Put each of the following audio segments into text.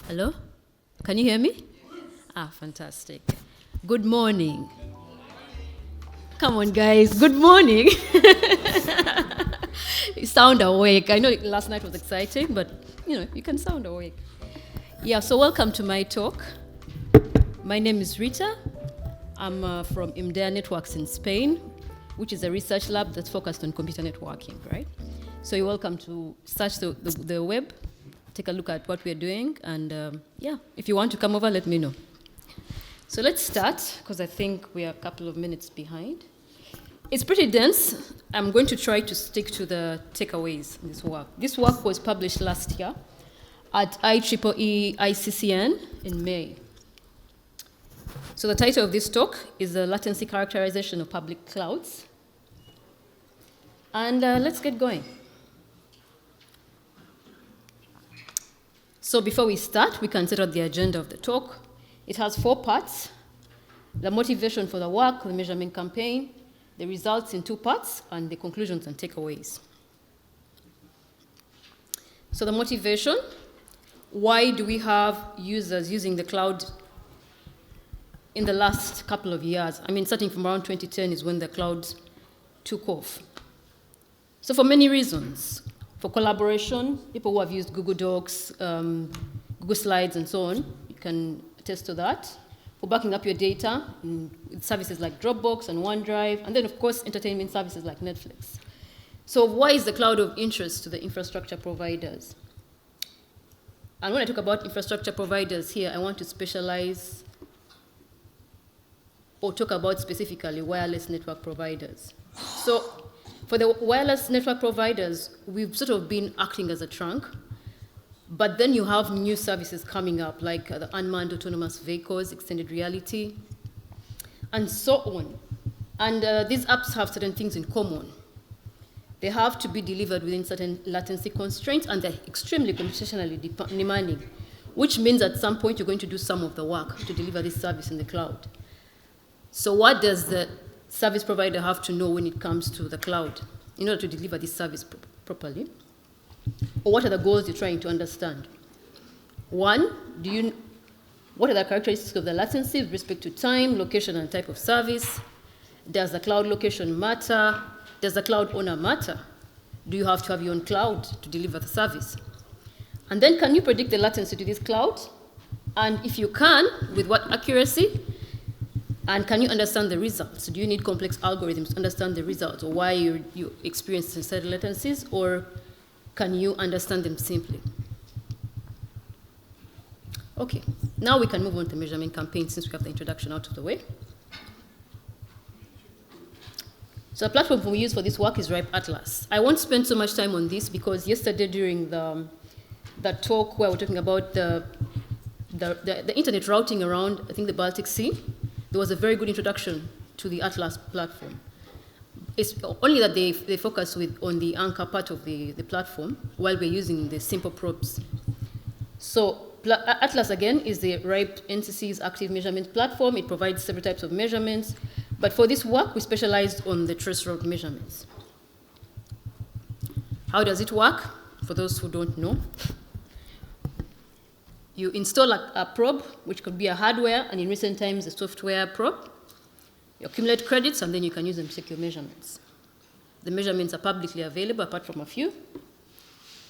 Hello? Can you hear me? Ah, fantastic. Good morning. Come on, guys. Good morning. You sound awake. I know last night was exciting, but you can sound awake. Yeah, so welcome to my talk. My name is Rita. I'm from Imdea Networks in Spain, which is a research lab that's focused on computer networking, right? So you're welcome to search the web, take a look at what we're doing, and if you want to come over, let me know. So let's start, because I think we are a couple of minutes behind. It's pretty dense. I'm going to try to stick to the takeaways in this work. This work was published last year at IEEE ICCN in May. So the title of this talk is the Latency Characterization of Public Clouds. And let's get going. So before we start, we can set out the agenda of the talk. It has 4 parts: the motivation for the work, the measurement campaign, the results in 2 parts, and the conclusions and takeaways. So the motivation: why do we have users using the cloud in the last couple of years? I mean, starting from around 2010 is when the cloud took off. So for many reasons. For collaboration, people who have used Google Docs, Google Slides, and so on, you can attest to that. For backing up your data with services like Dropbox and OneDrive, and then, of course, entertainment services like Netflix. So why is the cloud of interest to the infrastructure providers? And when I talk about infrastructure providers here, I want to specialize or talk about specifically wireless network providers. So for the wireless network providers, we've sort of been acting as a trunk, but then you have new services coming up, like the unmanned autonomous vehicles, extended reality, and so on. And these apps have certain things in common. They have to be delivered within certain latency constraints, and they're extremely computationally demanding, which means at some point you're going to do some of the work to deliver this service in the cloud. So what does the service provider have to know when it comes to the cloud in order to deliver this service properly? Or what are the goals you're trying to understand? One, what are the characteristics of the latency with respect to time, location, and type of service? Does the cloud location matter? Does the cloud owner matter? Do you have to have your own cloud to deliver the service? And then can you predict the latency to this cloud? And if you can, with what accuracy? And can you understand the results? Do you need complex algorithms to understand the results, or why you experience certain latencies, or can you understand them simply? Okay, now we can move on to the measurement campaign since we have the introduction out of the way. So the platform we use for this work is RIPE Atlas. I won't spend so much time on this because yesterday during the talk where we're talking about the internet routing around, I think, the Baltic Sea, there was a very good introduction to the Atlas platform. It's only that they focus on the anchor part of the platform while we're using the simple probes. So Atlas, again, is the RIPE NCC's active measurement platform. It provides several types of measurements. But for this work, we specialized on the trace route measurements. How does it work? For those who don't know, you install a probe, which could be a hardware, and in recent times, a software probe. You accumulate credits, and then you can use them to take your measurements. The measurements are publicly available, apart from a few.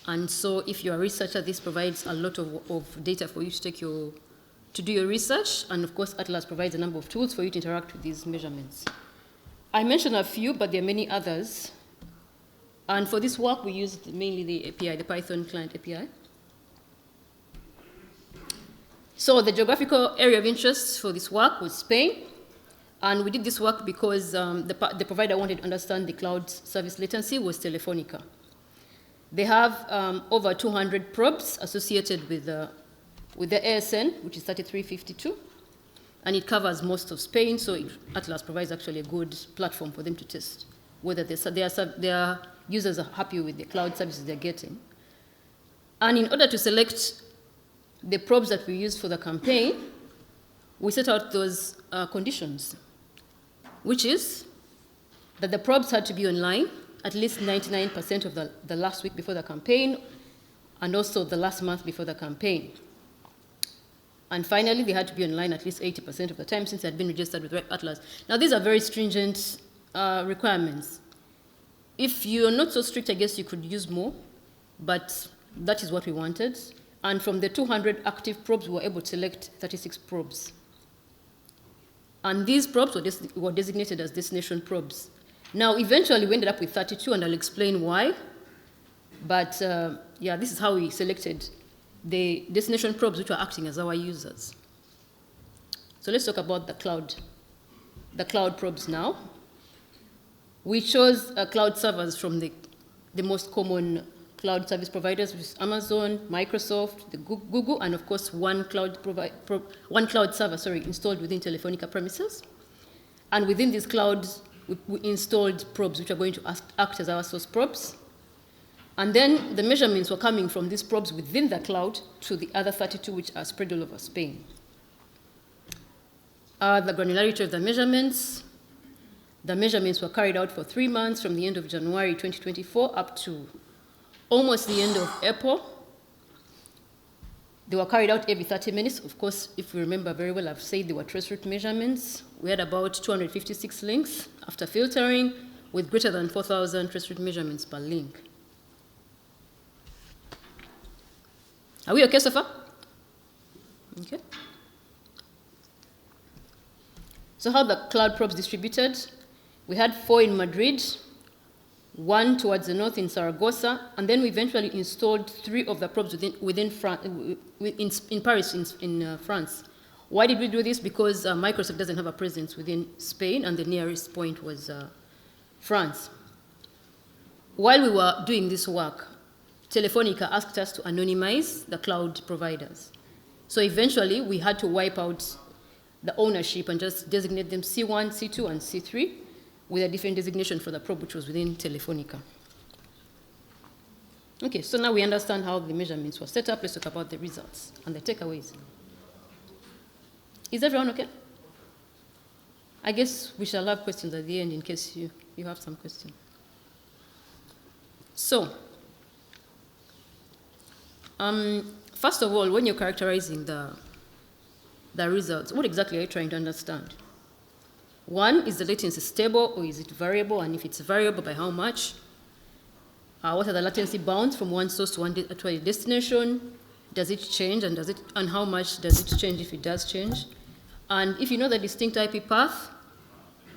And so if you're a researcher, this provides a lot of data for you to do your research. And of course, Atlas provides a number of tools for you to interact with these measurements. I mentioned a few, but there are many others. And for this work, we used mainly the API, the Python client API. So the geographical area of interest for this work was Spain. And we did this work because the provider wanted to understand the cloud service latency was Telefonica. They have over 200 probes associated with the ASN, which is 3352. And it covers most of Spain, so Atlas provides actually a good platform for them to test whether their users are happy with the cloud services they're getting. And in order to select the probes that we used for the campaign, we set out those conditions, which is that the probes had to be online at least 99% of the last week before the campaign, and also the last month before the campaign. And finally, they had to be online at least 80% of the time since they had been registered with Atlas. Now, these are very stringent requirements. If you're not so strict, I guess you could use more, but that is what we wanted. And from the 200 active probes, we were able to select 36 probes. And these probes were designated as destination probes. Now, eventually, we ended up with 32, and I'll explain why. But yeah, this is how we selected the destination probes which are acting as our users. So let's talk about the cloud probes now. We chose cloud servers from the most common cloud service providers, which is Amazon, Microsoft, the Google, and of course one cloud server installed within Telefonica premises. And within these clouds, we installed probes which are going to act as our source probes. And then the measurements were coming from these probes within the cloud to the other 32, which are spread all over Spain. The granularity of the measurements were carried out for 3 months from the end of January 2024 up to almost the end of April. They were carried out every 30 minutes. Of course, if you remember very well, I've said they were trace route measurements. We had about 256 links after filtering with greater than 4,000 trace route measurements per link. Are we okay so far? Okay. So how the cloud probes distributed? We had 4 in Madrid, 1 towards the north in Saragossa, and then we eventually installed 3 of the probes in Paris, in France. Why did we do this? Because Microsoft doesn't have a presence within Spain, and the nearest point was France. While we were doing this work, Telefonica asked us to anonymize the cloud providers. So eventually, we had to wipe out the ownership and just designate them C1, C2, and C3 with a different designation for the probe, which was within Telefonica. Okay, so now we understand how the measurements were set up. Let's talk about the results and the takeaways. Is everyone okay? I guess we shall have questions at the end in case you have some questions. So, first of all, when you're characterizing the results, what exactly are you trying to understand? One, is the latency stable or is it variable? And if it's variable, by how much? What are the latency bounds from one source to a destination? Does it change, and how much does it change if it does change? And if you know the distinct IP path,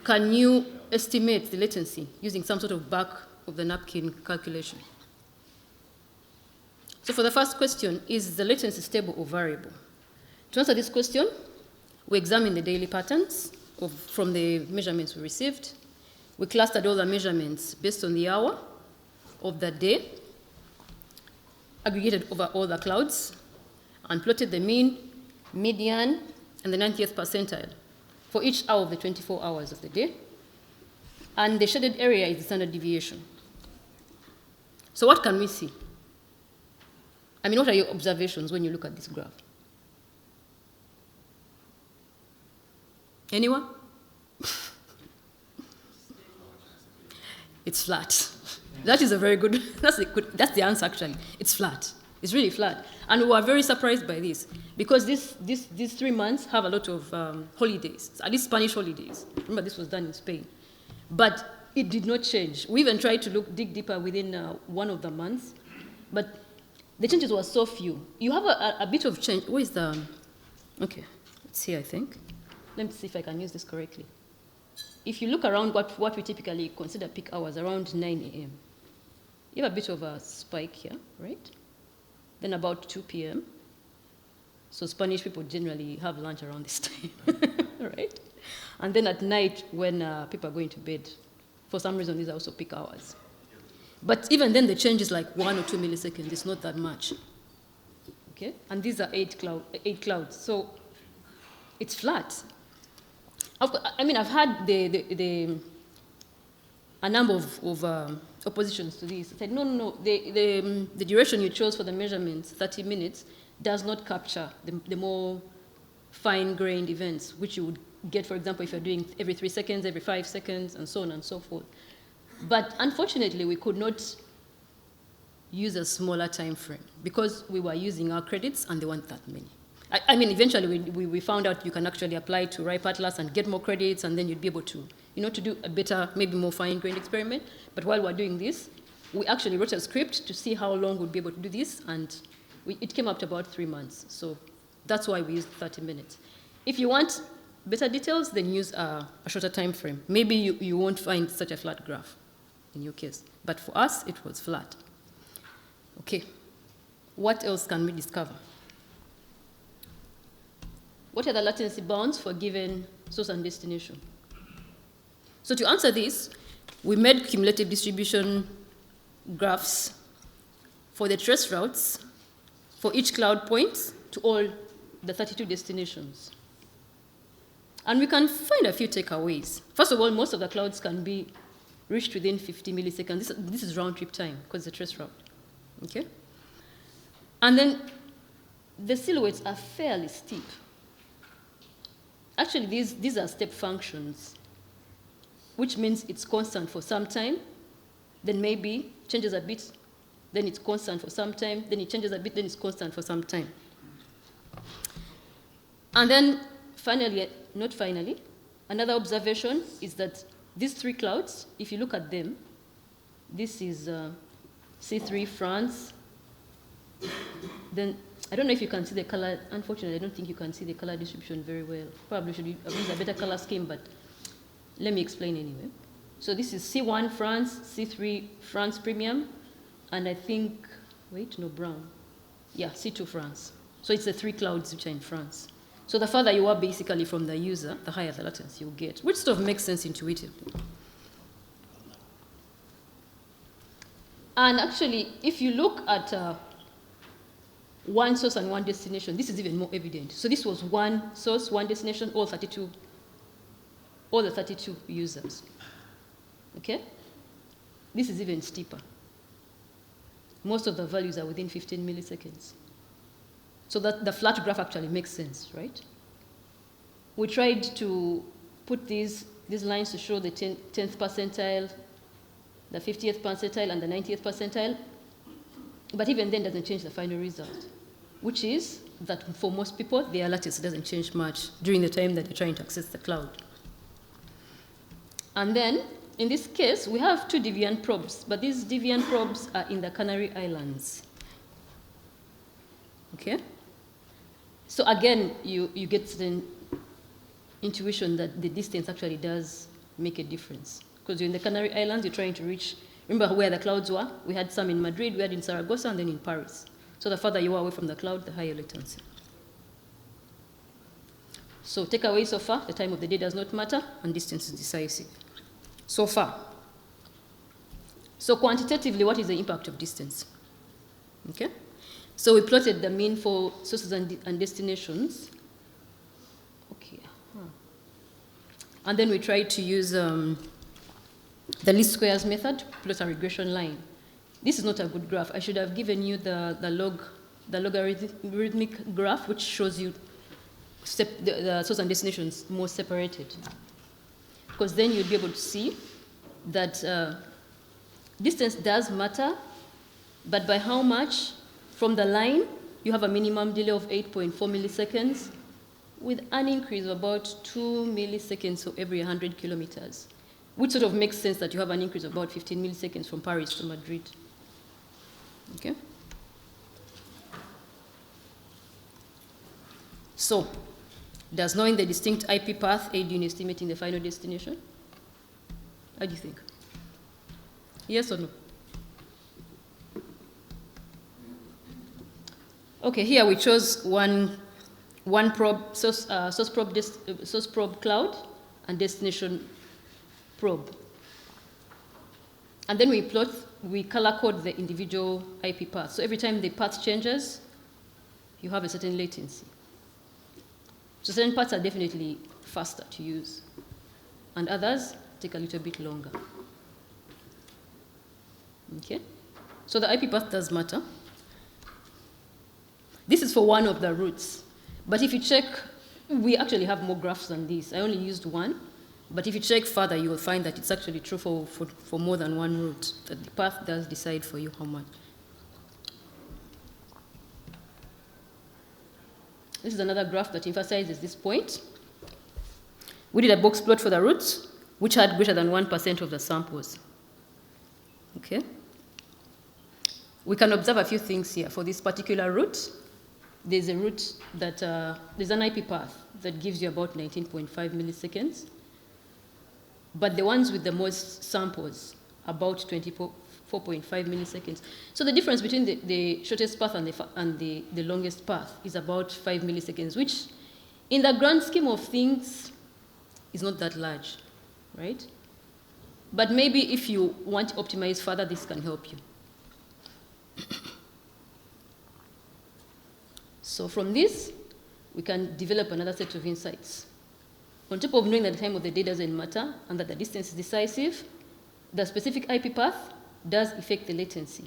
can you estimate the latency using some sort of back of the napkin calculation? So for the first question, is the latency stable or variable? To answer this question, we examined the daily patterns from the measurements we received. We clustered all the measurements based on the hour of the day, aggregated over all the clouds, and plotted the mean, median, and the 90th percentile for each hour of the 24 hours of the day. And the shaded area is the standard deviation. So what can we see? I mean, what are your observations when you look at this graph? Anyone? It's flat. That is a very good, that's the answer actually. It's flat. It's really flat. And we were very surprised by this because these 3 months have a lot of holidays, at least Spanish holidays. Remember, this was done in Spain. But it did not change. We even tried to dig deeper within one of the months, but the changes were so few. You have a bit of change. Where is the, okay, it's here, I think. Let me see if I can use this correctly. If you look around what we typically consider peak hours, around 9 a.m., you have a bit of a spike here, right? Then about 2 p.m. So Spanish people generally have lunch around this time, right? And then at night when people are going to bed, for some reason these are also peak hours. But even then the change is like 1 or 2 milliseconds, it's not that much. Okay? And these are 8 clouds, so it's flat. I mean, I've had a number of oppositions to this. I said, no, the duration you chose for the measurements, 30 minutes, does not capture the more fine-grained events, which you would get, for example, if you're doing every 3 seconds, every 5 seconds, and so on and so forth. But unfortunately, we could not use a smaller time frame because we were using our credits and there weren't that many. I mean, eventually we found out you can actually apply to RIPE Atlas and get more credits, and then you'd be able to, to do a better, maybe more fine-grained experiment. But while we're doing this, we actually wrote a script to see how long we'd be able to do this, and it came up to about 3 months. So that's why we used 30 minutes. If you want better details, then use a shorter time frame. Maybe you won't find such a flat graph in your case. But for us, it was flat. Okay. What else can we discover? What are the latency bounds for a given source and destination? So to answer this, we made cumulative distribution graphs for the trace routes for each cloud point to all the 32 destinations. And we can find a few takeaways. First of all, most of the clouds can be reached within 50 milliseconds. This is round trip time because it's a trace route. Okay? And then the silhouettes are fairly steep. Actually, these are step functions, which means it's constant for some time, then maybe changes a bit, then it's constant for some time, then it changes a bit, then it's constant for some time. And then finally, not finally, another observation is that these three clouds, if you look at them, this is C3 France, then I don't know if you can see the color. Unfortunately, I don't think you can see the color distribution very well. Probably should use a better color scheme, but let me explain anyway. So this is C1 France, C3 France Premium, and I think, brown. Yeah, C2 France. So it's the three clouds which are in France. So the further you are basically from the user, the higher the latency you get, which sort of makes sense intuitively. And actually, if you look at one source and one destination, this is even more evident. So this was one source, one destination, all the 32 users. Okay? This is even steeper. Most of the values are within 15 milliseconds. So that the flat graph actually makes sense, right? We tried to put these lines to show the 10th percentile, the 50th percentile, and the 90th percentile. But even then, it doesn't change the final result, which is that for most people, their latency doesn't change much during the time that they're trying to access the cloud. And then, in this case, we have two deviant probes, but these deviant probes are in the Canary Islands. Okay? So again, you get the intuition that the distance actually does make a difference. Because you're in the Canary Islands, you're trying to reach, remember where the clouds were? We had some in Madrid, we had in Saragossa, and then in Paris. So the further you are away from the cloud, the higher latency. So takeaway so far, the time of the day does not matter, and distance is decisive. So far. So quantitatively, what is the impact of distance? Okay? So we plotted the mean for sources and destinations. Okay. And then we tried to use the least squares method to plot a regression line. This is not a good graph. I should have given you the logarithmic graph, which shows you the source and destinations more separated. Because then you'd be able to see that distance does matter, but by how much? From the line, you have a minimum delay of 8.4 milliseconds with an increase of about 2 milliseconds for every 100 kilometers, which sort of makes sense that you have an increase of about 15 milliseconds from Paris to Madrid. Okay? So, does knowing the distinct IP path aid you in estimating the final destination? How do you think? Yes or no? Okay, here we chose one probe, source probe cloud and destination probe. And then we color code the individual IP path. So every time the path changes, you have a certain latency. So certain paths are definitely faster to use, and others take a little bit longer. Okay? So the IP path does matter. This is for one of the routes. But if you check, we actually have more graphs than this. I only used one. But if you check further, you will find that it's actually true for more than one route, that the path does decide for you how much. This is another graph that emphasizes this point. We did a box plot for the roots, which had greater than 1% of the samples. Okay? We can observe a few things here. For this particular route, there's a route that, there's an IP path that gives you about 19.5 milliseconds. But the ones with the most samples, about 24.5 milliseconds. So the difference between the shortest path and the longest path is about 5 milliseconds, which in the grand scheme of things is not that large, right? But maybe if you want to optimize further, this can help you. So from this, we can develop another set of insights. On top of knowing that the time of the day doesn't matter and that the distance is decisive, the specific IP path does affect the latency.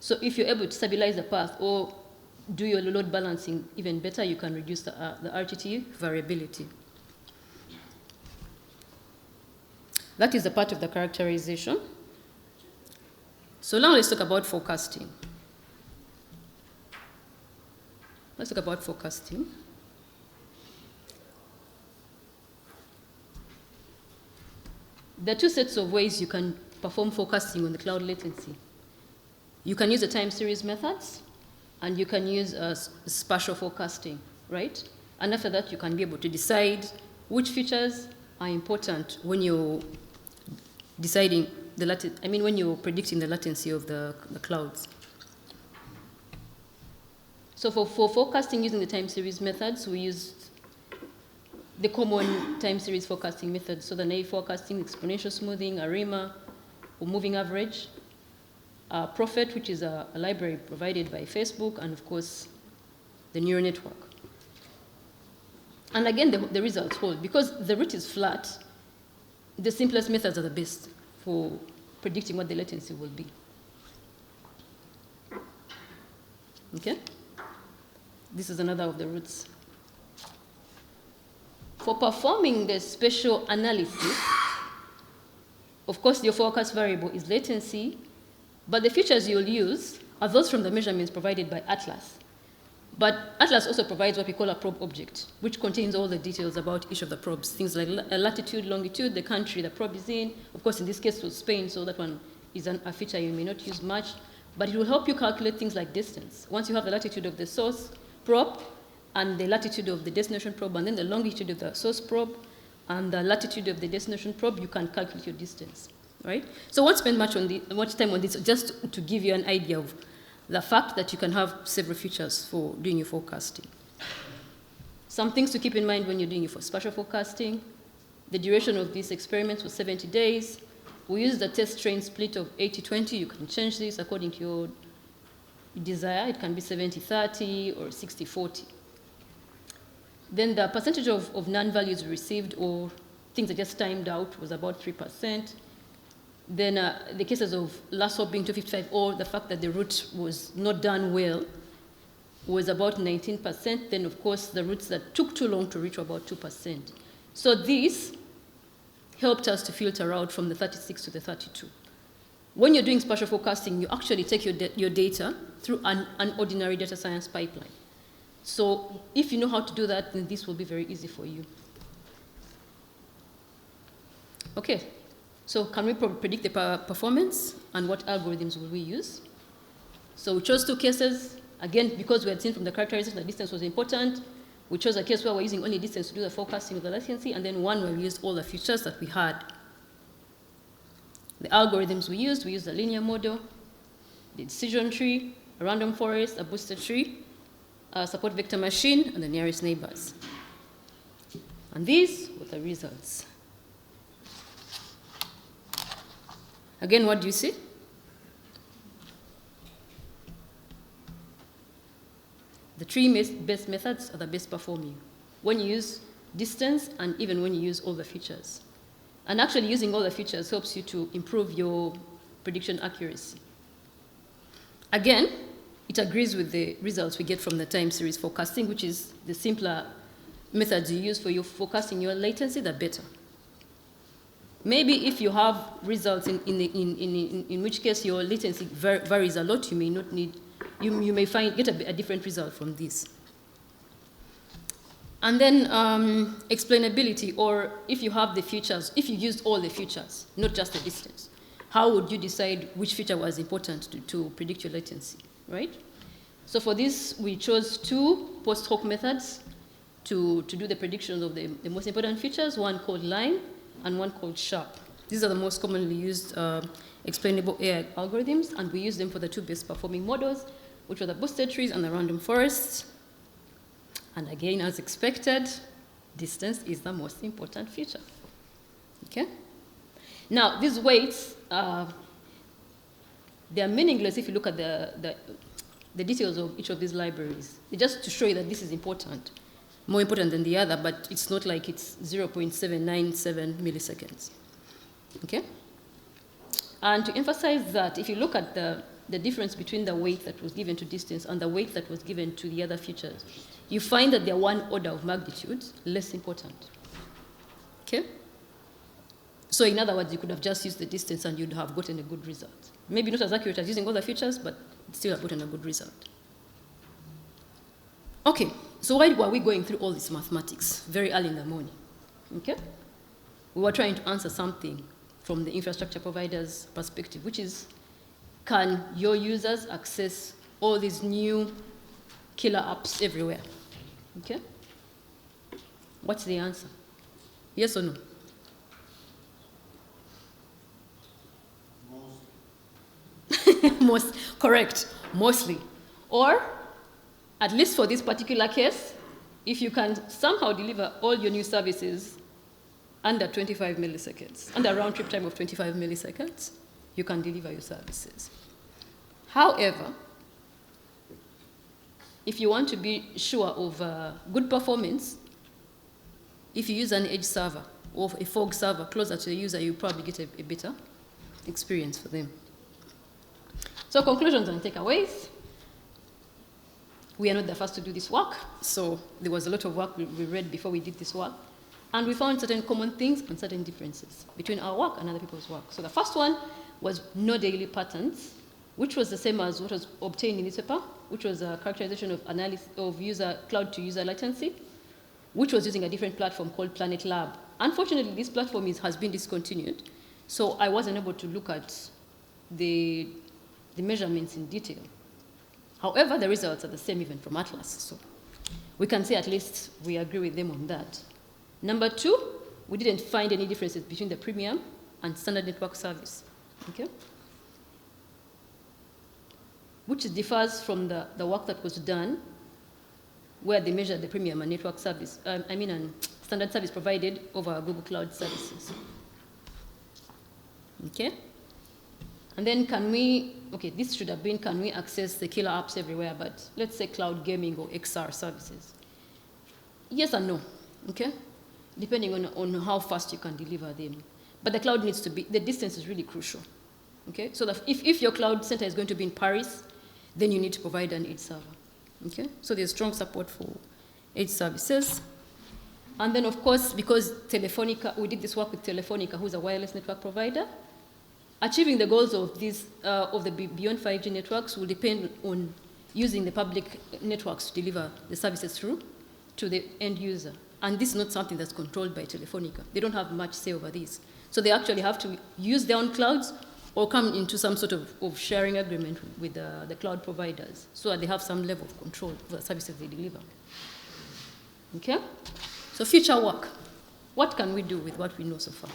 So if you're able to stabilize the path or do your load balancing even better, you can reduce the RTT variability. That is the part of the characterization. So now let's talk about forecasting. Let's talk about forecasting. There are two sets of ways you can perform forecasting on the cloud latency. You can use the time series methods, and you can use spatial forecasting, right? And after that, you can be able to decide which features are important when you're deciding when you're predicting the latency of the clouds. So for forecasting using the time series methods, we used the common time series forecasting methods, so the naive forecasting, exponential smoothing, ARIMA, or moving average, Prophet, which is a library provided by Facebook, and of course, the neural network. And again, the results hold. Because the route is flat, the simplest methods are the best for predicting what the latency will be. Okay? This is another of the routes. For performing the spatial analysis, of course, your forecast variable is latency, but the features you'll use are those from the measurements provided by Atlas. But Atlas also provides what we call a probe object, which contains all the details about each of the probes, things like latitude, longitude, the country the probe is in. Of course, in this case, it was Spain, so that one is a feature you may not use much, but it will help you calculate things like distance. Once you have the latitude of the source probe, and the latitude of the destination probe, and then the longitude of the source probe, and the latitude of the destination probe, you can calculate your distance, right? So I won't spend much time on this, just to give you an idea of the fact that you can have several features for doing your forecasting. Some things to keep in mind when you're doing your spatial forecasting. The duration of these experiments was 70 days. We used the test train split of 80-20. You can change this according to your desire. It can be 70-30 or 60-40. Then the percentage of non-values received or things that just timed out was about 3%. Then the cases of last hop being 255 or the fact that the route was not done well was about 19%. Then, of course, the routes that took too long to reach were about 2%. So this helped us to filter out from the 36 to the 32. When you're doing spatial forecasting, you actually take your data through an ordinary data science pipeline. So if you know how to do that, then this will be very easy for you. Okay, so can we predict the performance and what algorithms will we use? So we chose two cases. Again, because we had seen from the characterization that distance was important, we chose a case where we're using only distance to do the forecasting of the latency, and then one where we used all the features that we had. The algorithms we used a linear model, the decision tree, a random forest, a booster tree, a support vector machine, and the nearest neighbors. And these were the results. Again, what do you see? The tree-based methods are the best performing when you use distance and even when you use all the features. And actually using all the features helps you to improve your prediction accuracy. Again, it agrees with the results we get from the time series forecasting, which is the simpler methods you use for your forecasting your latency, the better. Maybe if you have results in which case your latency varies a lot, you may not need, you may get a different result from this. And then explainability, or if you have the features, if you used all the features, not just the distance, how would you decide which feature was important to predict your latency, right? So for this, we chose 2 post hoc methods to do the predictions of the most important features, one called line and one called sharp. These are the most commonly used explainable AI algorithms, and we use them for the 2 best performing models, which were the boosted trees and the random forests. And again, as expected, distance is the most important feature. Okay? Now, these weights, they are meaningless if you look at the details of each of these libraries. It's just to show you that this is important, more important than the other, but it's not like it's 0.797 milliseconds. Okay? And to emphasize that, if you look at the difference between the weight that was given to distance and the weight that was given to the other features, you find that they're 1 order of magnitude less important. Okay? So in other words, you could have just used the distance and you'd have gotten a good result. Maybe not as accurate as using all the features, but still have gotten a good result. Okay, so why were we going through all this mathematics very early in the morning? Okay? We were trying to answer something from the infrastructure provider's perspective, which is, can your users access all these new killer apps everywhere? Okay? What's the answer? Yes or no? Most, correct, mostly. Or, at least for this particular case, if you can somehow deliver all your new services under 25 milliseconds, under a round trip time of 25 milliseconds, you can deliver your services. However, if you want to be sure of good performance, if you use an edge server or a fog server closer to the user, you probably get a better experience for them. So conclusions and takeaways. We are not the first to do this work, so there was a lot of work we read before we did this work, and we found certain common things and certain differences between our work and other people's work. So the first one was no daily patterns, which was the same as what was obtained in this paper, which was a characterization of analysis of cloud-to-user latency, which was using a different platform called Planet Lab. Unfortunately, this platform has been discontinued, so I wasn't able to look at the measurements in detail. However, the results are the same even from Atlas, so we can say at least we agree with them on that. Number 2, we didn't find any differences between the premium and standard network service, okay? Which differs from the work that was done where they measured the premium and network service, and standard service provided over Google Cloud services. Okay? And then this should have been, can we access the killer apps everywhere, but let's say cloud gaming or XR services? Yes and no, okay? Depending on how fast you can deliver them. But the cloud needs to be, the distance is really crucial, okay? So that if your cloud center is going to be in Paris, then you need to provide an edge server, okay? So there's strong support for edge services. And then of course, because Telefonica, we did this work with Telefonica, who's a wireless network provider, achieving the goals of these of the beyond 5G networks will depend on using the public networks to deliver the services through to the end user. And this is not something that's controlled by Telefonica. They don't have much say over this. So they actually have to use their own clouds or come into some sort of sharing agreement with the cloud providers so that they have some level of control for the services they deliver. Okay? So future work. What can we do with what we know so far?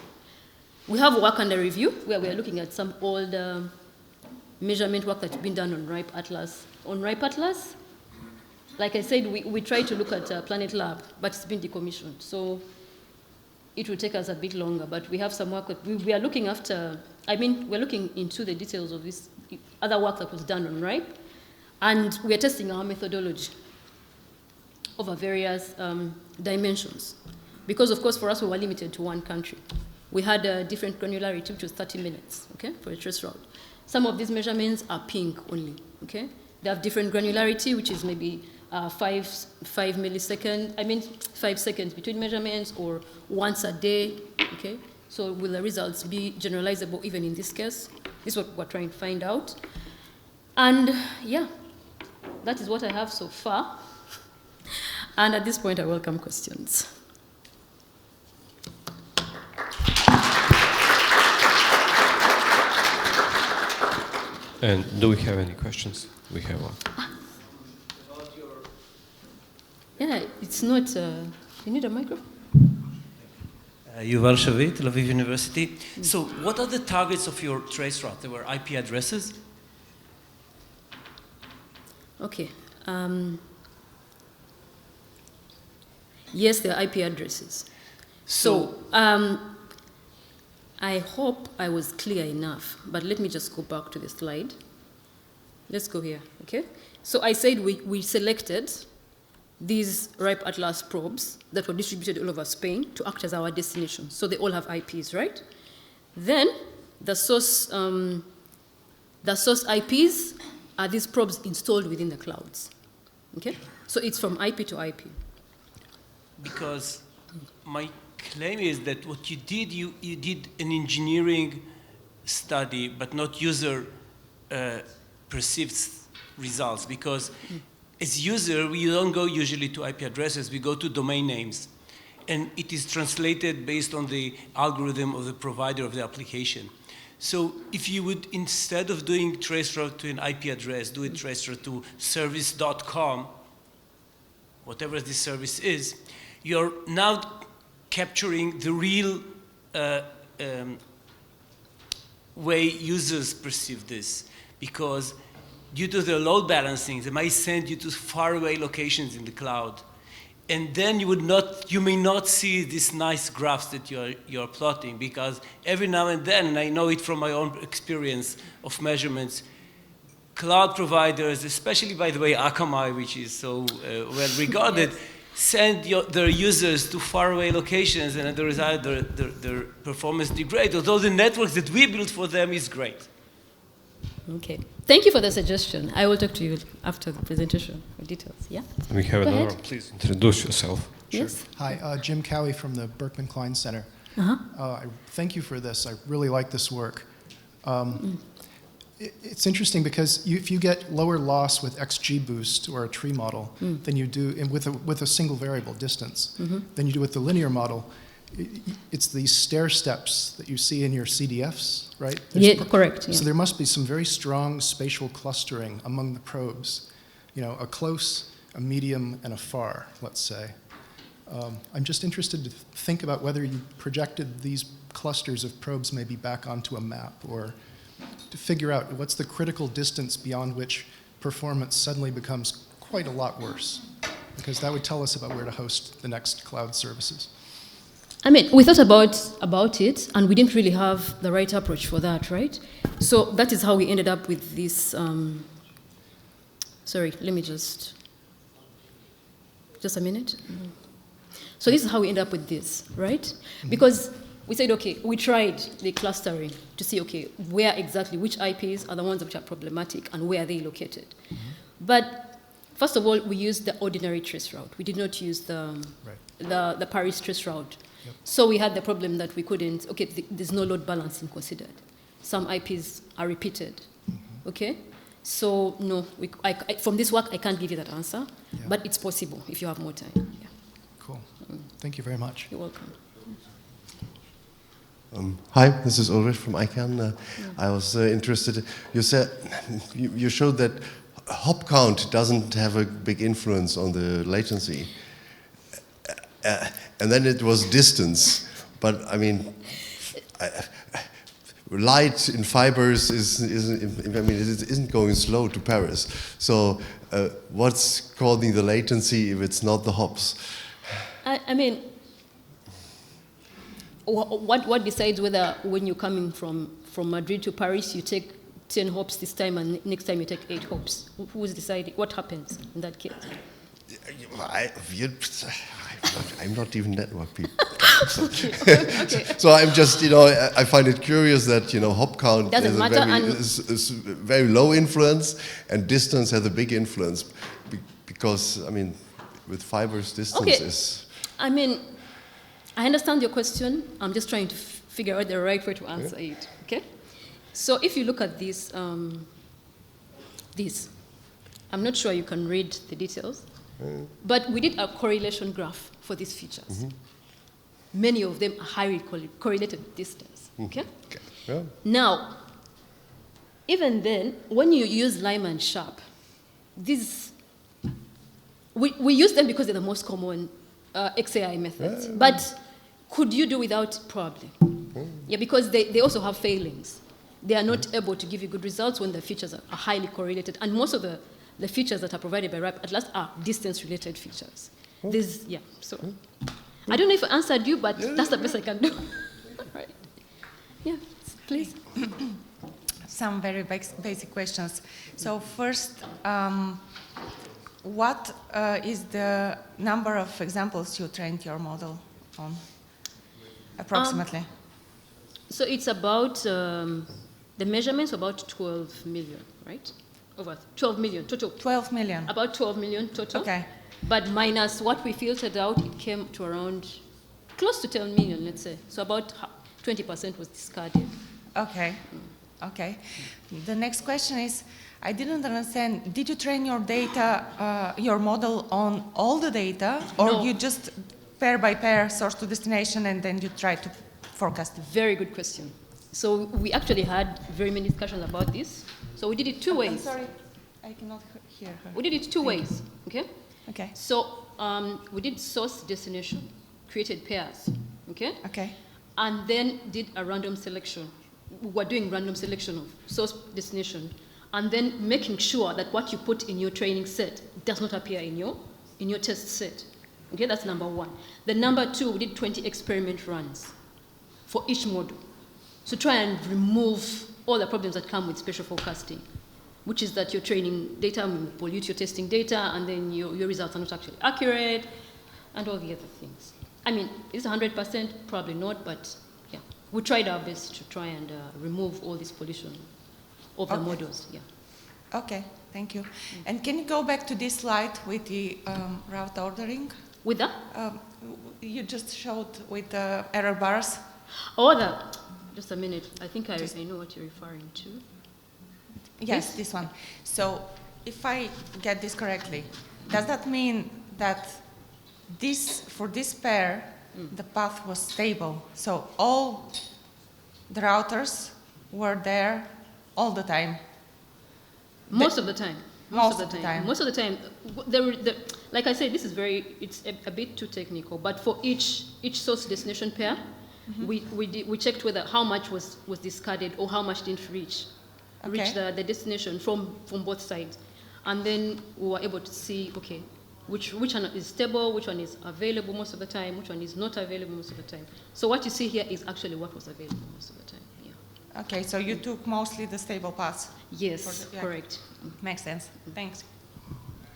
We have work under review where we are looking at some old measurement work that's been done on RIPE Atlas. On RIPE Atlas, like I said, we tried to look at Planet Lab, but it's been decommissioned. So it will take us a bit longer, but we have some work that we are looking after. We're looking into the details of this other work that was done on RIPE, and we are testing our methodology over various dimensions. Because, of course, for us, we were limited to one country. We had a different granularity, which was 30 minutes, okay, for a trace route. Some of these measurements are pink only, okay? They have different granularity, which is maybe 5 seconds between measurements, or once a day, okay? So will the results be generalizable even in this case? This is what we're trying to find out. And yeah, that is what I have so far. And at this point, I welcome questions. And do we have any questions? We have one. Yeah, it's not, you need a microphone? Yuval, Shavitt, Aviv University. So what are the targets of your trace route? There were IP addresses? Okay. Yes, there are IP addresses. So I hope I was clear enough, but let me just go back to the slide. Let's go here, okay? So I said we selected these ripe atlas probes that were distributed all over Spain to act as our destination. So they all have IPs, right? Then the source IPs are these probes installed within the clouds, okay? So it's from IP to IP. Because my claim is that what you did, you did an engineering study, but not user perceived results. Because as user, we don't go usually to IP addresses, we go to domain names. And it is translated based on the algorithm of the provider of the application. So if you would, instead of doing traceroute to an IP address, do a traceroute to service.com, whatever this service is, you're now capturing the real way users perceive this. Because due to the load balancing, they might send you to faraway locations in the cloud. And then you may not see these nice graphs that you're plotting, because every now and then, and I know it from my own experience of measurements, cloud providers, especially, by the way, Akamai, which is so well regarded, yes, send their users to faraway locations, and as a result, their performance degrades, although the network that we built for them is great. Okay. Thank you for the suggestion. I will talk to you after the presentation for details. Yeah? We have Go another. ahead. Please introduce yourself. Yes. Sure. Hi, Jim Cowie from the Berkman Klein Center. Thank you for this. I really like this work. It's interesting because if you get lower loss with XGBoost or a tree model than you do with a single variable distance than you do with the linear model, it's these stair steps that you see in your CDFs, right? Yeah, correct. Yeah. So there must be some very strong spatial clustering among the probes. You know, a close, a medium, and a far, let's say. I'm just interested to think about whether you projected these clusters of probes maybe back onto a map, or to figure out what's the critical distance beyond which performance suddenly becomes quite a lot worse, because that would tell us about where to host the next cloud services. I mean, we thought about it, and we didn't really have the right approach for that, right? So that is how we ended up with this. Sorry, let me just a minute. So this is how we end up with this, right? Because we said, okay, we tried the clustering to see, okay, where exactly, which IPs are the ones which are problematic and where are they located. But first of all, we used the ordinary trace route. We did not use the Paris trace route. Yep. So we had the problem that we couldn't, okay, there's no load balancing considered. Some IPs are repeated, okay? So no, from this work, I can't give you that answer, but it's possible if you have more time. Yeah. Cool. Thank you very much. You're welcome. Hi, this is Ulrich from ICANN. I was interested, you said, you showed that hop count doesn't have a big influence on the latency. And then it was distance, but I mean, light in fibers isn't going slow to Paris. So what's causing the latency if it's not the hops? I mean, what decides whether when you're coming from Madrid to Paris, you take 10 hops this time and next time you take 8 hops? Who's deciding? What happens in that case? I'm not even network people. Okay. So I'm just, I find it curious that, hop count is very low influence, and distance has a big influence, because, I mean, with fibers, distance is... I mean, I understand your question. I'm just trying to figure out the right way to answer it, okay? So if you look at this, I'm not sure you can read the details, But we did a correlation graph for these features. Many of them are highly correlated with distance. Okay? Yeah. Now, even then, when you use Lime and Sharp, we use them because they're the most common XAI methods. But could you do without? Probably. Yeah, because they also have failings. They are not able to give you good results when the features are highly correlated. And most of the features that are provided by RAP at last are distance-related features. So I don't know if I answered you, but that's the best I can do. Right. Yeah, please. Some very basic questions. So first, what is the number of examples you trained your model on, approximately? So it's about, the measurements about 12 million, right? Over 12 million total. 12 million. About 12 million total. Okay. But minus what we filtered out, it came to around close to 10 million, let's say. So about 20% was discarded. Okay. Okay. The next question is, I didn't understand, did you train your data, your model on all the data, or No. you just pair by pair source to destination and then you try to forecast? Very good question. So we actually had very many discussions about this. So we did it two ways. I'm sorry, I cannot hear her. We did it two ways, okay? Okay. So we did source destination, created pairs, okay? Okay. And then did a random selection. We were doing random selection of source destination, and then making sure that what you put in your training set does not appear in your test set. Okay, that's number one. Then number two, we did 20 experiment runs for each model. So try and remove all the problems that come with spatial forecasting, which is that your training data will pollute your testing data, and then your results are not actually accurate, and all the other things. I mean, is it 100%? Probably not, but yeah. We tried our best to try and remove all this pollution of the models, yeah. Okay, thank you. And can you go back to this slide with the route ordering? With that? You just showed with the error bars. Oh, just a minute. I think I know what you're referring to. Yes, Please? this one. So if I get this correctly, does that mean that for this pair, the path was stable? So all the routers were there all the time? Most of the time. Most of the time. Most of the time. Like I said, this is it's a bit too technical, but for each source destination pair, we checked whether how much was discarded or how much didn't reach the destination from both sides. And then we were able to see, okay, which one is stable, which one is available most of the time, which one is not available most of the time. So what you see here is actually what was available most of the time. Yeah. Okay, so you took mostly the stable paths? Yes, correct. Makes sense. Thanks.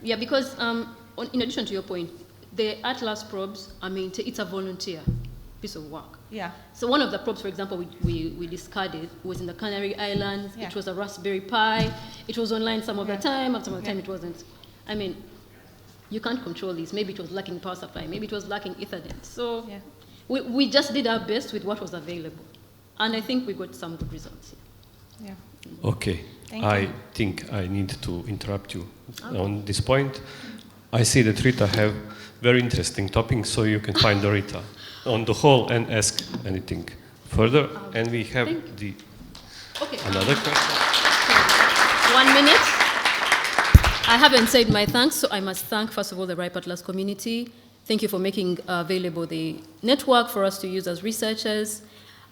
Yeah, because in addition to your point, the Atlas probes, it's a volunteer piece of work. Yeah. So one of the probes, for example, we discarded was in the Canary Islands. Yeah. It was a Raspberry Pi. It was online some of the time, and some of the time it wasn't. I mean, you can't control this. Maybe it was lacking power supply. Maybe it was lacking Ethernet. So we just did our best with what was available. And I think we got some good results. Yeah. Okay. Thank I you. think I need to interrupt you on this point. I see that Rita have very interesting topic, so you can find the Rita on the whole and ask anything further. And we have another question. 1 minute. I haven't said my thanks, so I must thank, first of all, the RIPE Atlas community. Thank you for making available the network for us to use as researchers.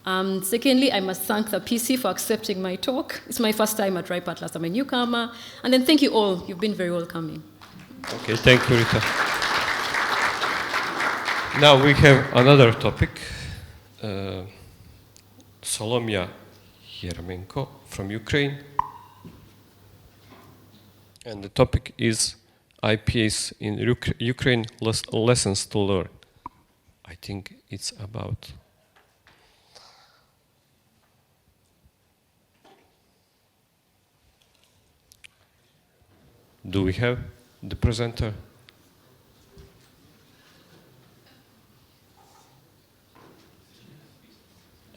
Secondly, I must thank the PC for accepting my talk. It's my first time at RIPE Atlas. I'm a newcomer. And then thank you all. You've been very welcoming. Okay, thank you, Rita. Now we have another topic. Solomia Yermenko from Ukraine. And the topic is IPS in Ukraine, lessons to learn. I think it's about... Do we have the presenter?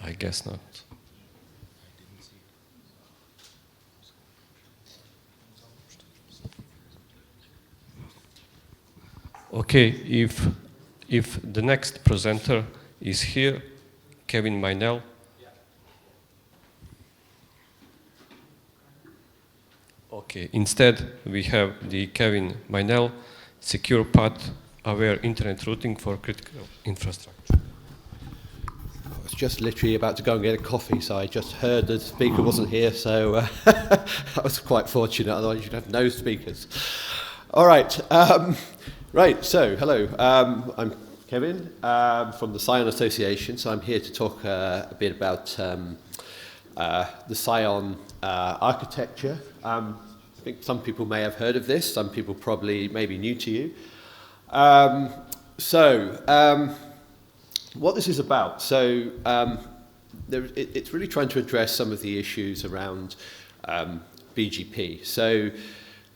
I guess not. Okay, if the next presenter is here, Kevin Meynell. Okay, instead we have the Kevin Meynell, Secure Path-Aware Internet Routing for Critical Infrastructure. I was just literally about to go and get a coffee, so I just heard the speaker wasn't here, so that was quite fortunate, otherwise you'd have no speakers. All right, right, so hello, I'm Kevin from the SCION Association, so I'm here to talk a bit about the SCION architecture. I think some people may have heard of this, some people probably may be new to you. What this is about, it's really trying to address some of the issues around BGP. So,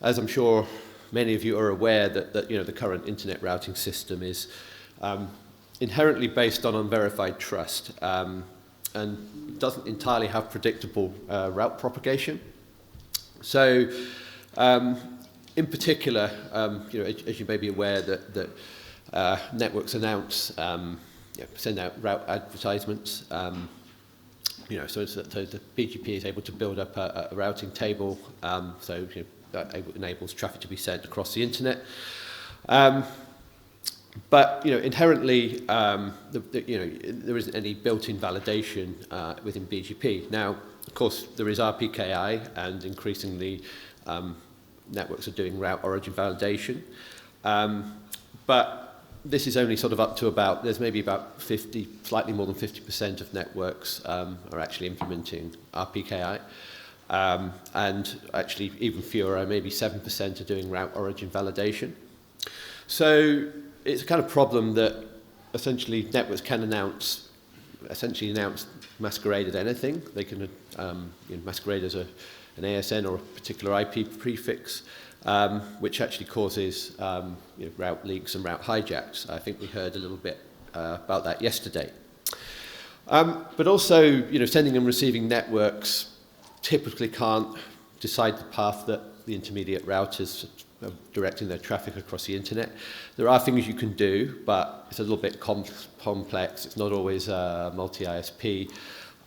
as I'm sure many of you are aware that the current internet routing system is inherently based on unverified trust and doesn't entirely have predictable route propagation. So, in particular, as you may be aware, that networks announce, send out route advertisements. So the BGP is able to build up a routing table, that enables traffic to be sent across the internet. But inherently, there isn't any built-in validation within BGP. Now, of course, there is RPKI, and increasingly networks are doing route origin validation. But this is only sort of up to there's maybe about 50, slightly more than 50% of networks are actually implementing RPKI. And actually even fewer, maybe 7% are doing route origin validation. So it's a kind of problem that essentially networks can announce masquerade as anything. They can masquerade as an ASN or a particular IP prefix, which actually causes route leaks and route hijacks. I think we heard a little bit about that yesterday. But also, sending and receiving networks typically can't decide the path that the intermediate routers are directing their traffic across the internet. There are things you can do, but it's a little bit complex. It's not always multi-ISP.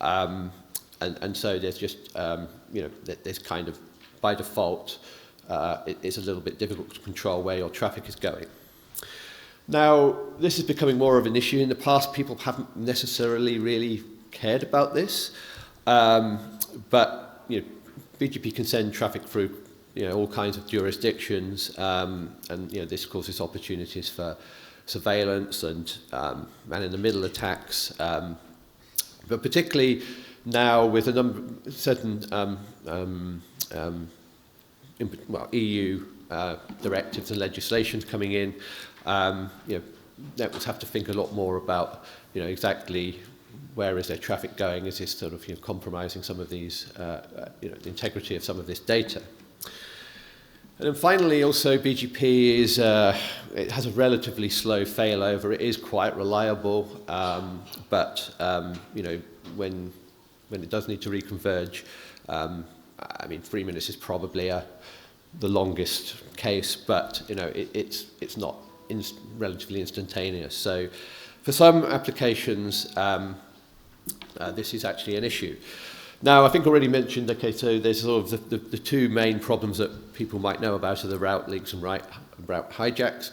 And so there's just, there's kind of, by default, it's a little bit difficult to control where your traffic is going. Now, this is becoming more of an issue. In the past, people haven't necessarily really cared about this. But, BGP can send traffic through, all kinds of jurisdictions. And, this causes opportunities for surveillance and man-in-the-middle attacks. But particularly now with a number certain EU directives and legislations coming in, networks have to think a lot more about, exactly where is their traffic going? Is this sort of compromising some of these, the integrity of some of this data? And then finally, also BGP is it has a relatively slow failover. It is quite reliable, but when it does need to reconverge, 3 minutes is probably the longest case, but it's not relatively instantaneous. So for some applications, this is actually an issue. Now, I think I already mentioned, okay, so there's sort of the two main problems that people might know about are the route leaks and route hijacks.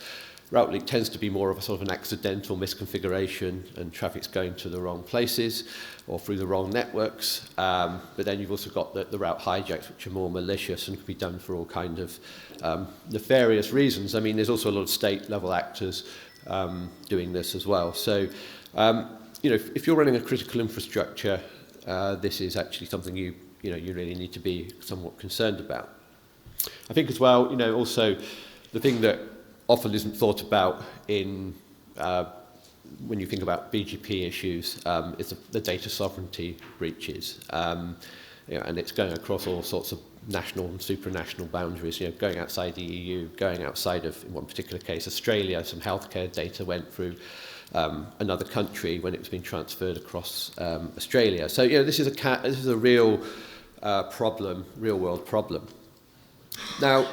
Route leak tends to be more of a sort of an accidental misconfiguration and traffic's going to the wrong places or through the wrong networks. But then you've also got the route hijacks, which are more malicious and can be done for all kind of nefarious reasons. I mean, there's also a lot of state-level actors doing this as well. So, if you're running a critical infrastructure, this is actually something you really need to be somewhat concerned about. I think as well, also the thing that often isn't thought about in when you think about BGP issues is the data sovereignty breaches, and it's going across all sorts of national and supranational boundaries. Going outside the EU, going outside of, in one particular case, Australia. Some healthcare data went through another country when it was being transferred across Australia. So this is a real problem, real world problem. Now,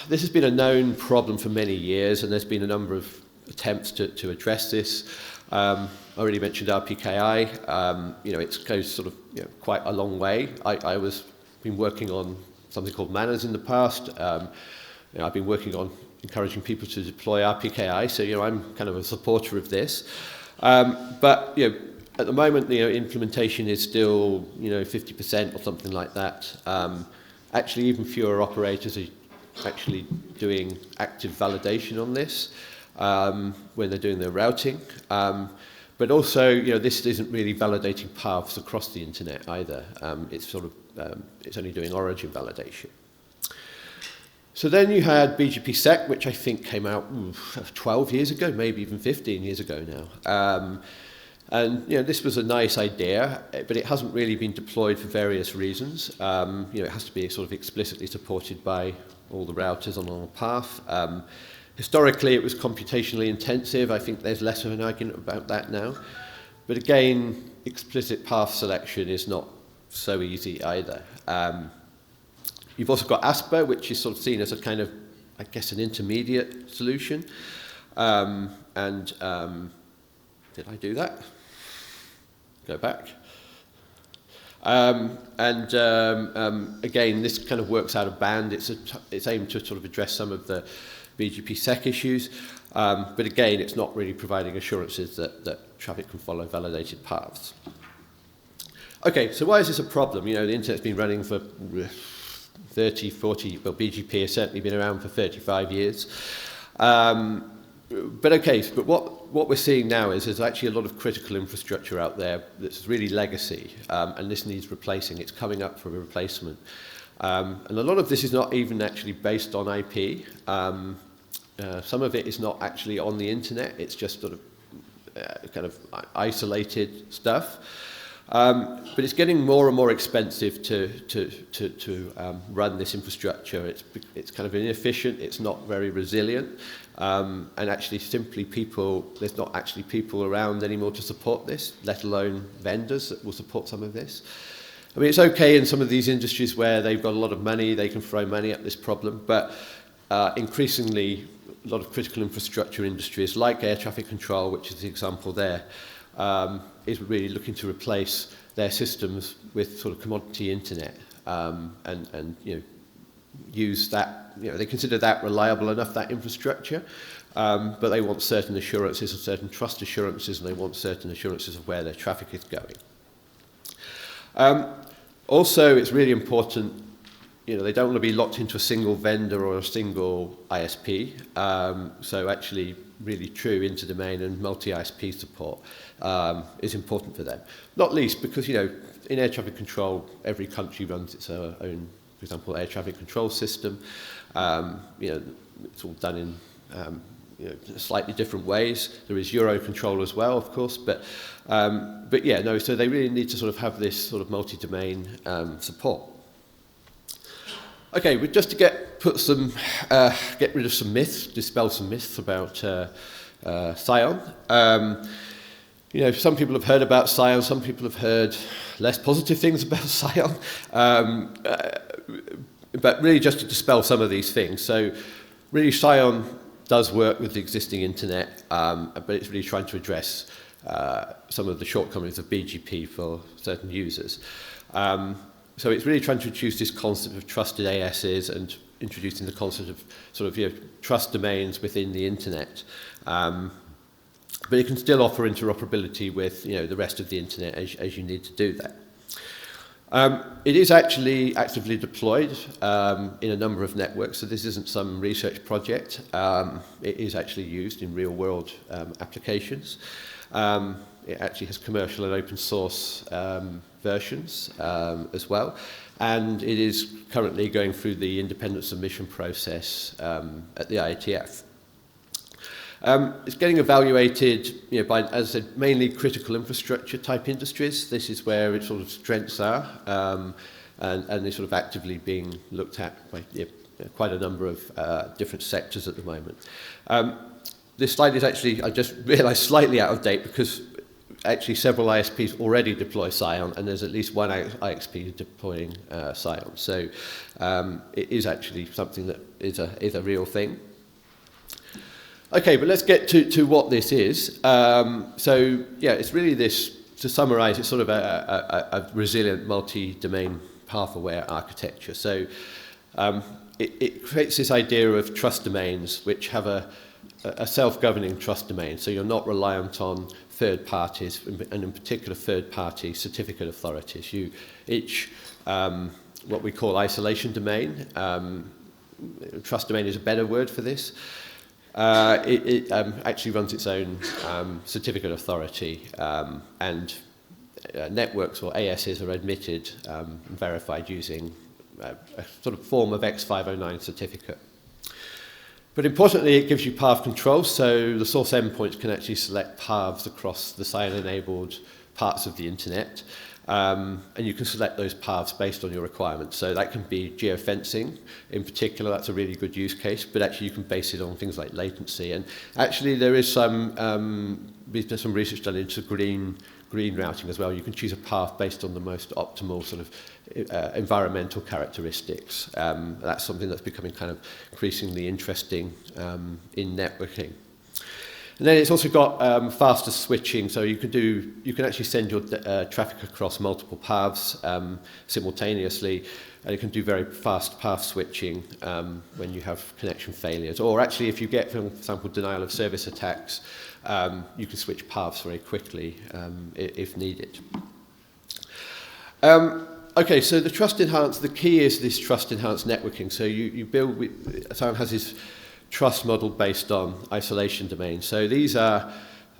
this has been a known problem for many years, and there's been a number of attempts to address this. I already mentioned RPKI. It goes sort of quite a long way. I was been working on something called manners in the past. I've been working on encouraging people to deploy RPKI, so I'm kind of a supporter of this. But at the moment, implementation is still 50% or something like that. Actually, even fewer operators are actually doing active validation on this when they're doing their routing. But also, this isn't really validating paths across the internet either. It's only doing origin validation. So then you had BGP-SEC, which I think came out 12 years ago, maybe even 15 years ago now. And this was a nice idea, but it hasn't really been deployed for various reasons. It has to be sort of explicitly supported by all the routers on a path. Historically, it was computationally intensive. I think there's less of an argument about that now. But again, explicit path selection is not so easy either. You've also got ASPA, which is sort of seen as a kind of, I guess, an intermediate solution. Did I do that? Go back. Again, this kind of works out of band. It's aimed to sort of address some of the BGP-SEC issues. But again, it's not really providing assurances that traffic can follow validated paths. Okay, so why is this a problem? The internet's been running for 30, 40, well, BGP has certainly been around for 35 years. But what we're seeing now is there's actually a lot of critical infrastructure out there that's really legacy, and this needs replacing. It's coming up for a replacement. And a lot of this is not even actually based on IP. Some of it is not actually on the internet. It's just sort of kind of isolated stuff. But it's getting more and more expensive to run this infrastructure. It's kind of inefficient. It's not very resilient. And actually, there's not actually people around anymore to support this, let alone vendors that will support some of this. I mean, it's okay in some of these industries where they've got a lot of money, they can throw money at this problem, but increasingly, a lot of critical infrastructure industries like air traffic control, which is the example there, is really looking to replace their systems with sort of commodity internet and use that. They consider that reliable enough, that infrastructure, but they want certain assurances and certain trust assurances, and they want certain assurances of where their traffic is going. Also, it's really important. They don't want to be locked into a single vendor or a single ISP. So actually, really true interdomain and multi-ISP support is important for them. Not least because, in air traffic control, every country runs its own, for example, air traffic control system. It's all done in slightly different ways. There is Eurocontrol as well, of course, so they really need to sort of have this sort of multi-domain support. Okay, but just to get rid of some myths, dispel some myths about SCION. Some people have heard about SCION, some people have heard less positive things about SCION, but really just to dispel some of these things. So really SCION does work with the existing internet, but it's really trying to address some of the shortcomings of BGP for certain users. So it's really trying to introduce this concept of trusted ASs and introducing the concept of sort of trust domains within the internet. But it can still offer interoperability with the rest of the internet as you need to do that. It is actually actively deployed in a number of networks, so this isn't some research project. It is actually used in real-world applications. It actually has commercial and open source versions as well, and it is currently going through the independent submission process at the IETF. It's getting evaluated by, as I said, mainly critical infrastructure type industries. This is where its sort of strengths are, and they're sort of actively being looked at by quite a number of different sectors at the moment. This slide is actually, I just realised, slightly out of date because actually several ISPs already deploy SCION, and there's at least one ISP deploying SCION. So it is actually something that is a real thing. Okay, but let's get to what this is. So yeah, it's really this, to summarize, it's sort of a resilient multi-domain path-aware architecture. So it creates this idea of trust domains which have a self-governing trust domain. So you're not reliant on third parties, and in particular third-party certificate authorities. Each what we call isolation domain, trust domain is a better word for this. It actually runs its own certificate authority, and networks or ASs are admitted and verified using a sort of form of X509 certificate. But importantly, it gives you path control, so the source endpoints can actually select paths across the SCION-enabled parts of the internet, and you can select those paths based on your requirements. So that can be geofencing. In particular, that's a really good use case, but actually you can base it on things like latency. And actually there is some research done into green routing as well. You can choose a path based on the most optimal sort of environmental characteristics. That's something that's becoming kind of increasingly interesting in networking. And then it's also got faster switching, so you can actually send your traffic across multiple paths simultaneously, and it can do very fast path switching when you have connection failures. Or actually, if you get, for example, denial of service attacks, you can switch paths very quickly if needed. Okay, so the the key is this trust-enhanced networking. So you build, SCION has this trust model based on isolation domains. So these are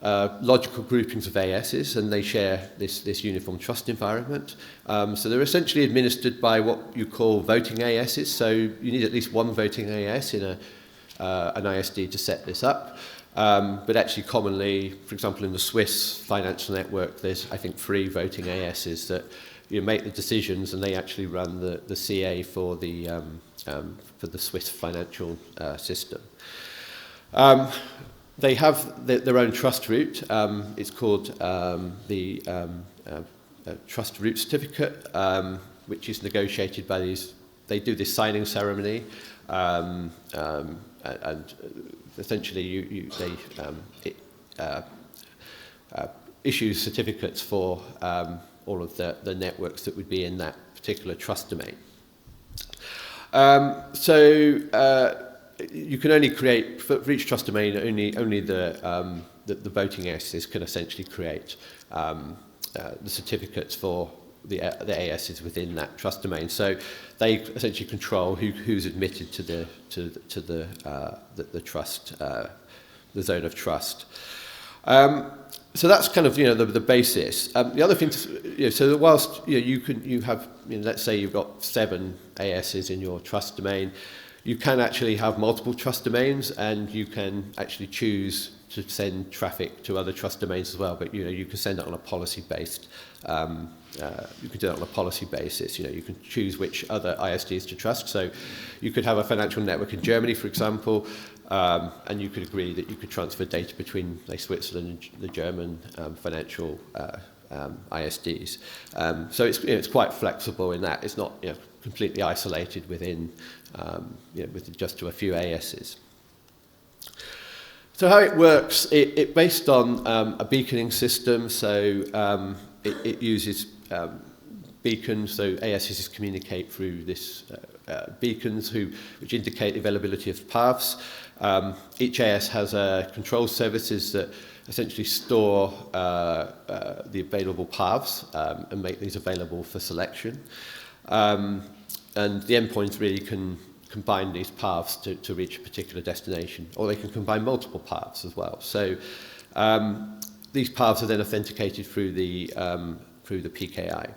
logical groupings of ASs, and they share this uniform trust environment. So they're essentially administered by what you call voting ASs. So you need at least one voting AS in an ISD to set this up. But actually commonly, for example, in the Swiss financial network, there's, I think, 3 voting ASs that you make the decisions, and they actually run the CA for the Swiss financial system. They have their own trust root. It's called the trust root certificate, which is negotiated by these. They do this signing ceremony, and essentially it issues certificates for all of the networks that would be in that particular trust domain. You can only create, for each trust domain, only the voting ASs can essentially create the certificates for the ASs within that trust domain. So they essentially control who's admitted to the trust, the zone of trust. So that's kind of the basis. The other thing, so that whilst you have let's say you've got 7 ASs in your trust domain, you can actually have multiple trust domains, and you can actually choose to send traffic to other trust domains as well. But you can send it on a policy-based. You can do it on a policy basis. You can choose which other ISDs to trust. So you could have a financial network in Germany, for example, and you could agree that you could transfer data between, like, Switzerland and the German financial ISDs. So it's quite flexible in that. It's not completely isolated within with just to a few ASs. So how it works, it based on a beaconing system. So it uses beacons. So ASs communicate through this beacons which indicate the availability of paths. Each AS has control services that essentially store the available paths and make these available for selection. And the endpoints really can combine these paths to reach a particular destination, or they can combine multiple paths as well. So these paths are then authenticated through the PKI.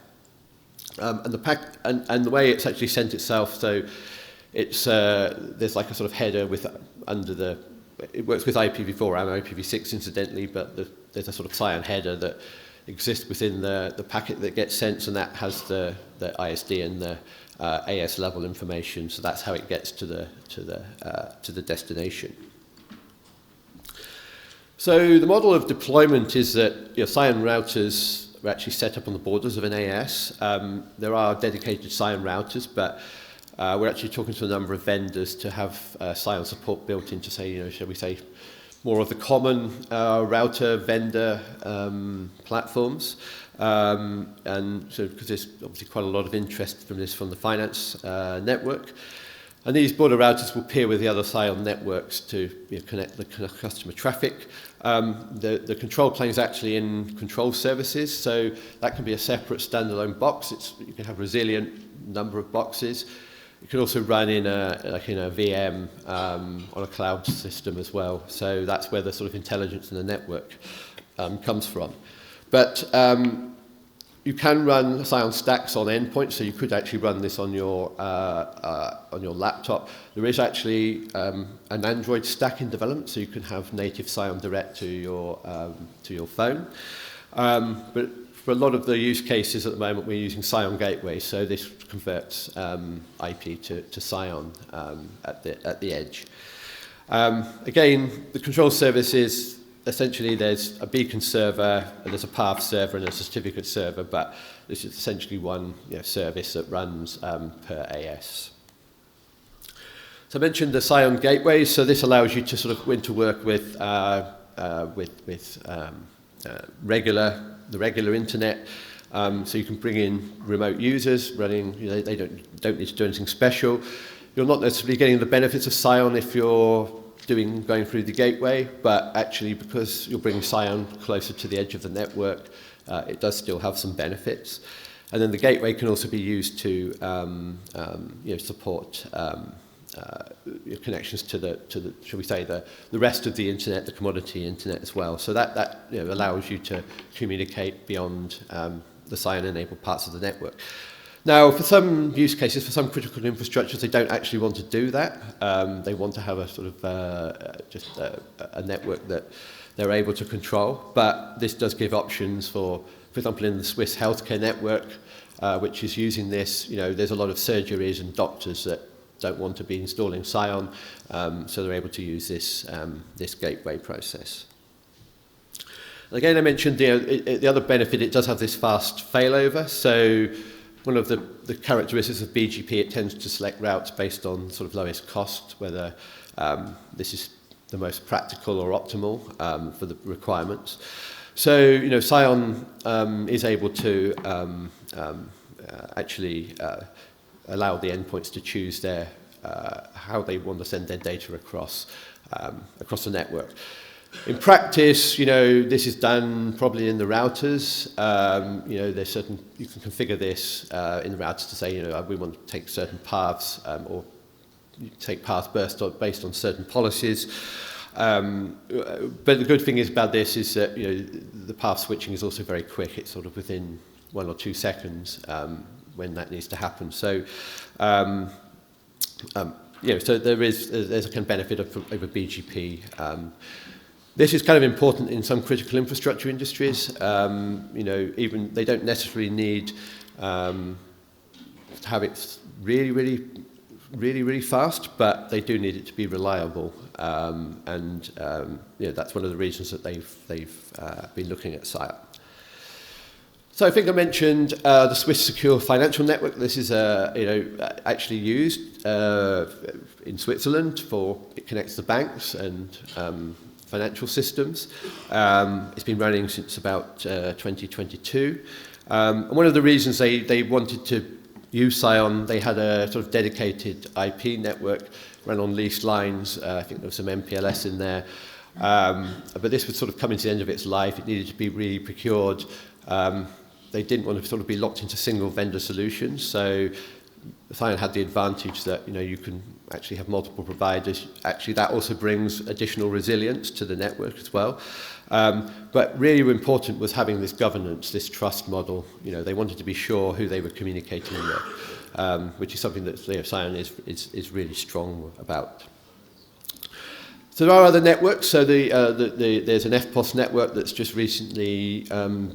And the way it's actually sent itself, so it's there's like a sort of header with it works with IPv4 and IPv6 incidentally, but there's a sort of SCION header that exists within the packet that gets sent, and that has the ISD and the AS level information. So that's how it gets to the destination. So the model of deployment is that SCION routers are actually set up on the borders of an AS. There are dedicated SCION routers, but we're actually talking to a number of vendors to have SCION support built into, say, shall we say, more of the common router vendor platforms. And so, because there's obviously quite a lot of interest from the finance network. And these border routers will peer with the other SCION networks to connect the customer traffic. The control plane is actually in control services, so that can be a separate standalone box. You can have a resilient number of boxes. You can also run in a VM on a cloud system as well. So that's where the sort of intelligence in the network comes from. But you can run SCION stacks on endpoints, so you could actually run this on your laptop. There is actually an Android stack in development, so you can have native SCION direct to your phone. But for a lot of the use cases at the moment, we're using SCION gateway, so this converts IP to SCION at the edge. Again, the control service is essentially there's a beacon server, and there's a path server, and a certificate server, but this is essentially one service that runs per AS. So I mentioned the SCION gateway, so this allows you to sort of win to work with the regular internet. So you can bring in remote users running, they don't need to do anything special. You're not necessarily getting the benefits of SCION if you're going through the gateway, but actually because you're bringing SCION closer to the edge of the network, it does still have some benefits. And then the gateway can also be used to support connections to the shall we say the rest of the internet, the commodity internet as well. So that allows you to communicate beyond the SCION-enabled parts of the network. Now, for some use cases, for some critical infrastructures, they don't actually want to do that. They want to have a sort of just a network that they're able to control. But this does give options for example, in the Swiss healthcare network, which is using this, there's a lot of surgeries and doctors that don't want to be installing SCION, so they're able to use this gateway process. And again, I mentioned the other benefit, it does have this fast failover. So one of the characteristics of BGP, it tends to select routes based on sort of lowest cost, whether this is the most practical or optimal for the requirements. So, SCION is able to actually allow the endpoints to choose their how they want to send their data across the network. In practice, this is done probably in the routers. There's certain, you can configure this in the routers to say, we want to take certain paths or take paths based on certain policies. But the good thing is about this is that the path switching is also very quick. It's sort of within 1 or 2 seconds when that needs to happen. So, so there's a kind of benefit over BGP. This is kind of important in some critical infrastructure industries. Even they don't necessarily need to have it really fast, but they do need it to be reliable. That's one of the reasons that they've been looking at SCION. So I think I mentioned the Swiss Secure Financial Network. This is actually used in Switzerland it connects the banks and financial systems. It's been running since about 2022. And one of the reasons they wanted to use SCION, they had a sort of dedicated IP network ran on leased lines. I think there was some MPLS in there. But this was sort of coming to the end of its life. It needed to be re-procured. They didn't want to sort of be locked into single vendor solutions. So SCION had the advantage that you can actually have multiple providers. Actually, that also brings additional resilience to the network as well. But really important was having this governance, this trust model. They wanted to be sure who they were communicating with, which is something that SCION is really strong about. So there are other networks. So there's an FPOS network that's just recently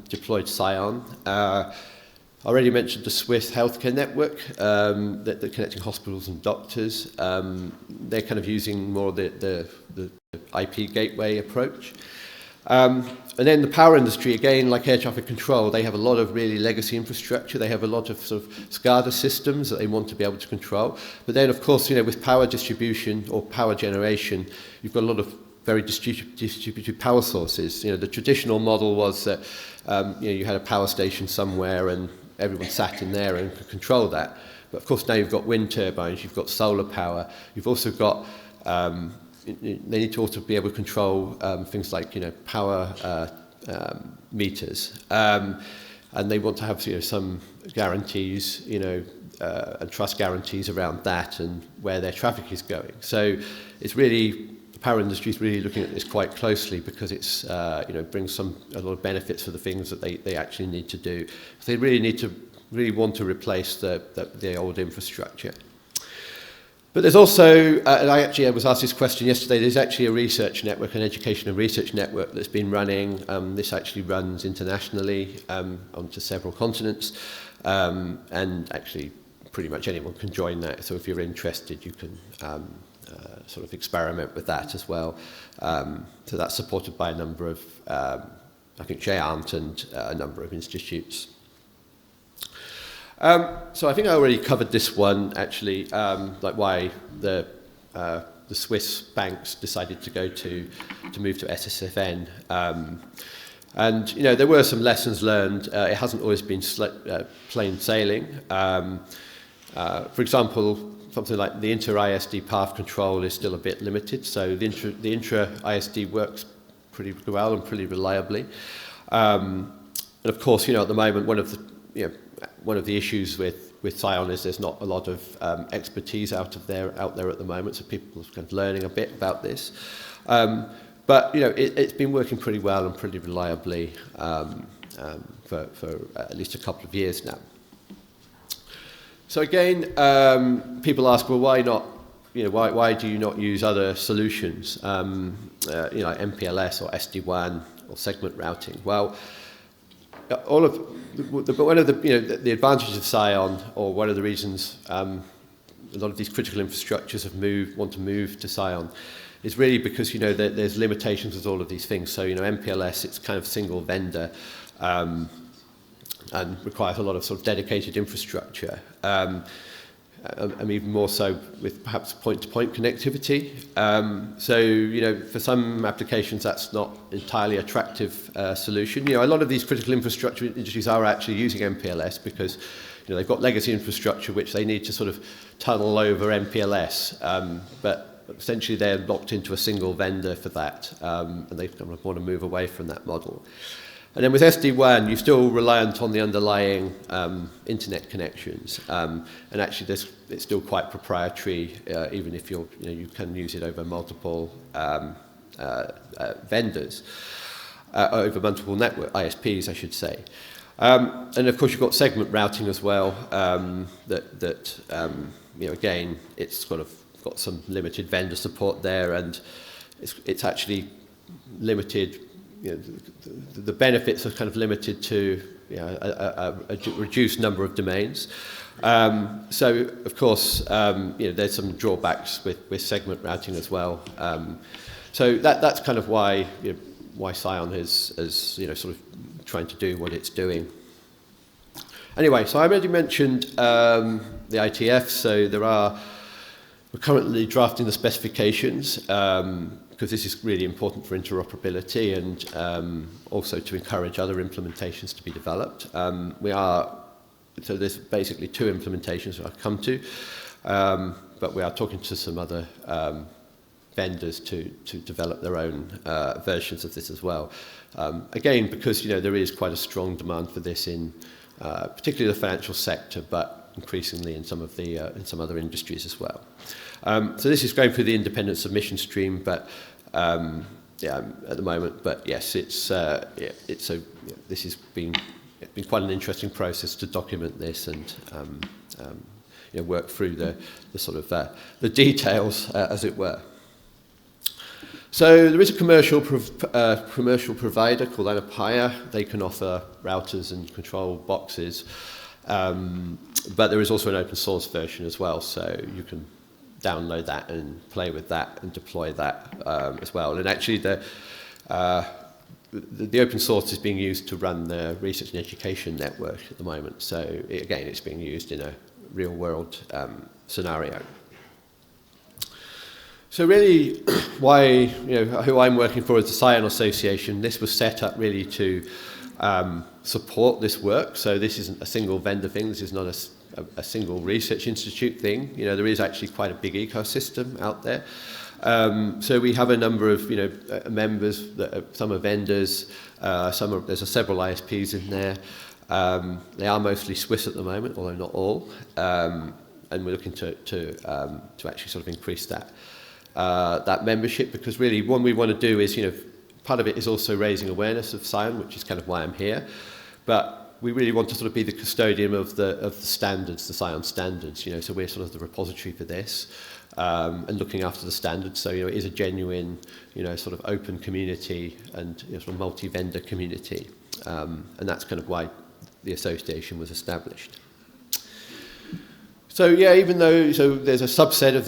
deployed SCION. I already mentioned the Swiss healthcare network that they're connecting hospitals and doctors. They're kind of using more the IP gateway approach. And then the power industry, again, like air traffic control, they have a lot of really legacy infrastructure. They have a lot of sort of SCADA systems that they want to be able to control. But then, of course, with power distribution or power generation, you've got a lot of very distributed power sources. The traditional model was that you had a power station somewhere and everyone sat in there and could control that. But of course now you've got wind turbines, you've got solar power, you've also got, they need to also be able to control things like power meters. And they want to have some guarantees, and trust guarantees around that and where their traffic is going. So it's really, the power industry is really looking at this quite closely because it's, brings a lot of benefits for the things that they actually need to do. So they really want to replace the old infrastructure. But there's also, and I was asked this question yesterday, there's actually a research network, an education and research network that's been running. This actually runs internationally onto several continents, and actually pretty much anyone can join that. So if you're interested, you can sort of experiment with that as well. So that's supported by a number of, I think, GEANT and a number of institutes. So I think I already covered this one, actually, like why the Swiss banks decided to move to SSFN. And there were some lessons learned. It hasn't always been plain sailing. For example, something like the inter-ISD path control is still a bit limited. So the intra-ISD works pretty well and pretty reliably. And of course, at the moment, one of the issues with SCION is there's not a lot of expertise out there at the moment, so people are kind of learning a bit about this. But it's been working pretty well and pretty reliably for at least a couple of years now. So again, people ask, well, why not? Why do you not use other solutions, like MPLS or SD-WAN or segment routing? Well, one of the advantages of SCION, or one of the reasons a lot of these critical infrastructures want to move to SCION, is really because there's limitations with all of these things. So MPLS, it's kind of single vendor and requires a lot of sort of dedicated infrastructure. And even more so with perhaps point-to-point connectivity. So, for some applications, that's not entirely attractive solution. A lot of these critical infrastructure industries are actually using MPLS because, they've got legacy infrastructure which they need to sort of tunnel over MPLS. But essentially, they're locked into a single vendor for that, and they kind of want to move away from that model. And then with SD-WAN, you're still reliant on the underlying internet connections, and actually it's still quite proprietary, even if you can use it over multiple vendors, over multiple network ISPs, I should say. And of course, you've got segment routing as well. Again, it's kind of got some limited vendor support there, and it's actually limited. The benefits are kind of limited to a reduced number of domains. So, of course, there's some drawbacks with segment routing as well. So that's kind of why SCION is sort of trying to do what it's doing. Anyway, so I already mentioned the ITF. So we're currently drafting the specifications. Because this is really important for interoperability and also to encourage other implementations to be developed. So there's basically two implementations that I've come to, but we are talking to some other vendors to develop their own versions of this as well. Again, because there is quite a strong demand for this in particularly the financial sector, but increasingly in some of the in some other industries as well. So this is going through the independent submission stream, but at the moment. But yes, this has been quite an interesting process to document this and work through the sort of the details, as it were. So there is a commercial provider called Anapaya. They can offer routers and control boxes, but there is also an open source version as well, so you can download that and play with that and deploy that as well. And actually, the open source is being used to run the research and education network at the moment. So again, it's being used in a real world scenario. So really, why, who I'm working for is the SCION Association. This was set up really to support this work. So this isn't a single vendor thing. This is not a single research institute thing. There is actually quite a big ecosystem out there. So we have a number of members. Some are vendors. There's several ISPs in there. They are mostly Swiss at the moment, although not all. And we're looking to actually sort of increase that membership, because really what we want to do is, part of it is also raising awareness of SCION, which is kind of why I'm here. But we really want to sort of be the custodian of the standards, the SCION standards. So we're sort of the repository for this, and looking after the standards. So it is a genuine, sort of open community and sort of multi-vendor community, and that's kind of why the association was established. So yeah, even though there's a subset of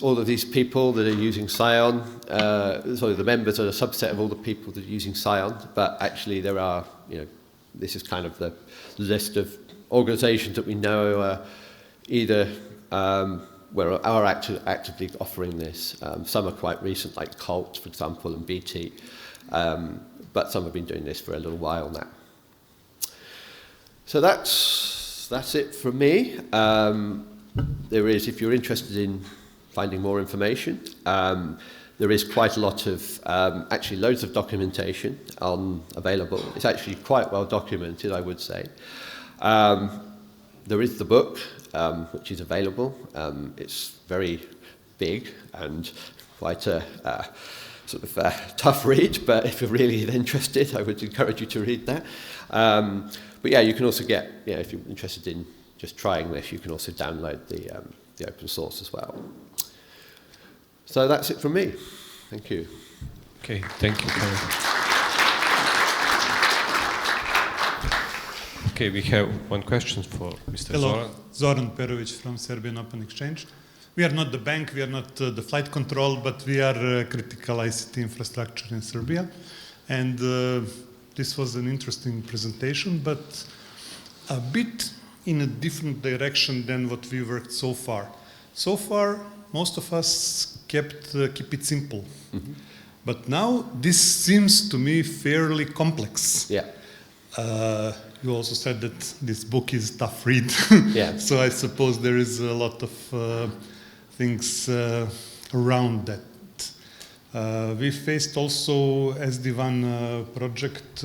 all of these people that are using SCION, the members are a subset of all the people that are using SCION, but actually there are, this is kind of the list of organizations that we know are either are actively offering this. Some are quite recent, like COLT, for example, and BT, but some have been doing this for a little while now. So that's it from me. There is, if you're interested in finding more information, there is quite a lot of, actually loads of documentation available. It's actually quite well documented, I would say. There is the book, which is available. It's very big and quite a sort of tough read, but if you're really interested, I would encourage you to read that. But yeah, you can also get, if you're interested in just trying this, you can also download the open source as well. So that's it from me. Thank you. Okay, thank you, Klein. Okay, we have one question for Mr. Hello, Zoran. Zoran Perovic from Serbian Open Exchange. We are not the bank, we are not the flight control, but we are critical ICT infrastructure in Serbia. And this was an interesting presentation, but a bit in a different direction than what we worked so far. So far, most of us keep it simple. Mm-hmm. But now this seems to me fairly complex. Yeah. You also said that this book is tough read. Yeah. So I suppose there is a lot of things around that. We faced also SD1 project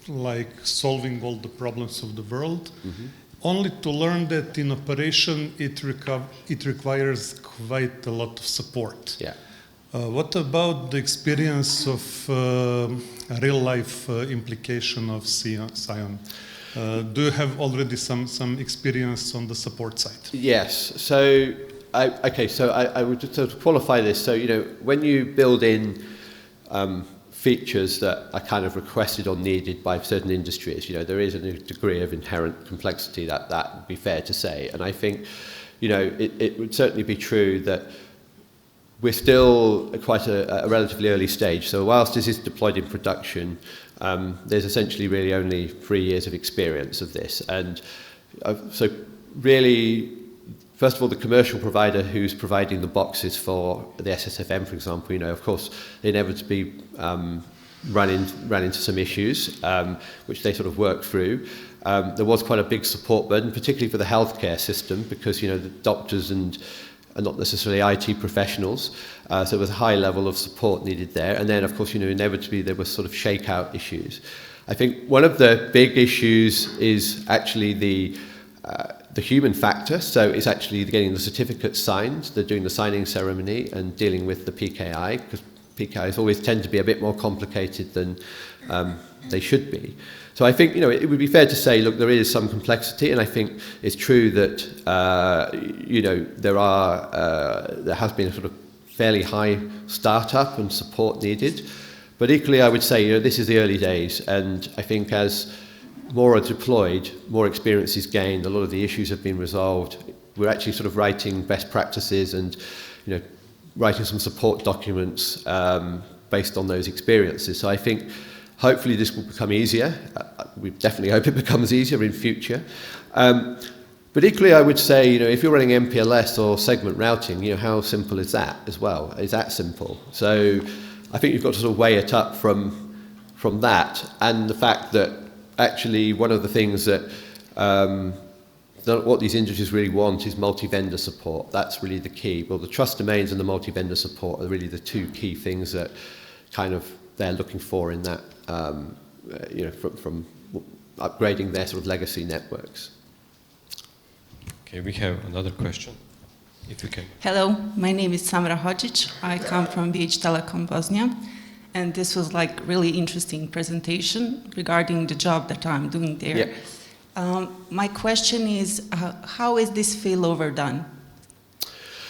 like solving all the problems of the world, mm-hmm. only to learn that in operation it requires quite a lot of support. Yeah. What about the experience of real-life implication of SCION? Do you have already some experience on the support side? Yes. So, I would just sort of qualify this. So, when you build in features that are kind of requested or needed by certain industries, there is a degree of inherent complexity that would be fair to say. And I think, it would certainly be true that we're still at quite a relatively early stage. So whilst this is deployed in production, there's essentially really only 3 years of experience of this. And so really, first of all, the commercial provider who's providing the boxes for the SSFM, for example, of course, they inevitably ran into some issues, which they sort of worked through. There was quite a big support burden, particularly for the healthcare system, because, the doctors and not necessarily IT professionals, so there was a high level of support needed there. And then, of course, inevitably there were sort of shakeout issues. I think one of the big issues is actually the human factor. So it's actually getting the certificates signed. They're doing the signing ceremony and dealing with the PKI, because PKIs always tend to be a bit more complicated than they should be. So I think, it would be fair to say, look, there is some complexity, and I think it's true that, there has been a sort of fairly high startup and support needed. But equally, I would say, this is the early days, and I think as more are deployed, more experience is gained, a lot of the issues have been resolved. We're actually sort of writing best practices and, writing some support documents based on those experiences. So I think Hopefully this will become easier. We definitely hope it becomes easier in future. But equally, I would say, if you're running MPLS or segment routing, how simple is that as well? Is that simple? So I think you've got to sort of weigh it up from that, and the fact that actually one of the things that what these industries really want is multi-vendor support. That's really the key. Well, the trust domains and the multi-vendor support are really the two key things that kind of they're looking for in that, from upgrading their sort of legacy networks. Okay, we have another question, if you can. Hello, my name is Samra Hodzic. I come from BH Telecom Bosnia, and this was like really interesting presentation regarding the job that I'm doing there. Yeah. My question is, how is this failover done?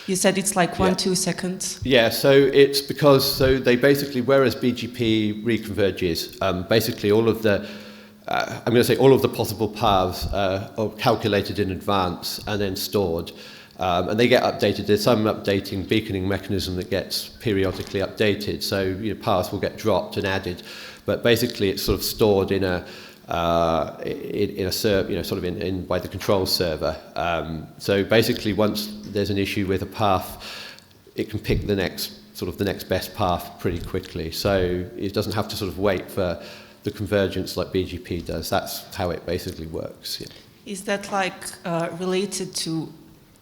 You said it's like 1-2 seconds. Yeah, so it's because, they basically, whereas BGP reconverges, basically all of the, I'm going to say all of the possible paths are calculated in advance and then stored. And they get updated. There's some updating beaconing mechanism that gets periodically updated. So paths will get dropped and added. But basically it's sort of stored in a sort of in by the control server. So basically once there's an issue with a path, it can pick the next best path pretty quickly. So it doesn't have to sort of wait for the convergence like BGP does. That's how it basically works. Yeah. Is that like related to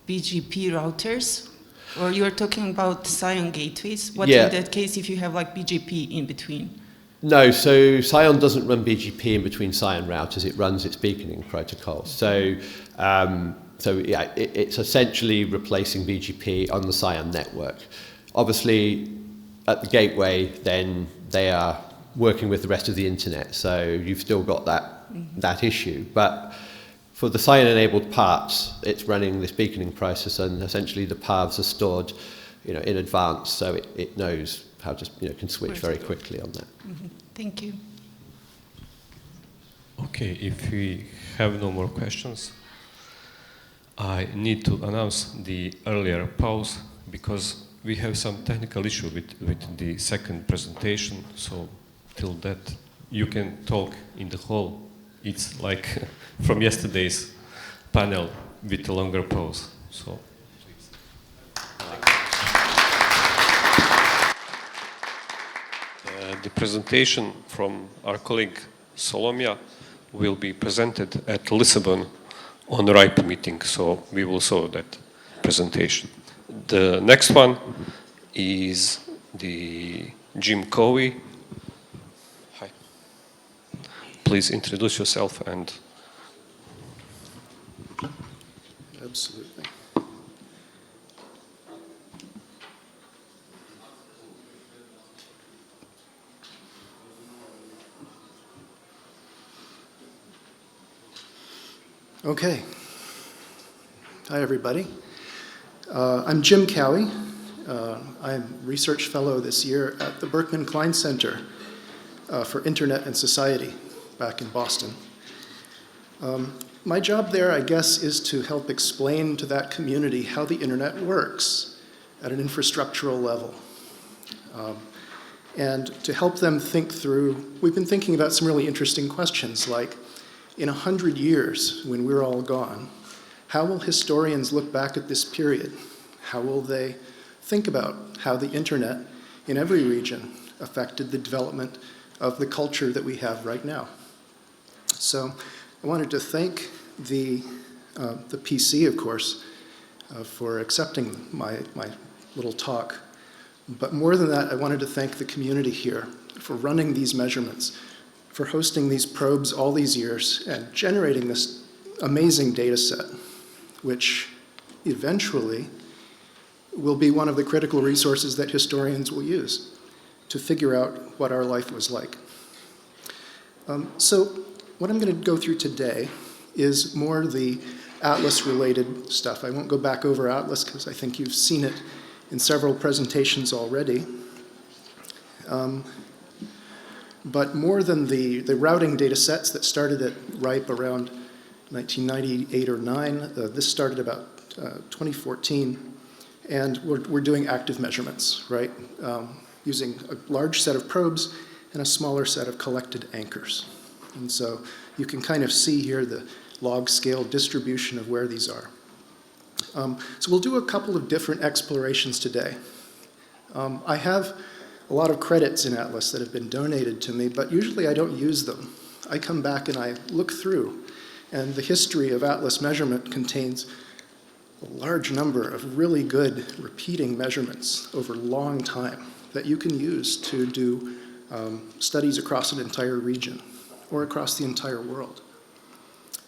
BGP routers? Or you're talking about SCION gateways? What in that case if you have like BGP in between? No, so SCION doesn't run BGP in between SCION routers. It runs its beaconing protocol. So, it's essentially replacing BGP on the SCION network. Obviously, at the gateway, then they are working with the rest of the internet. So you've still got that issue. But for the SCION-enabled parts, it's running this beaconing process, and essentially the paths are stored, in advance, so it knows how to, can switch very quickly on that. Mm-hmm. Thank you. Okay, if we have no more questions, I need to announce the earlier pause because we have some technical issue with the second presentation. So till that, you can talk in the hall. It's like from yesterday's panel with a longer pause. So. The presentation from our colleague Solomia will be presented at Lisbon on the RIPE meeting, so we will show that presentation. The next one is the Jim Cowie. Hi. Please introduce yourself and... Absolutely. Okay. Hi, everybody. I'm Jim Cowie. I'm research fellow this year at the Berkman Klein Center for Internet and Society back in Boston. My job there, I guess, is to help explain to that community how the internet works at an infrastructural level. And to help them think through, we've been thinking about some really interesting questions like, in 100 years, when we're all gone, how will historians look back at this period? How will they think about how the internet in every region affected the development of the culture that we have right now? So I wanted to thank the PC, of course, for accepting my little talk. But more than that, I wanted to thank the community here for running these measurements, for hosting these probes all these years and generating this amazing data set, which eventually will be one of the critical resources that historians will use to figure out what our life was like. So what I'm going to go through today is more the Atlas-related stuff. I won't go back over Atlas because I think you've seen it in several presentations already. But more than the routing data sets that started at RIPE around 1998 or 9, this started about 2014, and we're doing active measurements, right? Using a large set of probes and a smaller set of collected anchors. And so you can kind of see here the log scale distribution of where these are. So we'll do a couple of different explorations today. I have a lot of credits in Atlas that have been donated to me, but usually I don't use them. I come back and I look through, and the history of Atlas measurement contains a large number of really good repeating measurements over a long time that you can use to do studies across an entire region or across the entire world.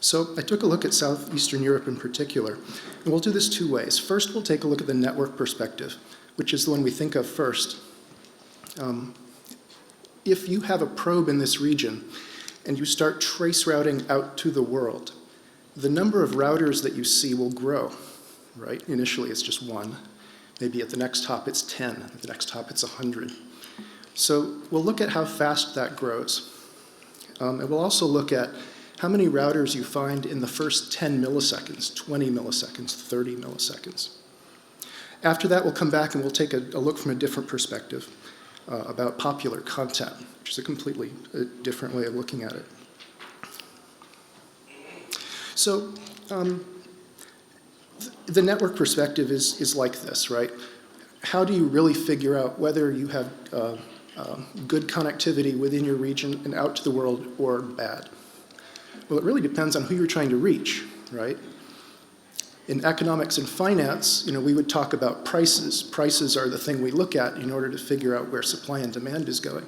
So I took a look at Southeastern Europe in particular, and we'll do this two ways. First, we'll take a look at the network perspective, which is the one we think of first. If you have a probe in this region and you start trace routing out to the world, the number of routers that you see will grow, right? Initially, it's just one. Maybe at the next hop, it's 10. At the next hop, it's 100. So we'll look at how fast that grows. And we'll also look at how many routers you find in the first 10 milliseconds, 20 milliseconds, 30 milliseconds. After that, we'll come back and we'll take a look from a different perspective about popular content, which is a completely different way of looking at it. So the network perspective is like this, right? How do you really figure out whether you have good connectivity within your region and out to the world or bad? Well, it really depends on who you're trying to reach, right? In economics and finance, we would talk about prices. Prices are the thing we look at in order to figure out where supply and demand is going.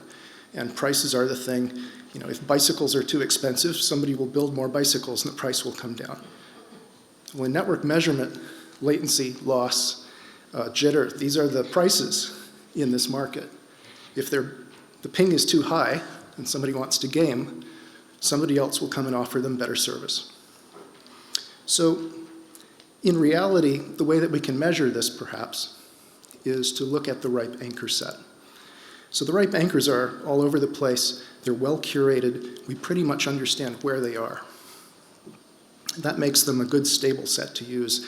And prices are the thing, if bicycles are too expensive, somebody will build more bicycles and the price will come down. Well, in network measurement, latency, loss, jitter, these are the prices in this market. If the ping is too high and somebody wants to game, somebody else will come and offer them better service. So in reality, the way that we can measure this, perhaps, is to look at the ripe anchor set. So the ripe anchors are all over the place. They're well curated. We pretty much understand where they are. That makes them a good stable set to use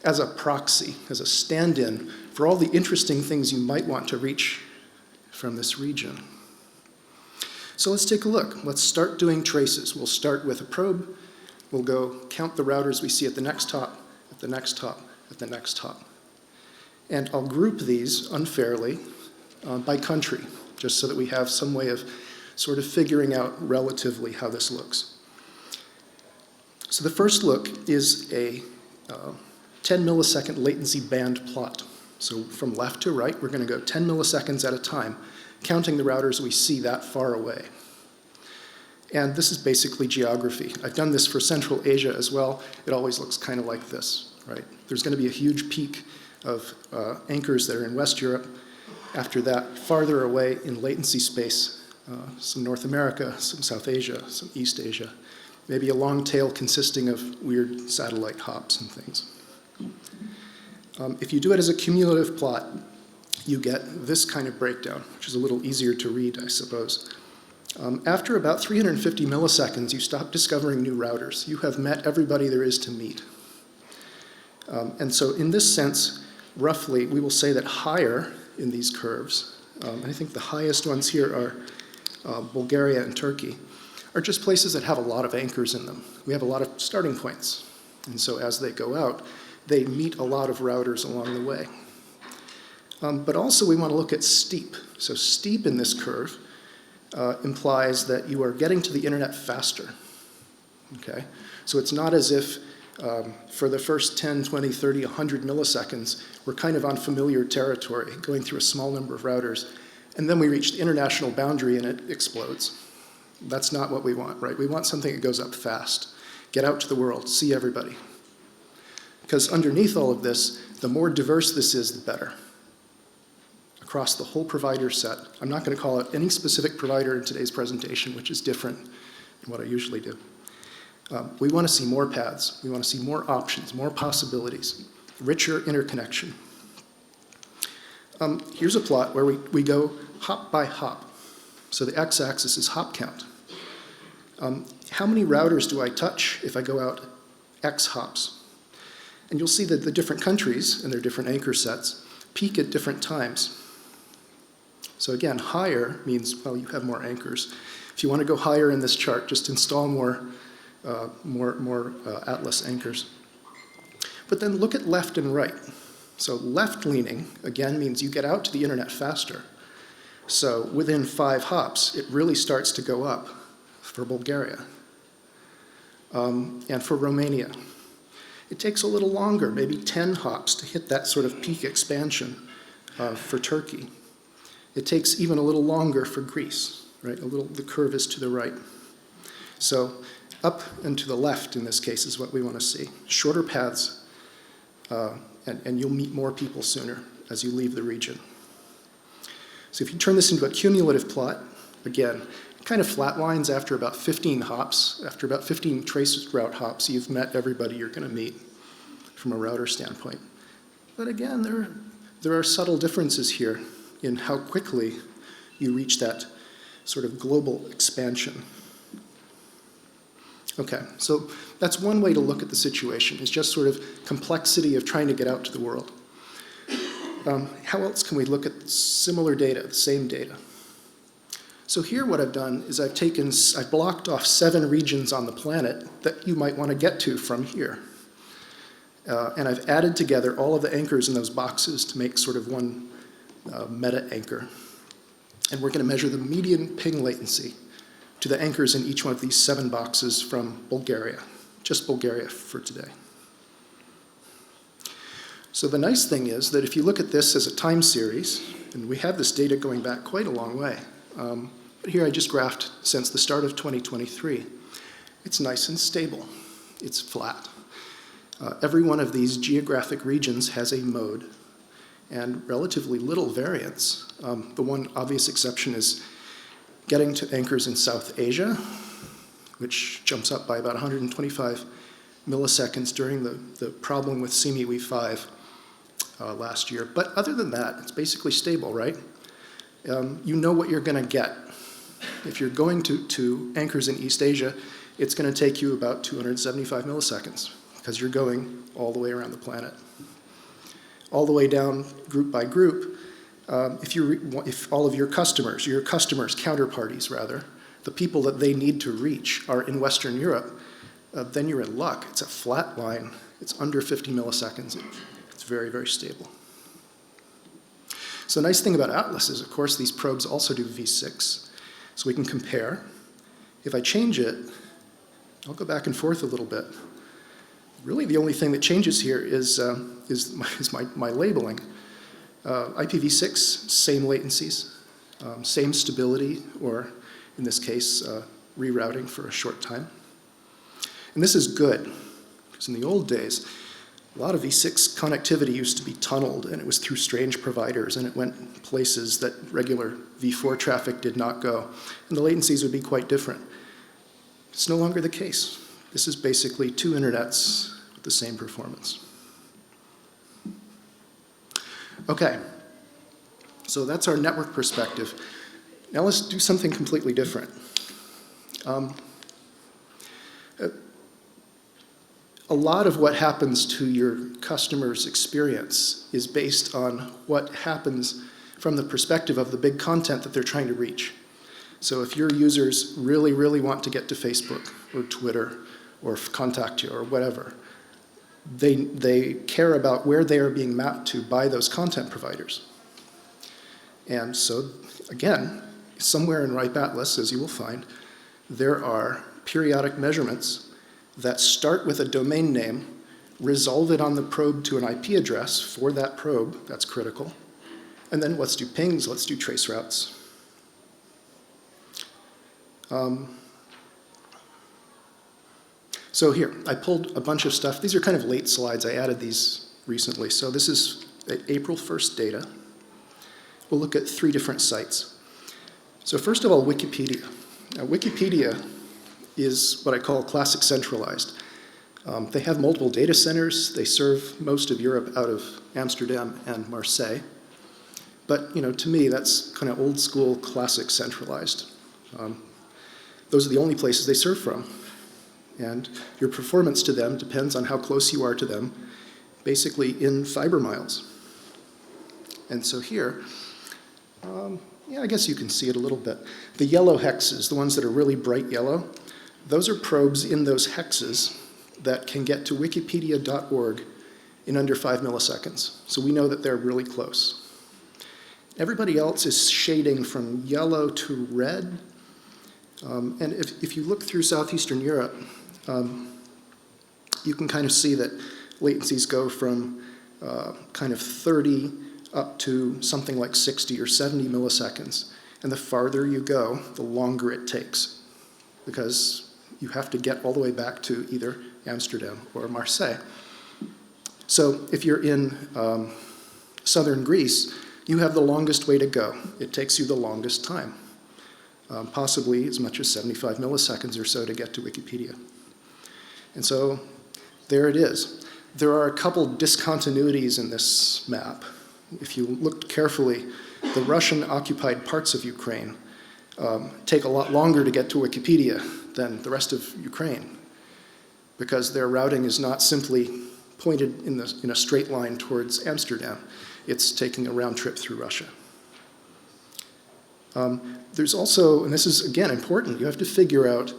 as a proxy, as a stand-in for all the interesting things you might want to reach from this region. So let's take a look. Let's start doing traces. We'll start with a probe. We'll go count the routers we see at the next hop, at the next hop, at the next hop. And I'll group these unfairly by country, just so that we have some way of sort of figuring out relatively how this looks. So the first look is a 10 millisecond latency band plot. So from left to right, we're going to go 10 milliseconds at a time, counting the routers we see that far away. And this is basically geography. I've done this for Central Asia as well. It always looks kind of like this, right? There's going to be a huge peak of anchors that are in West Europe. After that, farther away in latency space, some North America, some South Asia, some East Asia, maybe a long tail consisting of weird satellite hops and things. If you do it as a cumulative plot, you get this kind of breakdown, which is a little easier to read, I suppose. After about 350 milliseconds, you stop discovering new routers. You have met everybody there is to meet. And so in this sense, roughly, we will say that higher in these curves, I think the highest ones here are Bulgaria and Turkey, are just places that have a lot of anchors in them. We have a lot of starting points. And so as they go out, they meet a lot of routers along the way. But also we want to look at steep. So steep in this curve implies that you are getting to the internet faster, okay? So it's not as if for the first 10, 20, 30, 100 milliseconds, we're kind of on familiar territory, going through a small number of routers, and then we reach the international boundary and it explodes. That's not what we want, right? We want something that goes up fast. Get out to the world, see everybody. Because underneath all of this, the more diverse this is, the better. Across the whole provider set. I'm not going to call out any specific provider in today's presentation, which is different than what I usually do. We want to see more paths. We want to see more options, more possibilities, richer interconnection. Here's a plot where we go hop by hop. So the x-axis is hop count. How many routers do I touch if I go out x hops? And you'll see that the different countries and their different anchor sets peak at different times. So again, higher means, well, you have more anchors. If you want to go higher in this chart, just install more Atlas anchors. But then look at left and right. So left leaning, again, means you get out to the internet faster. So within 5 hops, it really starts to go up for Bulgaria and for Romania. It takes a little longer, maybe 10 hops to hit that sort of peak expansion for Turkey. It takes even a little longer for Greece, right? The curve is to the right. So up and to the left in this case is what we want to see. Shorter paths, and you'll meet more people sooner as you leave the region. So if you turn this into a cumulative plot, again, it kind of flatlines after about 15 hops. After about 15 trace route hops, you've met everybody you're going to meet from a router standpoint. But again, there are subtle differences here in how quickly you reach that sort of global expansion. Okay, so that's one way to look at the situation, is just sort of complexity of trying to get out to the world. How else can we look at similar data, the same data? So here what I've done is I've blocked off 7 regions on the planet that you might want to get to from here. And I've added together all of the anchors in those boxes to make sort of one meta anchor. And we're going to measure the median ping latency to the anchors in each one of these 7 boxes from Bulgaria, just Bulgaria for today. So the nice thing is that if you look at this as a time series, and we have this data going back quite a long way, but here I just graphed since the start of 2023. It's nice and stable. It's flat. Every one of these geographic regions has a mode and relatively little variance. The one obvious exception is getting to anchors in South Asia, which jumps up by about 125 milliseconds during the problem with CME 5 last year. But other than that, it's basically stable, right? You know what you're going to get. If you're going to anchors in East Asia, it's going to take you about 275 milliseconds because you're going all the way around the planet. All the way down group by group, if all of your customers, counterparties rather, the people that they need to reach are in Western Europe, then you're in luck. It's a flat line. It's under 50 milliseconds. It's very, very stable. So the nice thing about Atlas is, of course, these probes also do V6. So we can compare. If I change it, I'll go back and forth a little bit. Really, the only thing that changes here is my labeling. IPv6, same latencies, same stability, or in this case, rerouting for a short time. And this is good, because in the old days, a lot of V6 connectivity used to be tunneled, and it was through strange providers, and it went places that regular V4 traffic did not go. And the latencies would be quite different. It's no longer the case. This is basically 2 internets with the same performance. Okay, so that's our network perspective. Now let's do something completely different. A lot of what happens to your customer's experience is based on what happens from the perspective of the big content that they're trying to reach. So if your users really, really want to get to Facebook or Twitter or contact you or whatever, they care about where they are being mapped to by those content providers. And so, again, somewhere in RIPE Atlas, as you will find, there are periodic measurements that start with a domain name, resolve it on the probe to an IP address for that probe, that's critical, and then let's do pings, let's do trace routes. So here, I pulled a bunch of stuff. These are kind of late slides. I added these recently. So this is April 1st data. We'll look at 3 different sites. So first of all, Wikipedia. Now, Wikipedia is what I call classic centralized. They have multiple data centers. They serve most of Europe out of Amsterdam and Marseille. But to me, that's kind of old school classic centralized. Those are the only places they serve from. And your performance to them depends on how close you are to them, basically in fiber miles. And so here, yeah, I guess you can see it a little bit. The yellow hexes, the ones that are really bright yellow, those are probes in those hexes that can get to wikipedia.org in under 5 milliseconds. So we know that they're really close. Everybody else is shading from yellow to red. And if you look through Southeastern Europe, you can kind of see that latencies go from kind of 30 up to something like 60 or 70 milliseconds. And the farther you go, the longer it takes, because you have to get all the way back to either Amsterdam or Marseille. So if you're in southern Greece, you have the longest way to go. It takes you the longest time, possibly as much as 75 milliseconds or so to get to Wikipedia. And so there it is. There are a couple discontinuities in this map. If you looked carefully, the Russian-occupied parts of Ukraine take a lot longer to get to Wikipedia than the rest of Ukraine, because their routing is not simply pointed in a straight line towards Amsterdam. It's taking a round trip through Russia. There's also, and this is again important, you have to figure out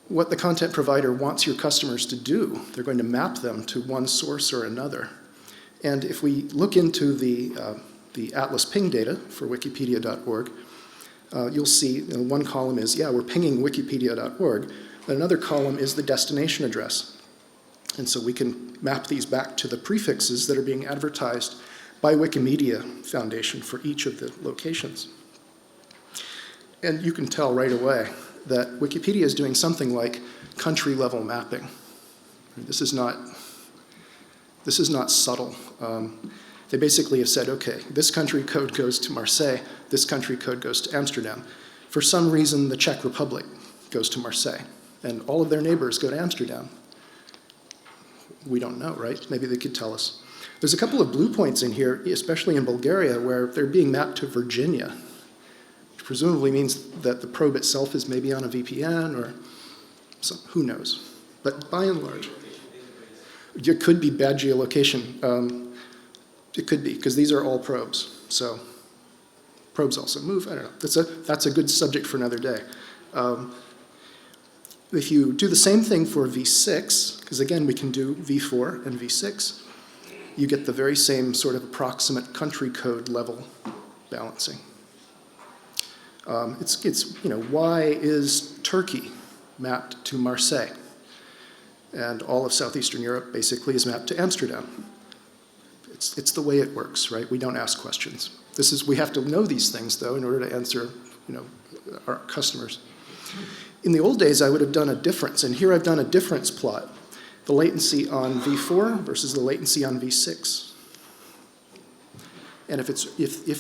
what the content provider wants your customers to do. They're going to map them to one source or another. And if we look into the Atlas ping data for wikipedia.org, you'll see one column is, yeah, we're pinging wikipedia.org, but another column is the destination address. And so we can map these back to the prefixes that are being advertised by Wikimedia Foundation for each of the locations. And you can tell right away that Wikipedia is doing something like country-level mapping. This is not subtle. They basically have said, okay, this country code goes to Marseille, this country code goes to Amsterdam. For some reason, the Czech Republic goes to Marseille, and all of their neighbors go to Amsterdam. We don't know, right? Maybe they could tell us. There's a couple of blue points in here, especially in Bulgaria, where they're being mapped to Virginia, which presumably means that the probe itself is maybe on a VPN or some, who knows. But by and large, it could be bad geolocation. It could be, because these are all probes. So probes also move. I don't know. That's a good subject for another day. If you do the same thing for V6, because again, we can do V4 and V6, you get the very same sort of approximate country code level balancing. Why is Turkey mapped to Marseille? And all of Southeastern Europe basically is mapped to Amsterdam. It's the way it works, right? We don't ask questions. We have to know these things, though, in order to answer, our customers. In the old days, I would have done a difference, and here I've done a difference plot. The latency on V4 versus the latency on V6. And if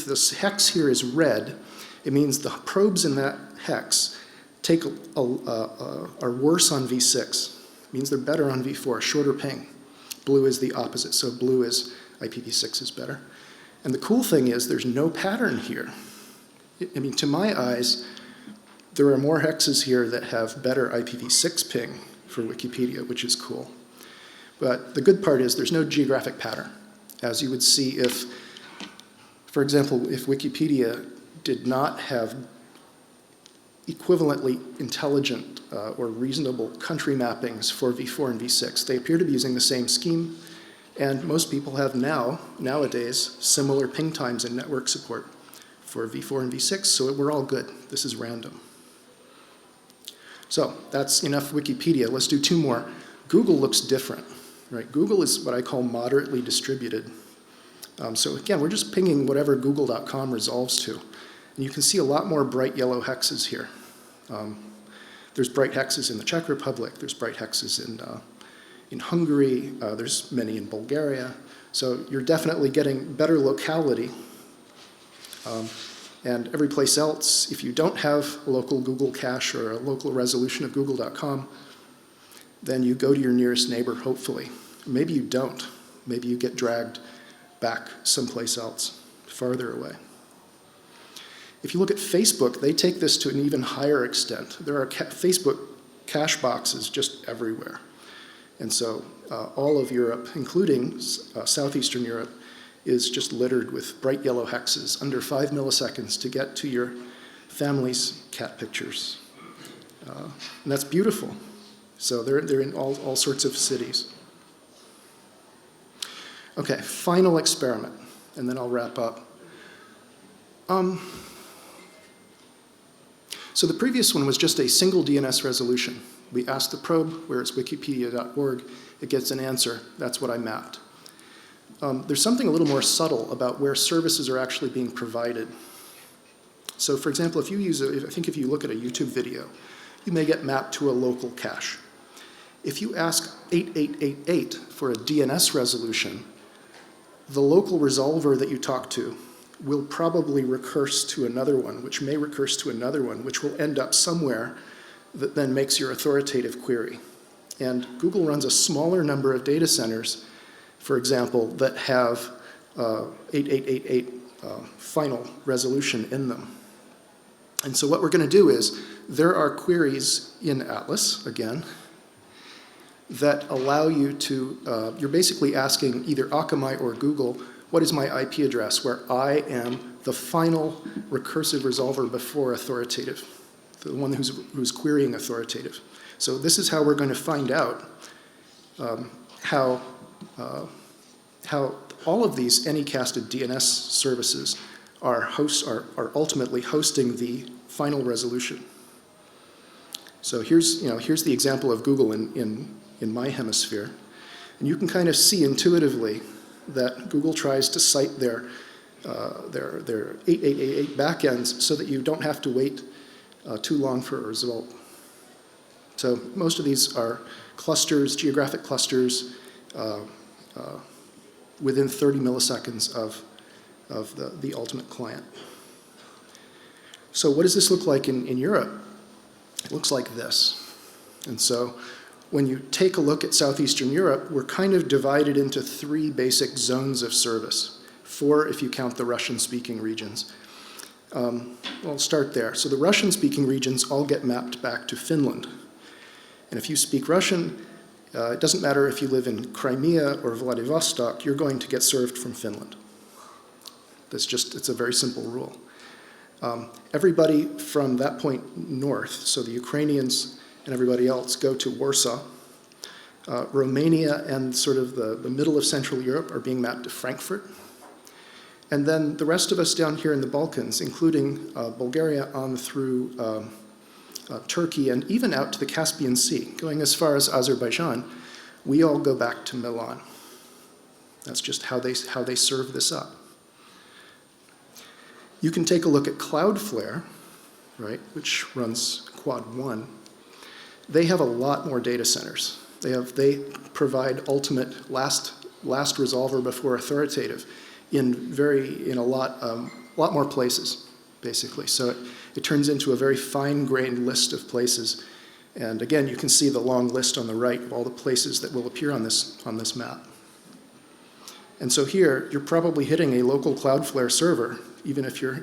this hex here is red, it means the probes in that hex are worse on V6. It means they're better on V4, shorter ping. Blue is the opposite, so blue is IPv6 is better. And the cool thing is there's no pattern here. To my eyes, there are more hexes here that have better IPv6 ping for Wikipedia, which is cool. But the good part is there's no geographic pattern. As you would see if, for example, if Wikipedia did not have equivalently intelligent or reasonable country mappings for V4 and V6. They appear to be using the same scheme, and most people have nowadays, similar ping times and network support for V4 and V6, so we're all good. This is random. So that's enough Wikipedia. Let's do two more. Google looks different, right? Google is what I call moderately distributed. So again, we're just pinging whatever google.com resolves to. And you can see a lot more bright yellow hexes here. There's bright hexes in the Czech Republic. There's bright hexes in Hungary. There's many in Bulgaria. So you're definitely getting better locality. And every place else, if you don't have a local Google cache or a local resolution of google.com, then you go to your nearest neighbor, hopefully. Maybe you don't. Maybe you get dragged back someplace else, farther away. If you look at Facebook, they take this to an even higher extent. There are Facebook cache boxes just everywhere. And so all of Europe, including Southeastern Europe, is just littered with bright yellow hexes under 5 milliseconds to get to your family's cat pictures. And that's beautiful. So they're in all sorts of cities. Okay, final experiment, and then I'll wrap up. So the previous one was just a single DNS resolution. We asked the probe, where it's wikipedia.org, it gets an answer. That's what I mapped. There's something a little more subtle about where services are actually being provided. So for example, if you look at a YouTube video, you may get mapped to a local cache. If you ask 8888 for a DNS resolution, the local resolver that you talk to will probably recurse to another one, which may recurse to another one, which will end up somewhere that then makes your authoritative query. And Google runs a smaller number of data centers, for example, that have 8888 final resolution in them. And so what we're going to do is, there are queries in Atlas, again, that allow you to, you're basically asking either Akamai or Google, what is my IP address where I am the final recursive resolver before authoritative, the one who's querying authoritative. So this is how we're going to find out how all of these anycasted DNS services are ultimately hosting the final resolution. So here's the example of Google in my hemisphere. And you can kind of see intuitively that Google tries to cite their 8888 backends so that you don't have to wait too long for a result. So most of these are clusters, geographic clusters, within 30 milliseconds of the ultimate client. So what does this look like in Europe? It looks like this. And so when you take a look at Southeastern Europe, we're kind of divided into 3 basic zones of service, 4 if you count the Russian-speaking regions. I'll start there. So the Russian-speaking regions all get mapped back to Finland. And if you speak Russian, it doesn't matter if you live in Crimea or Vladivostok, you're going to get served from Finland. It's a very simple rule. Everybody from that point north, so the Ukrainians and everybody else, go to Warsaw. Romania and sort of the middle of Central Europe are being mapped to Frankfurt. And then the rest of us down here in the Balkans, including Bulgaria on through Turkey and even out to the Caspian Sea, going as far as Azerbaijan, we all go back to Milan. That's just how they serve this up. You can take a look at Cloudflare, right, which runs Quad 1. They have a lot more data centers. They provide ultimate last resolver before authoritative in a lot more places, basically. So it turns into a very fine-grained list of places. And again, you can see the long list on the right of all the places that will appear on this map. And so here, you're probably hitting a local Cloudflare server, even if you're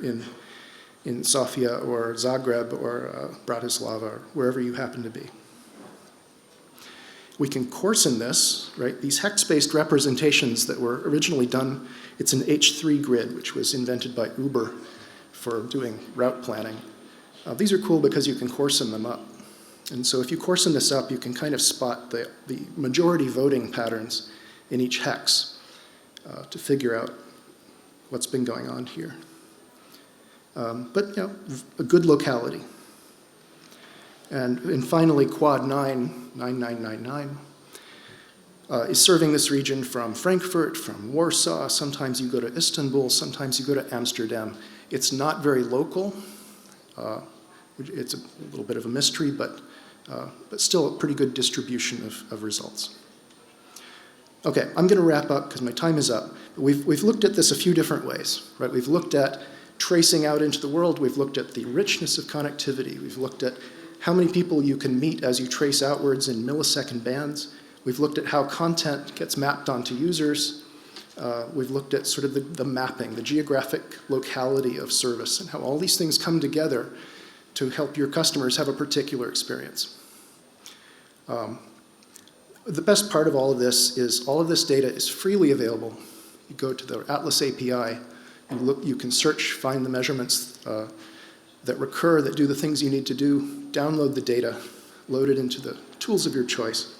in Sofia or Zagreb or Bratislava or wherever you happen to be. We can coarsen this, right? These hex-based representations that were originally done, it's an H3 grid, which was invented by Uber for doing route planning. These are cool because you can coarsen them up. And so if you coarsen this up, you can kind of spot the majority voting patterns in each hex to figure out what's been going on here. But a good locality. And finally, Quad 9999 is serving this region from Frankfurt, from Warsaw. Sometimes you go to Istanbul, sometimes you go to Amsterdam. It's not very local. It's a little bit of a mystery, but still a pretty good distribution of results. Okay, I'm going to wrap up because my time is up. We've looked at this a few different ways, right? We've looked at tracing out into the world. We've looked at the richness of connectivity. We've looked at how many people you can meet as you trace outwards in millisecond bands. We've looked at how content gets mapped onto users. We've looked at sort of the mapping, the geographic locality of service, and how all these things come together to help your customers have a particular experience. The best part of all of this is all of this data is freely available You go to the Atlas API, you can search, find the measurements that recur, that do the things you need to do, download the data, load it into the tools of your choice,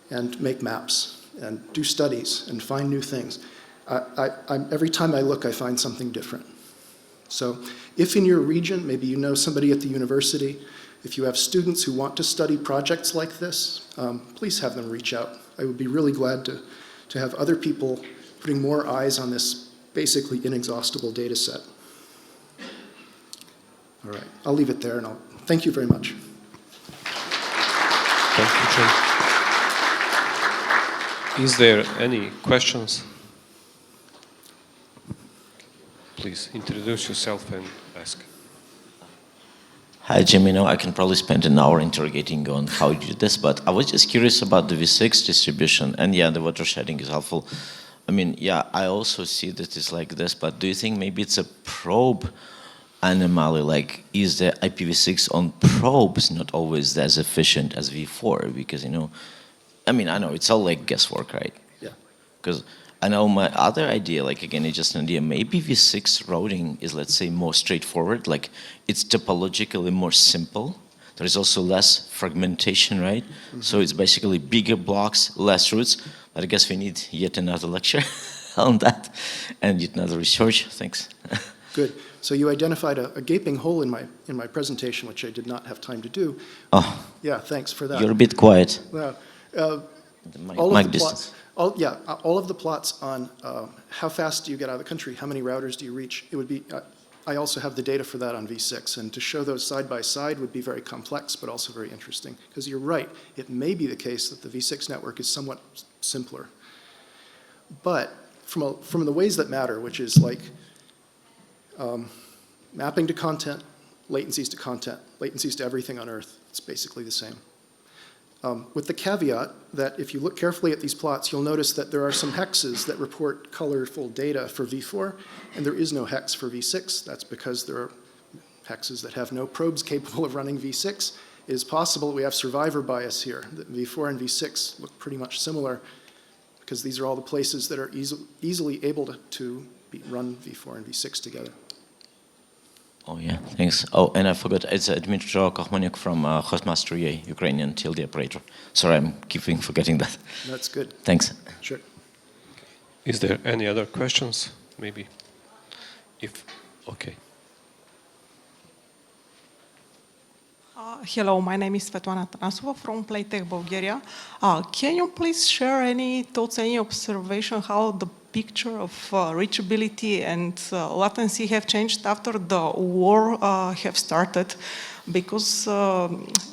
and make maps, and do studies, and find new things. Every time I look, I find something different. So if in your region, maybe you know somebody at the university, if you have students who want to study projects like this, please have them reach out. I would be really glad to have other people putting more eyes on this basically inexhaustible data set. All right, I'll leave it there, and I'll thank you very much. Thank you, Jim. Is there any questions? Please introduce yourself and ask. Hi, Jim. I can probably spend an hour interrogating on how you did this, but I was just curious about the V6 distribution. And yeah, the watershedding is helpful. I mean, yeah, I also see that it's like this, but do you think maybe it's a probe anomaly? Like, is the IPv6 on probes not always as efficient as V4? Because, I mean, I know it's all like guesswork, right? Yeah. Because I know my other idea, like again, it's just an idea, maybe V6 routing is, let's say, more straightforward, like it's topologically more simple. There is also less fragmentation, right? Mm-hmm. So it's basically bigger blocks, less routes. But I guess we need yet another lecture on that and yet another research. Thanks. Good. So you identified a gaping hole in my presentation, which I did not have time to do. Oh. Yeah, thanks for that. You're a bit quiet. Well, all of the plots on how fast do you get out of the country, how many routers do you reach, it would be, I also have the data for that on V6, and to show those side by side would be very complex, but also very interesting, because you're right, it may be the case that the V6 network is somewhat simpler. But from the ways that matter, which is like mapping to content, latencies to content, latencies to everything on Earth, it's basically the same. With the caveat that if you look carefully at these plots, you'll notice that there are some hexes that report colorful data for V4, and there is no hex for V6. That's because there are hexes that have no probes capable of running V6. It is possible that we have survivor bias here, that V4 and V6 look pretty much similar, because these are all the places that are easily able to run V4 and V6 together. Oh, yeah, thanks. Oh, and I forgot, it's Dmitry Kochmaniuk from Hostmaster UA, Ukrainian TLD operator. Sorry, I'm keeping forgetting that. That's good. Thanks. Sure. Is there any other questions? Maybe. Okay. Hello, my name is Svetlana Tanasova from Playtech, Bulgaria. Can you please share any thoughts, any observation how the picture of reachability and latency have changed after the war have started? Because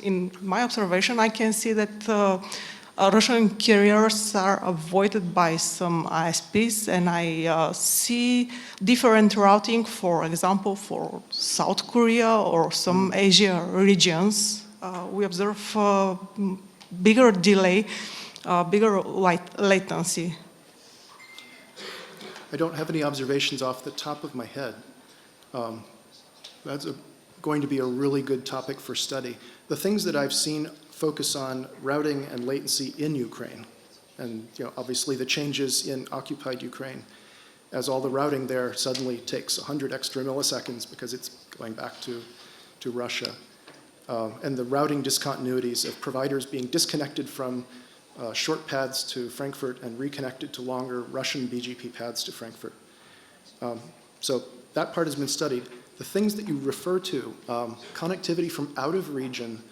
in my observation, I can see that Russian carriers are avoided by some ISPs, and I see different routing, for example, for South Korea or some Asia regions. We observe bigger delay, bigger latency. I don't have any observations off the top of my head. That's going to be a really good topic for study. The things that I've seen focus on routing and latency in Ukraine, and obviously the changes in occupied Ukraine, as all the routing there suddenly takes 100 extra milliseconds because it's going back to Russia, and the routing discontinuities of providers being disconnected from short paths to Frankfurt and reconnected to longer Russian BGP paths to Frankfurt. So that part has been studied. The things that you refer to, connectivity from out of region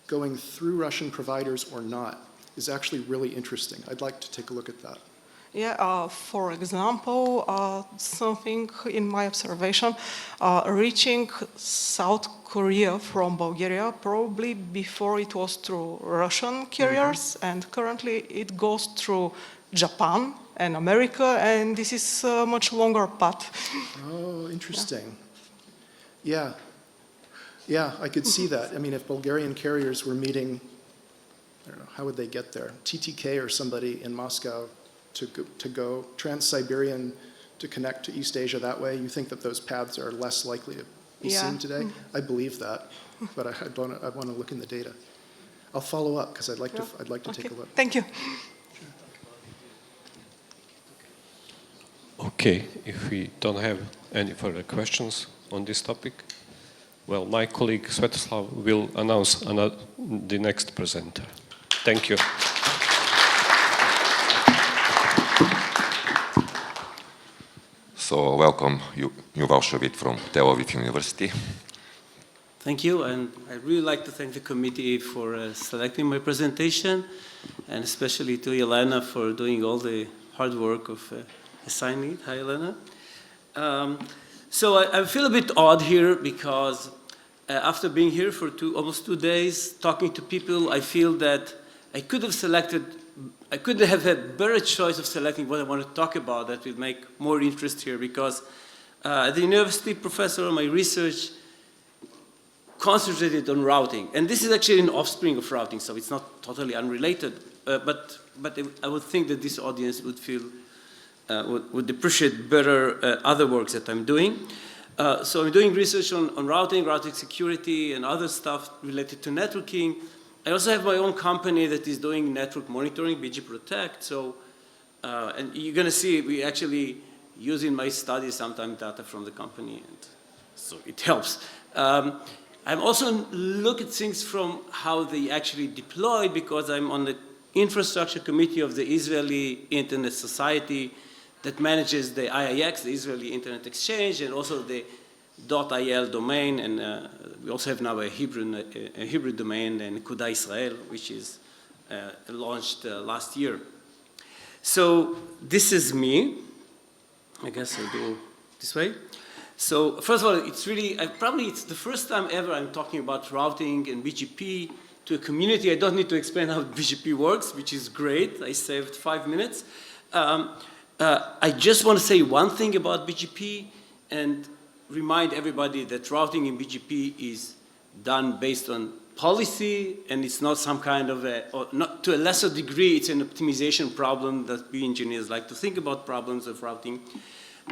going through Russian providers or not, is actually really interesting. I'd like to take a look at that. Yeah, for example, something in my observation, reaching South Korea from Bulgaria, probably before it was through Russian carriers, and currently it goes through Japan and America, and this is a much longer path. Oh, interesting. Yeah. Yeah, I could see that. I mean, if Bulgarian carriers were meeting, I don't know, how would they get there? TTK or somebody in Moscow to go Trans-Siberian to connect to East Asia that way, you think that those paths are less likely to be seen today? I believe that, but I want to look in the data. I'll follow up because I'd like to take a look. Thank you. Okay, if we don't have any further questions on this topic, well, my colleague Svetoslav will announce the next presenter. Thank you. So welcome, Yuval Shavitt from Tel Aviv University. Thank you, and I'd really like to thank the committee for selecting my presentation, and especially to Jelena for doing all the hard work of assigning it. Hi, Jelena. So I feel a bit odd here because after being here for almost 2 days, talking to people, I feel that I could have had better choice of selecting what I want to talk about that will make more interest here, because at the university professor, my research concentrated on routing. And this is actually an offspring of routing, so it's not totally unrelated. But I would think that this audience would feel, would appreciate better other works that I'm doing. So I'm doing research on routing security, and other stuff related to networking. I also have my own company that is doing network monitoring, BG Protect. So, and you're going to see we actually use in my studies sometimes data from the company, and so it helps. I'm also look at things from how they actually deploy, because I'm on the infrastructure committee of the Israeli Internet Society that manages the IIX, the Israeli Internet Exchange, and also the .il domain, and we also have now a Hebrew domain, and Kuda Israel, which is launched last year. So this is me. I guess I'll go this way. So first of all, it's really, probably it's the first time ever I'm talking about routing and BGP to a community. I don't need to explain how BGP works, which is great. I saved 5 minutes. I just want to say one thing about BGP and remind everybody that routing in BGP is done based on policy, and it's not some kind of or not to a lesser degree, it's an optimization problem that we engineers like to think about problems of routing.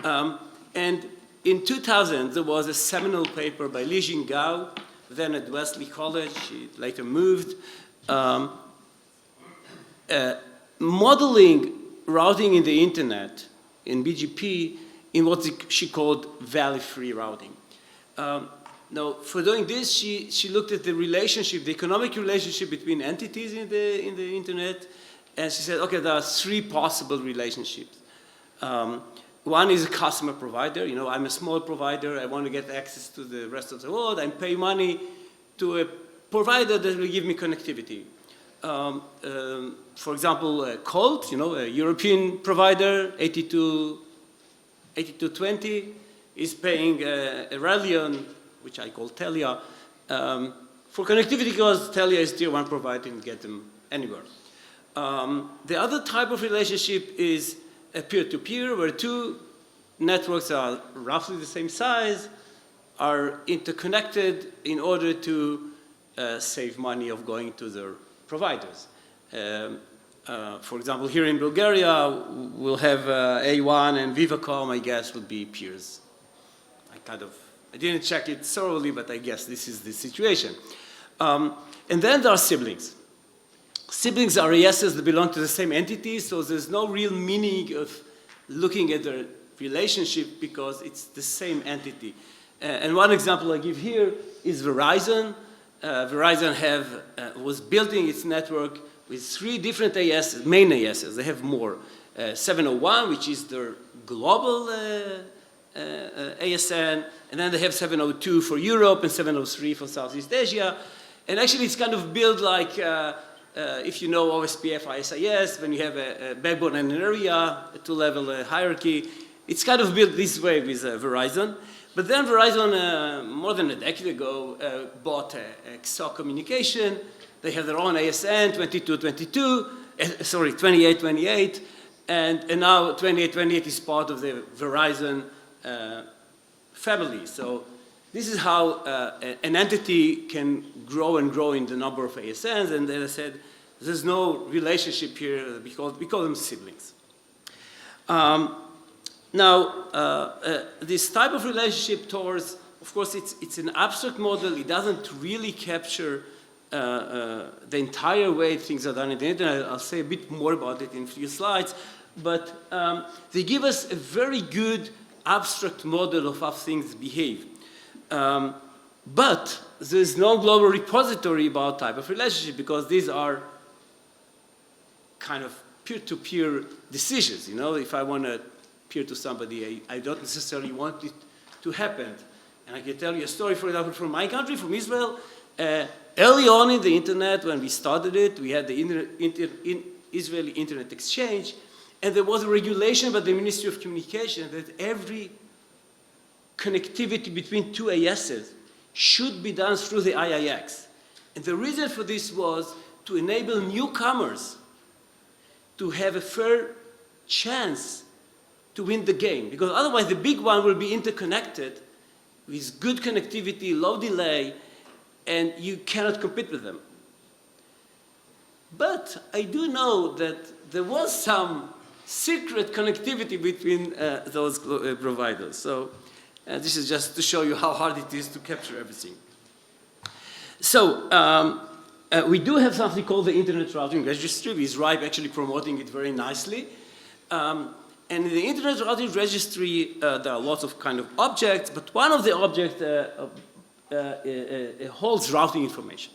And in 2000, there was a seminal paper by Li Jingao, then at Wesley College, she later moved, modeling routing in the internet, in BGP, in what she called valley-free routing. Now, for doing this, she looked at the relationship, the economic relationship between entities in the internet, and she said, okay, there are 3 possible relationships. One is a customer provider. You know, I'm a small provider. I want to get access to the rest of the world. I pay money to a provider that will give me connectivity. For example, Colt, you know, a European provider, 8220, is paying Aurelion, which I call Telia, for connectivity because Telia is tier 1 provider and get them anywhere. The other type of relationship is a peer-to-peer, where 2 networks are roughly the same size, are interconnected in order to save money of going to their providers. For example, here in Bulgaria, we'll have A1 and Vivacom, I guess, would be peers. I didn't check it thoroughly, but I guess this is the situation. And then there are siblings. Siblings are ASs that belong to the same entity, so there's no real meaning of looking at their relationship because it's the same entity. And one example I give here is Verizon. Verizon was building its network with 3 different ASs, main ASs. They have more. 701, which is their global ASN, and then they have 702 for Europe and 703 for Southeast Asia. And actually, it's kind of built like, if you know OSPF, ISIS, when you have a backbone and an area, a 2-level hierarchy, it's kind of built this way with Verizon. But then Verizon, more than a decade ago, bought XO Communication. They have their own ASN, 2828, and now 2828 is part of the Verizon family. So this is how an entity can grow and grow in the number of ASNs, and as I said, there's no relationship here because we call them siblings. This type of relationship towards, of course, it's an abstract model. It doesn't really capture the entire way things are done in the internet. I'll say a bit more about it in a few slides. but they give us a very good abstract model of how things behave. But there's no global repository about type of relationship because these are kind of peer-to-peer decisions. You know, if I want to peer to somebody, I don't necessarily want it to happen. And I can tell you a story, for example, from my country, from Israel. Early on in the internet, when we started it, we had the Israeli Internet Exchange, and there was a regulation by the Ministry of Communication that every connectivity between two ASs should be done through the IIX. And the reason for this was to enable newcomers to have a fair chance to win the game, because otherwise the big one will be interconnected with good connectivity, low delay, and you cannot compete with them. But I do know that there was some secret connectivity between those providers. So this is just to show you how hard it is to capture everything. So we do have something called the Internet Routing Registry, with RIPE actually promoting it very nicely. And in the Internet Routing Registry, there are lots of kind of objects, but one of the objects holds routing information.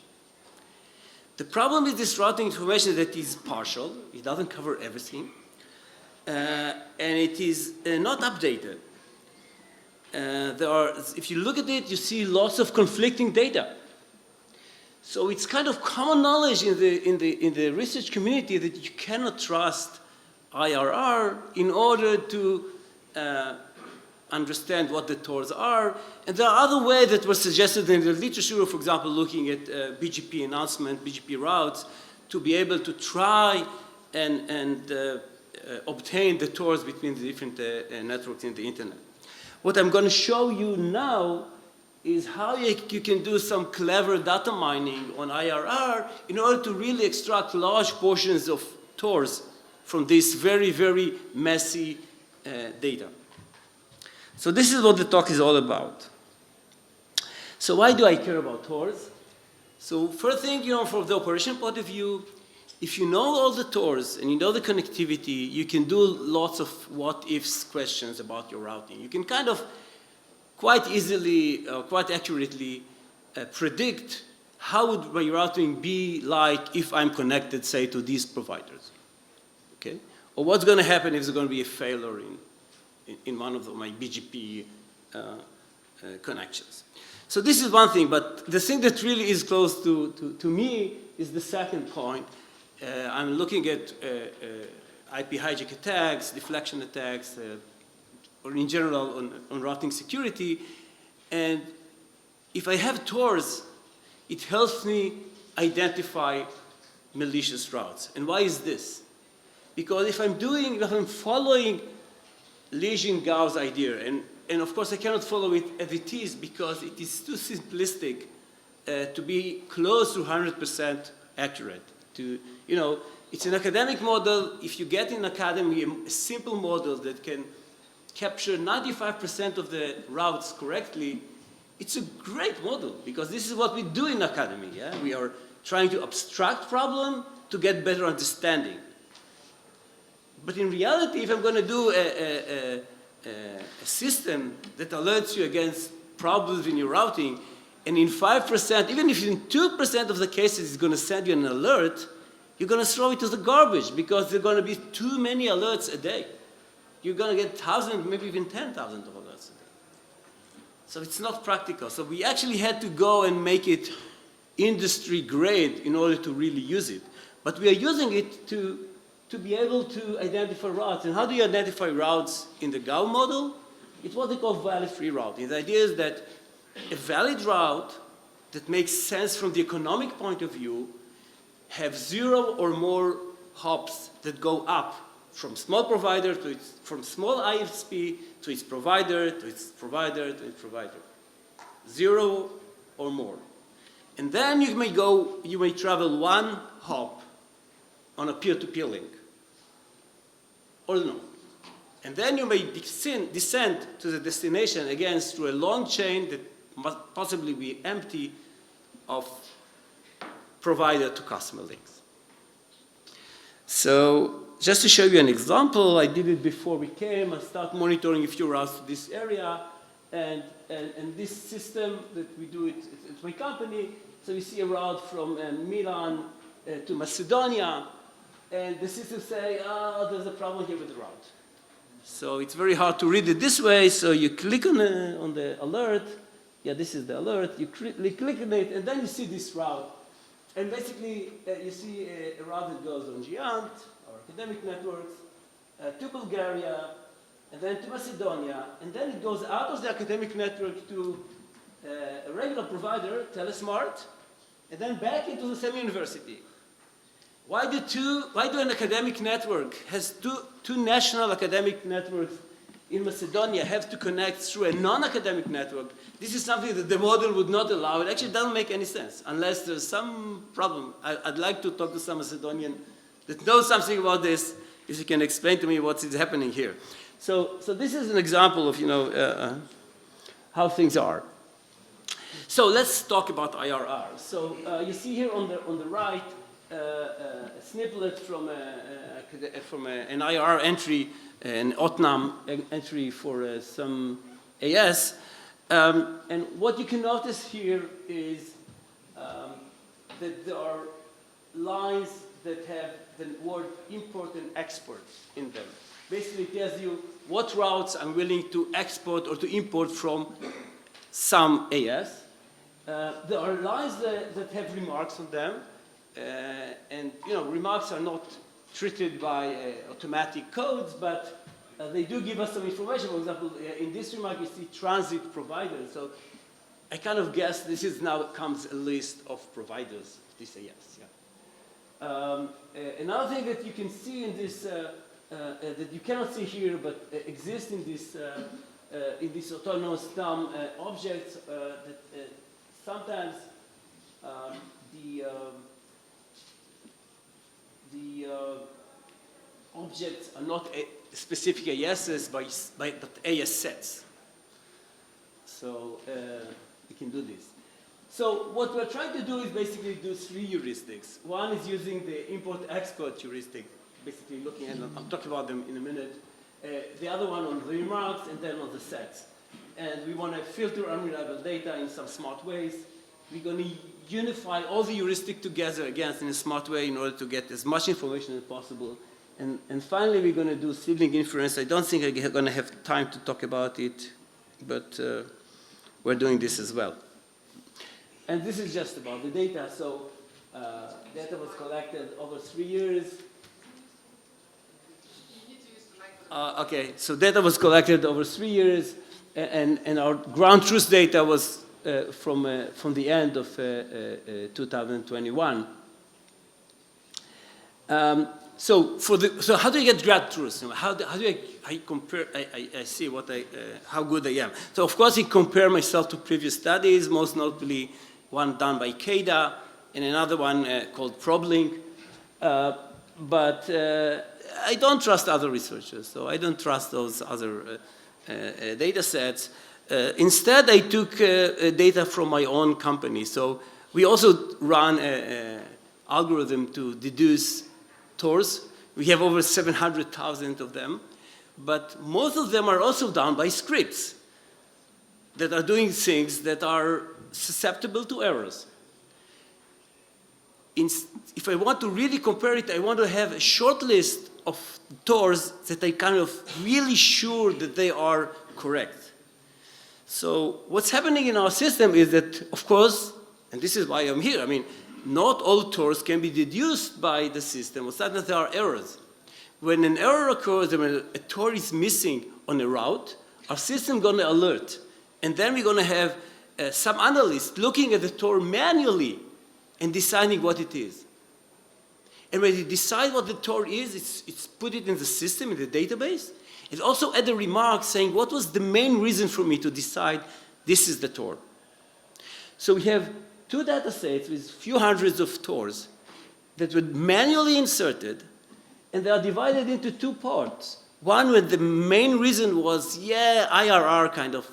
The problem with this routing information is that it is partial. It doesn't cover everything. And it is not updated. If you look at it, you see lots of conflicting data. So it's kind of common knowledge in the research community that you cannot trust IRR in order to understand what the TORs are. And there are other ways that were suggested in the literature, for example, looking at BGP announcement, BGP routes, to be able to try and obtain the TORs between the different networks in the internet. What I'm going to show you now is how you can do some clever data mining on IRR in order to really extract large portions of TORs from this very, very messy data. So this is what the talk is all about. So why do I care about TORs? So first thing, from the operation point of view, if you know all the TORs and you know the connectivity, you can do lots of what-ifs questions about your routing. You can kind of quite easily, quite accurately predict how would my routing be like if I'm connected, say, to these providers, okay? Or what's going to happen if there's going to be a failure in one of my BGP connections. So this is one thing, but the thing that really is close to me is the second point. I'm looking at IP hijack attacks, deflection attacks, or in general on routing security. And if I have TORs, it helps me identify malicious routes. And why is this? Because if I'm following Lejeune-Gauss idea, and of course I cannot follow it as it is because it is too simplistic to be close to 100% accurate. It's an academic model. If you get in academy a simple model that can capture 95% of the routes correctly, it's a great model because this is what we do in academy. Yeah? We are trying to abstract problem to get better understanding. But in reality, if I'm going to do a system that alerts you against problems in your routing, and in 5%, even if in 2% of the cases it's going to send you an alert, you're going to throw it to the garbage because there are going to be too many alerts a day. You're going to get 1,000, maybe even 10,000 of alerts a day. So it's not practical. So we actually had to go and make it industry grade in order to really use it. But we are using it to be able to identify routes. And how do you identify routes in the GAU model? It's what they call valid-free routing. The idea is that a valid route that makes sense from the economic point of view have 0 or more hops that go up from small provider to from small ISP to its provider, to its provider, to its provider. 0 or more. And then you may travel 1 hop on a peer-to-peer link. Or no. And then you may descend to the destination, again, through a long chain that must possibly be empty of provider to customer links. So just to show you an example, I did it before we came. I start monitoring a few routes to this area. And this system that we do, it's my company. So we see a route from Milan to Macedonia. And the system say, oh, there's a problem here with the route. So it's very hard to read it this way. So you click on the alert. Yeah, this is the alert. You click on it, and then you see this route. And basically, you see a route that goes on GEANT, our academic networks, to Bulgaria, and then to Macedonia. And then it goes out of the academic network to a regular provider, Telesmart, and then back into the same university. Why do an academic network has two national academic networks in Macedonia have to connect through a non-academic network? This is something that the model would not allow. It actually doesn't make any sense unless there's some problem. I'd like to talk to some Macedonian that knows something about this, if you can explain to me what is happening here. So this is an example of how things are. So let's talk about IRR. So you see here on the right a snippet from an IRR entry, an OTNAM entry for some AS. And what you can notice here is that there are lines that have the word import and export in them. Basically, it tells you what routes I'm willing to export or to import from some AS. There are lines that have remarks on them. And remarks are not treated by automatic codes, but they do give us some information. For example, in this remark, you see transit providers. So I kind of guess this is now comes a list of providers of this AS. Yeah. Another thing that you can see in this, that you cannot see here, but exists in this autonomous TAM objects, that sometimes the objects are not specific ASs, but AS sets. So we can do this. So what we're trying to do is basically do three heuristics. One is using the import-export heuristic, basically looking at, I'll talk about them in a minute. The other one on the remarks, and then on the sets. And we want to filter unreliable data in some smart ways. We're going to unify all the heuristic together, again, in a smart way in order to get as much information as possible. And finally, we're going to do sibling inference. I don't think I'm going to have time to talk about it, but we're doing this as well. And this is just about the data. So data was collected over 3 years. Okay, so data was collected over 3 years, and our ground truth data was from the end of 2021. So how do you get ground truth? How do I compare? I see how good I am. So of course I compare myself to previous studies, most notably one done by CADA and another one called ProbLink. But I don't trust other researchers, so I don't trust those other data sets. Instead, I took data from my own company. So we also run an algorithm to deduce TORs. We have over 700,000 of them. But most of them are also done by scripts that are doing things that are susceptible to errors. If I want to really compare it, I want to have a short list of TORs that I'm kind of really sure that they are correct. So what's happening in our system is that, of course, and this is why I'm here, I mean, not all TORs can be deduced by the system, or sometimes there are errors. When an error occurs, when a TOR is missing on a route, our system is going to alert. And then we're going to have some analyst looking at the TOR manually and deciding what it is. And when you decide what the TOR is, it's put it in the system, in the database. It also add a remark saying, what was the main reason for me to decide this is the TOR? So we have two data sets with a few hundreds of TORs that were manually inserted, and they are divided into two parts. One where the main reason was, yeah, IRR kind of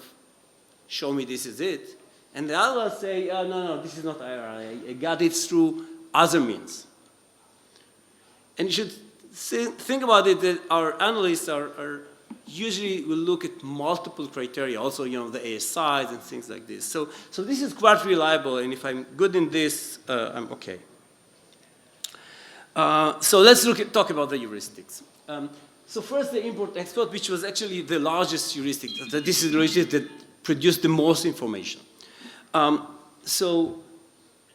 show me this is it. And the other one say, oh, no, this is not IRR. I got it through other means. And you should think about it, that our analysts are usually will look at multiple criteria, also, the ASIs and things like this. So this is quite reliable, and if I'm good in this, I'm okay. So let's talk about the heuristics. So first, the import-export, which was actually the largest heuristic. This is the heuristic that produced the most information. So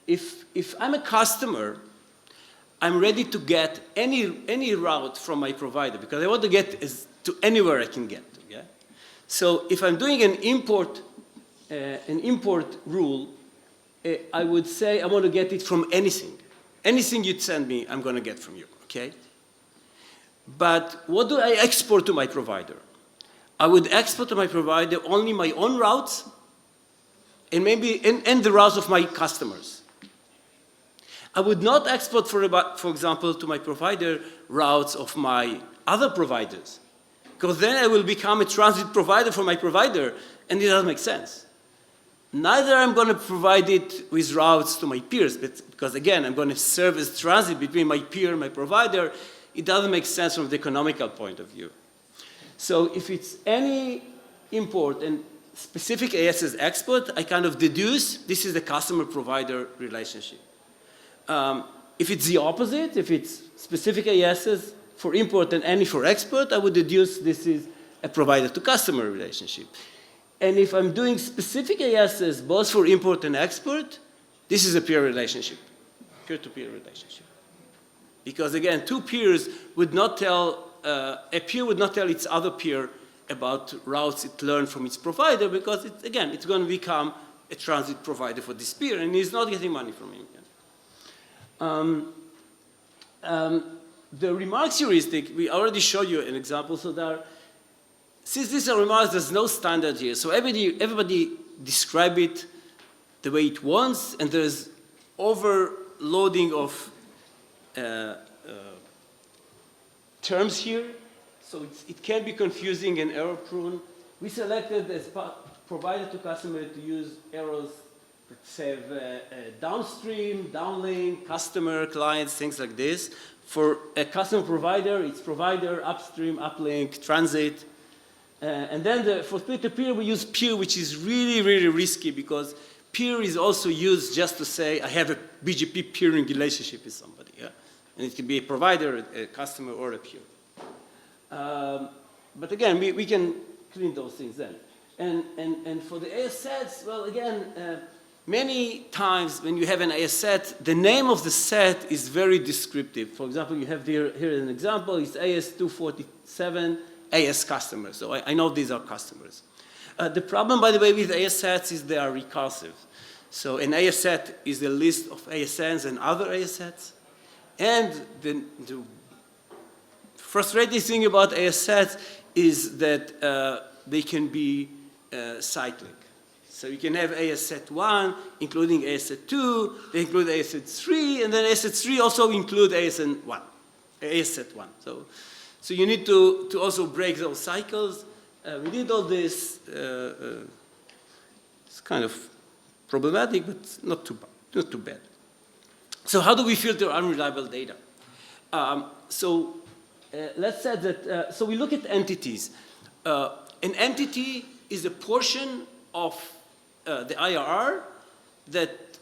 if I'm a customer, I'm ready to get any route from my provider, because I want to get to anywhere I can get to. Yeah? So if I'm doing an import rule, I would say I want to get it from anything. Anything you'd send me, I'm going to get from you. Okay? But what do I export to my provider? I would export to my provider only my own routes and the routes of my customers. I would not export, for example, to my provider routes of my other providers, because then I will become a transit provider for my provider, and it doesn't make sense. Neither I'm going to provide it with routes to my peers, because again, I'm going to serve as transit between my peer and my provider. It doesn't make sense from the economical point of view. So if it's any import and specific AS's export, I kind of deduce this is the customer-provider relationship. If it's the opposite, if it's specific AS's for import and any for export, I would deduce this is a provider-to-customer relationship. And if I'm doing specific AS's both for import and export, this is a peer relationship, peer-to-peer relationship. Because again, two peers would not tell, a peer would not tell its other peer about routes it learned from its provider, because it's going to become a transit provider for this peer, and he's not getting money from him. The remarks heuristic, we already showed you an example. So since these are remarks, there's no standard here. So everybody describe it the way it wants, and there's overloading of terms here, so it can be confusing and error-prone. We selected as provider to customer to use arrows that say downstream, downlink, customer, clients, things like this. For a customer provider, it's provider, upstream, uplink, transit. And then for peer-to-peer, we use peer, which is really, really risky, because peer is also used just to say, I have a BGP peering relationship with somebody. Yeah? And it can be a provider, a customer, or a peer. But again, we can clean those things then. And for the AS sets, well, again, many times when you have an AS set, the name of the set is very descriptive. For example, you have here an example. It's AS247 AS customers. So I know these are customers. The problem, by the way, with AS sets is they are recursive. So an AS set is a list of ASNs and other AS sets. And the frustrating thing about AS sets is that they can be cyclic. So you can have AS set 1, including AS set 2, they include AS set 3, and then AS set 3 also include AS set 1. So you need to also break those cycles. We did all this. It's kind of problematic, but not too bad. So how do we filter unreliable data? Let's say that, so we look at entities. An entity is a portion of the IRR that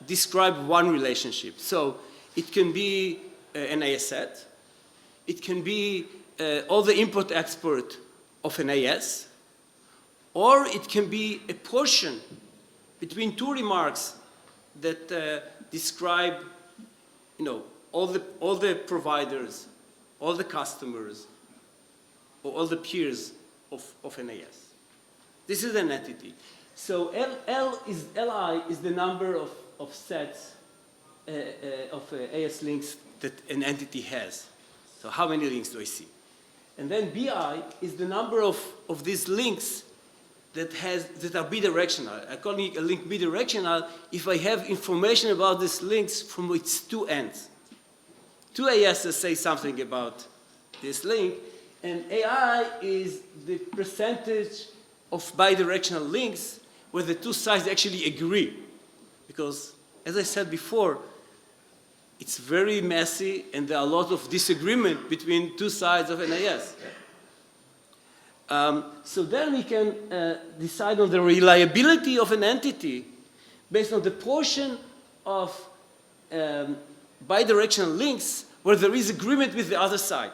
describe one relationship. So it can be an AS set. It can be all the import-export of an AS, or it can be a portion between two remarks that describe, all the providers, all the customers, or all the peers of an AS. This is an entity. So Li is the number of sets of AS links that an entity has. So how many links do I see? And then Bi is the number of these links that are bidirectional. I call it a link bidirectional if I have information about these links from its two ends. Two ASs say something about this link, and AI is the percentage of bidirectional links where the two sides actually agree. Because, as I said before, it's very messy, and there are a lot of disagreement between two sides of NIS. So then we can decide on the reliability of an entity based on the portion of bidirectional links where there is agreement with the other side.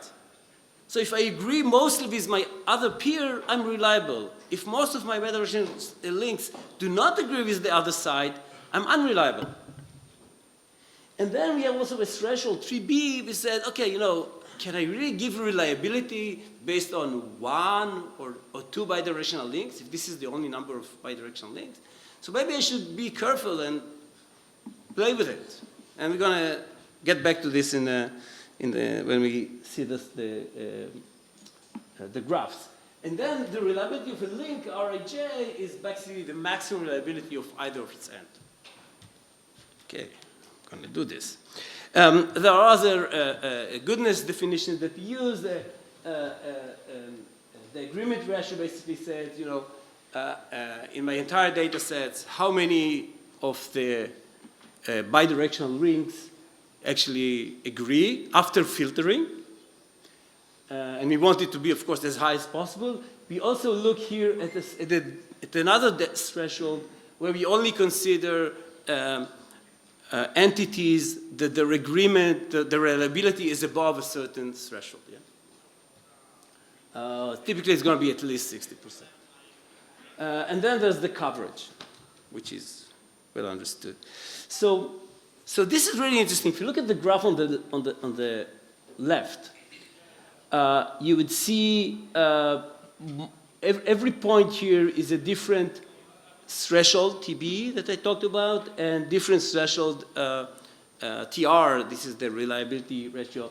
So if I agree mostly with my other peer, I'm reliable. If most of my bidirectional links do not agree with the other side, I'm unreliable. And then we have also a threshold 3B. We said, okay, you know, can I really give reliability based on one or two bidirectional links, if this is the only number of bidirectional links? So maybe I should be careful and play with it. And we're going to get back to this when we see this, the graphs. And then the reliability of a link, Rij, is basically the maximum reliability of either of its ends. Okay, I'm going to do this. There are other goodness definitions that we use. The agreement ratio basically says, you know, in my entire data sets, how many of the bidirectional rings actually agree after filtering. And we want it to be, of course, as high as possible. We also look here at another threshold where we only consider entities that their agreement, the reliability is above a certain threshold. Yeah? Typically, it's going to be at least 60%. And then there's the coverage, which is well understood. So this is really interesting. If you look at the graph on the left, you would see every point here is a different threshold, TB, that I talked about, and different threshold, TR, this is the reliability ratio,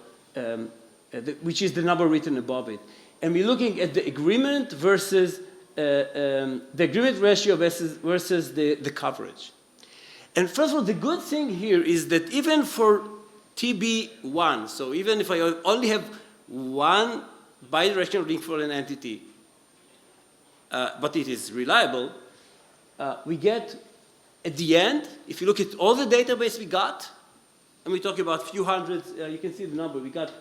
which is the number written above it. And we're looking at the agreement versus the agreement ratio versus the coverage. And first of all, the good thing here is that even for TB1, so even if I only have one bidirectional link for an entity, but it is reliable, we get, at the end, if you look at all the database we got, and we talk about a few hundred, you can see the number, we got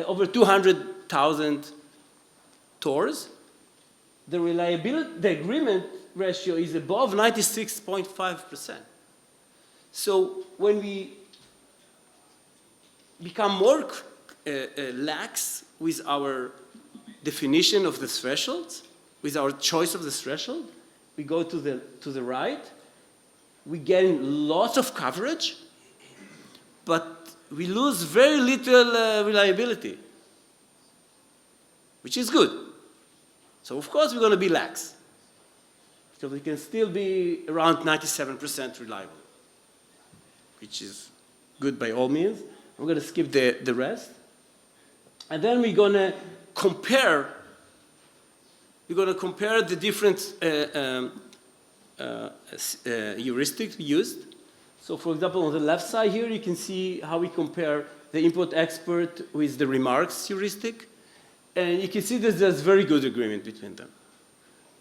over 200,000 TORs. The reliability, the agreement ratio is above 96.5%. So when we become more lax with our definition of the thresholds, with our choice of the threshold, we go to the right, we gain lots of coverage, but we lose very little reliability, which is good. So of course we're going to be lax, because we can still be around 97% reliable, which is good by all means. We're going to skip the rest. And then we're going to compare the different heuristics we used. So for example, on the left side here, you can see how we compare the import-export with the remarks heuristic. And you can see that there's very good agreement between them.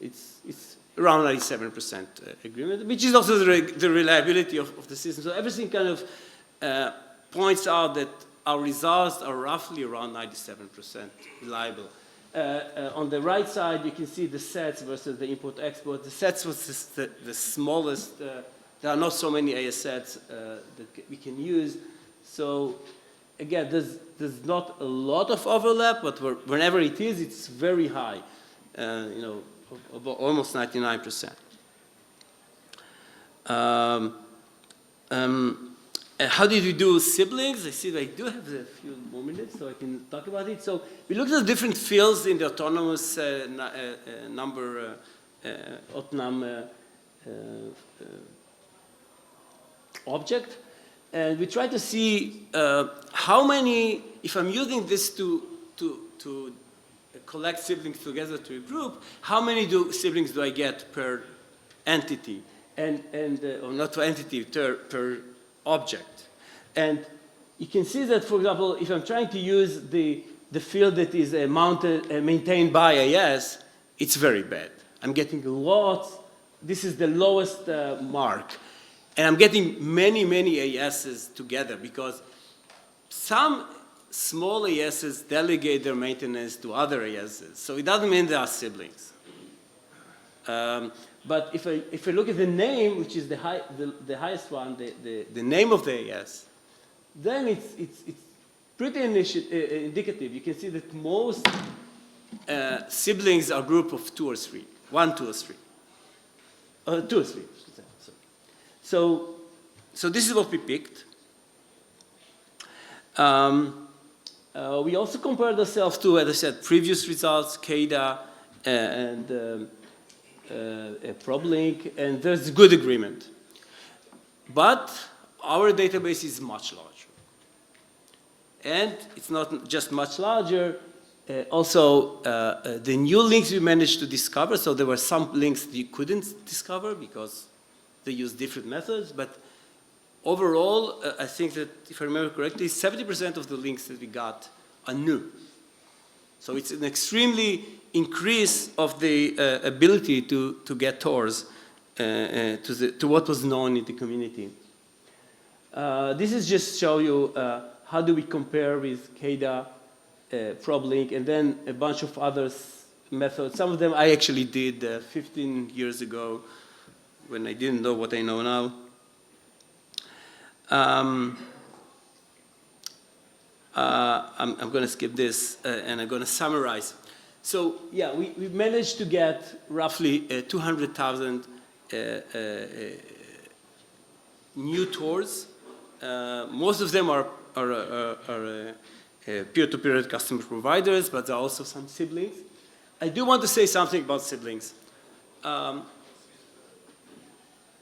It's around 97% agreement, which is also the reliability of the system. So everything kind of points out that our results are roughly around 97% reliable. On the right side, you can see the sets versus the import-export. The sets was the smallest. There are not so many AS sets that we can use. So again, there's not a lot of overlap, but whenever it is, it's very high, almost 99%. How did we do siblings? I see that I do have a few more minutes, so I can talk about it. So we looked at different fields in the autonomous number Otnam object. And we try to see how many, if I'm using this to collect siblings together to a group, how many siblings do I get per entity? Or not per entity, per object. And you can see that, for example, if I'm trying to use the field that is maintained by AS, it's very bad. I'm getting lots. This is the lowest mark. And I'm getting many, many ASs together because some small ASs delegate their maintenance to other ASs, so it doesn't mean they are siblings. But if I look at the name, which is the highest one, the name of the AS, then it's pretty indicative. You can see that most siblings are a group of 2 or 3, 1, 2 or 3, 2 or 3. So this is what we picked. We also compared ourselves to, as I said, previous results, CADA and ProbLink, and there's good agreement. But our database is much larger. And it's not just much larger, also the new links we managed to discover, so there were some links that you couldn't discover because they use different methods, but overall, I think that, if I remember correctly, 70% of the links that we got are new. So it's an extremely increase of the ability to get TORs to what was known in the community. This is just show you how do we compare with CADA, ProbLink, and then a bunch of other methods. Some of them I actually did 15 years ago when I didn't know what I know now. I'm going to skip this and I'm going to summarize. So yeah, we managed to get roughly 200,000 new TORs. Most of them are peer-to-peer customer providers, but there are also some siblings. I do want to say something about siblings.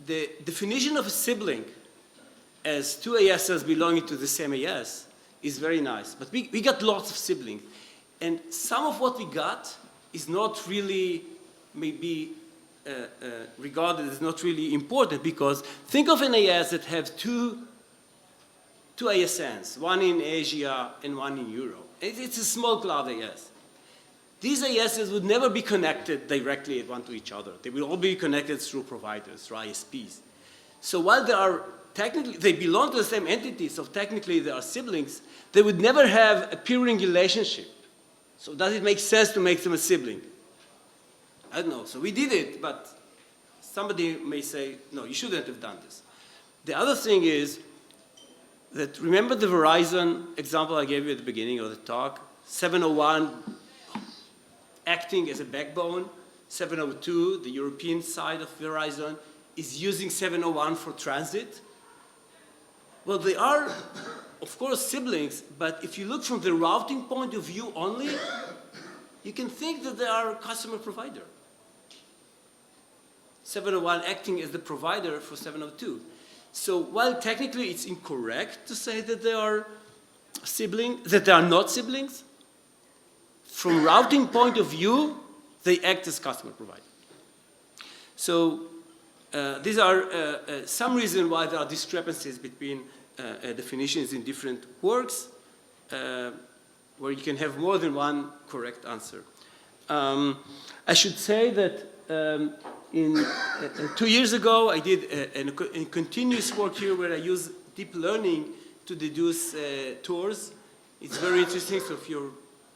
The definition of a sibling as 2 ASs belonging to the same AS is very nice, but we got lots of siblings. And some of what we got is not really maybe regarded as not really important, because think of an AS that have two ASNs, one in Asia and one in Europe. It's a small cloud AS. These ASs would never be connected directly one to each other. They will all be connected through providers, through ISPs. So while they are technically, they belong to the same entity, so technically they are siblings, they would never have a peering relationship. So does it make sense to make them a sibling? I don't know. So we did it, but somebody may say, no, you shouldn't have done this. The other thing is that, remember the Verizon example I gave you at the beginning of the talk? 701 acting as a backbone. 702, the European side of Verizon, is using 701 for transit. Well, they are, of course, siblings, but if you look from the routing point of view only, you can think that they are a customer provider. 701 acting as the provider for 702. So while technically it's incorrect to say that they are siblings, that they are not siblings, from routing point of view, they act as customer provider. So these are some reasons why there are discrepancies between definitions in different works, where you can have more than one correct answer. I should say that 2 years ago, I did a continuous work here where I use deep learning to deduce TORs. It's very interesting, so if you're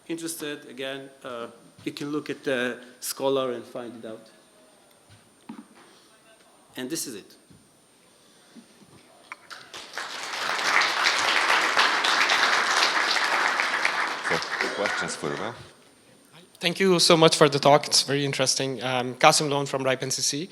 interested, again, you can look at Scholar and find it out. And this is it. So, questions for Yuval? Thank you so much for the talk. It's very interesting. Qasim Lone from RIPE NCC.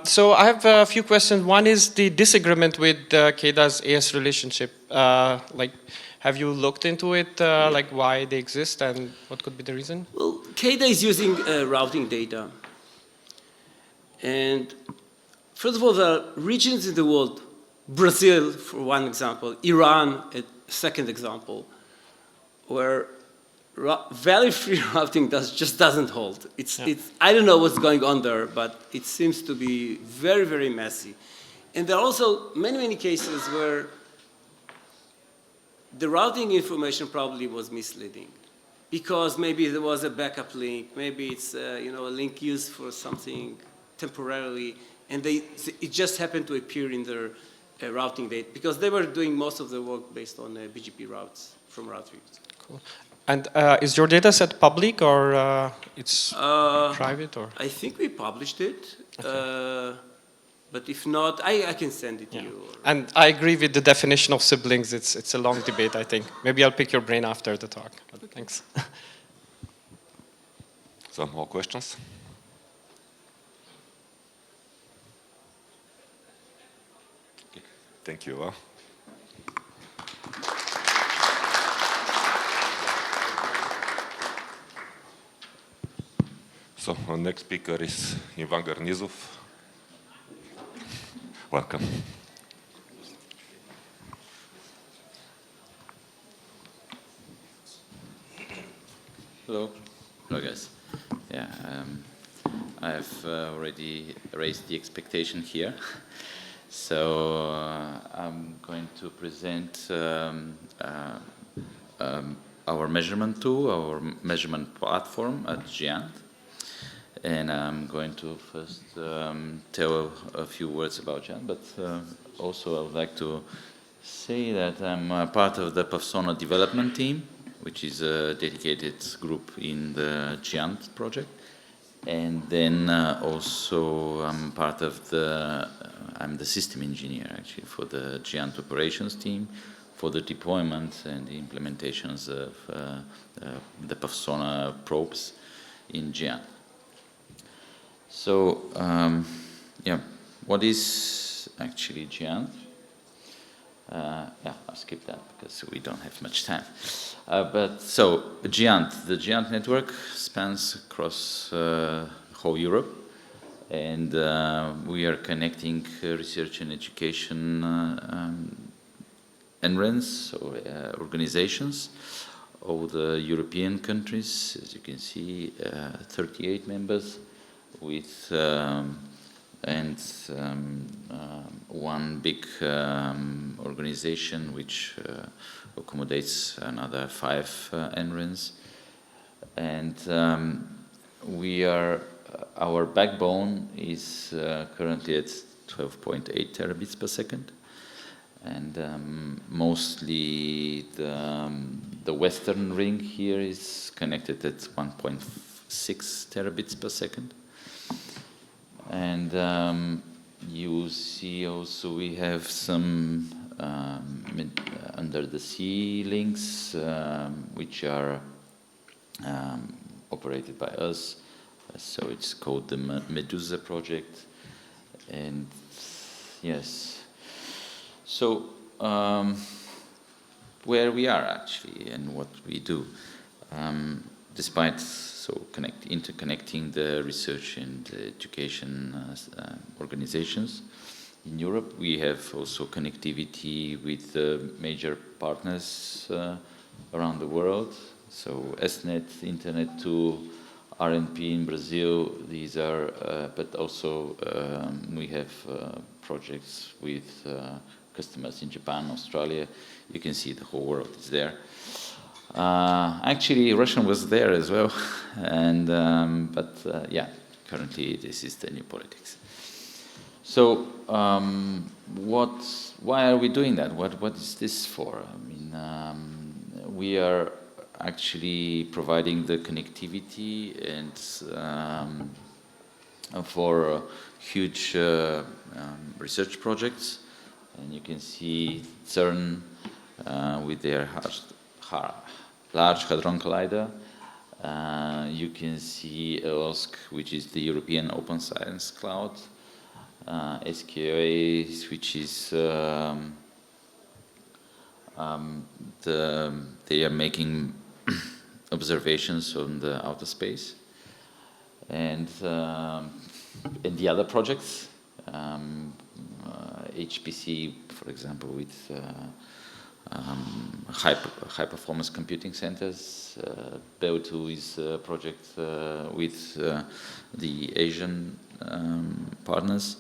So I have a few questions. One is the disagreement with CADA's AS relationship. Have you looked into it, like why they exist and what could be the reason? Well, CADA is using routing data. And first of all, there are regions in the world, Brazil, for one example, Iran, a second example, where value-free routing just doesn't hold. I don't know what's going on there, but it seems to be very, very messy. And there are also many, many cases where the routing information probably was misleading, because maybe there was a backup link, maybe it's a link used for something temporarily, and it just happened to appear in their routing data, because they were doing most of the work based on BGP routes from routers. Cool. And is your data set public or it's private? Or I think we published it, okay. But if not, I can send it to you. And I agree with the definition of siblings. It's a long debate, I think. Maybe I'll pick your brain after the talk. But thanks. Some more questions? Okay. Thank you. So our next speaker is Ivan Garnizov. Welcome. Hello. Hello, guys. Yeah, I've already raised the expectation here. So I'm going to present our measurement tool, our measurement platform at GEANT. And I'm going to first tell a few words about GEANT, but also I would like to say that I'm part of the perfSONAR development team, which is a dedicated group in the GEANT project. And then also I'm part of I'm the system engineer actually for the GEANT operations team, for the deployment and the implementations of the perfSONAR probes in GEANT. So, yeah, what is actually GEANT? Yeah, I'll skip that because we don't have much time. But so, GEANT, the GEANT network spans across whole Europe, and we are connecting research and education enrons, so organizations, all the European countries, as you can see, 38 members, with one big organization which accommodates another 5 enrons. And our backbone is currently at 12.8 terabits per second. And mostly the western ring here is connected at 1.6 terabits per second. And you see also we have some under the sea links which are operated by us. So it's called the Medusa project. And yes, so where we are actually and what we do, despite interconnecting the research and education organizations in Europe, we have also connectivity with major partners around the world. So SNET, Internet2, RNP in Brazil. These are, but also we have projects with customers in Japan, Australia. You can see the whole world is there. Actually, Russian was there as well, and yeah, currently this is the new politics. So, why are we doing that? What is this for? I mean, we are actually providing the connectivity and for huge research projects, and you can see CERN with their Large Hadron Collider. You can see EOSC, which is the European Open Science Cloud. SCION, which is they are making observations on the outer space, and the other projects, HPC, for example, with high performance computing centers. BEO2 is a project with the Asian partners.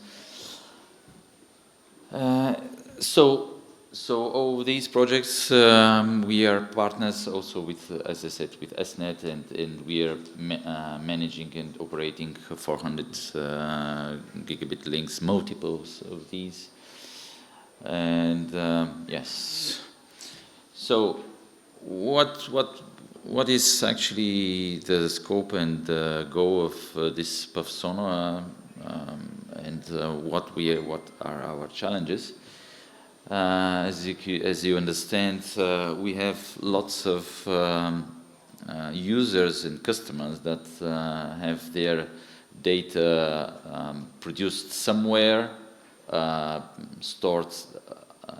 So all these projects, we are partners also with, as I said, with SNET, and we are managing and operating 400 gigabit links, multiples of these. And yes, so what is actually the scope and the goal of this perfSONAR, and what are our challenges? As you understand, we have lots of users and customers that have their data produced somewhere, stored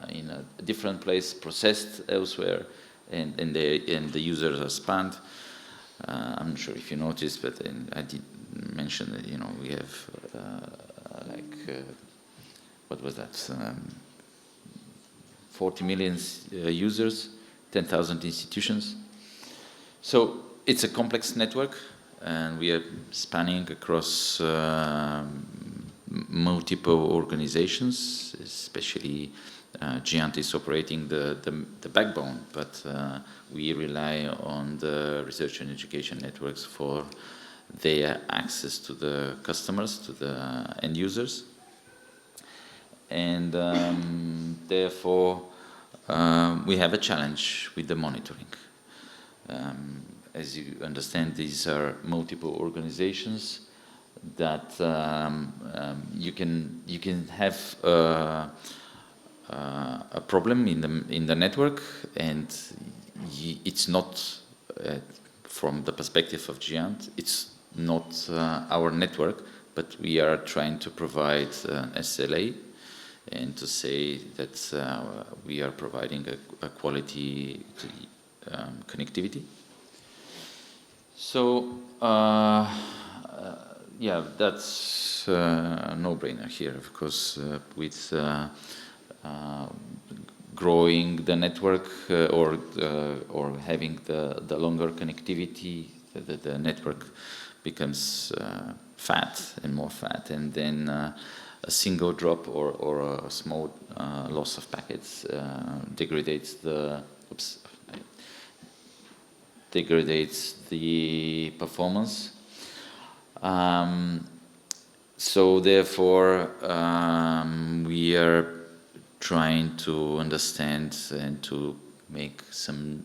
in a different place, processed elsewhere, and the users are spanned. I'm not sure if you noticed, but I did mention that we have what was that? 40 million users, 10,000 institutions. So it's a complex network, and we are spanning across multiple organizations, especially GEANT is operating the backbone, but we rely on the research and education networks for their access to the customers, to the end users. And therefore, we have a challenge with the monitoring. As you understand, these are multiple organizations that you can have a problem in the network, and it's not from the perspective of GEANT, it's not our network, but we are trying to provide SLA and to say that we are providing a quality connectivity. So yeah, that's a no-brainer here, of course, with growing the network or having the longer connectivity, the network becomes fat and more fat, and then a single drop or a small loss of packets degrades the performance. So therefore, we are trying to understand and to make some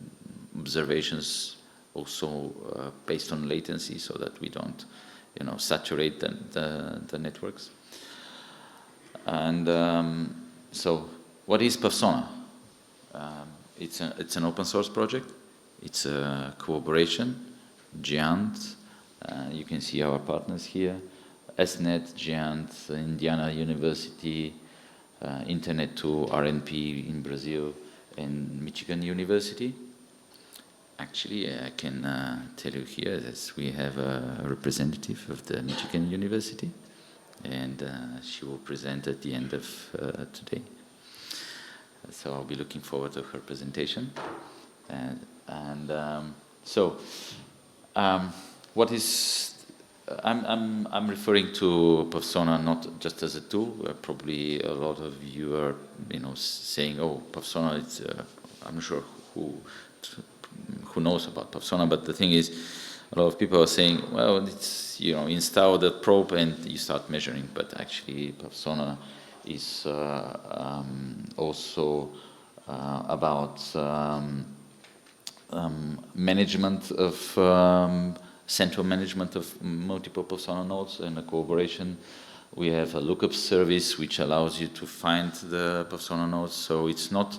observations also based on latency, so that we don't, saturate the networks. And so, what is perfSONAR? It's an open source project. It's a cooperation. GEANT. You can see our partners here: SNET, GEANT, Indiana University, Internet to RNP in Brazil, and Michigan University. Actually, I can tell you here that we have a representative of the Michigan University, and she will present at the end of today. So I'll be looking forward to her presentation. What is I'm referring to perfSONAR not just as a tool. Probably a lot of you are, saying, "Oh, perfSONAR." It's I'm not sure who knows about perfSONAR, but the thing is, a lot of people are saying, "Well, it's install the probe and you start measuring." But actually, perfSONAR is also about management of central management of multiple perfSONAR nodes and a collaboration. We have a lookup service which allows you to find the perfSONAR nodes. So it's not,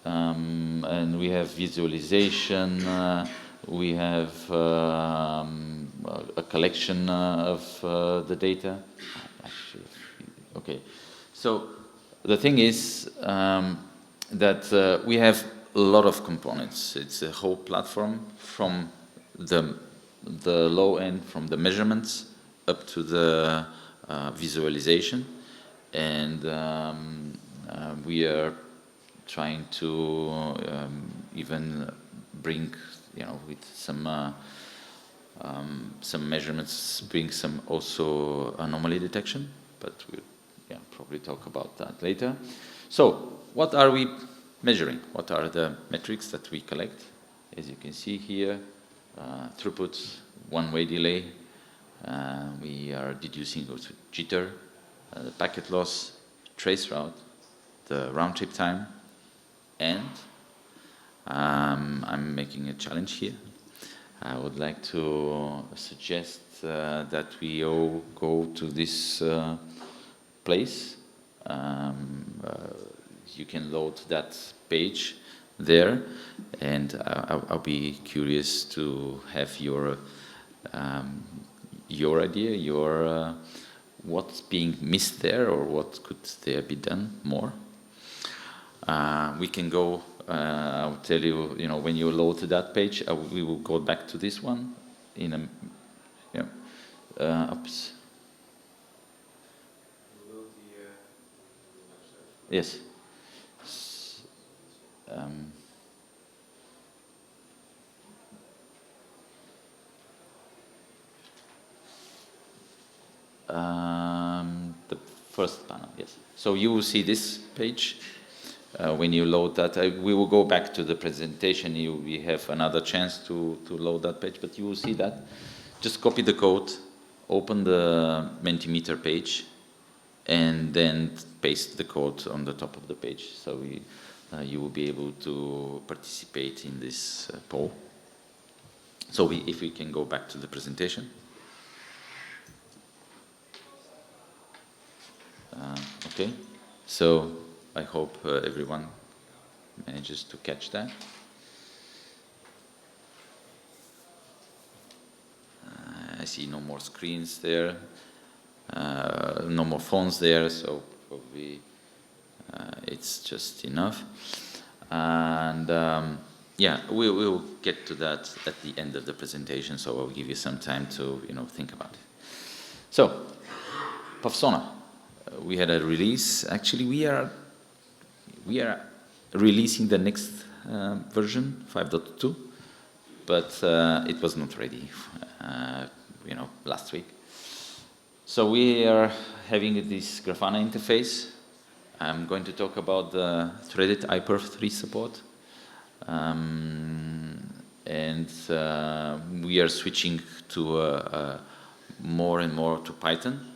and we have visualization. We have a collection of the data. Actually, okay. So the thing is that we have a lot of components. It's a whole platform from the low end, from the measurements up to the visualization, and we are trying to even bring, with some measurements, bring some also anomaly detection, but we'll probably talk about that later. So what are we measuring? What are the metrics that we collect? As you can see here, throughput, one-way delay. We are deducing also jitter, the packet loss, trace route, the round trip time, and I'm making a challenge here. I would like to suggest that we all go to this place. You can load that page there, and I'll be curious to have your idea, what's being missed there, or what could there be done more. We can go. I'll tell you, when you load to that page, we will go back to this one in a. Oops. Yes. The first panel, yes. So you will see this page. When you load that, we will go back to the presentation. We have another chance to load that page, but you will see that. Just copy the code, open the Mentimeter page, and then paste the code on the top of the page. So you will be able to participate in this poll. So if we can go back to the presentation. Okay, so I hope everyone manages to catch that. I see no more screens there, no more phones there, so probably it's just enough. And yeah, we will get to that at the end of the presentation, so I'll give you some time to think about it. So, perfSONAR. We had a release. Actually, we are releasing the next version, 5.2, but it was not ready, last week. So we are having this Grafana interface. I'm going to talk about the threaded iPerf3 support, and we are switching to more and more to Python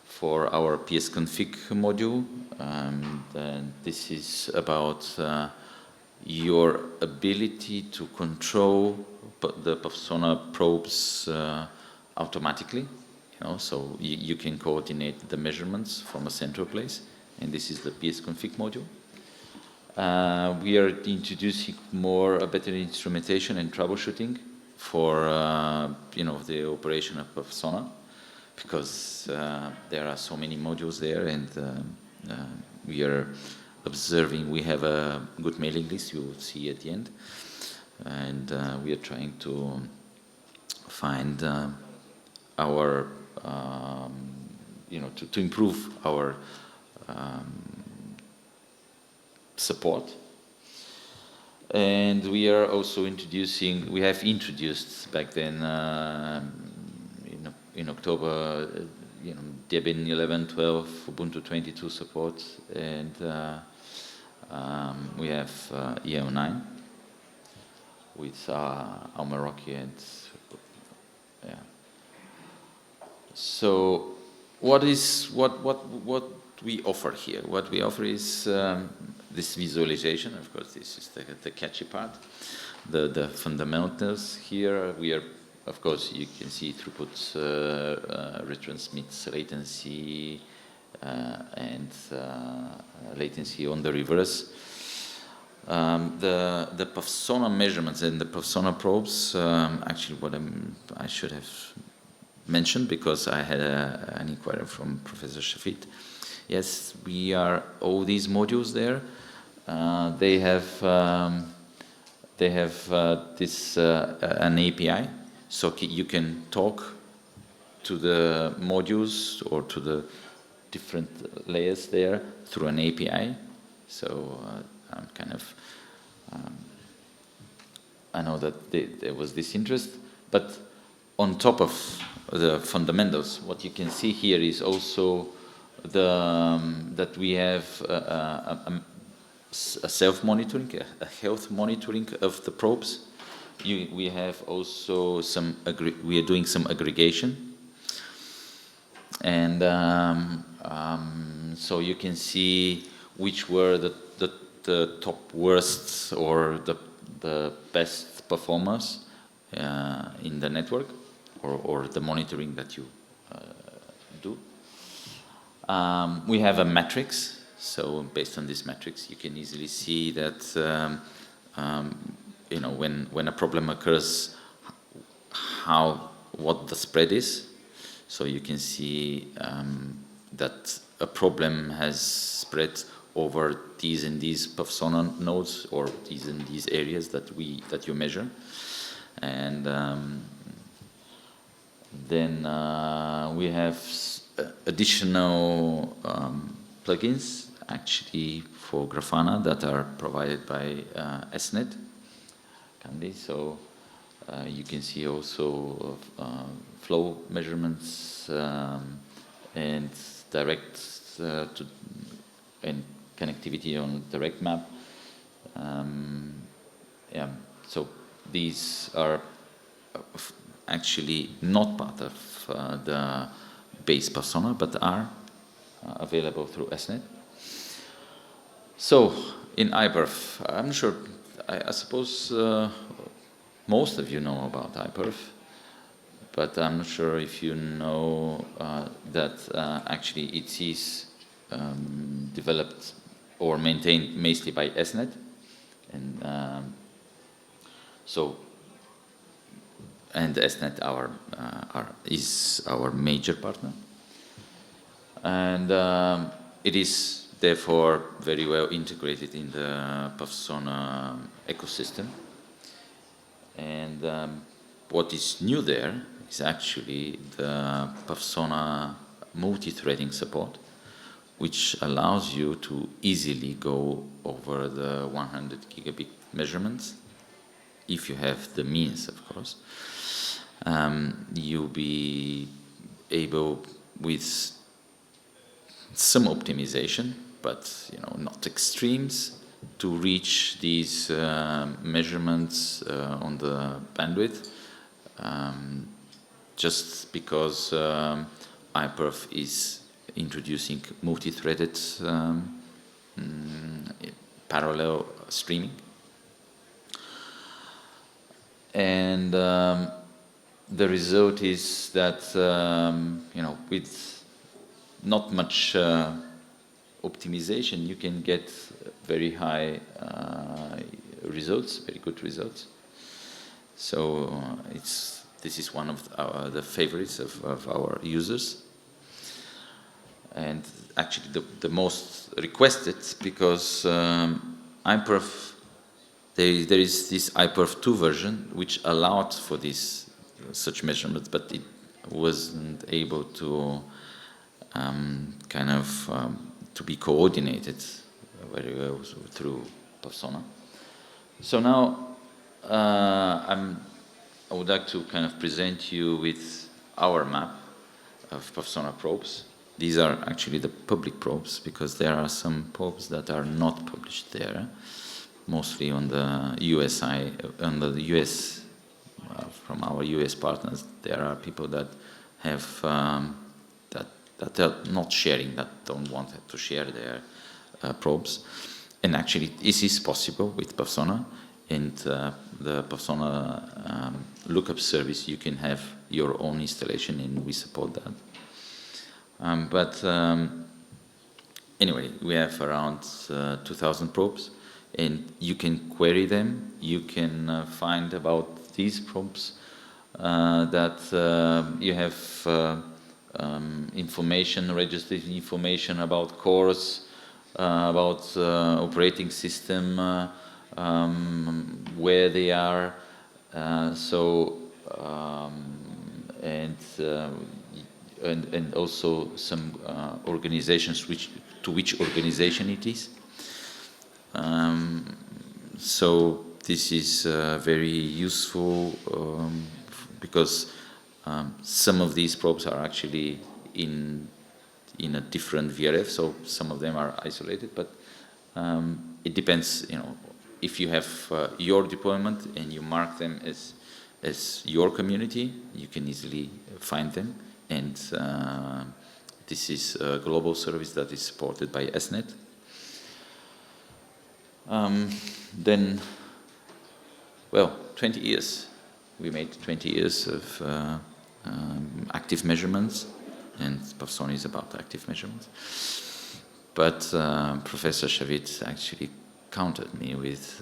for our psconfig module. And this is about your ability to control the perfSONAR probes automatically. So you can coordinate the measurements from a central place, and this is the psconfig module. We are introducing a better instrumentation and troubleshooting for the operation of perfSONAR, because there are so many modules there, and we are observing. We have a good mailing list, you will see at the end, and we are trying to find our, to improve our support. And we are also we have introduced back then in October, Debian 11, 12, Ubuntu 22 support, and we have EO9 with Almeraki, and yeah. So what we offer here? What we offer is this visualization. Of course, this is the catchy part. The fundamentals here. We are, of course, you can see throughput, retransmits, latency, and latency on the reverse. The perfSONAR measurements and the perfSONAR probes. Actually, what I should have mentioned, because I had an inquiry from Professor Shavitt. Yes, we are all these modules there. They have this an API, so you can talk to the modules or to the different layers there through an API. So I'm kind of I know that there was this interest, but on top of the fundamentals, what you can see here is also that we have a self-monitoring, a health monitoring of the probes. We have also we are doing some aggregation, and so you can see which were the top worst or the best performers in the network, or the monitoring that you do. We have a matrix, so based on this matrix, you can easily see that you know, when a problem occurs, what the spread is. So you can see that a problem has spread over these and these perfSONAR nodes, or these and these areas that you measure. And then we have additional plugins actually for Grafana that are provided by SNet. So you can see also flow measurements and direct and connectivity on direct map. Yeah, so these are actually not part of the base perfSONAR, but are available through SNet. So in iPerf, I'm sure, I suppose most of you know about iPerf, but I'm not sure if you know that actually it is developed or maintained mostly by SNet, and and SNet is our major partner, and it is therefore very well integrated in the perfSONAR ecosystem. And what is new there is actually the perfSONAR multi-threading support, which allows you to easily go over the 100 gigabit measurements, if you have the means, of course. You'll be able, with some optimization, but not extremes, to reach these measurements on the bandwidth, just because iPerf is introducing multi-threaded parallel streaming. And the result is that, with not much optimization, you can get very high results, very good results. So this is one of the favorites of our users. And actually the most requested, because iPerf, there is this iPerf 2 version which allowed for such measurements, but it wasn't able to to be coordinated very well through perfSONAR. So now I would like to present you with our map of perfSONAR probes. These are actually the public probes, because there are some probes that are not published there, mostly on the US, from our US partners. There are people that have that are not sharing, that don't want to share their probes. And actually this is possible with perfSONAR, and the perfSONAR lookup service, you can have your own installation, and we support that. But anyway, we have around 2,000 probes, and you can query them. You can find about these probes that you have information, registered information about cores, about operating system, where they are, and also some organizations, to which organization it is. So this is very useful, because some of these probes are actually in a different VRF, so some of them are isolated, but it depends, if you have your deployment and you mark them as your community, you can easily find them. And this is a global service that is supported by SNet. Then, well, 20 years. We made 20 years of active measurements, and perfSONAR is about active measurements. But Professor Shavitt actually countered me with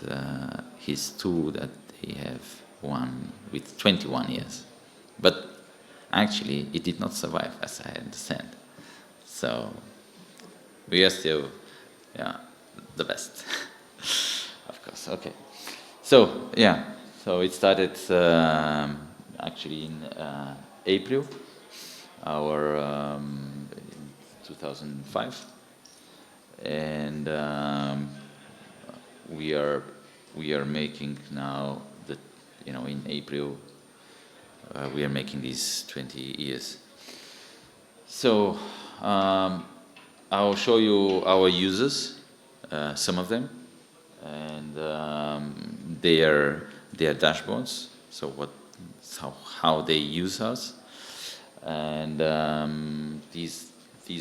his tool that they have one with 21 years. But actually, it did not survive, as I understand. So we are still, yeah, the best, of course. Okay. So yeah, so it started actually in April, our 2005, and we are making now the, you know, in April we are making these 20 years. So I'll show you our users, some of them, and their dashboards. So how they use us, and these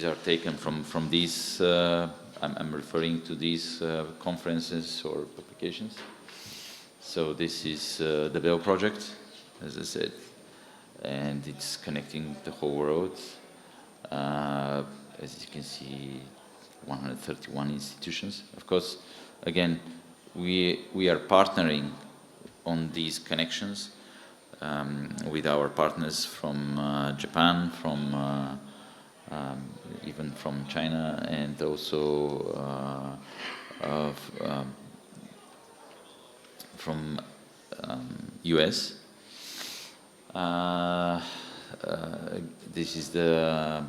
are taken from these. I'm referring to these conferences or publications. So this is the Bell project, as I said, and it's connecting the whole world. As you can see, 131 institutions. Of course, again, we are partnering on these connections with our partners from Japan, from even from China, and also from US. This is the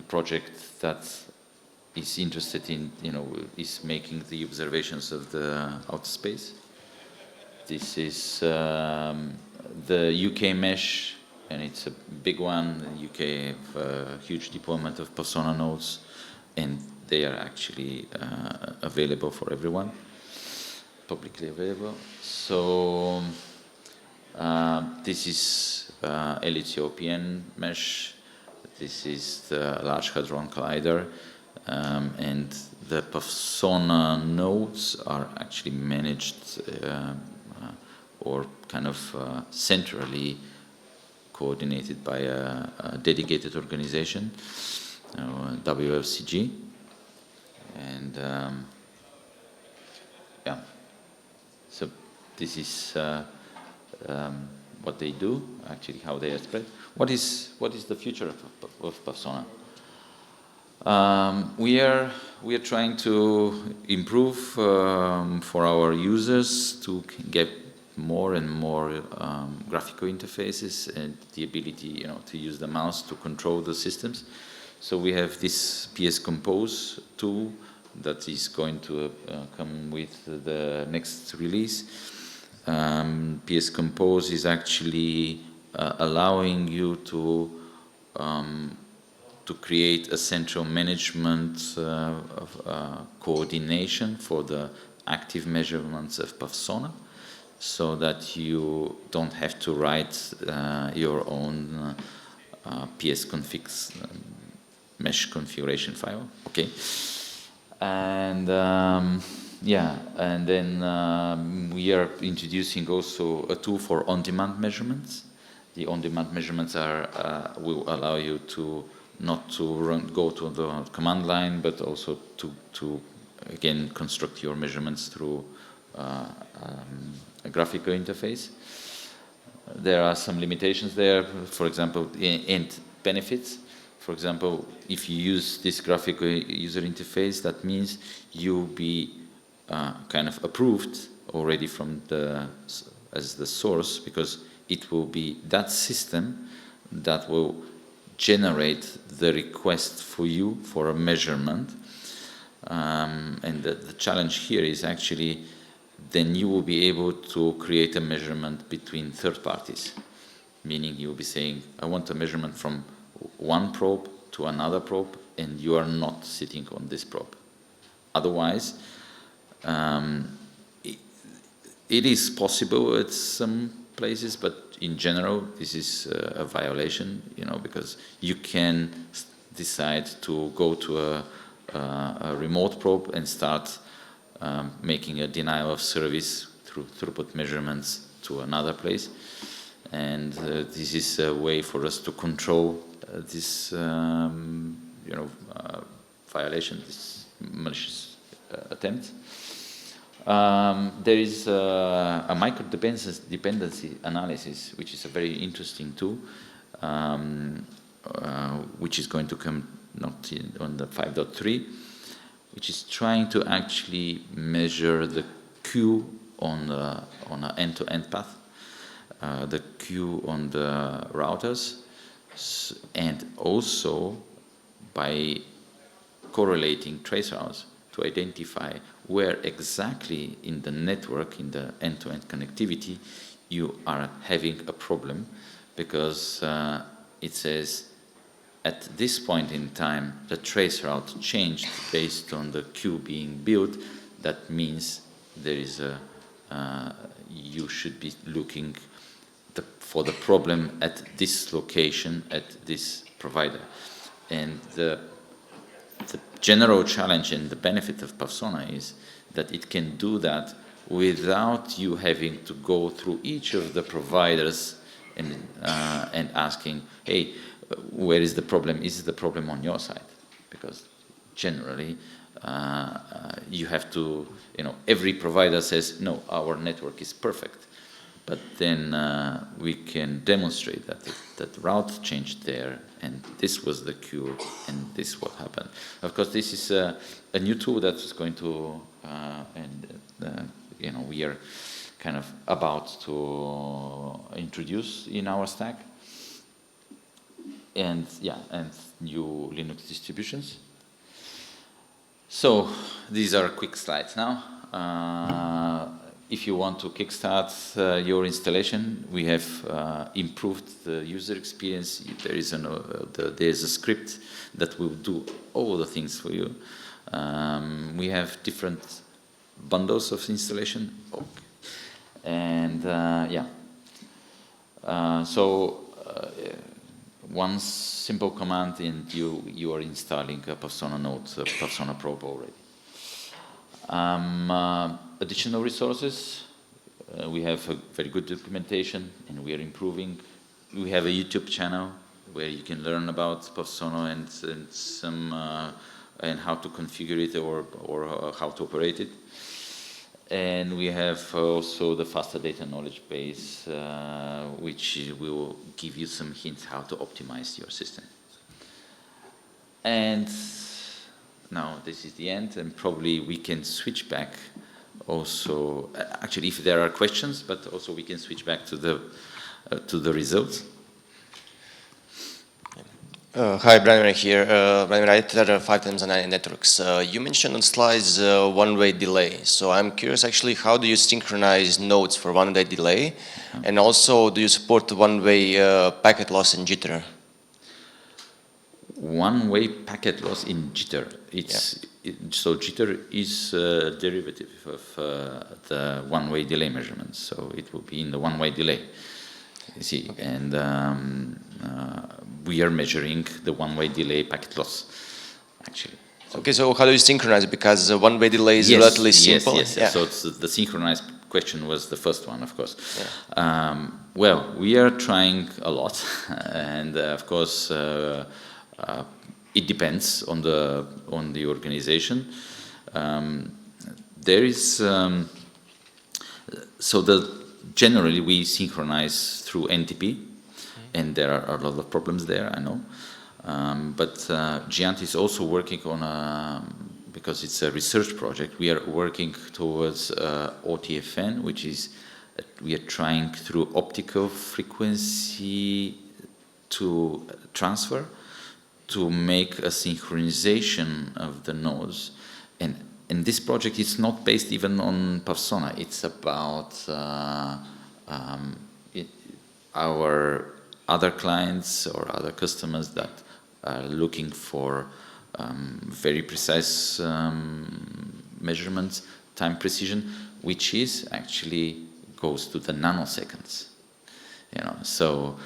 project that is interested in, you know, is making the observations of the outer space. This is the UK mesh, and it's a big one. The UK have a huge deployment of perfSONAR nodes, and they are actually available for everyone, publicly available. So this is LHCOPN mesh. This is the Large Hadron Collider, and the perfSONAR nodes are actually managed or kind of centrally coordinated by a dedicated organization, WFCG, and yeah. So this is what they do, actually, how they are spread. What is the future of perfSONAR? We are trying to improve for our users to get more and more graphical interfaces and the ability, you know, to use the mouse to control the systems. So we have this PS Compose tool that is going to come with the next release. PS Compose is actually allowing you to create a central management of coordination for the active measurements of perfSONAR, so that you don't have to write your own PS configs mesh configuration file. Okay, and yeah, and then we are introducing also a tool for on-demand measurements. The on-demand measurements will allow you to not to go to the command line, but also to again construct your measurements through a graphical interface. There are some limitations there, for example, and benefits. For example, if you use this graphical user interface, that means you'll be kind of approved already from as the source, because it will be that system that will generate the request for you for a measurement. And the challenge here is actually then you will be able to create a measurement between third parties, meaning you will be saying, I want a measurement from one probe to another probe, and you are not sitting on this probe. Otherwise, it is possible at some places, but in general, this is a violation, you know, because you can decide to go to a remote probe and start making a denial of service through throughput measurements to another place. And this is a way for us to control this, violation, this malicious attempt. There is a micro-dependency analysis, which is a very interesting tool, which is going to come on the 5.3, which is trying to actually measure the queue on an end-to-end path, the queue on the routers, and also by correlating trace routes to identify where exactly in the network, in the end-to-end connectivity, you are having a problem, because it says at this point in time the trace route changed based on the queue being built. That means there is you should be looking for the problem at this location, at this provider. And the general challenge and the benefit of perfSONAR is that it can do that without you having to go through each of the providers and asking, hey, where is the problem? Is the problem on your side? Because generally you have to, every provider says, no, our network is perfect. But then we can demonstrate that the route changed there, and this was the queue, and this what happened. Of course, this is a new tool that is going to, we are kind of about to introduce in our stack, and new Linux distributions. So these are quick slides now. If you want to kickstart your installation, we have improved the user experience. There is there's a script that will do all the things for you. We have different bundles of installation, and one simple command, and you are installing a perfSONAR node, a perfSONAR probe already. Additional resources, we have a very good documentation, and we are improving. We have a YouTube channel where you can learn about perfSONAR and some and how to configure it or how to operate it. And we have also the faster data knowledge base, which will give you some hints how to optimize your system. And now this is the end, and probably we can switch back also, actually if there are questions, but also we can switch back to the results. Hi, Branimir here. Branimir Rajtar, 5x9 Networks. You mentioned on slides one-way delay. So I'm curious actually, how do you synchronize nodes for one-way delay? And also, do you support one-way packet loss in jitter? One-way packet loss in jitter. So jitter is a derivative of the one-way delay measurement. So it will be in the one-way delay. You see, okay. And we are measuring the one-way delay packet loss, actually. Okay, so how do you synchronize? Because one-way delay is relatively simple. Yes. So the synchronized question was the first one, of course. Yeah. Well, we are trying a lot, and of course, it depends on the organization. There is generally we synchronize through NTP, and there are a lot of problems there, I know. But GEANT is also working on because it's a research project, we are working towards OTFN, which is we are trying through optical frequency to transfer to make a synchronization of the nodes. And this project is not based even on perfSONAR. It's about our other clients or other customers that are looking for very precise measurements, time precision, which is actually goes to the nanoseconds. So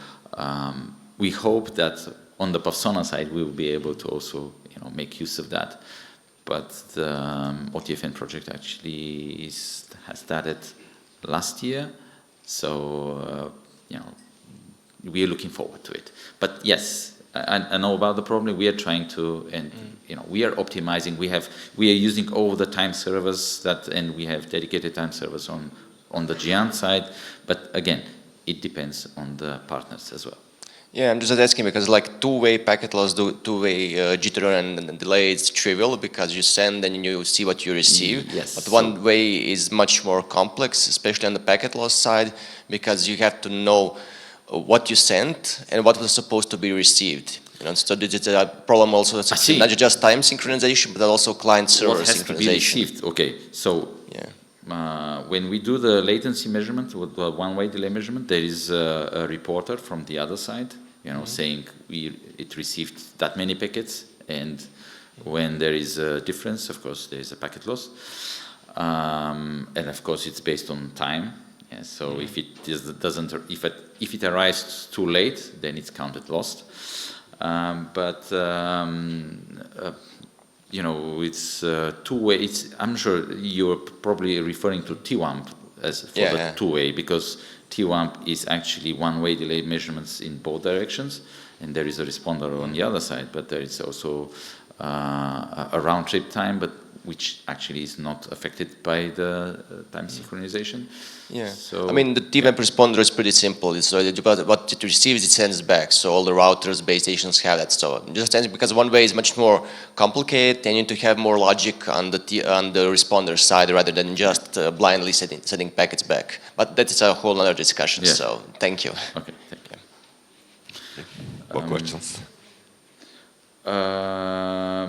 we hope that on the perfSONAR side we will be able to also make use of that. but the OTFN project actually has started last year, so you know, we are looking forward to it. But yes, I know about the problem. We are trying to, and you know, we are optimizing. We are using all the time servers and we have dedicated time servers on the GEANT side. But again, it depends on the partners as well. Yeah, I'm just asking because like two-way packet loss, two-way jitter and delay is trivial because you send and you see what you receive. Yes. But one-way is much more complex, especially on the packet loss side, because you have to know what you sent and what was supposed to be received. You know, so this is a problem also. Not just time synchronization, but also client-server synchronization. To be received. Okay, so when we do the latency measurement, with the one-way delay measurement, there is a reporter from the other side, you know, saying it received that many packets, and when there is a difference, of course, there is a packet loss, and of course, it's based on time. Yeah, so if it doesn't, if it arrives too late, then it's counted lost. You know, it's two-way. I'm sure you're probably referring to TWAMP as for the two-way, because TWAMP is actually one-way delay measurements in both directions, and there is a responder on the other side, but there is also a round-trip time, but which actually is not affected by the time synchronization. Yeah, so, I mean, the TWAMP responder is pretty simple. So what it receives, it sends back. So all the routers, base stations have that. So just because one way is much more complicated, and you need to have more logic on the responder side rather than just blindly sending packets back. But that is a whole other discussion. Yeah. So thank you. Okay, thank you. More questions?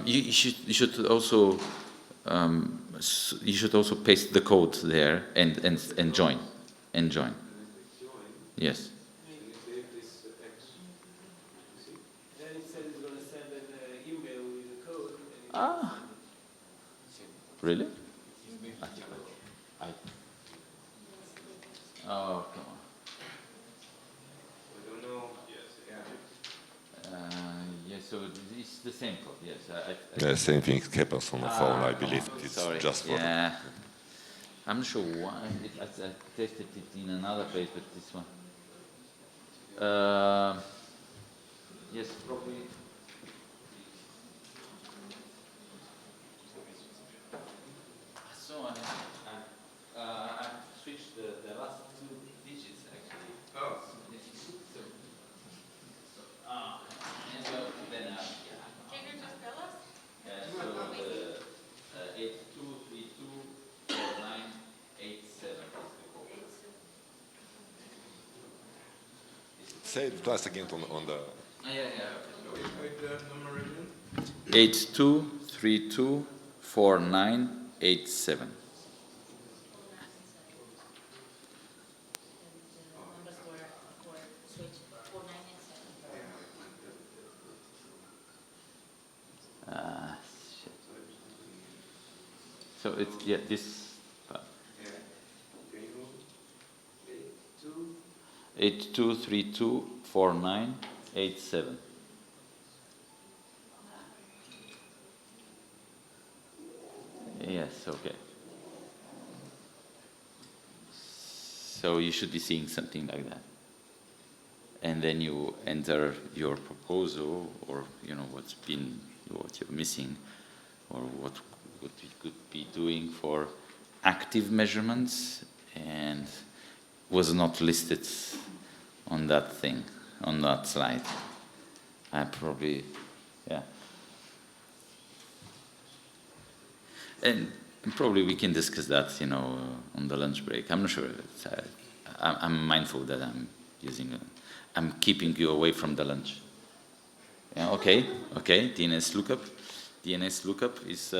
You should also. You should also paste the code there and join. Yes. Then it says it's going to send an email with the code. Ah. Really? Oh, come on. We don't know. Yes, so it's the same code, yes. The same thing happens on the phone, I believe. It's just for I'm not sure why. I tested it in another place, but this one. Yes, probably. So I switched the last two digits actually. Oh. Can you just tell us? So 82324987 is the code. Say it twice again on the. Wait, the number again. 82324987. So it's this part. 82324987. Yes, okay. So you should be seeing something like that. And then you enter your proposal, or you know what you're missing, or what we could be doing for active measurements, and was not listed on that thing, on that slide. I probably, and probably we can discuss that, you know, on the lunch break. I'm not sure. I'm mindful that I'm keeping you away from the lunch. Yeah, okay. DNS lookup. DNS lookup is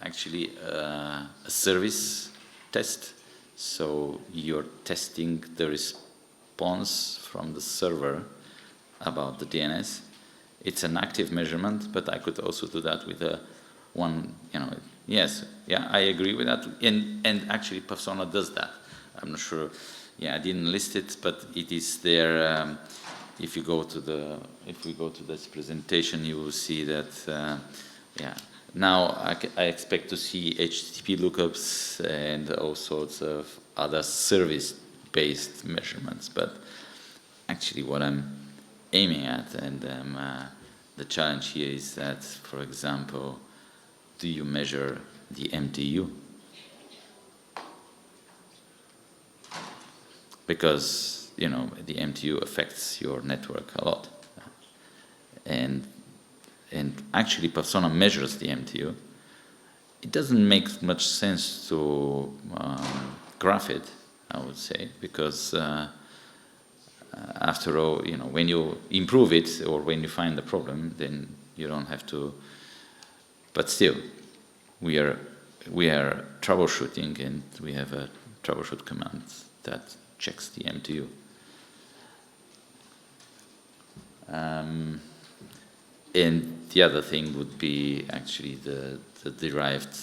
actually a service test. So you're testing the response from the server about the DNS. It's an active measurement, but I could also do that with one, you know. Yes, yeah, I agree with that. And actually, perfSONAR does that. I'm not sure. Yeah, I didn't list it, but it is there. If we go to this presentation, you will see that. now I expect to see HTTP lookups and all sorts of other service-based measurements. But actually what I'm aiming at, and the challenge here is that, for example, do you measure the MTU? Because, you know, the MTU affects your network a lot. And actually perfSONAR measures the MTU. It doesn't make much sense to graph it, I would say, because after all, you know, when you improve it or when you find the problem, then you don't have to. But still, we are troubleshooting, and we have a troubleshoot command that checks the MTU. And the other thing would be actually the derived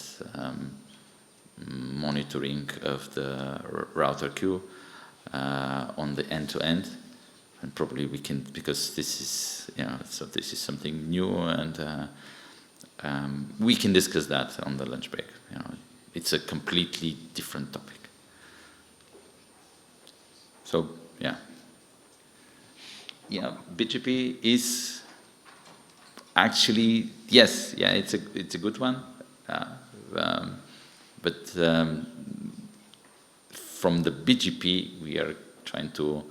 monitoring of the router queue on the end-to-end, and probably we can, because this is, you know, so this is something new, and we can discuss that on the lunch break. You know, it's a completely different topic. So yeah, BGP is. Actually, yes, yeah, it's a good one, but from the BGP we are trying to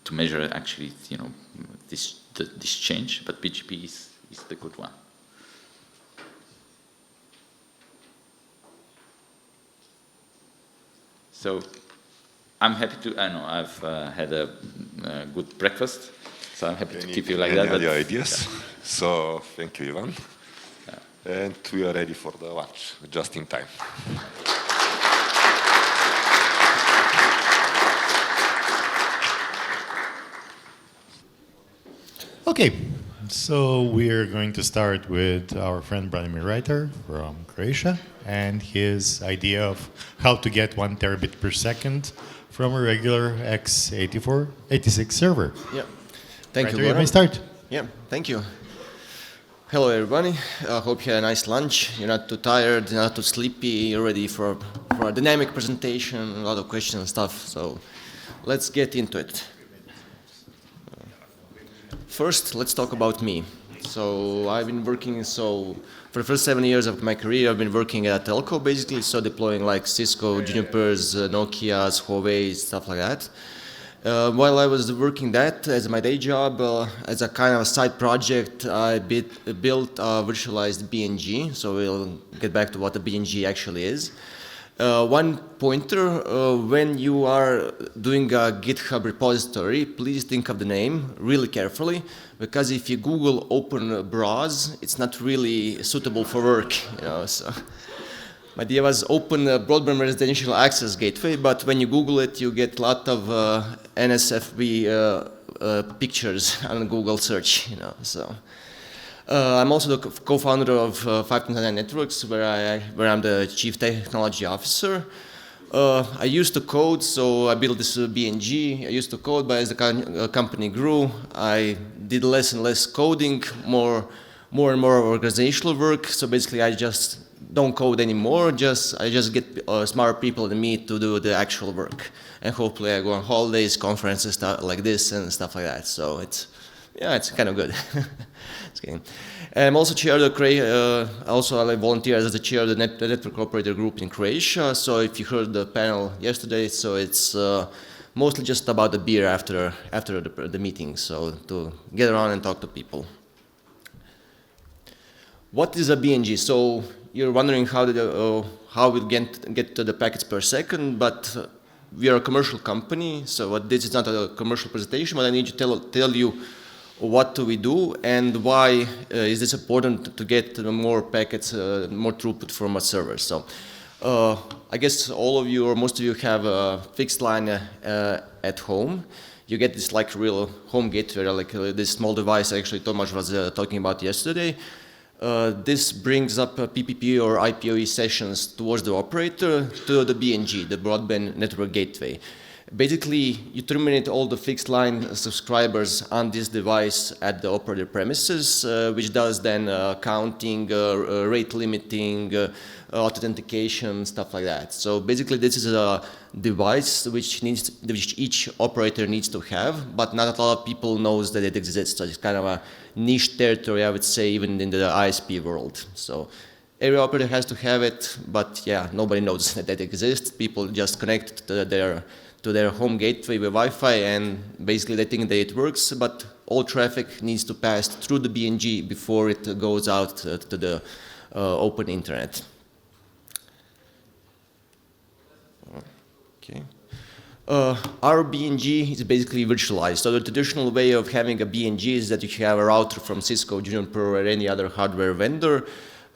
measure actually, you know, this change. But BGP is the good one. So I'm happy to. I know I've had a good breakfast. So I'm happy to keep you like that. Any ideas? Yeah. So thank you, Ivan. Yeah. And we are ready for the lunch, just in time. Okay, so we're going to start with our friend Branimir Rajtar from Croatia and his idea of how to get 1 terabit per second from a regular x86 server. Yeah. Thank you, You may start. Yeah, thank you. Hello, everybody. I hope you had a nice lunch. You're not too tired, you're not too sleepy. You're ready for a dynamic presentation, a lot of questions and stuff. So let's get into it. First, let's talk about me. So I've been working, for the first 7 years of my career, I've been working at telco, basically, so deploying like Cisco, Junipers, Nokias, Huawei, stuff like that. While I was working that as my day job, as a kind of a side project, I built a virtualized BNG. So we'll get back to what the BNG actually is. One pointer, when you are doing a GitHub repository, please think of the name really carefully, because if you Google open browse, it's not really suitable for work, you know. So my idea was open broadband residential access gateway, but when you Google it, you get a lot of NSFB pictures on Google search, you know. So I'm also the co-founder of 529 Networks, where I'm the chief technology officer. I used to code, so I built this BNG. I used to code, but as the company grew, I did less and less coding, more and more organizational work. So basically, I just don't code anymore. I just get smarter people than me to do the actual work, and hopefully I go on holidays, conferences, stuff like this, and stuff like that. So it's kind of good. And I'm also chair of the I volunteer as the chair of the network operator group in Croatia. So if you heard the panel yesterday, so it's mostly just about the beer after the meeting. So to get around and talk to people. What is a BNG? So you're wondering how we get to the packets per second, but we are a commercial company, so this is not a commercial presentation, but I need to tell you what do we do and why is this important to get more packets, more throughput from a server. So I guess all of you or most of you have a fixed line at home. You get this like real home gateway, like this small device actually Tomasz was talking about yesterday. This brings up PPP or IPOE sessions towards the operator to the BNG, the broadband network gateway. Basically, you terminate all the fixed line subscribers on this device at the operator premises, which does then counting, rate limiting, authentication, stuff like that. So basically, this is a device which each operator needs to have, but not a lot of people knows that it exists. So it's kind of a niche territory, I would say, even in the ISP world. So every operator has to have it, but yeah, nobody knows that it exists. People just connect to their home gateway with Wi-Fi, and basically they think that it works, but all traffic needs to pass through the BNG before it goes out to the open internet. Okay. Our BNG is basically virtualized. So the traditional way of having a BNG is that you have a router from Cisco, Juniper, or any other hardware vendor.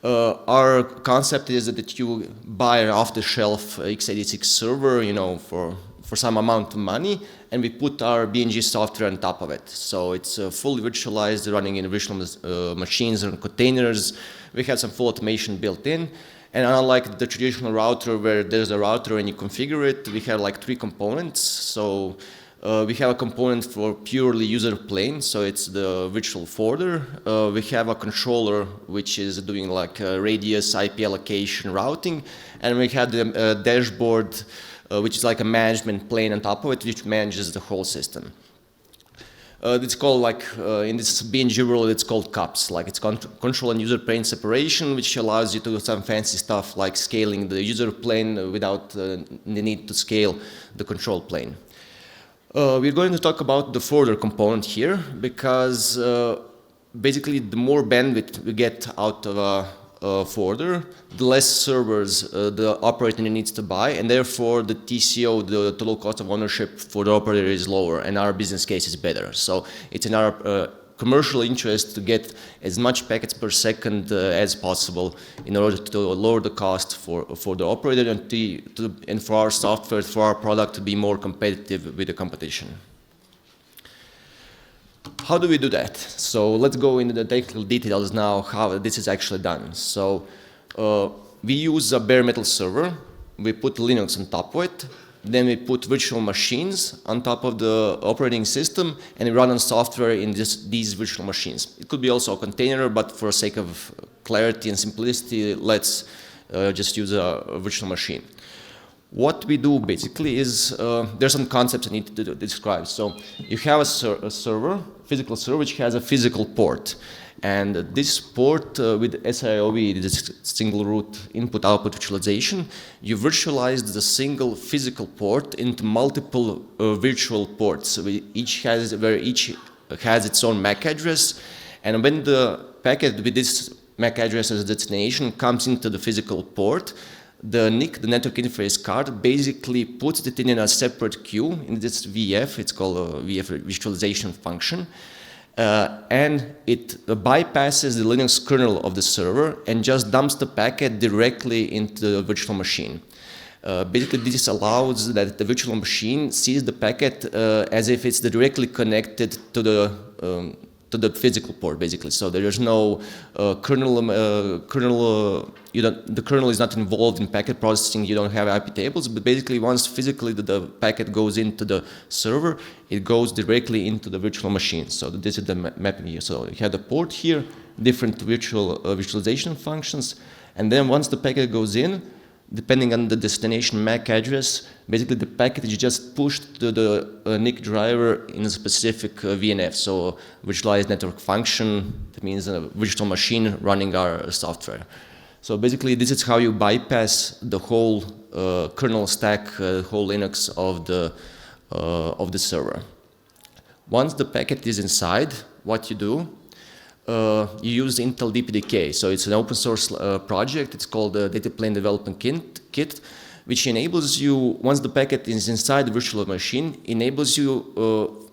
Our concept is that you buy an off-the-shelf x86 server, you know, for some amount of money, and we put our BNG software on top of it. So it's fully virtualized, running in virtual machines and containers. We have some full automation built in. And unlike the traditional router where there's a router and you configure it, we have like 3 components. So we have a component for purely user plane, so it's the virtual forwarder. We have a controller which is doing like radius, IP allocation, routing, and we have the dashboard which is like a management plane on top of it, which manages the whole system. It's called like, in this BNG world, it's called CUPS, like it's control and user plane separation, which allows you to do some fancy stuff like scaling the user plane without the need to scale the control plane. We're going to talk about the forwarder component here, because basically the more bandwidth we get out of a forwarder, the less servers the operator needs to buy, and therefore the TCO, the total cost of ownership for the operator is lower, and our business case is better. So it's in our commercial interest to get as much packets per second as possible in order to lower the cost for the operator and for our software, for our product to be more competitive with the competition. How do we do that? So let's go into the technical details now, how this is actually done. So we use a bare metal server, we put Linux on top of it, then we put virtual machines on top of the operating system, and we run on software in these virtual machines. It could be also a container, but for the sake of clarity and simplicity, let's just use a virtual machine. What we do basically is, there's some concepts I need to describe. So you have a server, physical server, which has a physical port. And this port with SIOV, this single root input-output virtualization, you virtualize the single physical port into multiple virtual ports. Where each has its own MAC address. And when the packet with this MAC address as a destination comes into the physical port, the NIC, the network interface card, basically puts it in a separate queue in this VF. It's called a VF virtualization function. And it bypasses the Linux kernel of the server and just dumps the packet directly into the virtual machine. Basically, this allows that the virtual machine sees the packet as if it's directly connected to the physical port, basically. So there is no the kernel is not involved in packet processing, you don't have IP tables, but basically once physically the packet goes into the server, it goes directly into the virtual machine. So this is the mapping here. So you have the port here, different virtualization functions, and then once the packet goes in, depending on the destination MAC address, basically the packet is just pushed to the NIC driver in a specific VNF, so virtualized network function. That means a virtual machine running our software. So basically this is how you bypass the whole kernel stack, whole Linux of the server. Once the packet is inside, what you do, you use Intel DPDK. So it's an open source project. It's called the Data Plane Development Kit, which enables you, once the packet is inside the virtual machine, enables you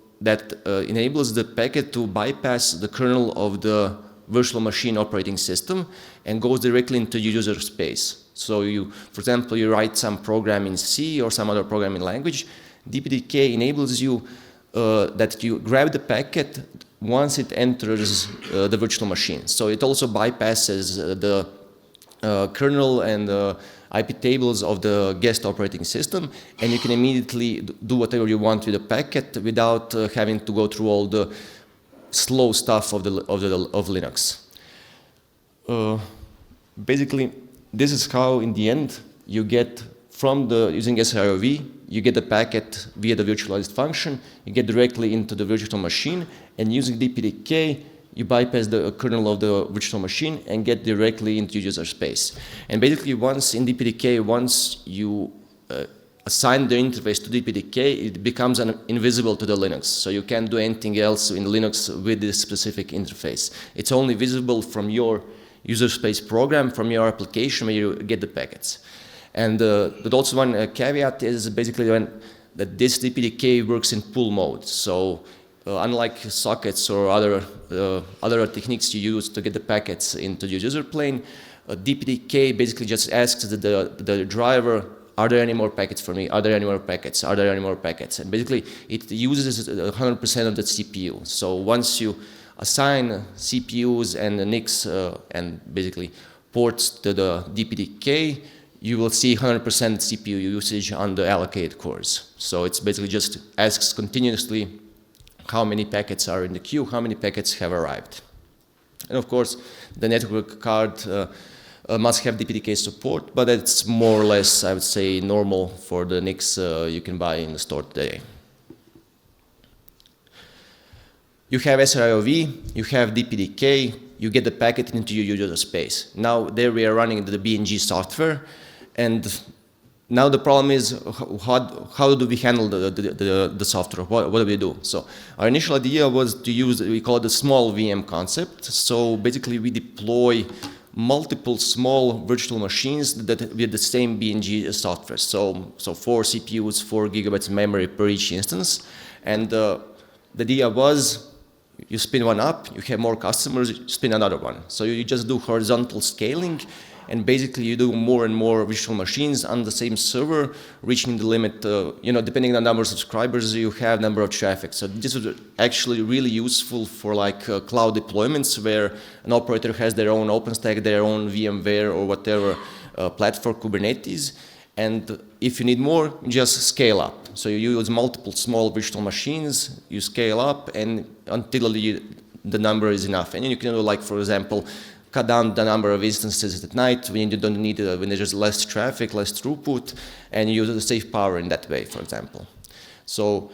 enables the packet to bypass the kernel of the virtual machine operating system and goes directly into user space. So you, for example, you write some program in C or some other programming language. DPDK enables you that you grab the packet once it enters the virtual machine. So it also bypasses the kernel and IP tables of the guest operating system, and you can immediately do whatever you want with the packet without having to go through all the slow stuff of Linux. Basically, this is how, in the end, you get from using SIOV, you get the packet via the virtualized function, you get directly into the virtual machine, and using DPDK, you bypass the kernel of the virtual machine and get directly into user space. And basically, once in DPDK, once you assign the interface to DPDK, it becomes invisible to the Linux. So you can't do anything else in Linux with this specific interface. It's only visible from your user space program, from your application where you get the packets. And the also one caveat is basically that this DPDK works in pull mode. So unlike sockets or other techniques you use to get the packets into the user plane, DPDK basically just asks the driver, are there any more packets for me? Are there any more packets? Are there any more packets? And basically, it uses 100% of the CPU. So once you assign CPUs and the NICs and basically ports to the DPDK, you will see 100% CPU usage on the allocated cores. So it's basically just asks continuously how many packets are in the queue, how many packets have arrived. And of course, the network card must have DPDK support, but it's more or less, I would say, normal for the NICs you can buy in the store today. You have SIOV, you have DPDK, you get the packet into your user space. Now there we are running the BNG software, and now the problem is how do we handle the software? What do we do? So our initial idea was to use, we call it the small VM concept. So basically we deploy multiple small virtual machines that with the same BNG software. So 4 CPUs, 4 gigabytes memory per each instance. And the idea was you spin one up, you have more customers, you spin another one. So you just do horizontal scaling, and basically you do more and more virtual machines on the same server, reaching the limit, depending on the number of subscribers you have, number of traffic. So this is actually really useful for like cloud deployments where an operator has their own OpenStack, their own VMware or whatever platform Kubernetes. And if you need more, you just scale up. So you use multiple small virtual machines, you scale up and until the number is enough. And you can do, like, for example, cut down the number of instances at night when you don't need when there's less traffic, less throughput, and you use the save power in that way, for example. So,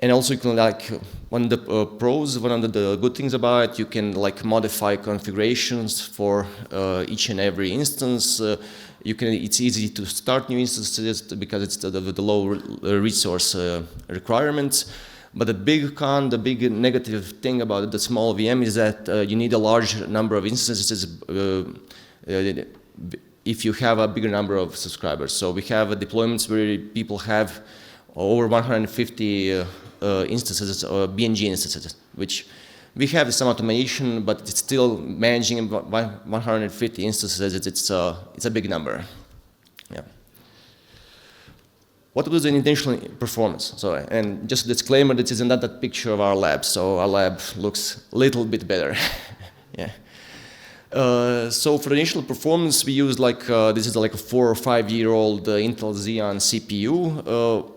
and also you can, like, one of the pros, one of the good things about it, you can like modify configurations for each and every instance. It's easy to start new instances because it's the low resource requirements. But the big con, the big negative thing about the small VM is that you need a large number of instances if you have a bigger number of subscribers. So we have deployments where people have over 150 instances, BNG instances, which we have some automation, but it's still managing 150 instances. It's a big number. Yeah. What was the intentional performance? So, and just a disclaimer, this is not that picture of our lab. So our lab looks a little bit better. Yeah. So for the initial performance, we used this is like a 4 or 5 year old Intel Xeon CPU.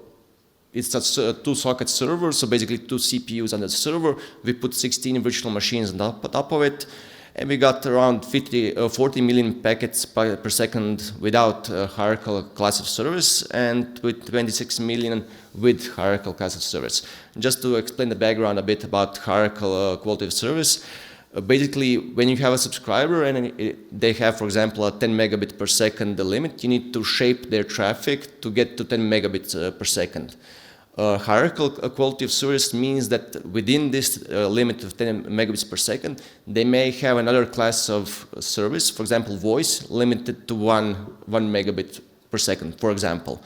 It's a 2-socket server, so basically 2 CPUs on the server. We put 16 virtual machines on top of it, and we got around 40 million packets per second without hierarchical class of service, and with 26 million with hierarchical class of service. Just to explain the background a bit about hierarchical quality of service, basically when you have a subscriber and they have, for example, a 10 megabit per second limit, you need to shape their traffic to get to 10 megabits per second. Hierarchical quality of service means that within this limit of 10 megabits per second, they may have another class of service, for example, voice, limited to 1 megabit per second, for example.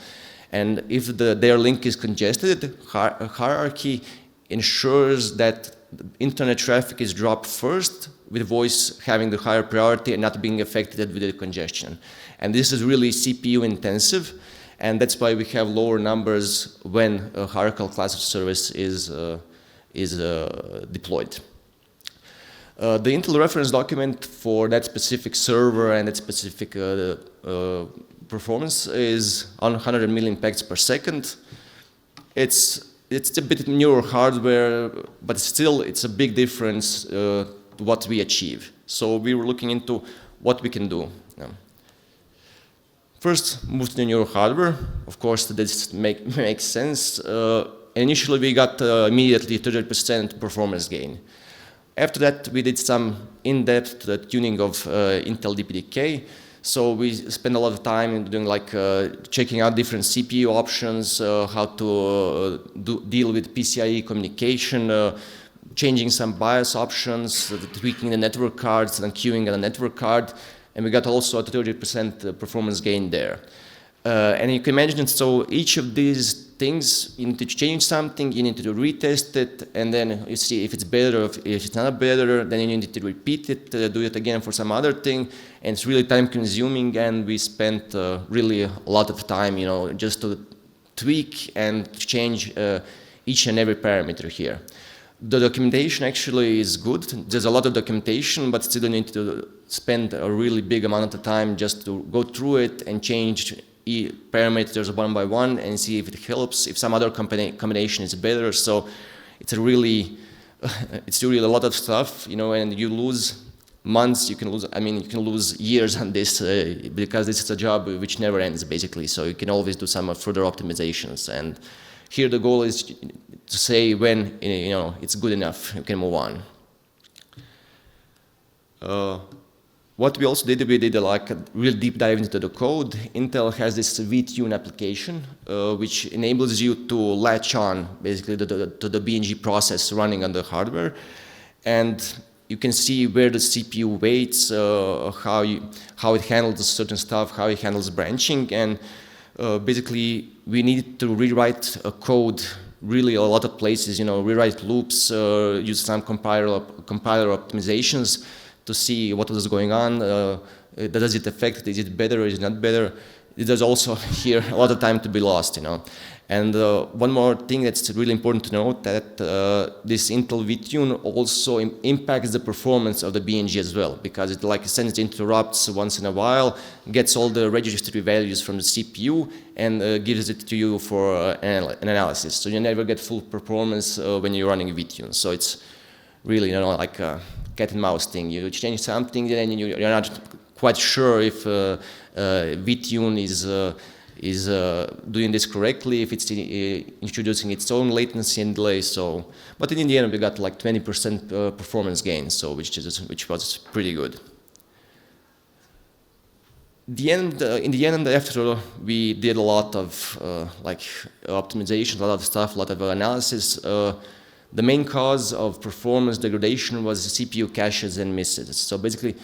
And if their link is congested, hierarchy ensures that internet traffic is dropped first, with voice having the higher priority and not being affected with the congestion. And this is really CPU intensive. And that's why we have lower numbers when a hierarchical class of service is deployed. The Intel reference document for that specific server and that specific performance is on 100 million packs per second. It's a bit newer hardware, but still it's a big difference to what we achieve. So we were looking into what we can do. First, move to the newer hardware. Of course, this makes sense. Initially, we got immediately 30% performance gain. After that, we did some in-depth tuning of Intel DPDK. So we spent a lot of time doing checking out different CPU options, how to deal with PCIe communication, changing some BIOS options, tweaking the network cards and queuing on a network card. And we got also a 30% performance gain there. And you can imagine, so each of these things, you need to change something, you need to retest it, and then you see if it's better, if it's not better, then you need to repeat it, do it again for some other thing, and it's really time consuming, and we spent really a lot of time, just to tweak and change each and every parameter here. The documentation actually is good. There's a lot of documentation, but still you need to spend a really big amount of time just to go through it and change parameters one by one and see if it helps, if some other combination is better. So it's really a lot of stuff, and you lose months, you can lose years on this because this is a job which never ends basically. So you can always do some further optimizations. And here the goal is to say when it's good enough, you can move on. What we also did, we did a real deep dive into the code. Intel has this vTune application, which enables you to latch on basically to the BNG process running on the hardware. And you can see where the CPU waits, how it handles certain stuff, how it handles branching. And basically, we needed to rewrite a code really a lot of places, rewrite loops, use some compiler optimizations to see what was going on. Does it affect? Is it better? Is it not better? There's also here a lot of time to be lost, And one more thing that's really important to note that this Intel vTune also impacts the performance of the BNG as well, because it sends interrupts once in a while, gets all the registry values from the CPU, and gives it to you for an analysis. So you never get full performance when you're running vTune. So it's really, like a cat and mouse thing. You change something, and you're not quite sure if vTune is doing this correctly, if it's introducing its own latency and delay. So, but in the end, we got 20% performance gain, so which was pretty good. In the end, after we did a lot of optimization, a lot of stuff, a lot of analysis. The main cause of performance degradation was CPU caches and misses. So basically,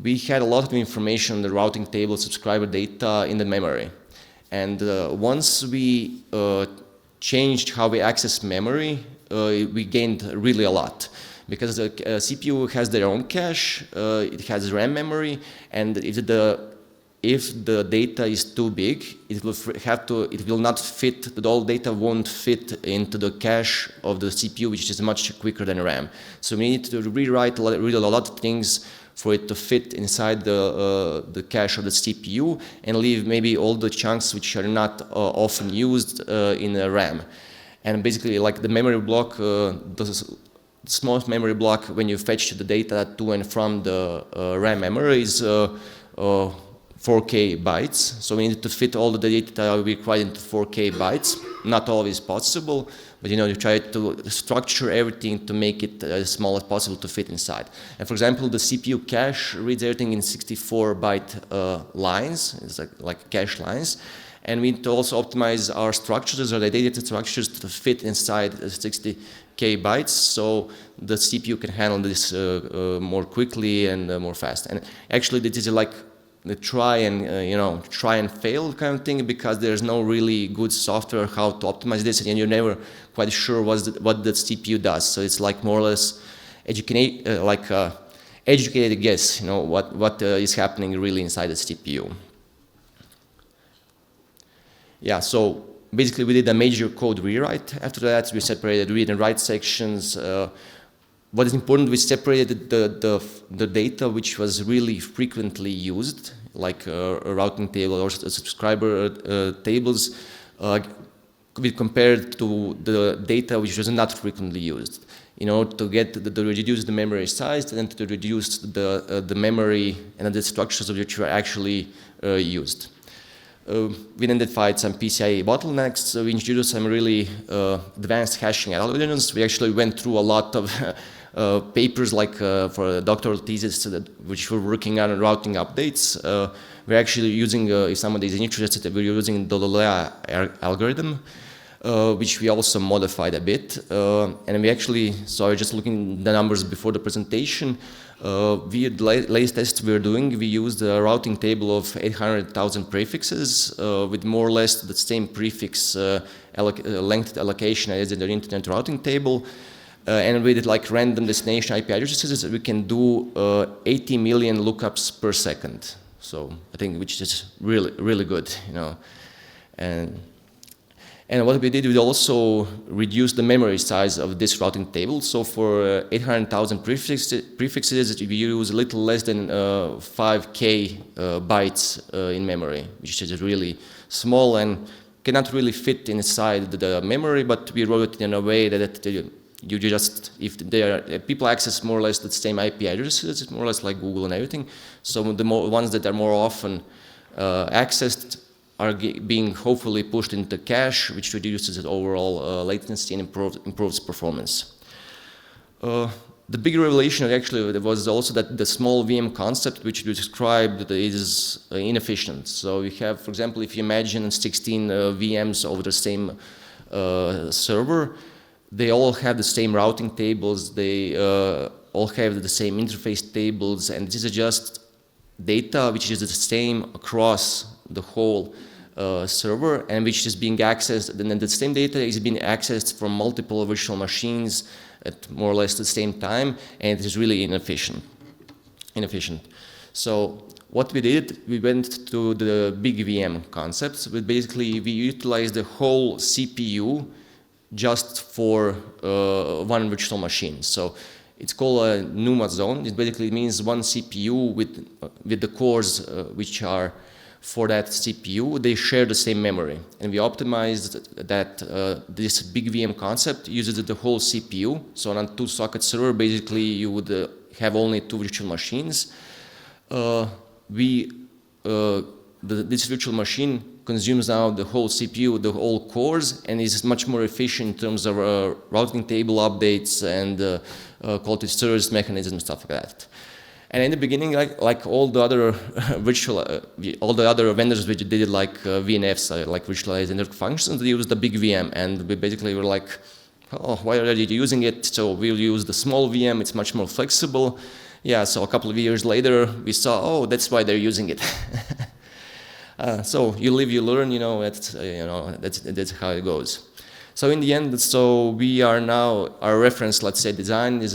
we had a lot of information on the routing table, subscriber data in the memory. And once we changed how we access memory, we gained really a lot. Because the CPU has their own cache, it has RAM memory, and if the data is too big, it will not fit, all data won't fit into the cache of the CPU, which is much quicker than RAM. So we need to rewrite really a lot of things for it to fit inside the cache of the CPU and leave maybe all the chunks which are not often used in RAM. And basically, the memory block, the smallest memory block when you fetch the data to and from the RAM memory is 4K bytes. So we need to fit all the data we require into 4K bytes. Not always possible, but you try to structure everything to make it as small as possible to fit inside. And for example, the CPU cache reads everything in 64-byte lines, it's like cache lines. And we need to also optimize our structures or the data structures to fit inside 60K bytes, so the CPU can handle this more quickly and more fast. And actually, this is the try and fail kind of thing, because there's no really good software how to optimize this, and you're never quite sure what the CPU does. So it's more or less educated guess, what is happening really inside the CPU. Yeah, so basically we did a major code rewrite. After that, we separated read and write sections. what is important, we separated the data which was really frequently used, like a routing table or subscriber tables, we compared to the data which was not frequently used, in order to get to reduce the memory size and to reduce the memory and the structures of which were actually used. We identified some PCIe bottlenecks, so we introduced some really advanced hashing algorithms. We actually went through a lot of papers, like for a doctoral thesis which we're working on routing updates. We're actually using, if somebody is interested, we're using the Lolea algorithm, which we also modified a bit. And we actually, so I was just looking at the numbers before the presentation. The latest tests we're doing, we used a routing table of 800,000 prefixes with more or less the same prefix length allocation as in the internet routing table. And with like random destination IP addresses, we can do 80 million lookups per second. So I think which is really, really good, you know. And what we did, we also reduced the memory size of this routing table. So for 800,000 prefixes, we use a little less than 5K bytes in memory, which is really small and cannot really fit inside the memory, but we wrote it in a way that you just, if people access more or less the same IP addresses, it's more or less like Google and everything. So the ones that are more often accessed are being hopefully pushed into cache, which reduces the overall latency and improves performance. The big revelation actually was also that the small VM concept, which we described, is inefficient. So you have, for example, if you imagine 16 VMs over the same server, they all have the same routing tables, they all have the same interface tables, and this is just data which is the same across the whole server, and which is being accessed, and then the same data is being accessed from multiple virtual machines at more or less the same time, and it is really inefficient. So what we did, we went to the big VM concepts, but basically we utilized the whole CPU just for one virtual machine. So it's called a NUMA zone. It basically means one CPU with the cores which are for that CPU, they share the same memory. And we optimized that this big VM concept uses the whole CPU. So on a 2-socket server, basically you would have only 2 virtual machines. This virtual machine consumes now the whole CPU, the whole cores, and is much more efficient in terms of routing table updates and quality service mechanisms, stuff like that. And in the beginning, like all the other all the other vendors which did it, like VNFs, like virtualized network functions, they used the big VM, and we basically were like, oh, why are you using it? So we'll use the small VM. It's much more flexible. Yeah. So a couple of years later, we saw, oh, that's why they're using it. So you live, you learn. You know, that's how it goes. So in the end, so we are now, our reference, let's say, design is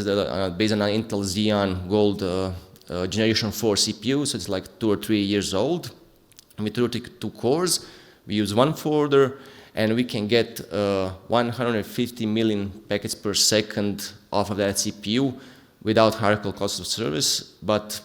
based on an Intel Xeon Gold Generation 4 CPU, so it's like 2 or 3 years old. With 32 cores, we use 1 forwarder, and we can get 150 million packets per second off of that CPU without hierarchical cost of service. But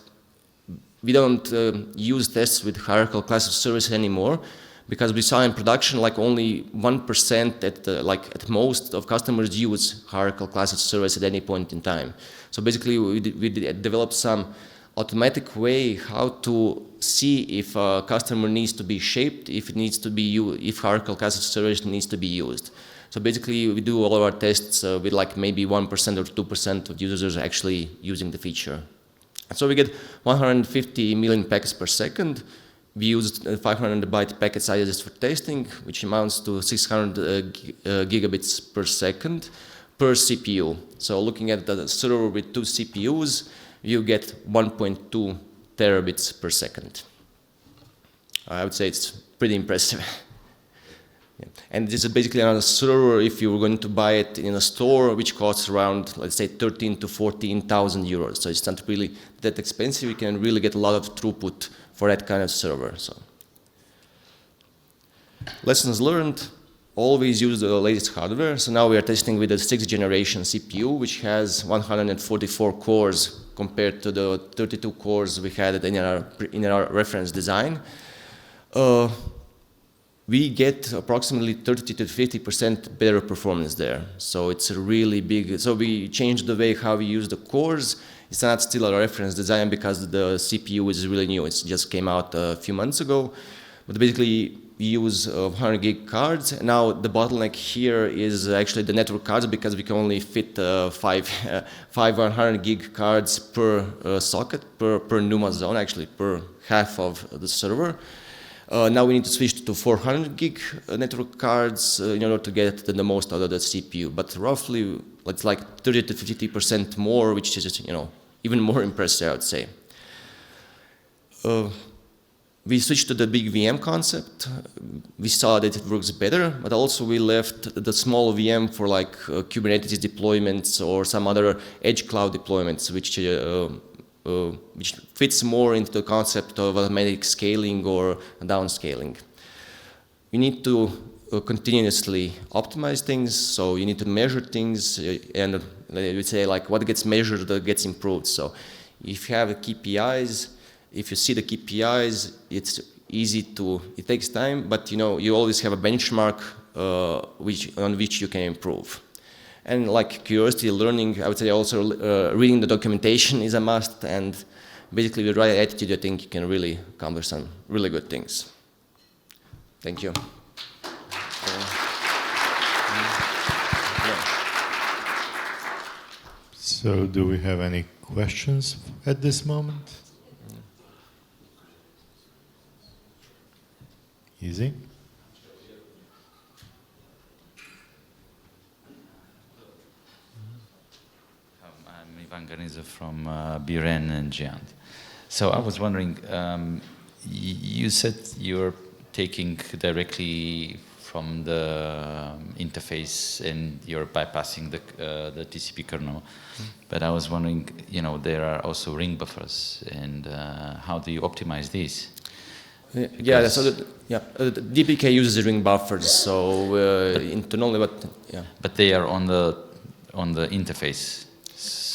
we don't use tests with hierarchical class of service anymore, because we saw in production like only 1% at most of customers use hierarchical class of service at any point in time. So basically we developed some automatic way how to see if a customer needs to be shaped, if it needs to be used, if hierarchical class of service needs to be used. So basically we do all of our tests with like maybe 1% or 2% of users actually using the feature. So we get 150 million packets per second. We used 500 byte packet sizes for testing, which amounts to 600 gigabits per second per CPU. So looking at the server with 2 CPUs, you get 1.2 terabits per second. I would say it's pretty impressive. Yeah. And this is basically on a server if you were going to buy it in a store, which costs around, let's say, 13,000 to 14,000 euros. So it's not really that expensive. You can really get a lot of throughput for that kind of server. So, lessons learned. always use the latest hardware. So now we are testing with the 6th generation CPU, which has 144 cores compared to the 32 cores we had in our reference design. We get approximately 30 to 50% better performance there. So it's a really big, so we changed the way how we use the cores. It's not still a reference design because the CPU is really new. It just came out a few months ago. But basically, we use 100 gig cards. Now the bottleneck here is actually the network cards because we can only fit five 100 gig cards per socket, per NUMA zone, actually per half of the server. Now we need to switch to 400 gig network cards in order to get the most out of the CPU. But roughly, it's like 30 to 50% more, which is even more impressive, I would say. We switched to the big VM concept. We saw that it works better, but also we left the small VM for like Kubernetes deployments or some other edge cloud deployments, which fits more into the concept of automatic scaling or downscaling. We need to continuously optimize things, so you need to measure things, and we say like what gets measured gets improved. So if you have KPIs, if you see the KPIs, it's easy to, it takes time, but you always have a benchmark on which you can improve. And like curiosity, learning, I would say also reading the documentation is a must, and basically with the right attitude, I think you can really accomplish some really good things. Thank you. So do we have any questions at this moment? Easy. I'm Garnizov from BREN and GEANT. So I was wondering, you said you're taking directly from the interface and you're bypassing the TCP kernel. But I was wondering, there are also ring buffers, and how do you optimize these? Yeah, so the DPK uses ring buffers, so internally, but yeah. But they are on the interface.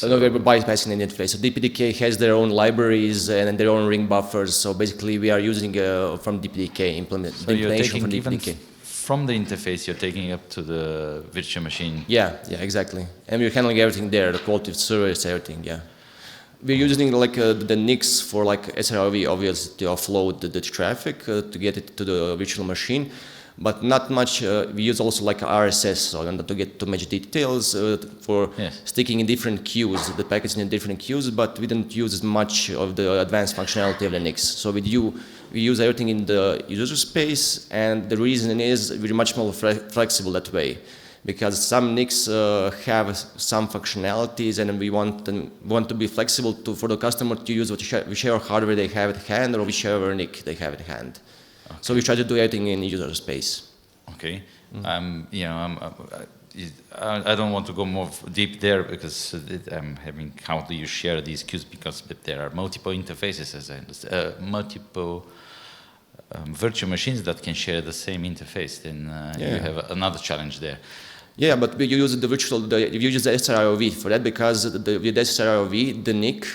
No, they're bypassing the interface. So DPDK has their own libraries and their own ring buffers. So basically, we are using from DPDK implementation from DPDK. From the interface, you're taking up to the virtual machine. Yeah, exactly. And we're handling everything there, the quality of service, everything. Yeah. We're using like the NICs for like SRIOV, obviously, to offload the traffic to get it to the virtual machine. But not much, we use also like RSS, so not to get too much details for sticking in different queues, the packets in different queues, but we don't use as much of the advanced functionality of the NICs. So we use everything in the user space, and the reason is we're much more flexible that way, because some NICs have some functionalities, and we want to be flexible for the customer to use whichever hardware they have at hand or whichever NIC they have at hand. Okay. So we try to do everything in user space. Okay. I don't want to go more deep there because I'm having, how do you share these queues, because there are multiple interfaces, as I understand, multiple virtual machines that can share the same interface, then you have another challenge there. Yeah, but we use you use the SRIOV for that, because with SRIOV, the NIC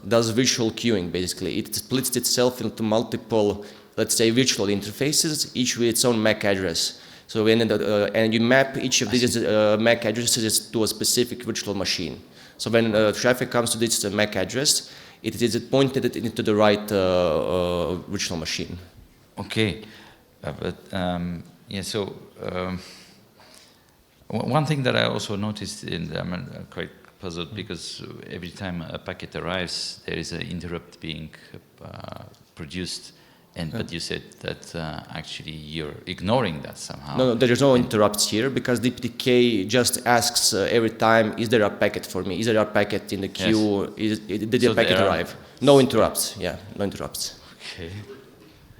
does virtual queuing, basically. It splits itself into multiple, let's say, virtual interfaces, each with its own MAC address. So and you map each of these MAC addresses to a specific virtual machine. So when traffic comes to this MAC address, it is pointed into the right virtual machine. Okay, one thing that I also noticed, and I'm quite puzzled, because every time a packet arrives, there is an interrupt being produced. But you said that actually you're ignoring that somehow. No, there is no interrupts here, because DPDK just asks every time, is there a packet for me? Is there a packet in the queue? Yes. Did the packet arrive? No interrupts, no interrupts. Okay.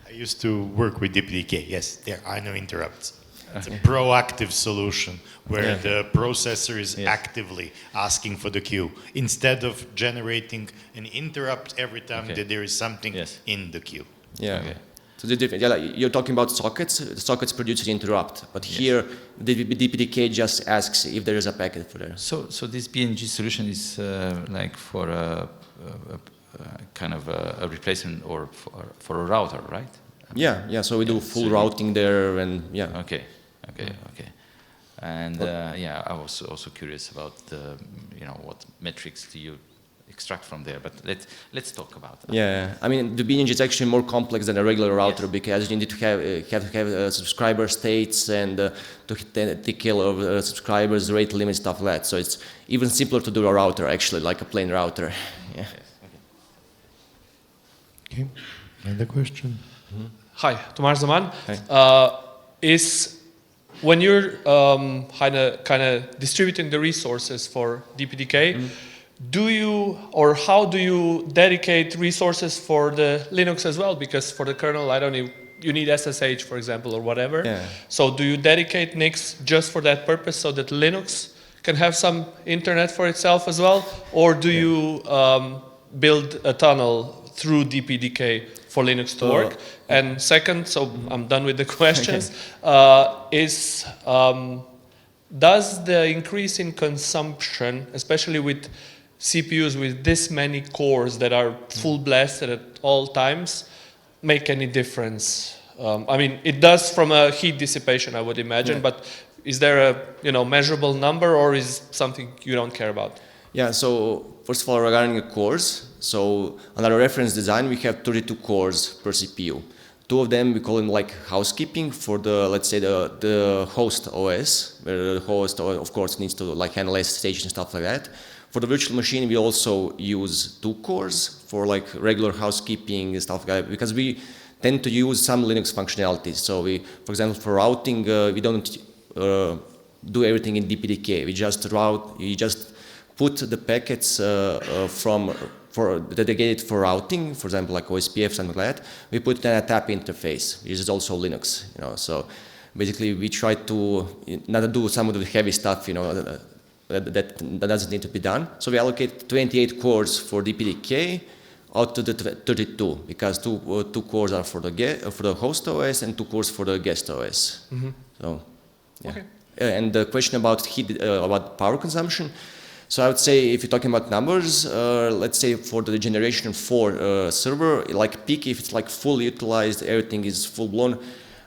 I used to work with DPDK, yes, there are no interrupts. It's a proactive solution where the processor is actively asking for the queue, instead of generating an interrupt every time that there is something in the queue. Yeah. Okay. So the different, yeah, like you're talking about sockets. The sockets produce an interrupt, but here the DPDK just asks if there is a packet for there. So this BNG solution is like for a kind of a replacement or for a router, right? Yeah. So we do full routing there, and yeah. Okay. And yeah, I was also curious about the, what metrics do you extract from there, but let's talk about that. Yeah, I mean the BNG is actually more complex than a regular router because you need to have subscriber states and to take care of subscribers, rate limit, stuff like that. So it's even simpler to do a router actually, like a plain router. Yeah. Okay. Another question. Mm-hmm. Hi, Tomar Zaman. Hi. Is when you're kind of distributing the resources for DPDK, do you or how do you dedicate resources for the Linux as well? Because for the kernel, I don't know, you need SSH, for example, or whatever. Yeah. So do you dedicate NICs just for that purpose so that Linux can have some internet for itself as well? Or do you build a tunnel through DPDK for Linux to work? And second, so I'm done with the questions, does the increase in consumption, especially with CPUs with this many cores that are full blasted at all times, make any difference? I mean, it does from a heat dissipation, I would imagine, but is there a measurable number, or is something you don't care about? Yeah, so first of all, regarding the cores, so on our reference design, we have 32 cores per CPU. 2 of them, we call them like housekeeping for the, let's say, the host OS, where the host, of course, needs to like handle SSH and stuff like that. For the virtual machine, we also use 2 cores for like regular housekeeping and stuff like that, because we tend to use some Linux functionalities. So we, for example, for routing, we don't do everything in DPDK. We just put the packets dedicated for routing, for example, like OSPF, something like that. We put it in a tap interface, which is also Linux. So basically, we try to not do some of the heavy stuff, that doesn't need to be done. So we allocate 28 cores for DPDK out of the 32, because two cores are for the host OS and 2 cores for the guest OS. Mm-hmm. So, yeah. Okay. And the question about about power consumption. So I would say, if you're talking about numbers, let's say for the generation 4 server, like peak, if it's like fully utilized, everything is full blown,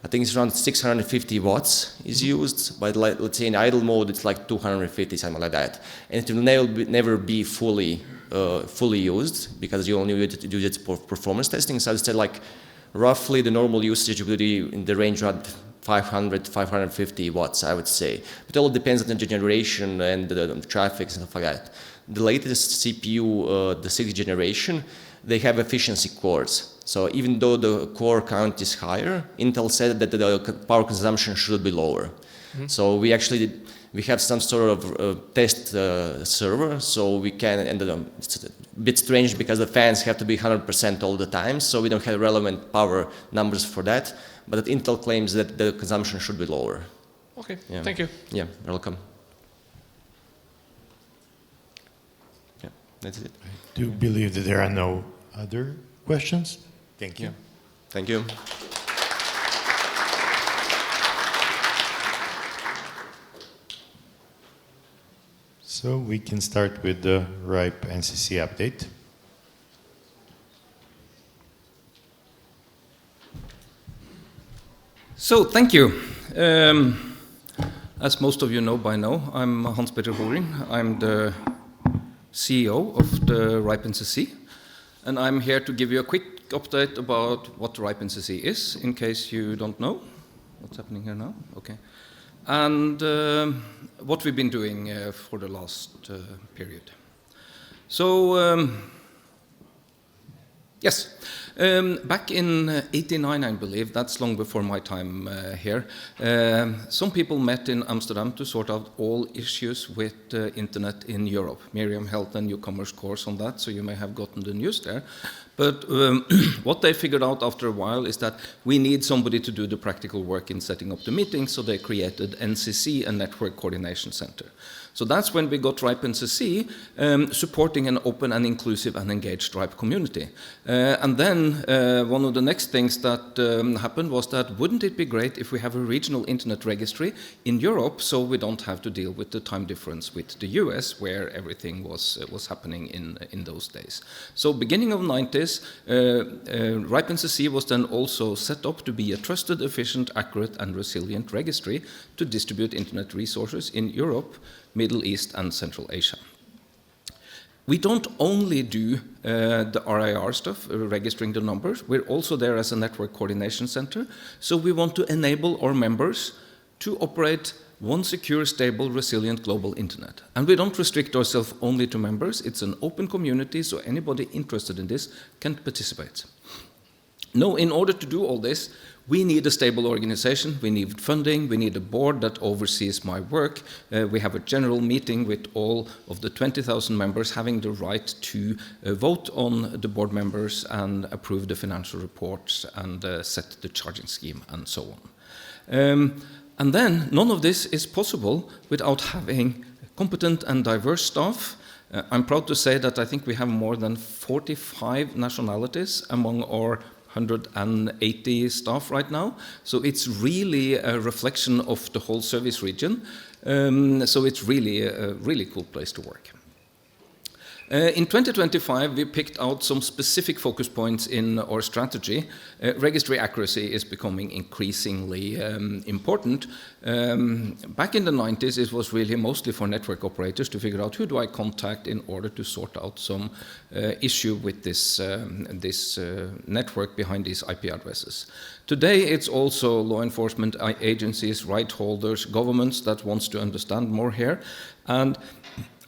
I think it's around 650 watts is used, but let's say in idle mode, it's like 250, something like that. And it will never be fully used, because you only use it for performance testing. So I'd say like roughly the normal usage would be in the range around 500, 550 watts, I would say. But it all depends on the generation and the traffic and stuff like that. The latest CPU, the 6th generation, they have efficiency cores. So even though the core count is higher, Intel said that the power consumption should be lower. Mm-hmm. So we have some sort of test server, so we can, and it's a bit strange because the fans have to be 100% all the time, so we don't have relevant power numbers for that, but Intel claims that the consumption should be lower. Okay, thank you. Yeah, you're welcome. Yeah, that's it. I do believe that there are no other questions. Thank you. Yeah. Thank you. So we can start with the RIPE NCC update. So, thank you. As most of you know by now, I'm Hans-Peter Holen. I'm the CEO of the RIPE NCC, and I'm here to give you a quick update about what RIPE NCC is, in case you don't know what's happening here now. Okay. And what we've been doing for the last period. So, yes, back in '89, I believe, that's long before my time here, some people met in Amsterdam to sort out all issues with internet in Europe. Miriam held a newcomers course on that, so you may have gotten the news there. But what they figured out after a while is that we need somebody to do the practical work in setting up the meetings, so they created NCC, a Network Coordination Center. So that's when we got RIPE-NCC supporting an open and inclusive and engaged RIPE community. And then one of the next things that happened was that wouldn't it be great if we have a regional internet registry in Europe so we don't have to deal with the time difference with the US where everything was happening in those days. So beginning of 90s, RIPE-NCC was then also set up to be a trusted, efficient, accurate and resilient registry to distribute internet resources in Europe, Middle East and Central Asia. We don't only do the RIR stuff, registering the numbers, we're also there as a network coordination center, so we want to enable our members to operate one secure, stable, resilient global internet. And we don't restrict ourselves only to members, it's an open community, so anybody interested in this can participate. Now, in order to do all this, we need a stable organization, we need funding, we need a board that oversees my work. We have a general meeting with all of the 20,000 members having the right to vote on the board members and approve the financial reports and set the charging scheme and so on. And then none of this is possible without having competent and diverse staff. I'm proud to say that I think we have more than 45 nationalities among our 180 staff right now, so it's really a reflection of the whole service region. So it's really a really cool place to work. In 2025, we picked out some specific focus points in our strategy. Registry accuracy is becoming increasingly important. Back in the 90s, it was really mostly for network operators to figure out who do I contact in order to sort out some issue with this network behind these IP addresses. Today, it's also law enforcement agencies, right holders, governments that wants to understand more here. And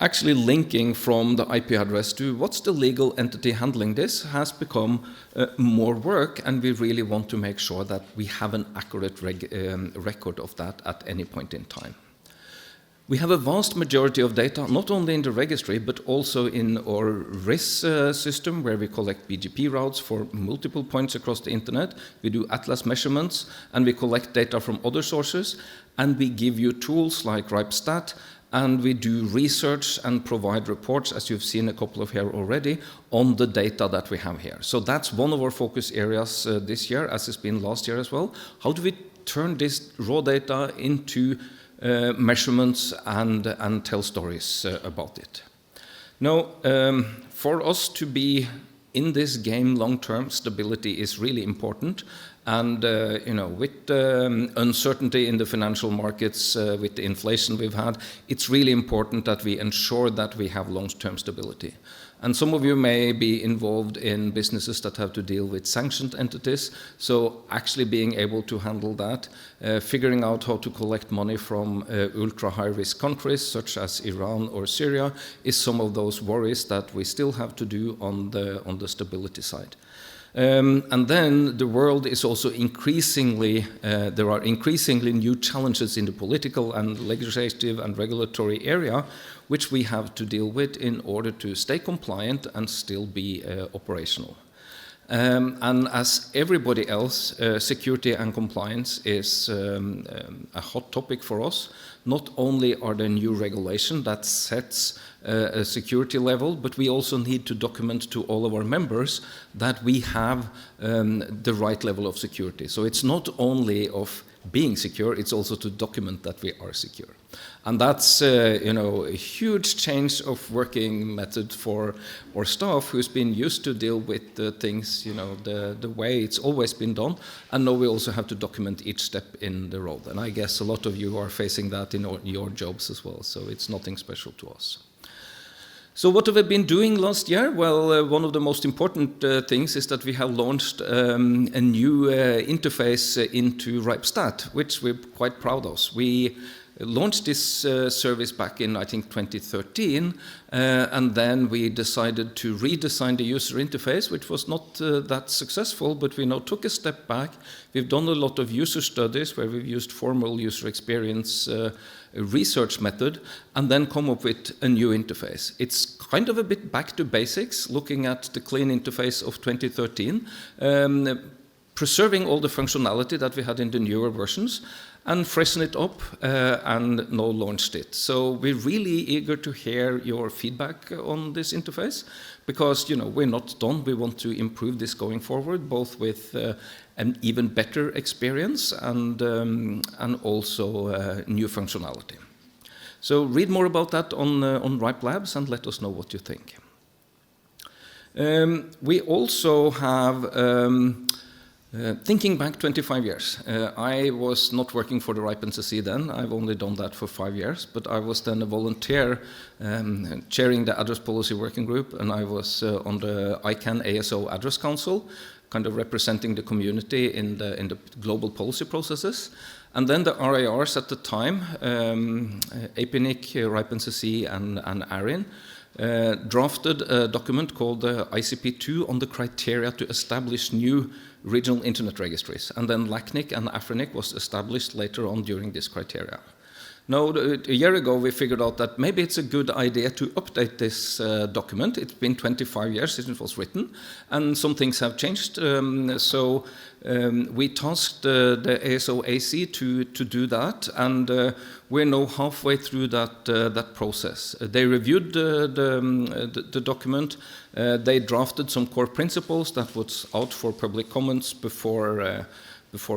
actually linking from the IP address to what's the legal entity handling this has become more work, and we really want to make sure that we have an accurate record of that at any point in time. We have a vast majority of data, not only in the registry, but also in our RIS system, where we collect BGP routes for multiple points across the internet. We do atlas measurements, and we collect data from other sources, and we give you tools like RIPE-Stat, and we do research and provide reports, as you've seen a couple of here already, on the data that we have here. So that's one of our focus areas this year, as it's been last year as well. How do we turn this raw data into measurements and tell stories about it? Now, for us to be in this game long-term, stability is really important. And with uncertainty in the financial markets, with the inflation we've had, it's really important that we ensure that we have long-term stability. And some of you may be involved in businesses that have to deal with sanctioned entities, so actually being able to handle that, figuring out how to collect money from ultra-high-risk countries such as Iran or Syria is some of those worries that we still have to do on the stability side. And then the world is also increasingly, there are increasingly new challenges in the political and legislative and regulatory area, which we have to deal with in order to stay compliant and still be operational. And as everybody else, security and compliance is a hot topic for us. Not only are there new regulation that sets a security level, but we also need to document to all of our members that we have the right level of security. So it's not only of being secure, it's also to document that we are secure. And that's a huge change of working method for our staff who's been used to deal with the things, the way it's always been done. And now we also have to document each step in the road. And I guess a lot of you are facing that in your jobs as well. So it's nothing special to us. So what have we been doing last year? Well, one of the most important things is that we have launched a new interface into RIPE-Stat, which we're quite proud of. We launched this service back in, I think, 2013, and then we decided to redesign the user interface, which was not that successful, but we now took a step back. We've done a lot of user studies where we've used formal user experience research method, and then come up with a new interface. It's kind of a bit back to basics, looking at the clean interface of 2013, preserving all the functionality that we had in the newer versions, and freshen it up, and now launched it. So we're really eager to hear your feedback on this interface, because we're not done. We want to improve this going forward, both with an even better experience and also new functionality. So read more about that on Ripe Labs and let us know what you think. We also have thinking back 25 years, I was not working for the RIPE-NCC then. I've only done that for 5 years, but I was then a volunteer chairing the Address Policy Working Group, and I was on the ICANN ASO Address Council, kind of representing the community in the global policy processes. And then the RIRs at the time, APNIC, RIPE-NCC, and ARIN, drafted a document called ICP2 on the criteria to establish new regional internet registries. And then LACNIC and AFRINIC was established later on during this criteria. Now, a year ago, we figured out that maybe it's a good idea to update this document. It's been 25 years since it was written, and some things have changed. So we tasked the ASO-AC to do that, and we're now halfway through that process. They reviewed the document. They drafted some core principles that was out for public comments before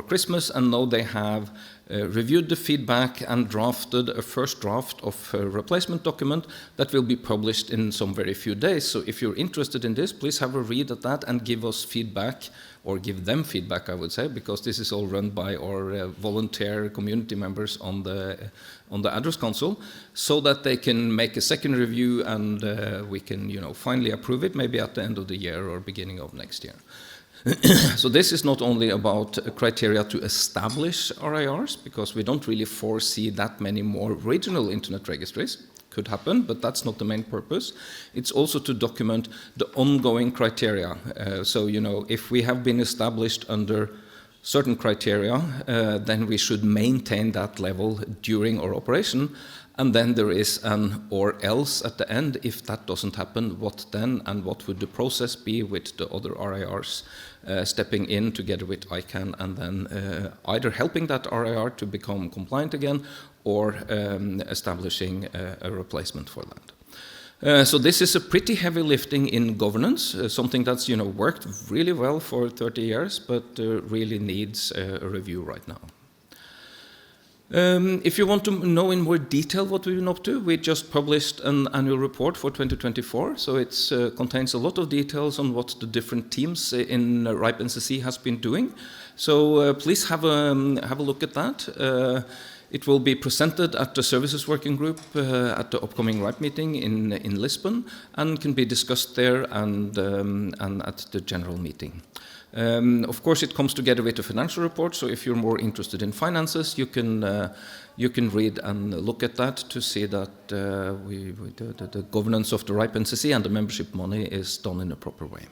Christmas, and now they have reviewed the feedback and drafted a first draft of a replacement document that will be published in some very few days. So if you're interested in this, please have a read at that and give us feedback, or give them feedback, I would say, because this is all run by our volunteer community members on the Address Council, so that they can make a second review and we can, finally approve it, maybe at the end of the year or beginning of next year. So this is not only about criteria to establish RIRs, because we don't really foresee that many more regional internet registries. Could happen, but that's not the main purpose. It's also to document the ongoing criteria. So, if we have been established under certain criteria, then we should maintain that level during our operation. And then there is an or else at the end. If that doesn't happen, what then? And what would the process be with the other RIRs stepping in together with ICANN, and then either helping that RIR to become compliant again, or establishing a replacement for that. So this is a pretty heavy lifting in governance, something that's worked really well for 30 years, but really needs a review right now. If you want to know in more detail what we've been up to, we just published an annual report for 2024, so it contains a lot of details on what the different teams in RIPE-NCC has been doing. So please have a look at that. It will be presented at the Services Working Group at the upcoming RIPE meeting in Lisbon, and can be discussed there and at the general meeting. Of course, it comes together with a financial report, so if you're more interested in finances, you can read and look at that to see that the governance of the RIPE-NCC and the membership money is done in a proper way.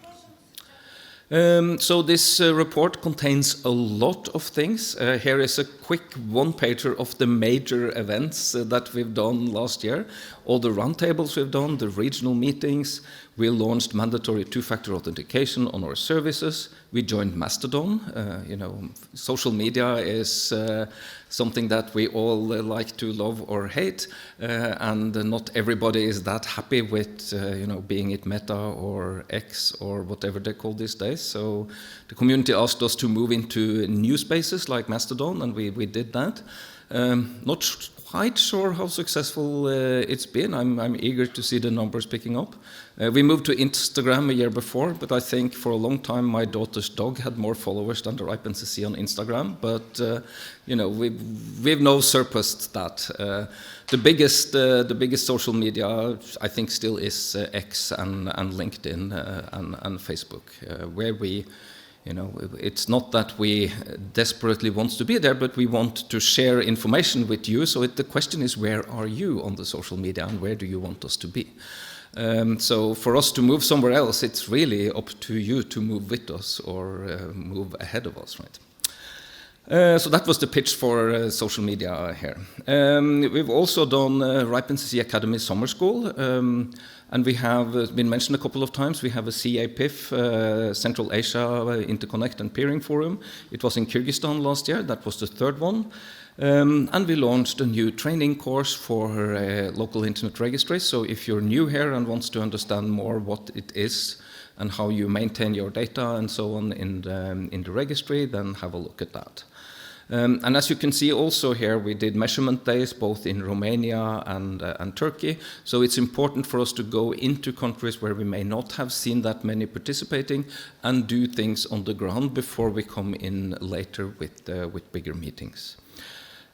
So this report contains a lot of things. Here is a quick one-pager of the major events that we've done last year. All the roundtables we've done, the regional meetings. We launched mandatory two-factor authentication on our services. We joined Mastodon. Social media is something that we all like to love or hate, and not everybody is that happy with, being it Meta or X or whatever they call these days. So the community asked us to move into new spaces like Mastodon, and we did that. Not quite sure how successful it's been. I'm eager to see the numbers picking up. We moved to Instagram a year before, but I think for a long time my daughter's dog had more followers than the RIPE-NCC on Instagram. But we've now surpassed that. The biggest social media, I think, still is X and LinkedIn and Facebook, where we It's not that we desperately want to be there, but we want to share information with you. So the question is, where are you on the social media, and where do you want us to be? So for us to move somewhere else, it's really up to you to move with us or move ahead of us, right? So that was the pitch for social media here. We've also done RIPE-NCC Academy Summer School, and we have been mentioned a couple of times. We have a CAPIF, Central Asia Interconnect and Peering Forum. It was in Kyrgyzstan last year. That was the third one. And we launched a new training course for local internet registries. So if you're new here and wants to understand more what it is and how you maintain your data and so on in the registry, then have a look at that. And as you can see also here, we did measurement days both in Romania and Turkey. So it's important for us to go into countries where we may not have seen that many participating and do things on the ground before we come in later with bigger meetings.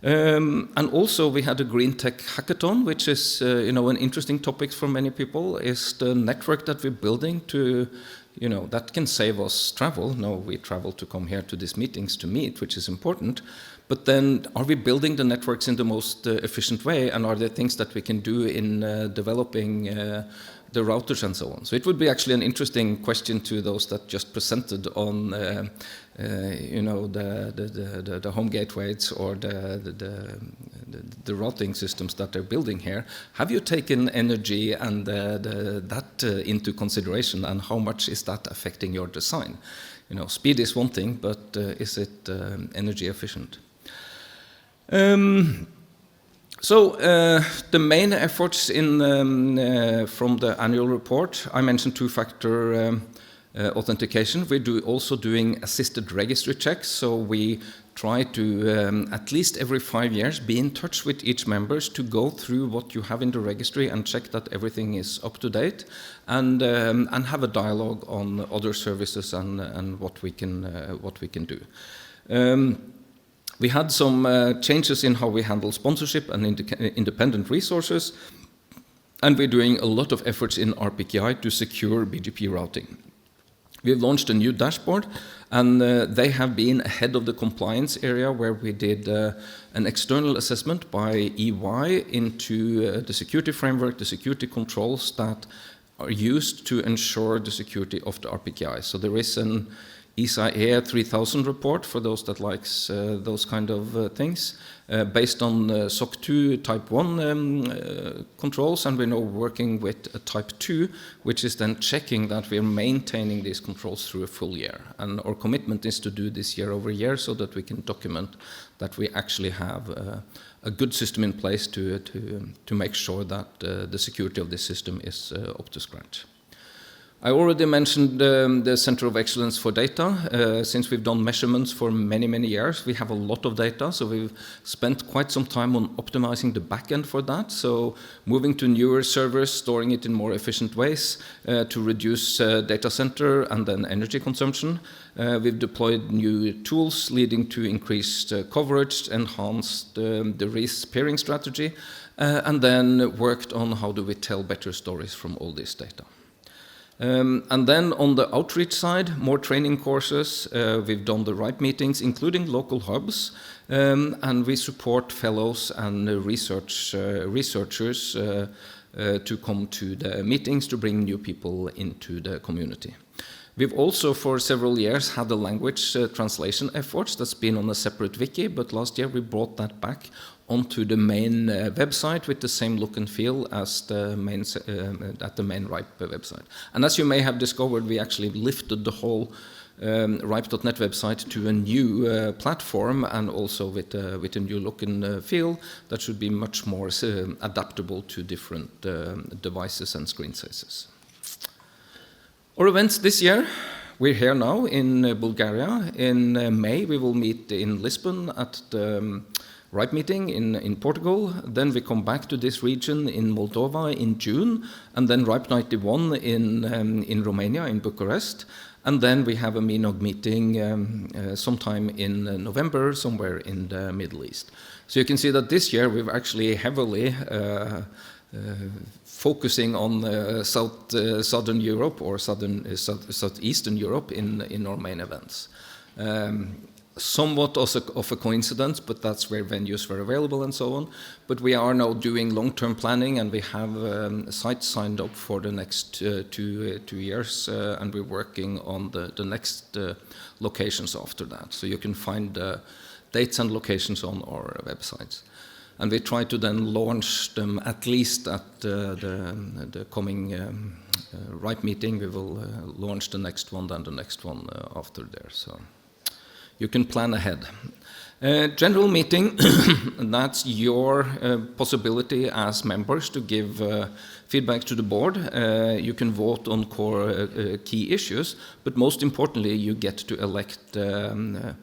And also we had a Green Tech Hackathon, which is an interesting topic for many people, is the network that we're building to, that can save us travel. No, we travel to come here to these meetings to meet, which is important. But then are we building the networks in the most efficient way, and are there things that we can do in developing the routers and so on? So it would be actually an interesting question to those that just presented on the home gateways or the routing systems that they're building here. Have you taken energy and that into consideration, and how much is that affecting your design? Speed is one thing, but is it energy efficient? So the main efforts from the annual report, I mentioned two-factor authentication. We're also doing assisted registry checks, so we try to, at least every 5 years, be in touch with each members to go through what you have in the registry and check that everything is up to date, and have a dialogue on other services and what we can do. We had some changes in how we handle sponsorship and independent resources, and we're doing a lot of efforts in RPKI to secure BGP routing. We've launched a new dashboard, and they have been ahead of the compliance area, where we did an external assessment by EY into the security framework, the security controls that are used to ensure the security of the RPKI. So there is an ISA 3000 report for those that likes those kind of things, based on SOC 2 Type 1 controls, and we're now working with a Type 2, which is then checking that we're maintaining these controls through a full year. And our commitment is to do this year over year, so that we can document that we actually have a good system in place to make sure that the security of this system is up to scratch. I already mentioned the Center of Excellence for Data. Since we've done measurements for many, many years, we have a lot of data, so we've spent quite some time on optimizing the backend for that. So moving to newer servers, storing it in more efficient ways to reduce data center and then energy consumption. We've deployed new tools leading to increased coverage, enhanced the risk pairing strategy, and then worked on how do we tell better stories from all this data. And then on the outreach side, more training courses. We've done the RIPE meetings, including local hubs, and we support fellows and researchers to come to the meetings to bring new people into the community. We've also, for several years, had the language translation efforts that's been on a separate wiki, but last year we brought that back onto the main website with the same look and feel as the main RIPE website. And as you may have discovered, we actually lifted the whole RIPE.net website to a new platform, and also with a new look and feel that should be much more adaptable to different devices and screen sizes. Our events this year, we're here now in Bulgaria. In May, we will meet in Lisbon at the RIPE meeting in Portugal. Then we come back to this region in Moldova in June, and then RIPE 91 in Romania, in Bucharest. And then we have a Meynell meeting sometime in November, somewhere in the Middle East. So you can see that this year we've actually heavily focusing on Southern Europe or Southeastern Europe in our main events. Somewhat of a coincidence, but that's where venues were available and so on. But we are now doing long-term planning, and we have sites signed up for the next 2 years, and we're working on the next locations after that. So you can find dates and locations on our websites. And we try to then launch them at least at the coming RIPE meeting. We will launch the next one, then the next one after there. So you can plan ahead. General meeting, that's your possibility as members to give feedback to the board. You can vote on core key issues, but most importantly, you get to elect the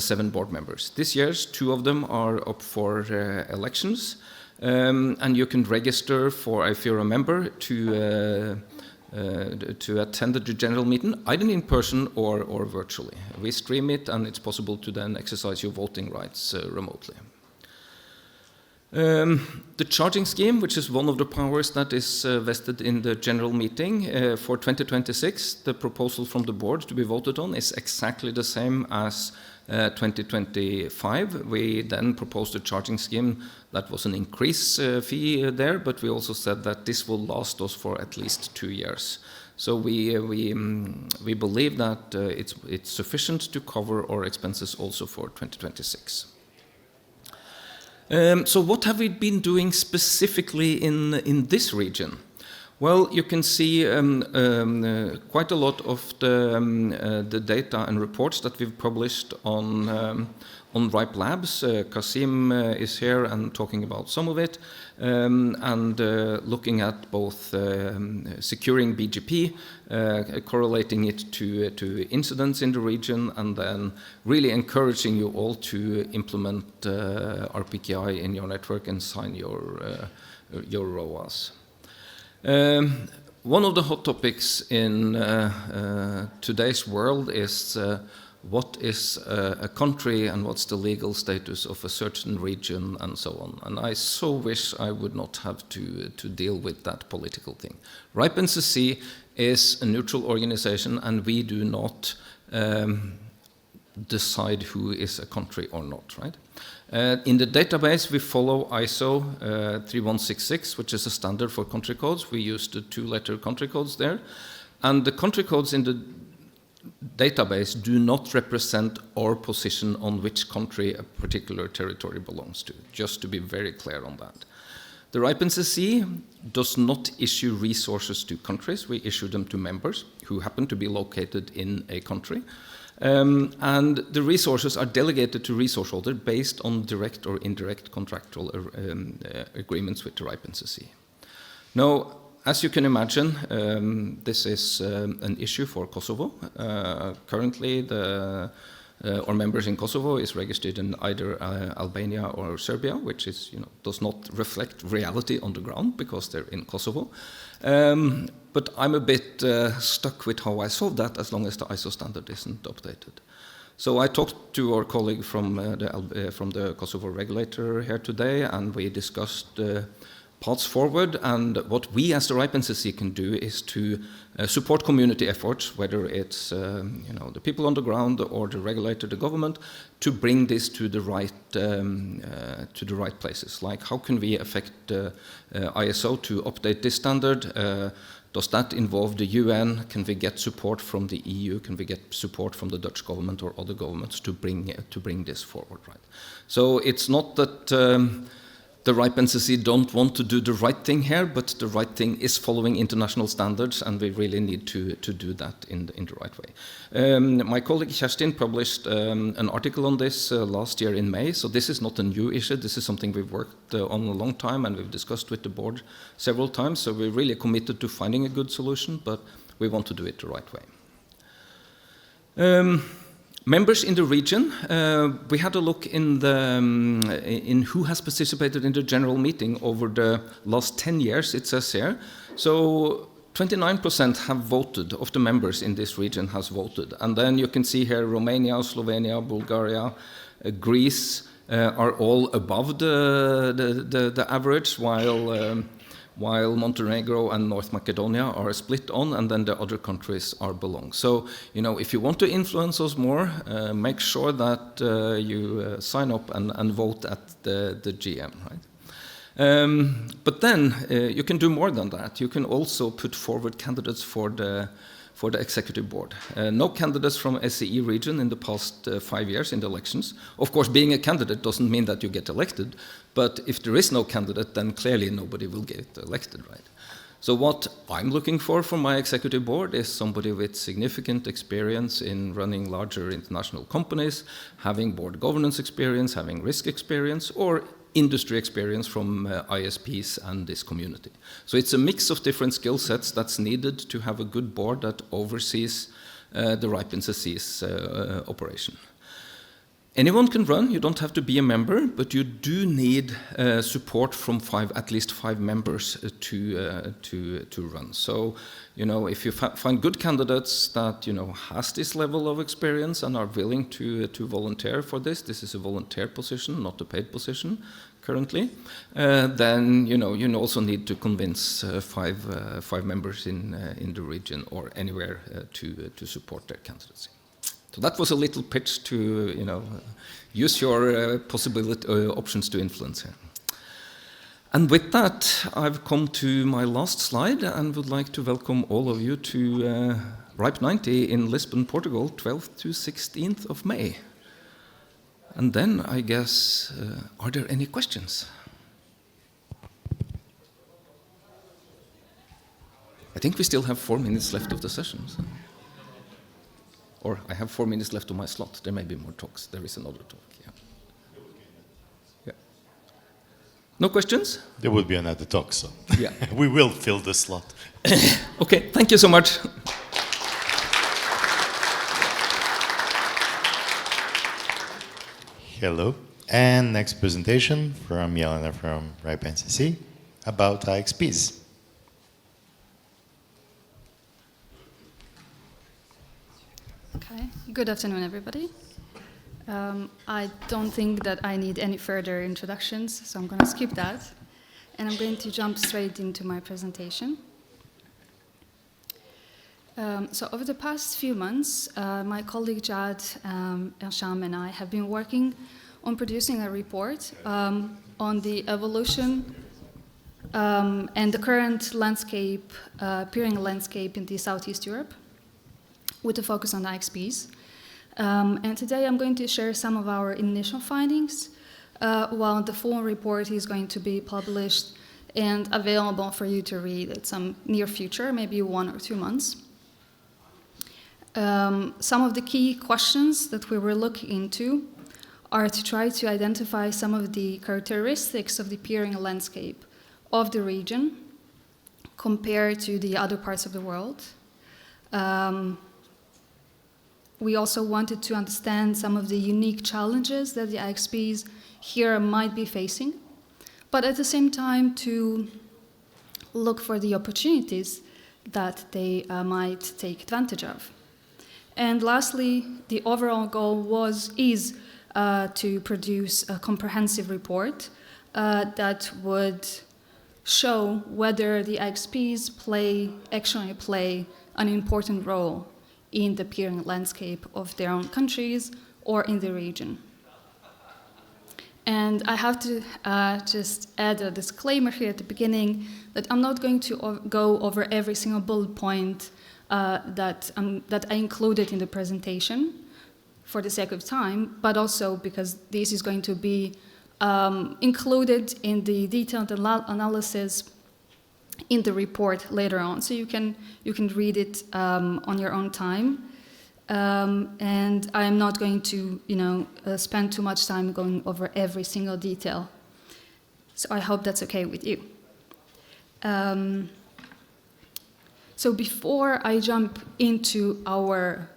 7 board members. This year, 2 of them are up for elections, and you can register for, if you're a member, to attend the general meeting, either in person or virtually. We stream it, and it's possible to then exercise your voting rights remotely. The charging scheme, which is one of the powers that is vested in the general meeting, for 2026, the proposal from the board to be voted on is exactly the same as 2025. We then proposed a charging scheme that was an increase fee there, but we also said that this will last us for at least 2 years. So we believe that it's sufficient to cover our expenses also for 2026. So what have we been doing specifically in this region? Well, you can see quite a lot of the data and reports that we've published on RIPE Labs. Kasim is here and talking about some of it, and looking at both securing BGP, correlating it to incidents in the region, and then really encouraging you all to implement RPKI in your network and sign your ROAS. One of the hot topics in today's world is what is a country and what's the legal status of a certain region and so on. And I so wish I would not have to deal with that political thing. RIPE-NCC is a neutral organization, and we do not decide who is a country or not, right? In the database, we follow ISO 3166, which is a standard for country codes. We use the 2-letter country codes there. And the country codes in the database do not represent our position on which country a particular territory belongs to, just to be very clear on that. The RIPE-NCC does not issue resources to countries. We issue them to members who happen to be located in a country. And the resources are delegated to resource holder based on direct or indirect contractual agreements with the RIPE-NCC. Now, as you can imagine, this is an issue for Kosovo. Currently, our members in Kosovo is registered in either Albania or Serbia, which is, does not reflect reality on the ground because they're in Kosovo. But I'm a bit stuck with how I solve that as long as the ISO standard isn't updated. So I talked to our colleague from the Kosovo regulator here today, and we discussed paths forward. And what we as the RIPE-NCC can do is to support community efforts, whether it's the people on the ground or the regulator, the government, to bring this to the right places. Like, how can we affect ISO to update this standard? Does that involve the UN? Can we get support from the EU? Can we get support from the Dutch government or other governments to bring this forward? Right. So it's not that the RIPE-NCC don't want to do the right thing here, but the right thing is following international standards, and we really need to do that in the right way. My colleague Kerstin published an article on this last year in May, so this is not a new issue. This is something we've worked on a long time, and we've discussed with the board several times, so we're really committed to finding a good solution, but we want to do it the right way. Members in the region, we had a look in who has participated in the general meeting over the last 10 years, it says here. So 29% have voted, of the members in this region has voted. And then you can see here Romania, Slovenia, Bulgaria, Greece, are all above the average, while Montenegro and North Macedonia are split on, and then the other countries are below. So, if you want to influence us more, make sure that you sign up and vote at the GM, right? But then you can do more than that. You can also put forward candidates for the executive board. No candidates from SCE region in the past 5 years in the elections. Of course, being a candidate doesn't mean that you get elected, but if there is no candidate, then clearly nobody will get elected, right? So what I'm looking for my executive board is somebody with significant experience in running larger international companies, having board governance experience, having risk experience, or industry experience from ISPs and this community. So it's a mix of different skill sets that's needed to have a good board that oversees the RIPE-NCC's operation. Anyone can run, you don't have to be a member, but you do need support from at least five members to run. So, if you find good candidates that, has this level of experience and are willing to volunteer for this is a volunteer position, not a paid position currently, then, you also need to convince five members in the region or anywhere to support their candidacy. So that was a little pitch to, use your options to influence here. And with that, I've come to my last slide and would like to welcome all of you to RIPE 90 in Lisbon, Portugal, 12th to 16th of May. And then, I guess, are there any questions? I think we still have 4 minutes left of the session. So. Or I have 4 minutes left of my slot. There may be more talks. There is another talk, yeah. No questions? There will be another talk, so yeah. We will fill the slot. Okay, thank you so much. Hello. And next presentation from Jelena from RIPE-NCC about IXPs. Okay, good afternoon, everybody. I don't think that I need any further introductions, so I'm going to skip that. And I'm going to jump straight into my presentation. So over the past few months, my colleague Jad Ersham and I have been working on producing a report on the evolution and the current landscape, peering landscape in the Southeast Europe, with a focus on IXPs. And today I'm going to share some of our initial findings, while the full report is going to be published and available for you to read at some near future, maybe 1 or 2 months. Some of the key questions that we were looking into are to try to identify some of the characteristics of the peering landscape of the region compared to the other parts of the world. We also wanted to understand some of the unique challenges that the IXPs here might be facing, but at the same time to look for the opportunities that they might take advantage of. And lastly, the overall goal is to produce a comprehensive report that would show whether the IXPs actually play an important role in the peering landscape of their own countries or in the region. And I have to just add a disclaimer here at the beginning that I'm not going to go over every single bullet point that I included in the presentation for the sake of time, but also because this is going to be included in the detailed analysis in the report later on, so you can read it on your own time. And I am not going to spend too much time going over every single detail. So I hope that's okay with you. So before I jump into our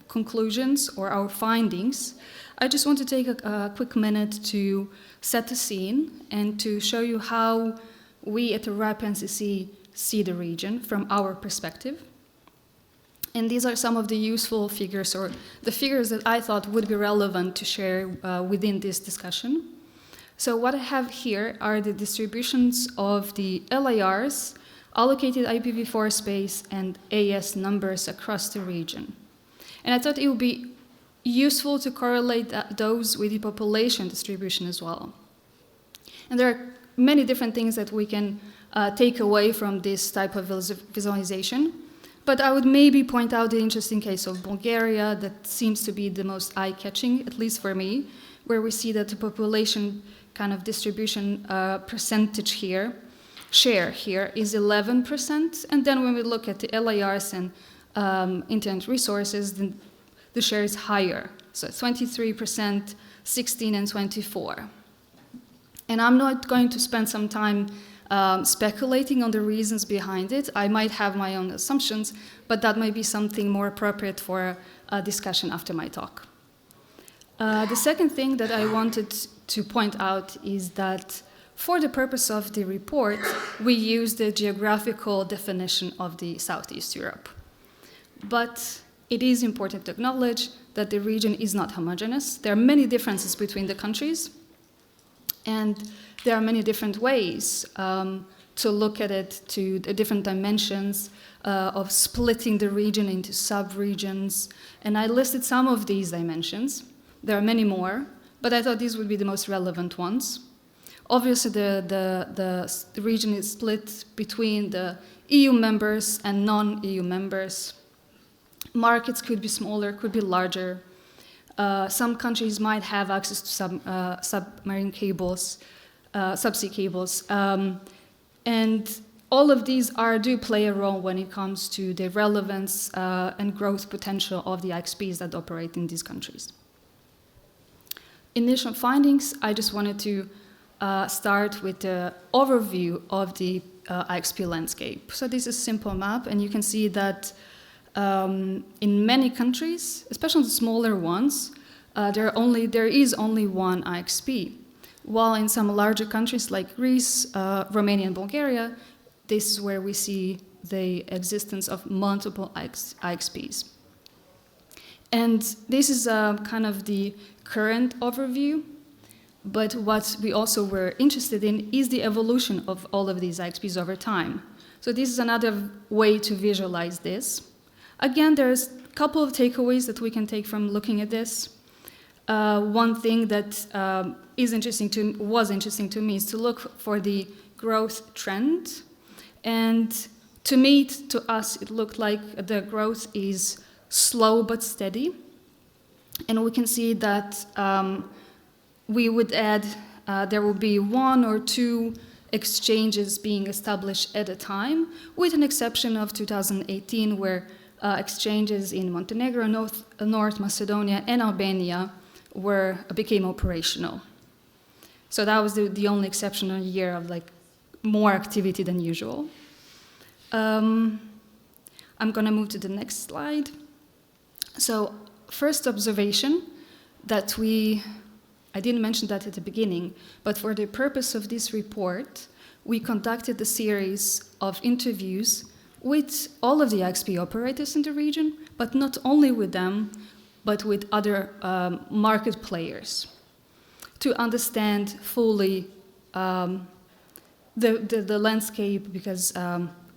conclusions or our findings, I just want to take a quick minute to set the scene and to show you how we at the RIPE-NCC see the region from our perspective. And these are some of the useful figures, or the figures that I thought would be relevant to share within this discussion. So what I have here are the distributions of the LIRs, allocated IPv4 space, and AS numbers across the region. And I thought it would be useful to correlate those with the population distribution as well. And there are many different things that we can take away from this type of visualization. But I would maybe point out the interesting case of Bulgaria that seems to be the most eye-catching, at least for me, where we see that the population kind of distribution percentage here, share here, is 11%. And then when we look at the LIRs and internet resources, then the share is higher. So 23%, 16, and 24. And I'm not going to spend some time speculating on the reasons behind it. I might have my own assumptions, but that might be something more appropriate for a discussion after my talk. The second thing that I wanted to point out is that for the purpose of the report, we use the geographical definition of the Southeast Europe. But it is important to acknowledge that the region is not homogeneous. There are many differences between the countries, and there are many different ways to look at it, to the different dimensions of splitting the region into sub-regions. And I listed some of these dimensions. There are many more, but I thought these would be the most relevant ones. Obviously, the region is split between the EU members and non-EU members. Markets could be smaller, could be larger. Some countries might have access to submarine cables, subsea cables. And all of these do play a role when it comes to the relevance and growth potential of the IXPs that operate in these countries. Initial findings, I just wanted to start with the overview of the IXP landscape. So this is a simple map, and you can see that in many countries, especially the smaller ones, there is only one IXP. While in some larger countries like Greece, Romania, and Bulgaria, this is where we see the existence of multiple IXPs. And this is kind of the current overview, but what we also were interested in is the evolution of all of these IXPs over time. So this is another way to visualize this. Again, there's a couple of takeaways that we can take from looking at this. One thing that was interesting to me is to look for the growth trend. And to us, it looked like the growth is slow but steady. And we can see that we would add, there will be 1 or 2 exchanges being established at a time, with an exception of 2018, where exchanges in Montenegro, North Macedonia, and Albania became operational. So that was the only exceptional year of more activity than usual. I'm going to move to the next slide. So first observation that I didn't mention that at the beginning, but for the purpose of this report, we conducted a series of interviews with all of the IXP operators in the region, but not only with them, but with other market players, to understand fully the landscape, because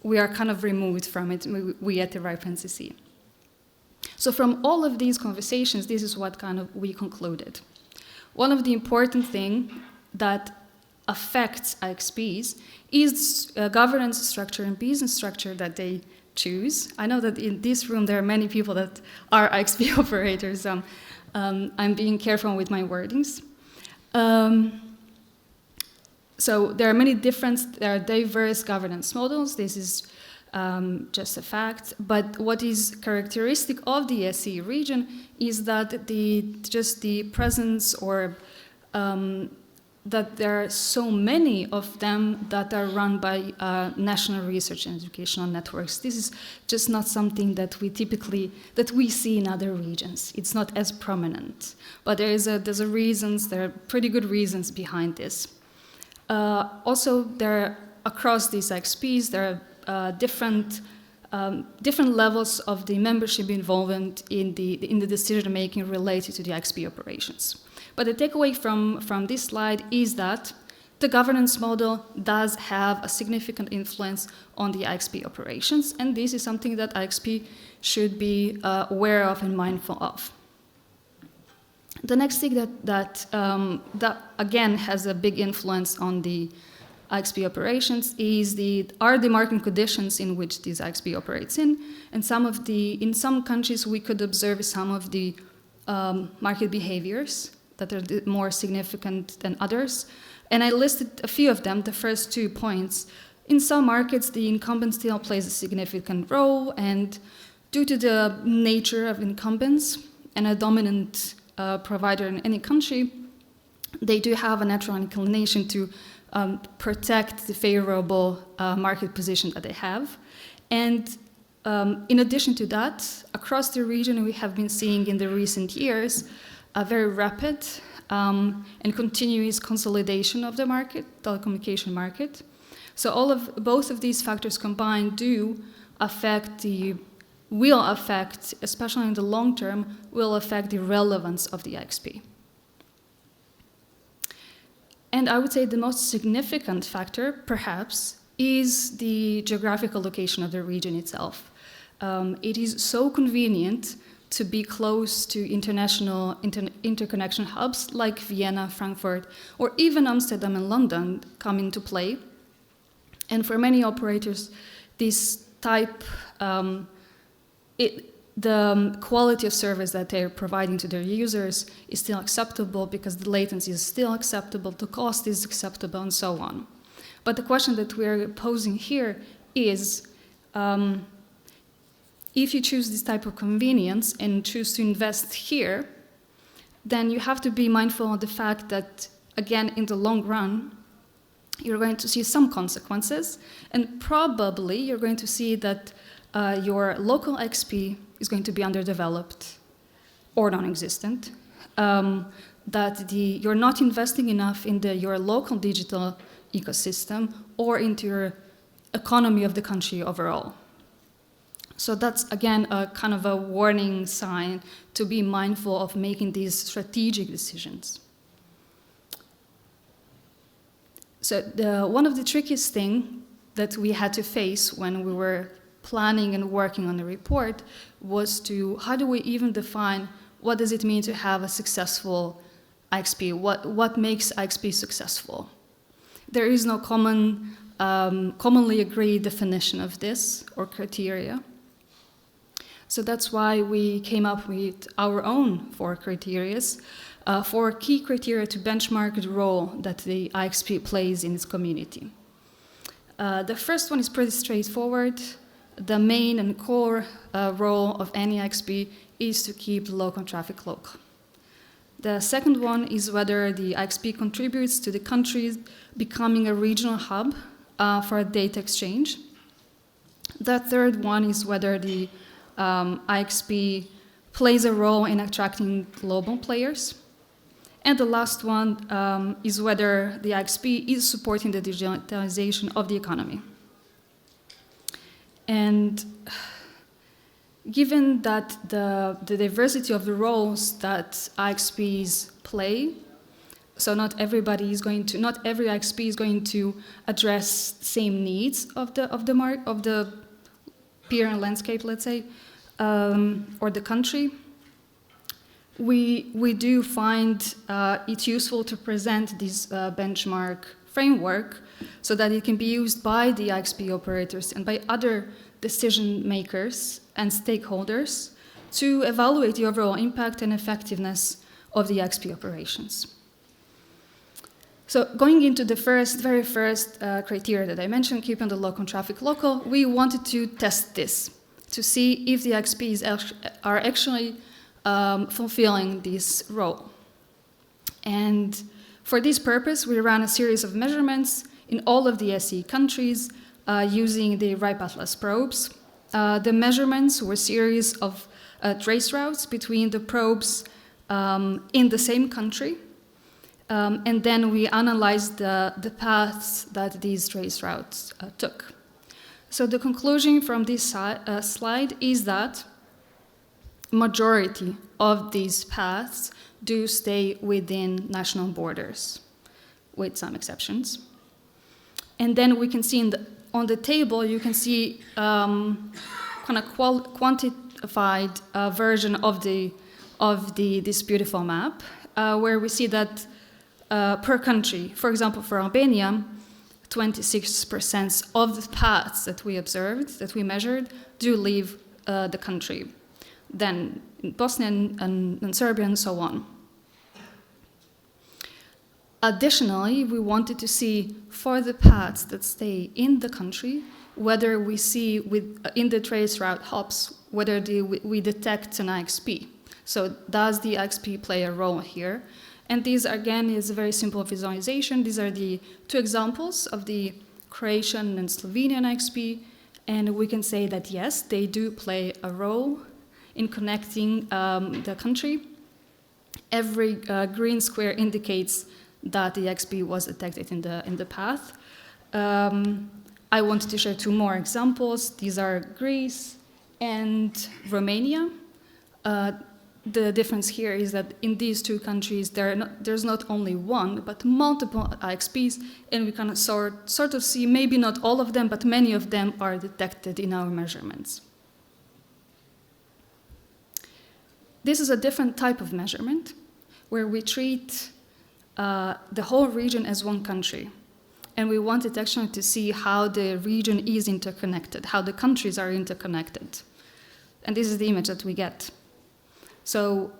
we are kind of removed from it, we at the RIPE-NCC. So from all of these conversations, this is what we concluded. One of the important things that affects IXPs is governance structure and business structure that they choose. I know that in this room there are many people that are IXP operators. I'm being careful with my wordings. So there are diverse governance models. This is just a fact. But what is characteristic of the SCE region is that the presence or that there are so many of them that are run by national research and educational networks. This is just not something that we see in other regions. It's not as prominent, but there are pretty good reasons behind this. Also, across these IXPs, there are different different levels of the membership involvement in the decision making related to the XP operations. But the takeaway from this slide is that the governance model does have a significant influence on the IXP operations, and this is something that IXP should be aware of and mindful of. The next thing that again has a big influence on the IXP operations are the market conditions in which this IXP operates in, and in some countries we could observe some of the market behaviors that are more significant than others. And I listed a few of them, the first 2 points. In some markets, the incumbent still plays a significant role, and due to the nature of incumbents and a dominant provider in any country, they do have a natural inclination to protect the favorable market position that they have. And in addition to that, across the region, we have been seeing in the recent years a very rapid and continuous consolidation of the market, telecommunication market. So both of these factors combined will affect, especially in the long term, will affect the relevance of the IXP. And I would say the most significant factor, perhaps, is the geographical location of the region itself. It is so convenient to be close to international interconnection hubs like Vienna, Frankfurt, or even Amsterdam and London come into play. And for many operators, this type, the quality of service that they're providing to their users is still acceptable because the latency is still acceptable, the cost is acceptable, and so on. But the question that we're posing here is, if you choose this type of convenience and choose to invest here, then you have to be mindful of the fact that, again, in the long run, you're going to see some consequences, and probably you're going to see that your local XP is going to be underdeveloped or non-existent, that you're not investing enough in your local digital ecosystem or into your economy of the country overall. So that's, again, a kind of a warning sign to be mindful of making these strategic decisions. So one of the trickiest things that we had to face when we were planning and working on the report was how do we even define what does it mean to have a successful IXP? What makes IXP successful? There is no commonly agreed definition of this or criteria. So that's why we came up with our own 4 criteria, 4 key criteria to benchmark the role that the IXP plays in its community. The first one is pretty straightforward. The main and core role of any IXP is to keep the local traffic local. The second one is whether the IXP contributes to the country becoming a regional hub for data exchange. The third one is whether the IXP plays a role in attracting global players. And the last one is whether the IXP is supporting the digitalization of the economy. And given that the diversity of the roles that IXPs play, so not every IXP is going to address the same needs of the peer landscape, let's say, or the country. We do find it useful to present this benchmark framework so that it can be used by the IXP operators and by other decision makers and stakeholders to evaluate the overall impact and effectiveness of the IXP operations. So going into the very first criteria that I mentioned, keeping the local traffic local, we wanted to test this to see if the IXPs are actually fulfilling this role. And for this purpose, we ran a series of measurements in all of the SE countries using the RIPE Atlas probes. The measurements were a series of trace routes between the probes in the same country. And then we analyzed the paths that these trace routes took. So the conclusion from this slide is that majority of these paths do stay within national borders, with some exceptions. And then we can see on the table, you can see kind of quantified version of this beautiful map, where we see that per country, for example, for Albania, 26% of the paths that we observed, that we measured, do leave the country. Then Bosnia and Serbia and so on. Additionally, we wanted to see for the paths that stay in the country, whether we see in the trace route hops, whether we detect an IXP. So does the IXP play a role here? And these, again, is a very simple visualization. These are the two examples of the Croatian and Slovenian IXP. And we can say that, yes, they do play a role in connecting the country. Every green square indicates that the IXP was detected in the path. I wanted to share two more examples. These are Greece and Romania. The difference here is that in these two countries, there's not only one, but multiple IXPs, and we can sort of see, maybe not all of them, but many of them are detected in our measurements. This is a different type of measurement, where we treat the whole region as one country. And we wanted actually to see how the region is interconnected, how the countries are interconnected. And this is the image that we get. So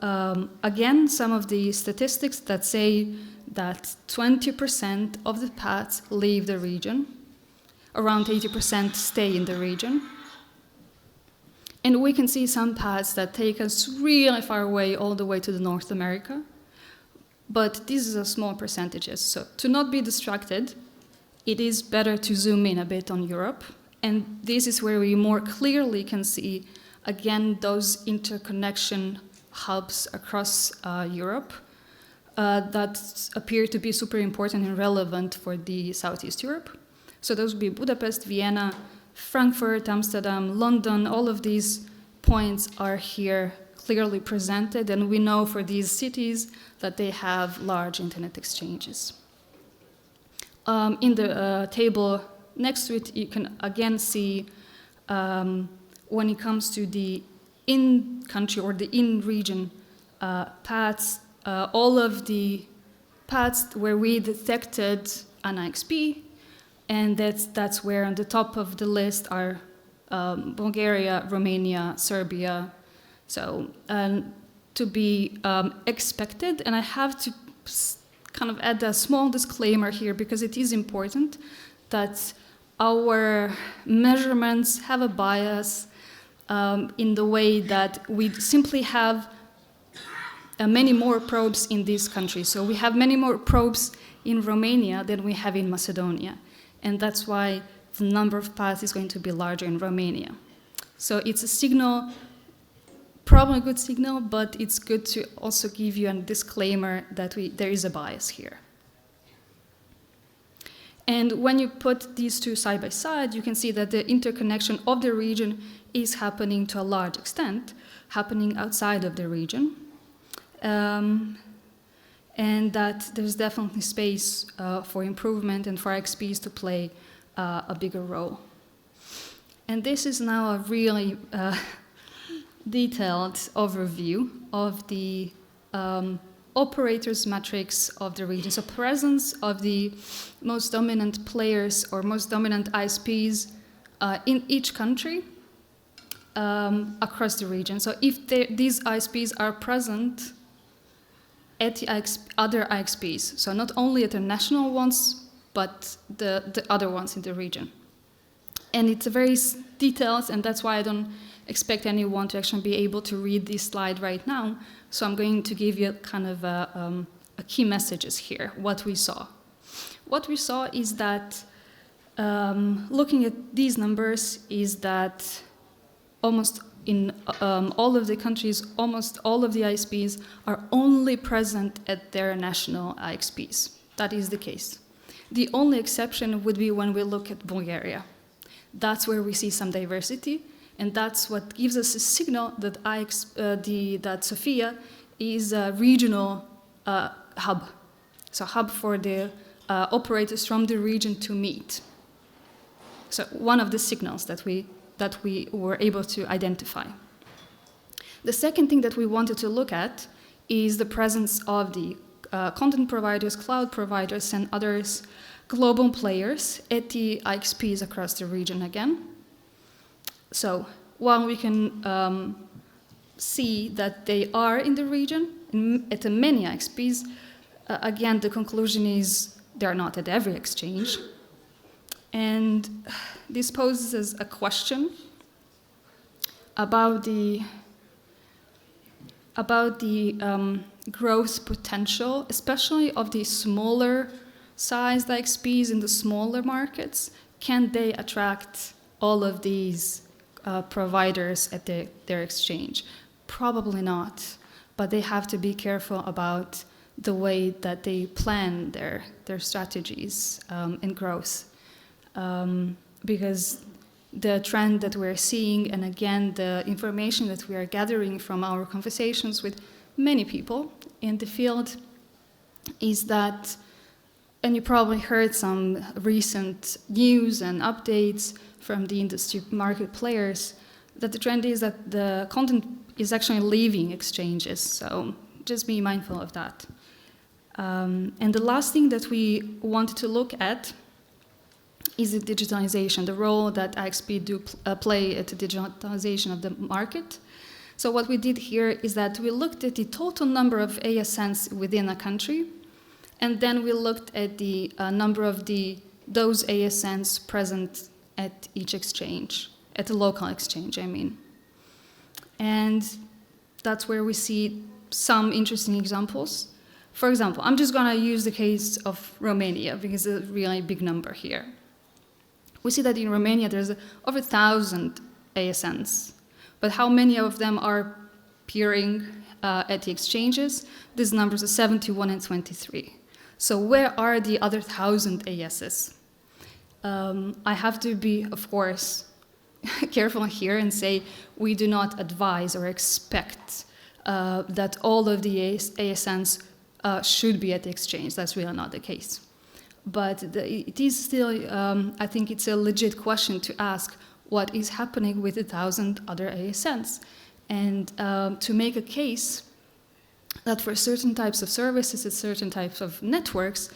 again, some of the statistics that say that 20% of the paths leave the region, around 80% stay in the region. And we can see some paths that take us really far away, all the way to North America. But this is a small percentages. So to not be distracted, it is better to zoom in a bit on Europe. And this is where we more clearly can see, again, those interconnection hubs across Europe that appear to be super important and relevant for the Southeast Europe. So those would be Budapest, Vienna, Frankfurt, Amsterdam, London. All of these points are here clearly presented, and we know for these cities that they have large internet exchanges. In the table next to it, you can again see when it comes to the in-country or the in-region paths, all of the paths where we detected an IXP, and that's where on the top of the list are Bulgaria, Romania, Serbia. So to be expected, and I have to kind of add a small disclaimer here because it is important that our measurements have a bias in the way that we simply have many more probes in these countries. So we have many more probes in Romania than we have in Macedonia. And that's why the number of paths is going to be larger in Romania. So it's a signal, probably a good signal, but it's good to also give you a disclaimer that there is a bias here. And when you put these two side by side, you can see that the interconnection of the region is happening to a large extent, happening outside of the region. And that there's definitely space for improvement and for IXPs to play a bigger role. And this is now a really detailed overview of the operators matrix of the region. So presence of the most dominant players or most dominant ISPs in each country across the region. So if these ISPs are present at the other IXPs, so not only at the national ones, but the other ones in the region. And it's very detailed, and that's why I don't expect anyone to actually be able to read this slide right now. So I'm going to give you kind of a key messages here, what we saw. What we saw is that, looking at these numbers, is that almost in all of the countries, almost all of the ISPs are only present at their national IXPs. That is the case. The only exception would be when we look at Bulgaria. that's where we see some diversity, and that's what gives us a signal that that Sofia is a regional hub, so hub for the operators from the region to meet. So one of the signals that we were able to identify. The second thing that we wanted to look at is the presence of the content providers, cloud providers, and others, global players at the IXPs across the region again. So while we can see that they are in the region, at many IXPs, again, the conclusion is they're not at every exchange. And this poses a question about the growth potential, especially of the smaller sized IXPs in the smaller markets. Can they attract all of these providers at their exchange? Probably not, but they have to be careful about the way that they plan their strategies and growth. Because the trend that we're seeing, and again, the information that we are gathering from our conversations with many people in the field, is that, and you probably heard some recent news and updates from the industry market players, that the trend is that the content is actually leaving exchanges, so just be mindful of that. And the last thing that we wanted to look at is the digitalization, the role that IXP do play at the digitalization of the market. So what we did here is that we looked at the total number of ASNs within a country, and then we looked at the number of those ASNs present at each exchange, at the local exchange, I mean. And that's where we see some interesting examples. For example, I'm just gonna use the case of Romania because it's a really big number here. We see that in Romania there's over 1,000 ASNs, but how many of them are peering at the exchanges? These numbers are 71 and 23. So where are the other 1,000 ASs? I have to be, of course, careful here and say we do not advise or expect that all of the ASNs should be at the exchange. That's really not the case. But it is still, I think it's a legit question to ask what is happening with 1,000 other ASNs. And to make a case that for certain types of services and certain types of networks,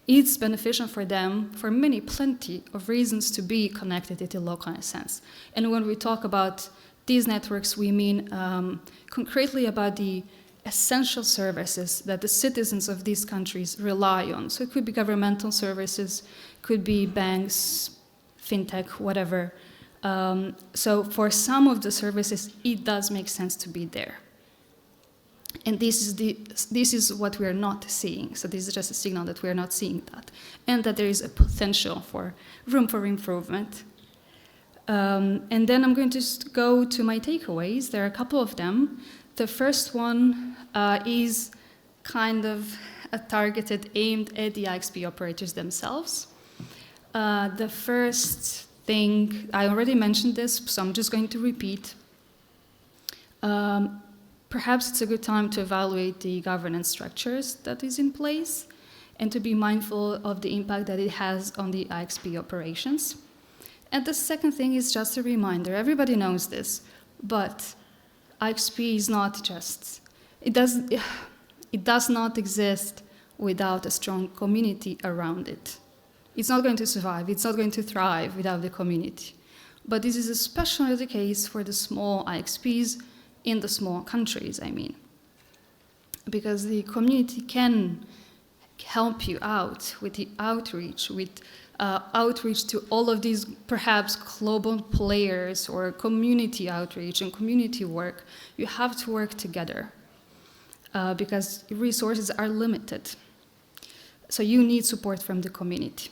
it's beneficial for them for plenty of reasons to be connected to the local ASNs. And when we talk about these networks, we mean concretely about the essential services that the citizens of these countries rely on. So it could be governmental services, could be banks, fintech, whatever. So for some of the services, it does make sense to be there. And this is what we are not seeing. So this is just a signal that we are not seeing that, and that there is a potential for room for improvement. And then I'm going to go to my takeaways. There are a couple of them. The first one is kind of targeted, aimed at the IXP operators themselves. The first thing, I already mentioned this, so I'm just going to repeat. Perhaps it's a good time to evaluate the governance structures that is in place and to be mindful of the impact that it has on the IXP operations. And the second thing is just a reminder, everybody knows this, but IXP is not just, it does not exist without a strong community around it. It's not going to survive, it's not going to thrive without the community. But this is especially the case for the small IXPs in the small countries, I mean. Because the community can help you out with the outreach, with outreach to all of these perhaps global players or community outreach and community work. You have to work together because resources are limited. So you need support from the community.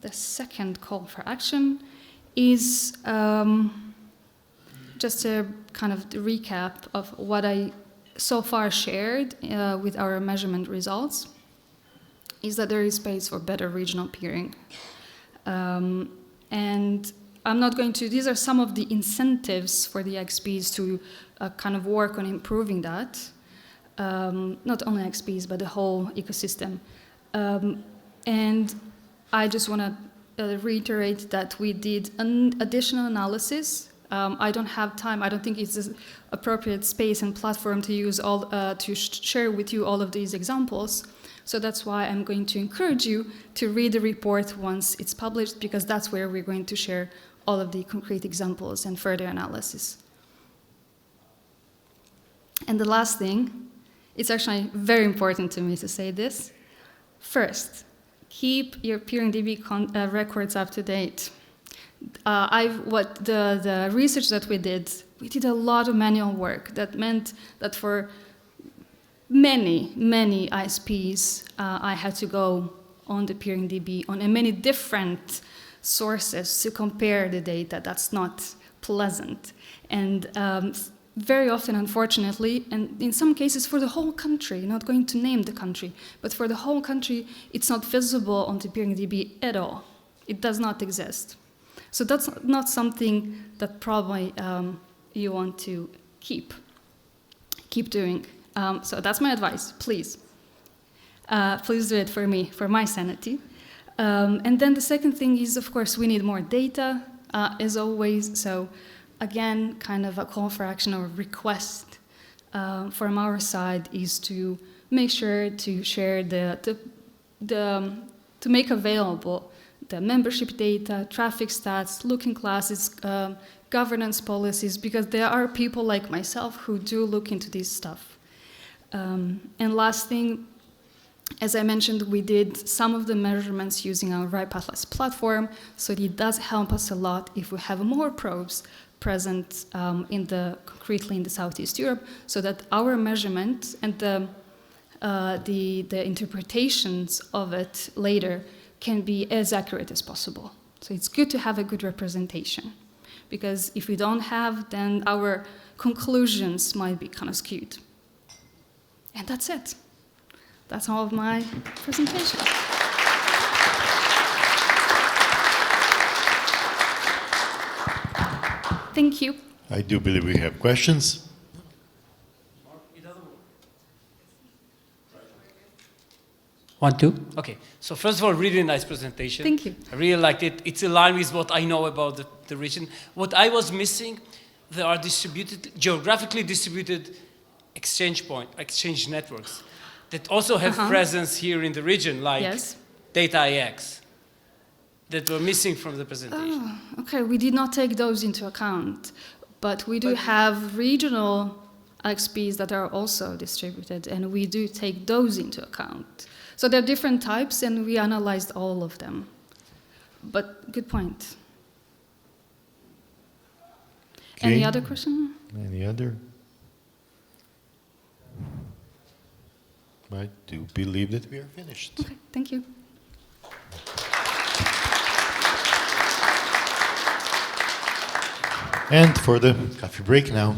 The second call for action is just a kind of recap of what I so far shared with our measurement results, is that there is space for better regional peering. And I'm not going to, these are some of the incentives for the IXPs to kind of work on improving that. Not only IXPs, but the whole ecosystem. And I just want to reiterate that we did an additional analysis. I don't have time. I don't think it's an appropriate space and platform to use all to share with you all of these examples. So that's why I'm going to encourage you to read the report once it's published, because that's where we're going to share all of the concrete examples and further analysis. And the last thing, it's actually very important to me to say this. First, keep your PeerDB records up to date. The research that we did a lot of manual work. That meant that for many ISPs, I had to go on the PeerDB on many different sources to compare the data. That's not pleasant. And very often, unfortunately, and in some cases for the whole country, not going to name the country, but for the whole country, it's not visible on the PeerDB at all. It does not exist. So that's not something that probably you want to keep doing. So that's my advice, please. Please do it for me, for my sanity. And then the second thing is, of course, we need more data, as always. So again, kind of a call for action or request from our side is to make sure to share to make available the membership data, traffic stats, looking classes, governance policies, because there are people like myself who do look into this stuff. And last thing, as I mentioned, we did some of the measurements using our RAI-Pathless platform, so it does help us a lot if we have more probes present concretely in the Southeast Europe, so that our measurement and the interpretations of it later can be as accurate as possible. So it's good to have a good representation, because if we don't have, then our conclusions might be kind of skewed. And that's it. That's all of my presentation. Thank you. I do believe we have questions. One, two? Okay. So first of all, really nice presentation. Thank you. I really liked it. It's aligned with what I know about the region. What I was missing, there are geographically distributed exchange networks that also have presence here in the region, like DataIX, that were missing from the presentation. Oh, okay, we did not take those into account, but we do have regional IXPs that are also distributed, and we do take those into account. So there are different types, and we analyzed all of them. But good point. Okay. Any other question? Any other? I do believe that we are finished. Okay, thank you. And for the coffee break now.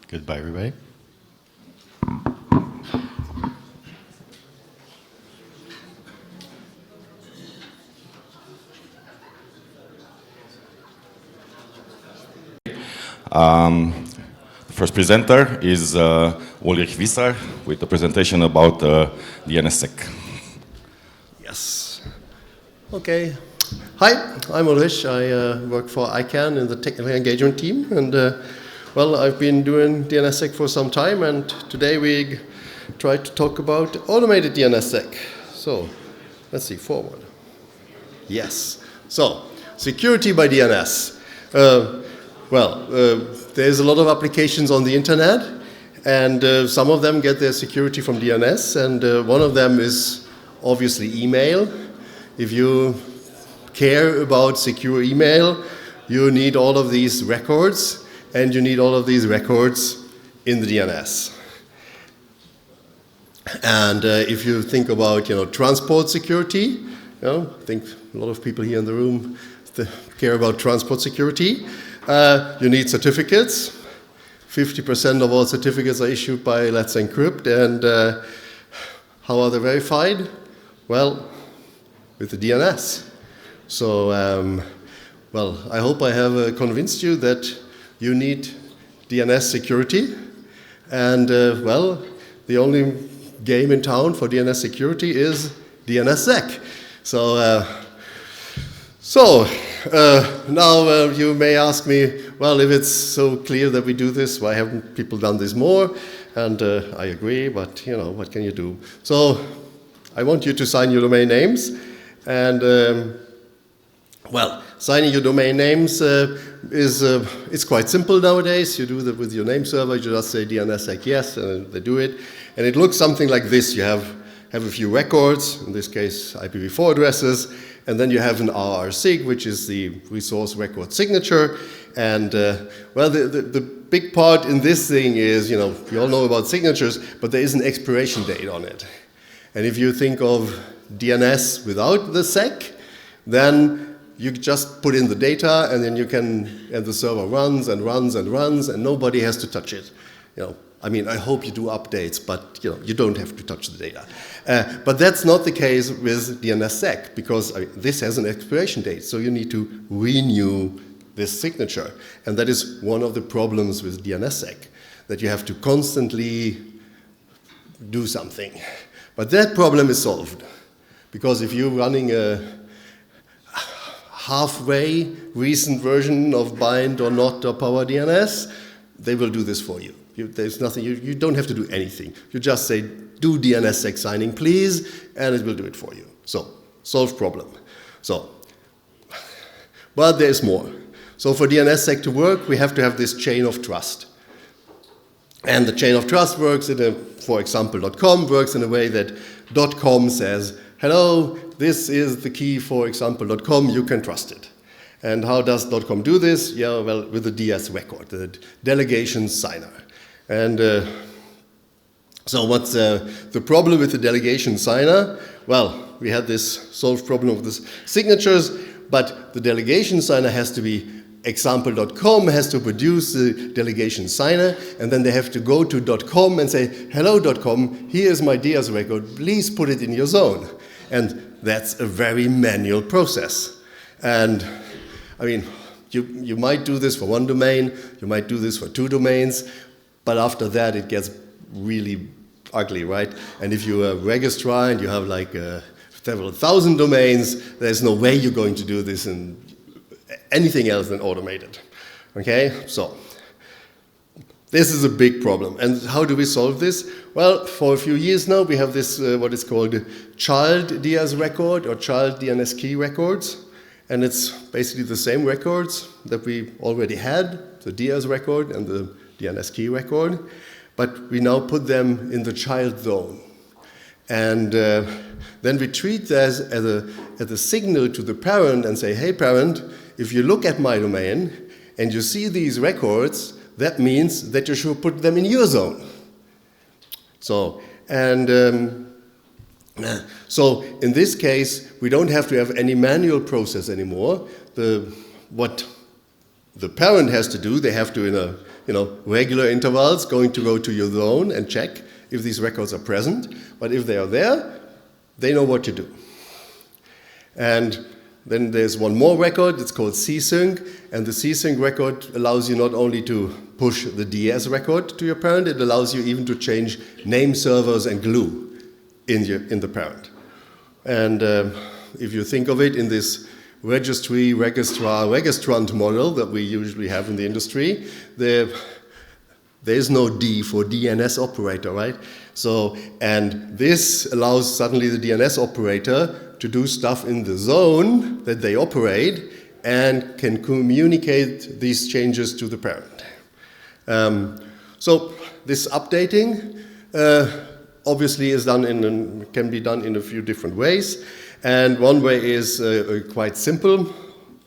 Goodbye, everybody. First presenter is Ulrich Wisser with a presentation about DNSSEC. Yes. Okay. Hi, I'm Ulrich. I work for ICANN in the technical engagement team, and well, I've been doing DNSSEC for some time, and today we try to talk about automated DNSSEC. So, let's see, forward. Yes. So, security by DNS. There's a lot of applications on the internet, and some of them get their security from DNS, and one of them is obviously email. If you care about secure email, you need all of these records, and you need all of these records in the DNS. And if you think about, transport security, I think a lot of people here in the room care about transport security. You need certificates. 50% of all certificates are issued by Let's Encrypt, and how are they verified? Well, with the DNS. So, well, I hope I have convinced you that you need DNS security. And, well, the only game in town for DNS security is DNSSEC. So, now you may ask me, well, if it's so clear that we do this, why haven't people done this more? And I agree, but, you know, what can you do? So, I want you to sign your domain names. And, well, signing your domain names it's quite simple nowadays. You do that with your name server. You just say DNSSEC yes, and they do it. And it looks something like this. You have a few records, in this case IPv4 addresses, and then you have an RRCig, which is the resource record signature. And, well, the big part in this thing is, you know, we all know about signatures, but there is an expiration date on it. And if you think of DNS without the SEC, then you just put in the data, and then you can, and the server runs and runs and runs, and nobody has to touch it. You know, I mean, I hope you do updates, but you know, you don't have to touch the data. But that's not the case with DNSSEC, because this has an expiration date, so you need to renew this signature. And that is one of the problems with DNSSEC, that you have to constantly do something. But that problem is solved, because if you're running a halfway recent version of bind or not or power DNS, they will do this for you. There's nothing, you don't have to do anything. You just say, do DNSSEC signing, please, and it will do it for you. So, solved problem. So, but there's more. So for DNSSEC to work, we have to have this chain of trust. And the chain of trust works in a, for example, .com works in a way that .com says, hello, this is the key for example.com, you can trust it. And how does .com do this? Yeah, well, with the DS record, the delegation signer. And so what's the problem with the delegation signer? Well, we had this solved problem of the signatures, but the delegation signer has to be example.com has to produce the delegation signer, and then they have to go to .com and say, hello .com, here is my DS record, please put it in your zone. And that's a very manual process. And I mean, you might do this for one domain, you might do this for two domains, but after that it gets really ugly, right? And if you're a registrar and you have like several thousand domains, there's no way you're going to do this in anything else than automated. Okay, so this is a big problem. And how do we solve this? Well, for a few years now, we have this, what is called child DS record or child DNS key records. And it's basically the same records that we already had, the DS record and the DNS key record. But we now put them in the child zone. And then we treat this as a signal to the parent and say, hey parent, if you look at my domain and you see these records, that means that you should put them in your zone. So, and so in this case, we don't have to have any manual process anymore. What the parent has to do, they have to, in a regular intervals, go to your zone and check if these records are present. But if they are there, they know what to do. And then there's one more record, it's called csync, and the csync record allows you not only to push the DS record to your parent, it allows you even to change name servers and glue in the parent. And if you think of it in this registry, registrar, registrant model that we usually have in the industry, there is no D for DNS operator, right? So, and this allows suddenly the DNS operator to do stuff in the zone that they operate and can communicate these changes to the parent. So this updating obviously is done can be done in a few different ways. And one way is quite simple.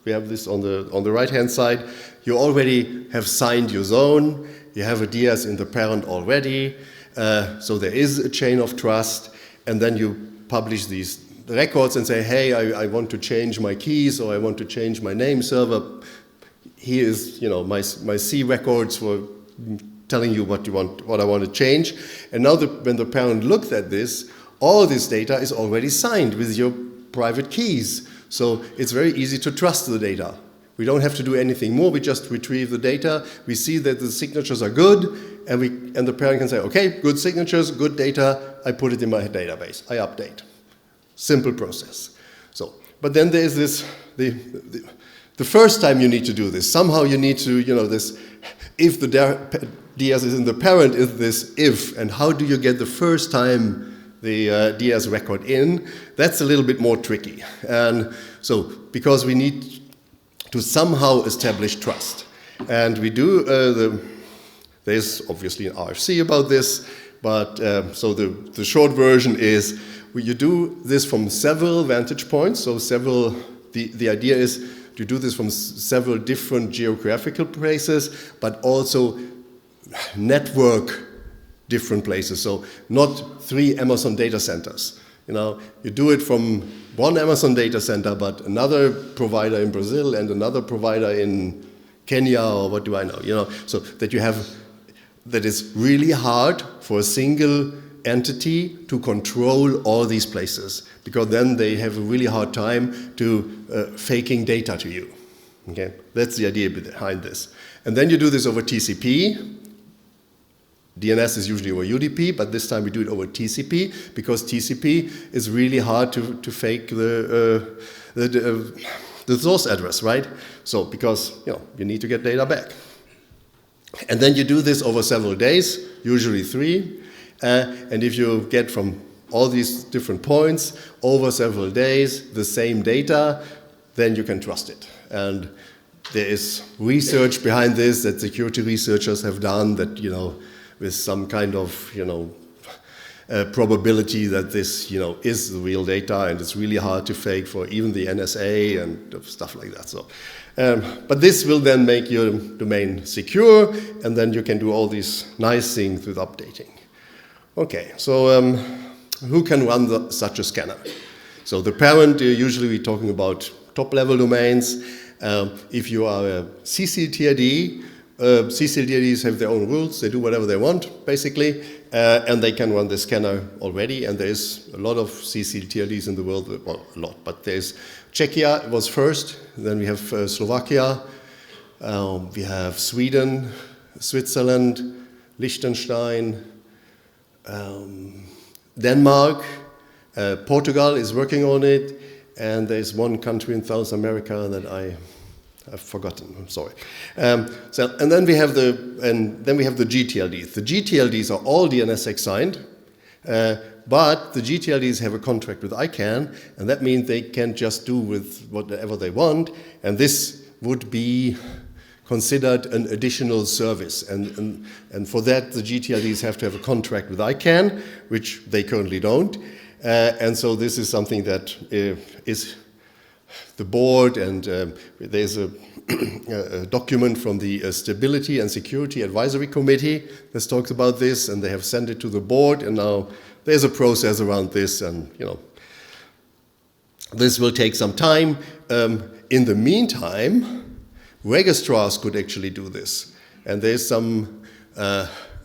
We have this on the right-hand side. You already have signed your zone. You have a DS in the parent already. So there is a chain of trust. And then you publish these records and say, hey, I want to change my keys, or I want to change my name server. Here is, my C records for telling you what I want to change. And now when the parent looked at this, all this data is already signed with your private keys. So it's very easy to trust the data. We don't have to do anything more. We just retrieve the data. We see that the signatures are good, and the parent can say, okay, good signatures, good data. I put it in my database. I update. Simple process. So, but then there is this, the first time you need to do this. Somehow you need to, this, if the DS is in the parent, is this if, and how do you get the first time the DS record in? That's a little bit more tricky. And so, because we need to somehow establish trust. And we do, there's obviously an RFC about this, but so the short version is you do this from several vantage points, so the idea is to do this from several different geographical places, but also network different places, so not 3 Amazon data centers. You do it from one Amazon data center, but another provider in Brazil and another provider in Kenya, or what do I know, so that you have, that is really hard for a single entity to control all these places, because then they have a really hard time to faking data to you. Okay, that's the idea behind this. And then you do this over TCP. DNS is usually over UDP, but this time we do it over TCP, because TCP is really hard to fake the source address, right? So, because you need to get data back. And then you do this over several days, usually 3. And if you get from all these different points over several days the same data, then you can trust it. And there is research behind this that security researchers have done that, with some kind of, probability that this, is the real data, and it's really hard to fake for even the NSA and stuff like that. So, but this will then make your domain secure, and then you can do all these nice things with updating. Okay, so who can run such a scanner? So the parent, usually we're talking about top-level domains. If you are a CCTID, CCTIDs have their own rules. They do whatever they want, basically, and they can run the scanner already. And there's a lot of CCTIDs in the world. Well, a lot, but there's Czechia was first. Then we have Slovakia. We have Sweden, Switzerland, Liechtenstein, Denmark. Portugal is working on it, and there's one country in South America that I've forgotten. I'm sorry. And then we have the GTLDs. The GTLDs are all DNSSEC signed, but the GTLDs have a contract with ICANN, and that means they can just do with whatever they want, and this would be considered an additional service. And for that, the GTLDs have to have a contract with ICANN, which they currently don't. And so this is something that is the board, and there's a document from the Stability and Security Advisory Committee that talks about this, and they have sent it to the board, and now there's a process around this, and this will take some time. In the meantime, registrars could actually do this, and there's some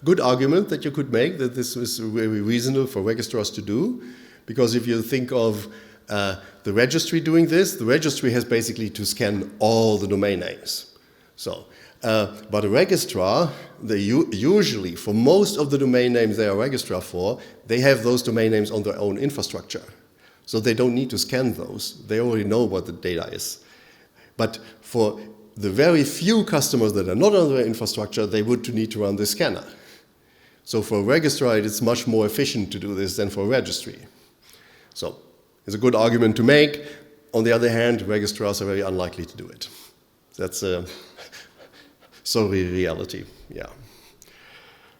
good argument that you could make that this is very reasonable for registrars to do, because if you think of the registry doing this, the registry has basically to scan all the domain names. So, but a registrar, they usually, for most of the domain names they are registrar for, they have those domain names on their own infrastructure. So they don't need to scan those. They already know what the data is. But for the very few customers that are not on their infrastructure, they would need to run the scanner. So for a registrar, it's much more efficient to do this than for a registry. So it's a good argument to make. On the other hand, registrars are very unlikely to do it. That's a sorry reality. Yeah.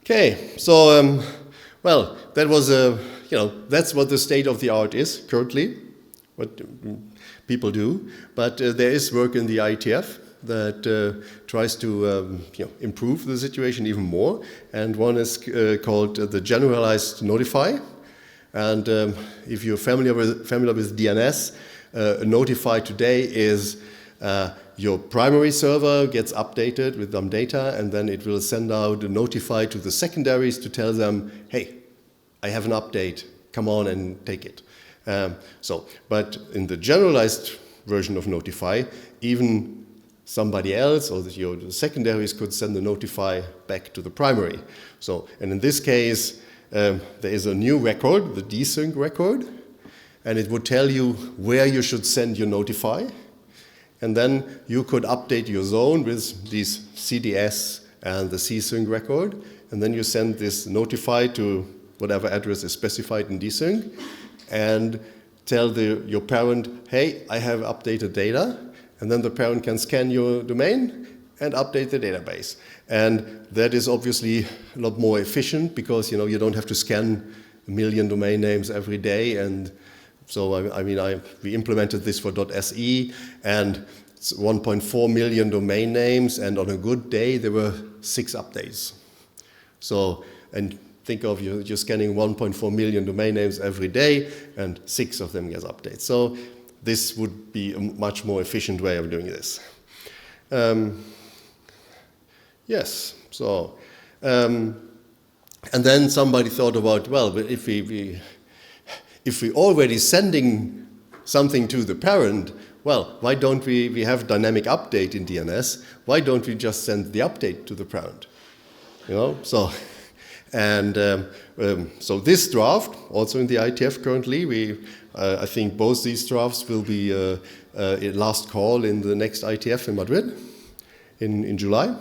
Okay. So well, that was that's what the state of the art is currently. What people do, but there is work in the IETF that tries to improve the situation even more, and one is called the generalized notify. And if you're familiar with DNS, notify today is your primary server gets updated with some data, and then it will send out a notify to the secondaries to tell them, hey, I have an update, come on and take it. But in the generalized version of notify. Even somebody else or the secondaries could send the notify back to the primary. So, and in this case, there is a new record, the desync record, and it would tell you where you should send your notify. And then you could update your zone with these CDS and the csync record, and then you send this notify to whatever address is specified in desync, and tell your parent, hey, I have updated data, and then the parent can scan your domain and update the database. And that is obviously a lot more efficient because you don't have to scan 1 million domain names every day. And so we implemented this for .se, and it's 1.4 million domain names, and on a good day there were 6 updates. So, and think of you're scanning 1.4 million domain names every day, and 6 of them get updates. So this would be a much more efficient way of doing this. Yes, so, and then somebody thought about, well, but if we already sending something to the parent, well, why don't we have dynamic update in DNS? Why don't we just send the update to the parent? So, and so this draft, also in the ITF currently, I think both these drafts will be last call in the next ITF in Madrid in July.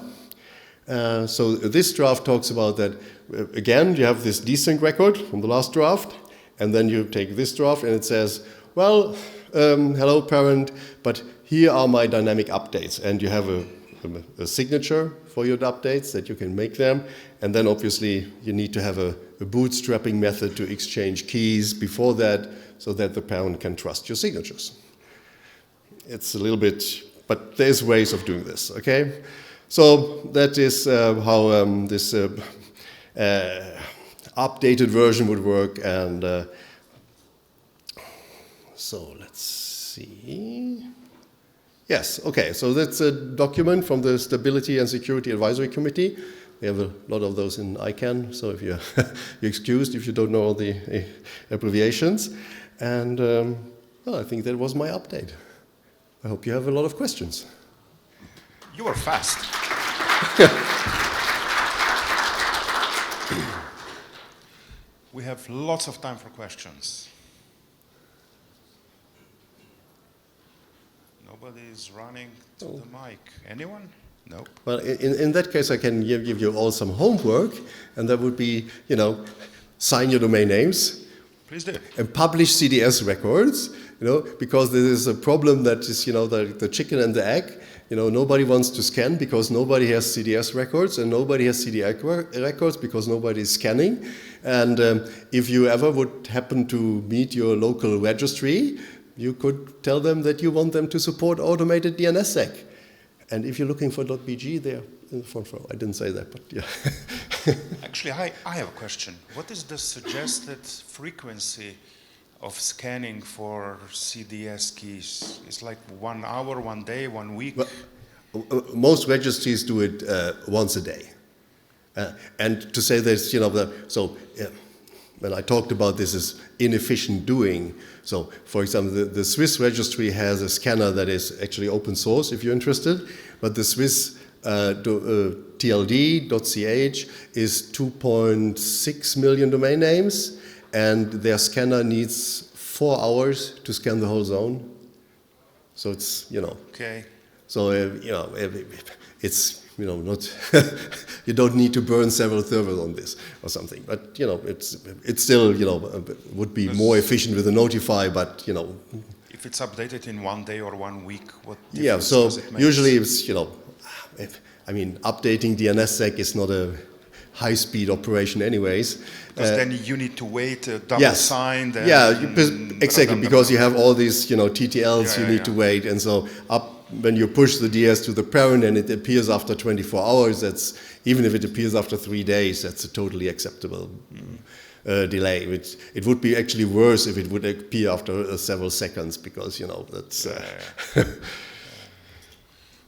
So this draft talks about that, again, you have this desync record from the last draft, and then you take this draft and it says, well, hello parent, but here are my dynamic updates, and you have a signature for your updates that you can make them, and then obviously you need to have a bootstrapping method to exchange keys before that so that the parent can trust your signatures. It's a little bit, but there's ways of doing this, okay? So that is how this updated version would work, and so let's see. Yes, okay, so that's a document from the Stability and Security Advisory Committee. We have a lot of those in ICANN, so if you're excused if you don't know all the abbreviations. And well, I think that was my update. I hope you have a lot of questions. You were fast. We have lots of time for questions. Nobody is running to the mic. Anyone? No. Well, in that case, I can give you all some homework, and that would be, sign your domain names. Please do. And publish CDS records, because there is a problem that is, the chicken and the egg. Nobody wants to scan because nobody has CDS records, and nobody has CDS records because nobody is scanning. And if you ever would happen to meet your local registry, you could tell them that you want them to support automated DNSSEC. And if you're looking for .bg, they're in the front row. I didn't say that, but yeah. Actually, I have a question. What is the suggested frequency of scanning for CDS keys? It's like 1 hour, 1 day, 1 week? Well, most registries do it once a day. And to say this, when I talked about this as inefficient doing, so for example, the Swiss registry has a scanner that is actually open source if you're interested, but the Swiss TLD.ch is 2.6 million domain names, and their scanner needs 4 hours to scan the whole zone. So it's, Okay. So, it's, not, you don't need to burn several servers on this or something. But, it's still, would be more efficient with a notify, but, If it's updated in 1 day or 1 week, what difference does it make? Usually it's, updating DNSSEC is not a high-speed operation anyways. Because then you need to wait, double signed. Exactly, because you have all these, TTLs you need to wait. And so when you push the DS to the parent and it appears after 24 hours, that's, even if it appears after 3 days, that's a totally acceptable delay. It would be actually worse if it would appear after several seconds, because, that's...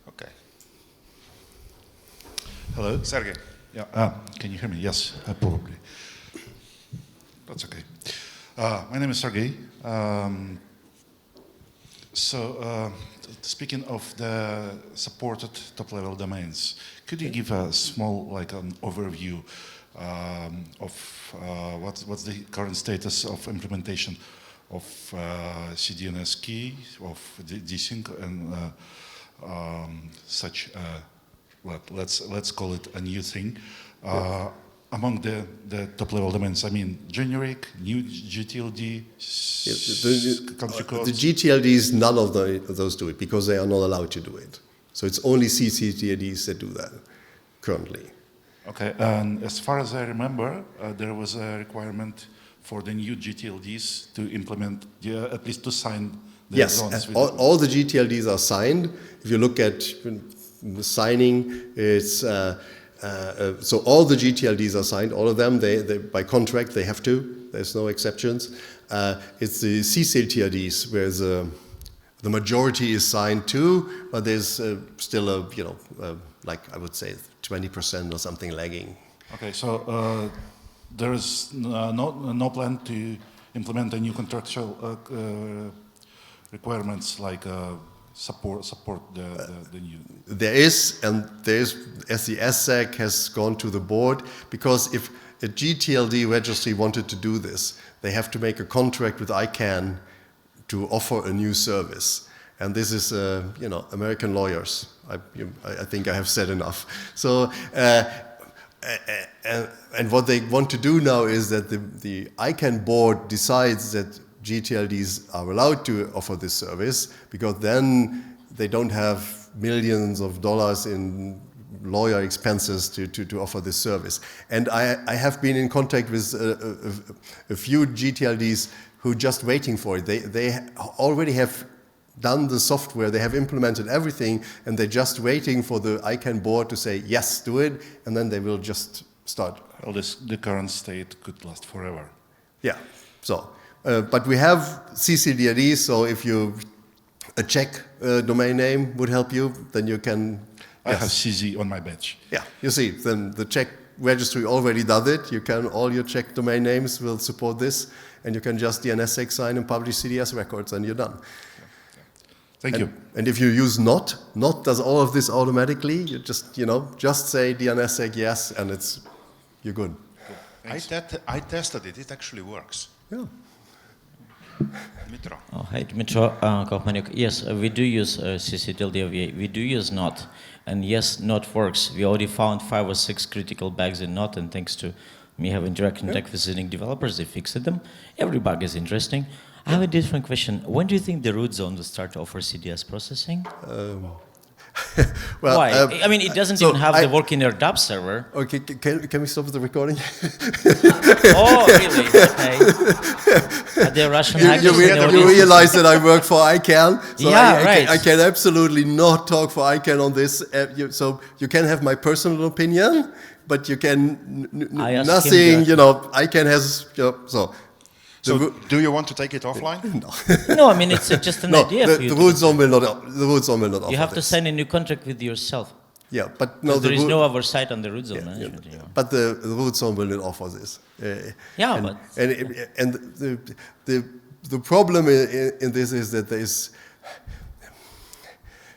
Okay. Hello? Sergey. Yeah, can you hear me? Yes, probably. That's okay. My name is Sergey. So, speaking of the supported top-level domains, could you give a small, like, an overview of what's the current status of implementation of CDNS key, of desync, and such? Let's call it a new thing. Among the top-level domains, I mean, generic, new GTLD, country codes. The GTLDs, none of those do it because they are not allowed to do it. So it's only CCTLDs that do that currently. Okay, and as far as I remember, there was a requirement for the new GTLDs to implement, at least to sign the zones. Yes, all the GTLDs are signed. If you look at the signing, it's so all the GTLDs are signed, all of them, they by contract they have to, there's no exceptions. It's the CCTLDs where the majority is signed too, but there's still like I would say 20% or something lagging. Okay, so there is no plan to implement a new contractual requirements like support the new. There is, SCION has gone to the board, because if a GTLD registry wanted to do this, they have to make a contract with ICANN to offer a new service. And this is, American lawyers. I think I have said enough. So, and what they want to do now is that the ICANN board decides that GTLDs are allowed to offer this service, because then they don't have millions of dollars in lawyer expenses to offer this service. And I have been in contact with a few GTLDs who are just waiting for it. They already have done the software, they have implemented everything, and they're just waiting for the ICANN board to say, yes, do it, and then they will just start. Well, the current state could last forever. Yeah, so. But we have CCDLD, so if a Czech domain name would help you, then you can. I have CZ on my badge. Yeah, you see, then the Czech registry already does it. All your Czech domain names will support this, and you can just DNSSEC sign and publish CDS records, and you're done. Thank you. And if you use not does all of this automatically. You just say DNSSEC yes, and you're good. I tested it. It actually works. Yeah. Dmitro. Oh, hi, Dmitro Kaufmaniuk. Yes, we do use CCTLD. We do use NOT. And yes, NOT works. We already found 5 or 6 critical bugs in NOT, and thanks to me having direct contact with visiting developers, they fixed them. Every bug is interesting. I have a different question. When do you think the root zone will start to offer CDS processing? Well, why? I mean, it doesn't even have the working AirDAP server. Okay, can we stop the recording? Oh, really? Okay. Are there Russian hackers in the audience? You realize that I work for ICANN, so right. I can absolutely not talk for ICANN on this. So you can have my personal opinion, but you can nothing. ICANN has so. So do you want to take it offline? No. No, I mean it's just an idea. The root zone will not. The root zone will not offer. You have to sign a new contract with yourself. Yeah, but no. There is no oversight on the root zone management. But the root zone will not offer this. And the problem in this is that there is.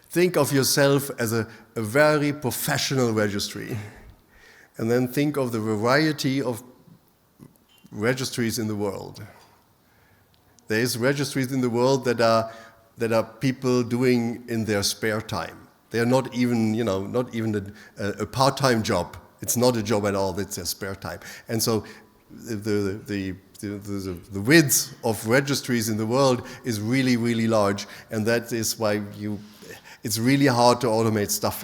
Think of yourself as a very professional registry, and then think of the variety of registries in the world. There is registries in the world that are people doing in their spare time. They are not even a part-time job. It's not a job at all. It's their spare time. And so the width of registries in the world is really, really large, and that is why it's really hard to automate stuff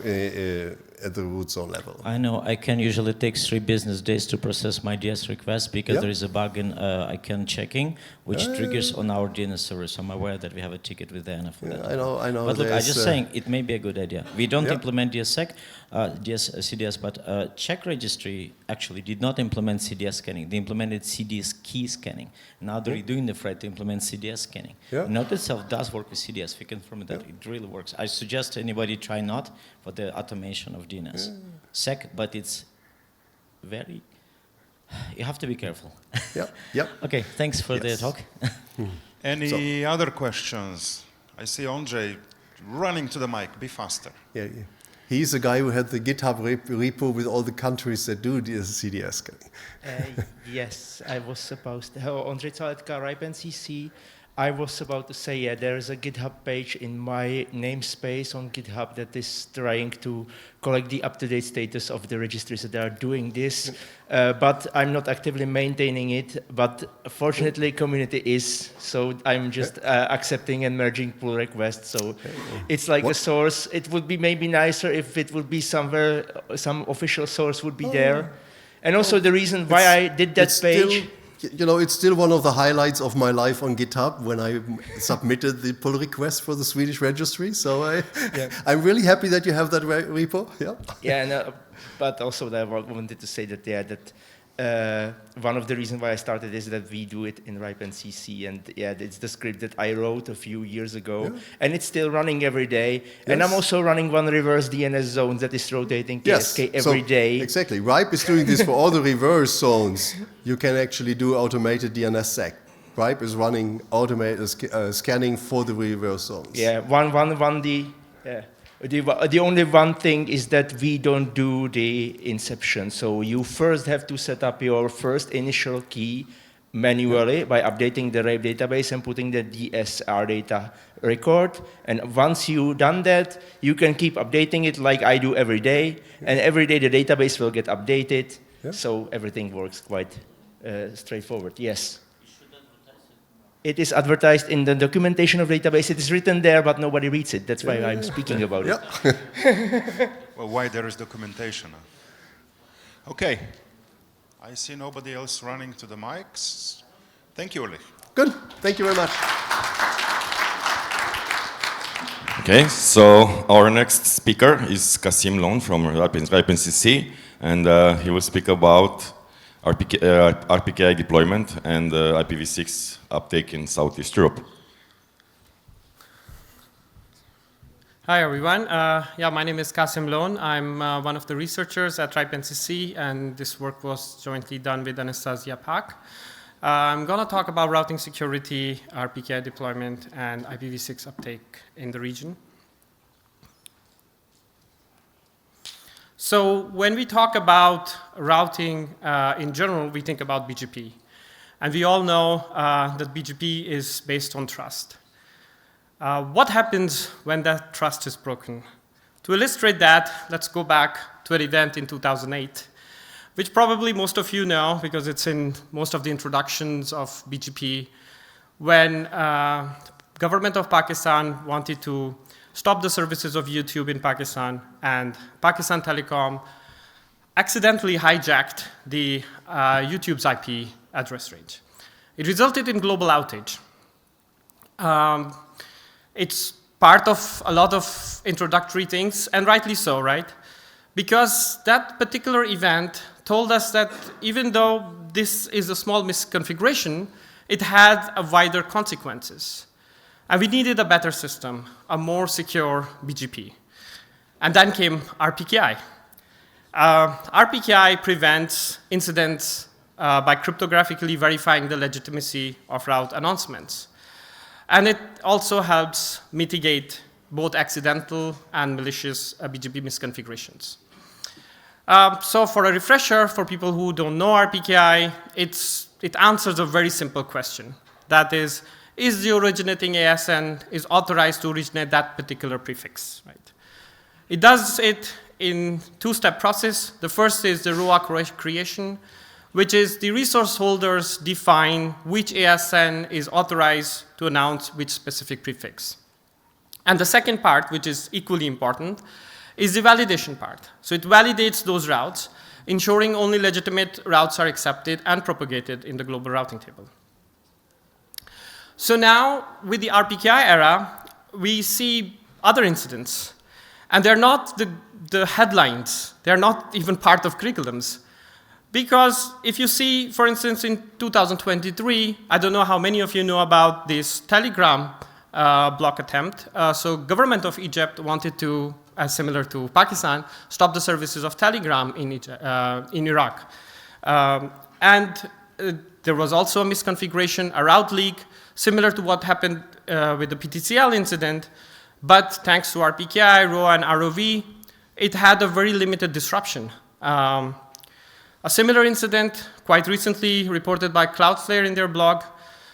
at the root zone level. I know ICANN usually takes 3 business days to process my DS request because there is a bug in ICANN checking, which triggers on our DNS server. So I'm aware that we have a ticket with the NF for that. I know. But look, I'm just saying it may be a good idea. We don't implement DSSEC, CDS, but Czech registry actually did not implement CDS scanning. They implemented CDS key scanning. Now they're doing the threat to implement CDS scanning. NOT itself does work with CDS. We confirm that it really works. I suggest anybody try NOT for the automation of DNS. SEC, but it's very, you have to be careful. Yep. Okay, thanks for the talk. Any other questions? I see Andre running to the mic. Be faster. Yeah, yeah. He's the guy who had the GitHub repo with all the countries that do the CDS scanning. Yes, I was supposed to. Andre Zaletka, RIPE-NCC. I was about to say, yeah, there is a GitHub page in my namespace on GitHub that is trying to collect the up-to-date status of the registries that are doing this, but I'm not actively maintaining it, but fortunately community is, so I'm just accepting and merging pull requests, so it's like a source. It would be maybe nicer if it would be somewhere, some official source would be there. And also the reason why I did that page... You know, it's still one of the highlights of my life on GitHub when I submitted the pull request for the Swedish registry. So I'm really happy that you have that repo. Yeah. Yeah, and, but also I wanted to say that one of the reasons why I started is that we do it in RIPE-NCC, and it's the script that I wrote a few years ago, and it's still running every day. Yes. And I'm also running one reverse DNS zone that is rotating KSK every day. Exactly, RIPE is doing this for all the reverse zones. You can actually do automated DNSSEC. RIPE is running automated scanning for the reverse zones. Yeah, the only one thing is that we don't do the inception. So you first have to set up your first initial key manually by updating the RAPE database and putting the DSR data record. And once you've done that, you can keep updating it like I do every day. And every day the database will get updated. Yeah. So everything works quite straightforward. Yes. It is advertised in the documentation of database. It is written there, but nobody reads it. That's why I'm speaking about it. Well, why there is documentation? Okay. I see nobody else running to the mics. Thank you, Ulrich. Good. Thank you very much. Okay, so our next speaker is Kasim Lon from RIPE-NCC, and he will speak about RPKI deployment and IPv6 uptake in Southeast Europe. Hi everyone. My name is Kasim Lon. I'm one of the researchers at RIPE-NCC, and this work was jointly done with Anastasia Pak. I'm going to talk about routing security, RPKI deployment, and IPv6 uptake in the region. So when we talk about routing in general, we think about BGP. And we all know that BGP is based on trust. What happens when that trust is broken? To illustrate that, let's go back to an event in 2008, which probably most of you know because it's in most of the introductions of BGP, when government of Pakistan wanted to stop the services of YouTube in Pakistan, and Pakistan Telecom accidentally hijacked the YouTube's IP address range. It resulted in global outage. It's part of a lot of introductory things, and rightly so, right? Because that particular event told us that even though this is a small misconfiguration, it had a wider consequences. And we needed a better system, a more secure BGP. And then came RPKI. RPKI prevents incidents by cryptographically verifying the legitimacy of route announcements. And it also helps mitigate both accidental and malicious BGP misconfigurations. So for a refresher, for people who don't know RPKI, it answers a very simple question. That is the originating ASN is authorized to originate that particular prefix, right? It does it in two-step process. The first is the ROA creation, which is the resource holders define which ASN is authorized to announce which specific prefix. And the second part, which is equally important, is the validation part. So it validates those routes, ensuring only legitimate routes are accepted and propagated in the global routing table. So now, with the RPKI era, we see other incidents. And they're not the headlines. They're not even part of curriculums. Because if you see, for instance, in 2023, I don't know how many of you know about this Telegram block attempt. So government of Egypt wanted to, similar to Pakistan, stop the services of Telegram in Iraq. And there was also a misconfiguration, a route leak. similar to what happened with the PTCL incident, but thanks to RPKI, ROA, and ROV, it had a very limited disruption. A similar incident quite recently reported by Cloudflare in their blog.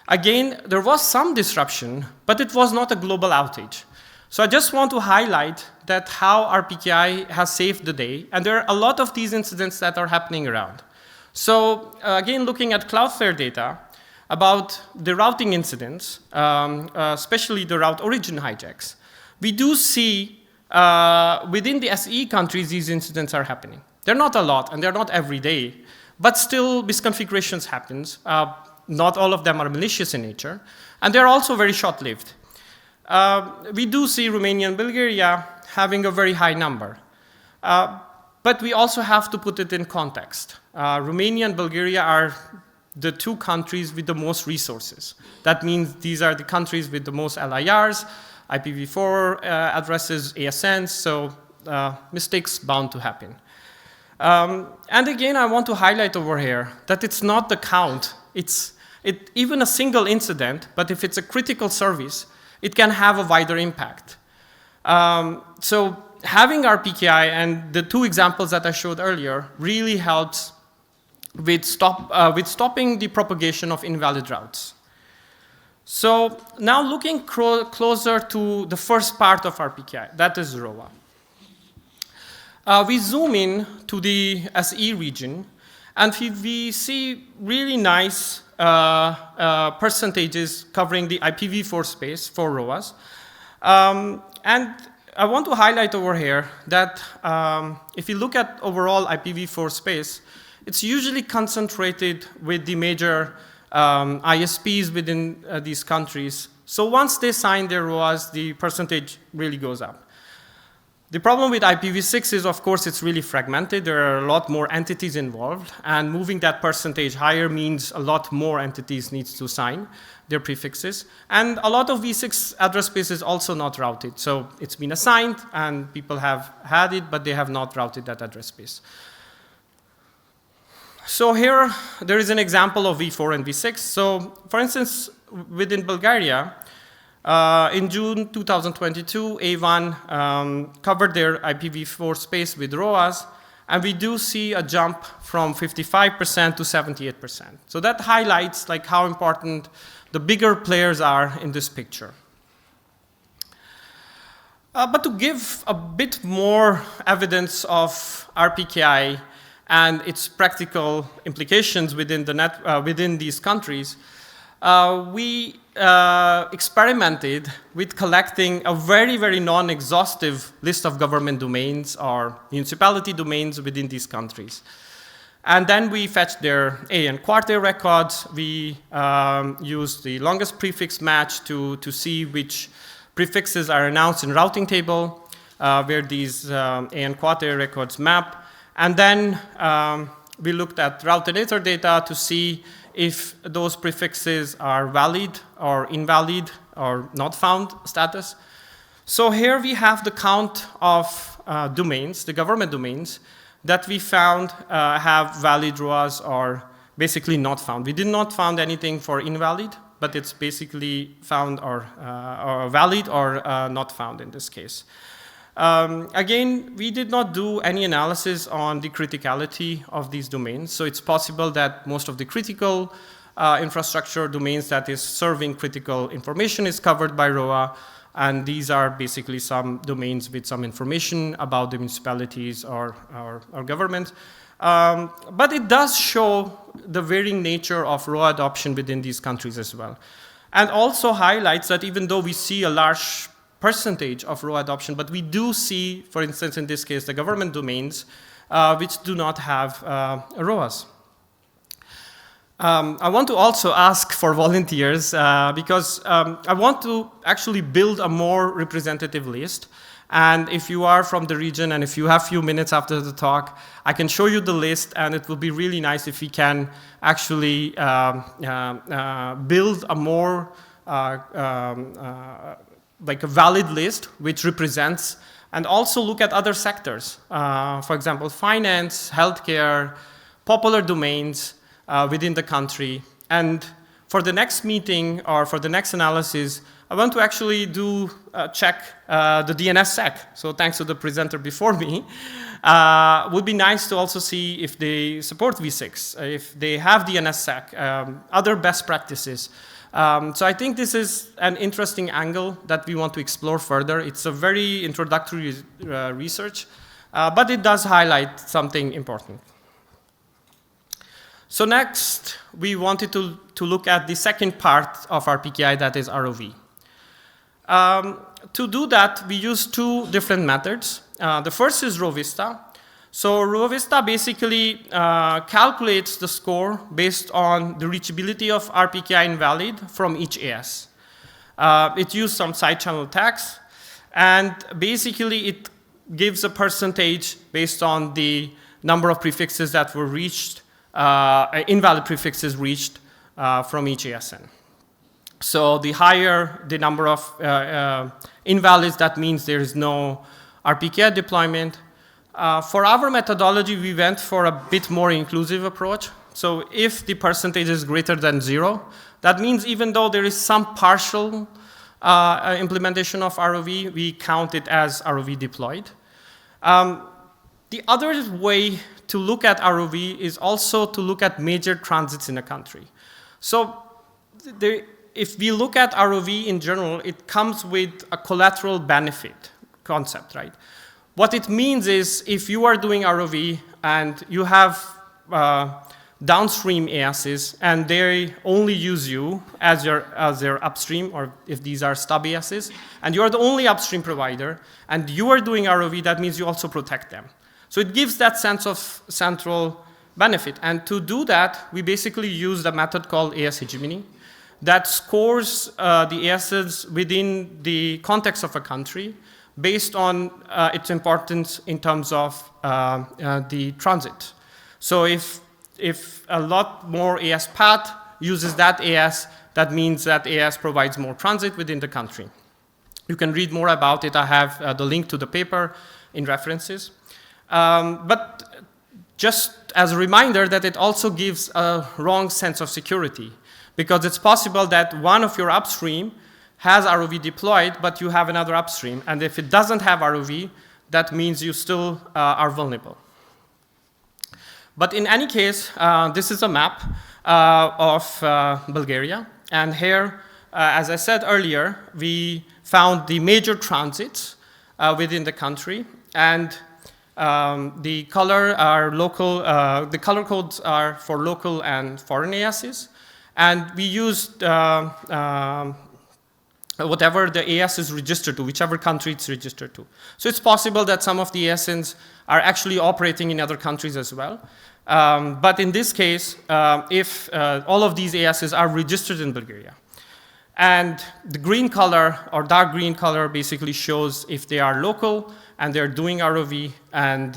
Again, there was some disruption, but it was not a global outage. So I just want to highlight that how RPKI has saved the day, and there are a lot of these incidents that are happening around. So again, looking at Cloudflare data about the routing incidents, especially the route origin hijacks, we do see within the SE countries these incidents are happening. They're not a lot, and they're not every day, but still misconfigurations happens. Not all of them are malicious in nature, and they're also very short-lived. We do see Romania and Bulgaria having a very high number, but we also have to put it in context. Romania and Bulgaria are the two countries with the most resources. That means these are the countries with the most LIRs, IPv4 addresses, ASNs, so mistakes bound to happen. And again, I want to highlight over here that it's not the count. Even a single incident, but if it's a critical service, it can have a wider impact. So having RPKI and the two examples that I showed earlier really helps with stopping the propagation of invalid routes. So now looking closer to the first part of RPKI, that is ROA. We zoom in to the SE region, and we see really nice percentages covering the IPv4 space for ROAs. And I want to highlight over here that if you look at overall IPv4 space, it's usually concentrated with the major ISPs within these countries. So once they sign their ROAs, the percentage really goes up. The problem with IPv6 is, of course, it's really fragmented. There are a lot more entities involved, and moving that percentage higher means a lot more entities need to sign their prefixes. And a lot of v6 address space is also not routed. So it's been assigned, and people have had it, but they have not routed that address space. So here, there is an example of v4 and v6. So for instance, within Bulgaria, in June 2022, A1 covered their IPv4 space with ROAs, and we do see a jump from 55% to 78%. So that highlights like how important the bigger players are in this picture. But to give a bit more evidence of RPKI and its practical implications within these countries, we experimented with collecting a very, very non-exhaustive list of government domains or municipality domains within these countries. And then we fetched their AN quarter records. We used the longest prefix match to see which prefixes are announced in routing table, where these AN quarter records map. And then we looked at routinator data to see if those prefixes are valid or invalid or not found status. So here we have the count of domains, the government domains, that we found have valid ROAs or basically not found. We did not found anything for invalid, but it's basically found or valid or not found in this case. Again, we did not do any analysis on the criticality of these domains, so it's possible that most of the critical infrastructure domains that is serving critical information is covered by ROA, and these are basically some domains with some information about the municipalities or government. But it does show the varying nature of ROA adoption within these countries as well, and also highlights that even though we see a large percentage of ROA adoption, but we do see, for instance, in this case, the government domains which do not have ROAs. I want to also ask for volunteers because I want to actually build a more representative list. And if you are from the region and if you have a few minutes after the talk, I can show you the list, and it will be really nice if we can actually build a more like a valid list which represents, and also look at other sectors. For example, finance, healthcare, popular domains within the country. And for the next meeting or for the next analysis, I want to actually do check the DNSSEC. So thanks to the presenter before me. Would be nice to also see if they support V6, if they have DNSSEC, other best practices. So I think this is an interesting angle that we want to explore further. It's a very introductory research, but it does highlight something important. So next, we wanted to look at the second part of our PKI, that is ROV. To do that, we use two different methods. The first is RoVista. So RoVista basically calculates the score based on the reachability of RPKI invalid from each AS. It uses some side channel tags, and basically it gives a percentage based on the number of prefixes that were reached, invalid prefixes reached from each ASN. So the higher the number of invalids, that means there is no RPKI deployment. For our methodology, we went for a bit more inclusive approach. So if the percentage is greater than 0, that means even though there is some partial implementation of ROV, we count it as ROV deployed. The other way to look at ROV is also to look at major transits in a country. So if we look at ROV in general, it comes with a collateral benefit concept, right? What it means is if you are doing ROV and you have downstream ASs and they only use you as their upstream, or if these are stub ASs, and you are the only upstream provider and you are doing ROV, that means you also protect them. So it gives that sense of central benefit. And to do that, we basically use a method called AS hegemony that scores the ASs within the context of a country based on its importance in terms of the transit. So if a lot more AS path uses that AS, that means that AS provides more transit within the country. You can read more about it. I have the link to the paper in references. But just as a reminder that it also gives a wrong sense of security, because it's possible that one of your upstream has ROV deployed, but you have another upstream. And if it doesn't have ROV, that means you still are vulnerable. But in any case, this is a map of Bulgaria. And here, as I said earlier, we found the major transits within the country. And the color are local, the color codes are for local and foreign ASs. And we used whatever the AS is registered to, whichever country it's registered to. So it's possible that some of the ASNs are actually operating in other countries as well. But in this case, if all of these ASs are registered in Bulgaria, and the green color or dark green color basically shows if they are local and they're doing ROV and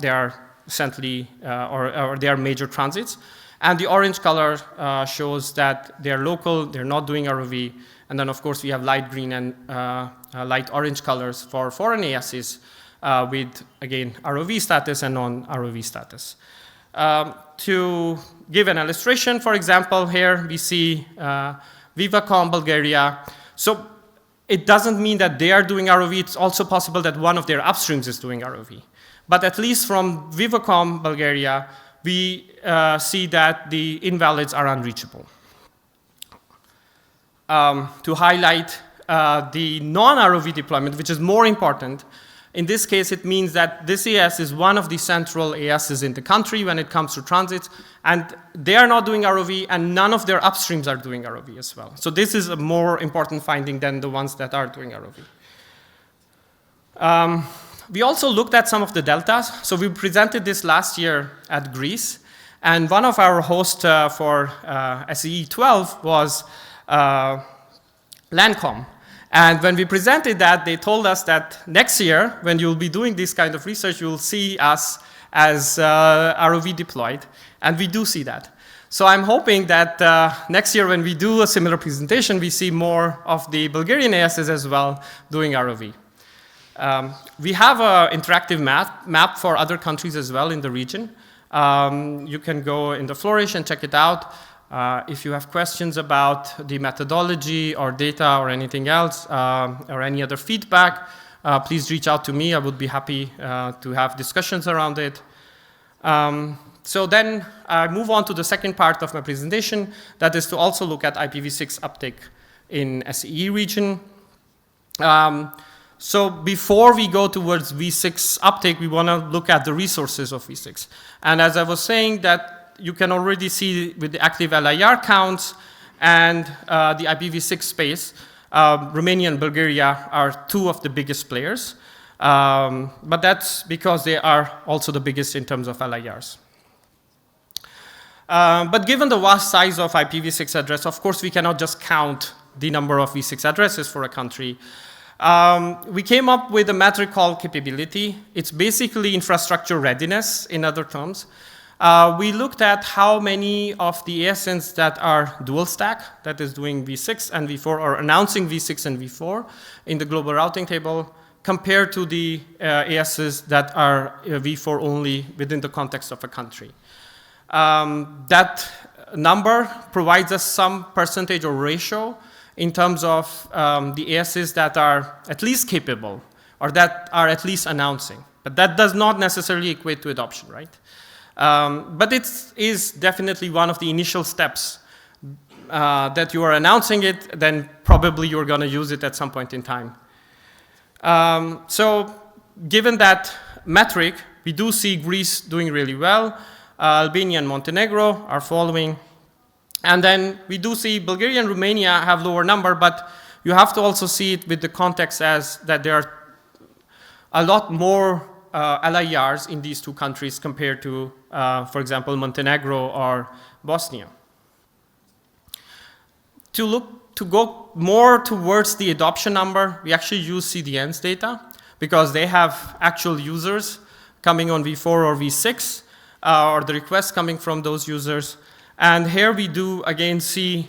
they are essentially, or they are major transits. And the orange color shows that they're local, they're not doing ROV. And then, of course, we have light green and light orange colors for foreign ASs with, again, ROV status and non-ROV status. To give an illustration, for example, here we see Vivacom, Bulgaria. So it doesn't mean that they are doing ROV. It's also possible that one of their upstreams is doing ROV. But at least from Vivacom, Bulgaria, we see that the invalids are unreachable. To highlight the non-ROV deployment, which is more important, in this case, it means that this AS is one of the central ASs in the country when it comes to transits, and they are not doing ROV, and none of their upstreams are doing ROV as well. So this is a more important finding than the ones that are doing ROV. We also looked at some of the deltas. So we presented this last year at Greece, and one of our hosts for SE12 was Lancom. And when we presented that, they told us that next year, when you'll be doing this kind of research, you'll see us as ROV deployed. And we do see that. So I'm hoping that next year, when we do a similar presentation, we see more of the Bulgarian ASs as well doing ROV. We have an interactive map for other countries as well in the region. You can go in the Flourish and check it out. If you have questions about the methodology or data or anything else or any other feedback, please reach out to me. I would be happy to have discussions around it. So then I move on to the second part of my presentation, that is to also look at IPv6 uptake in SCE region. So before we go towards V6 uptake, we want to look at the resources of V6. And as I was saying, that you can already see with the active LIR counts and the IPv6 space, Romania and Bulgaria are two of the biggest players. But that's because they are also the biggest in terms of LIRs. But given the vast size of IPv6 address, of course, we cannot just count the number of V6 addresses for a country. We came up with a metric called capability. It's basically infrastructure readiness, in other terms. We looked at how many of the ASNs that are dual stack, that is doing V6 and V4, or announcing V6 and V4 in the global routing table, compared to the ASs that are V4 only within the context of a country. That number provides us some percentage or ratio in terms of the ASs that are at least capable or that are at least announcing. But that does not necessarily equate to adoption, right? But it is definitely one of the initial steps that you are announcing it, then probably you're going to use it at some point in time. So given that metric, we do see Greece doing really well. Albania and Montenegro are following. And then we do see Bulgaria and Romania have lower number, but you have to also see it with the context as that there are a lot more LIRs in these two countries compared to, for example, Montenegro or Bosnia. To go more towards the adoption number, we actually use CDN's data because they have actual users coming on V4 or V6, or the requests coming from those users. And here we do again see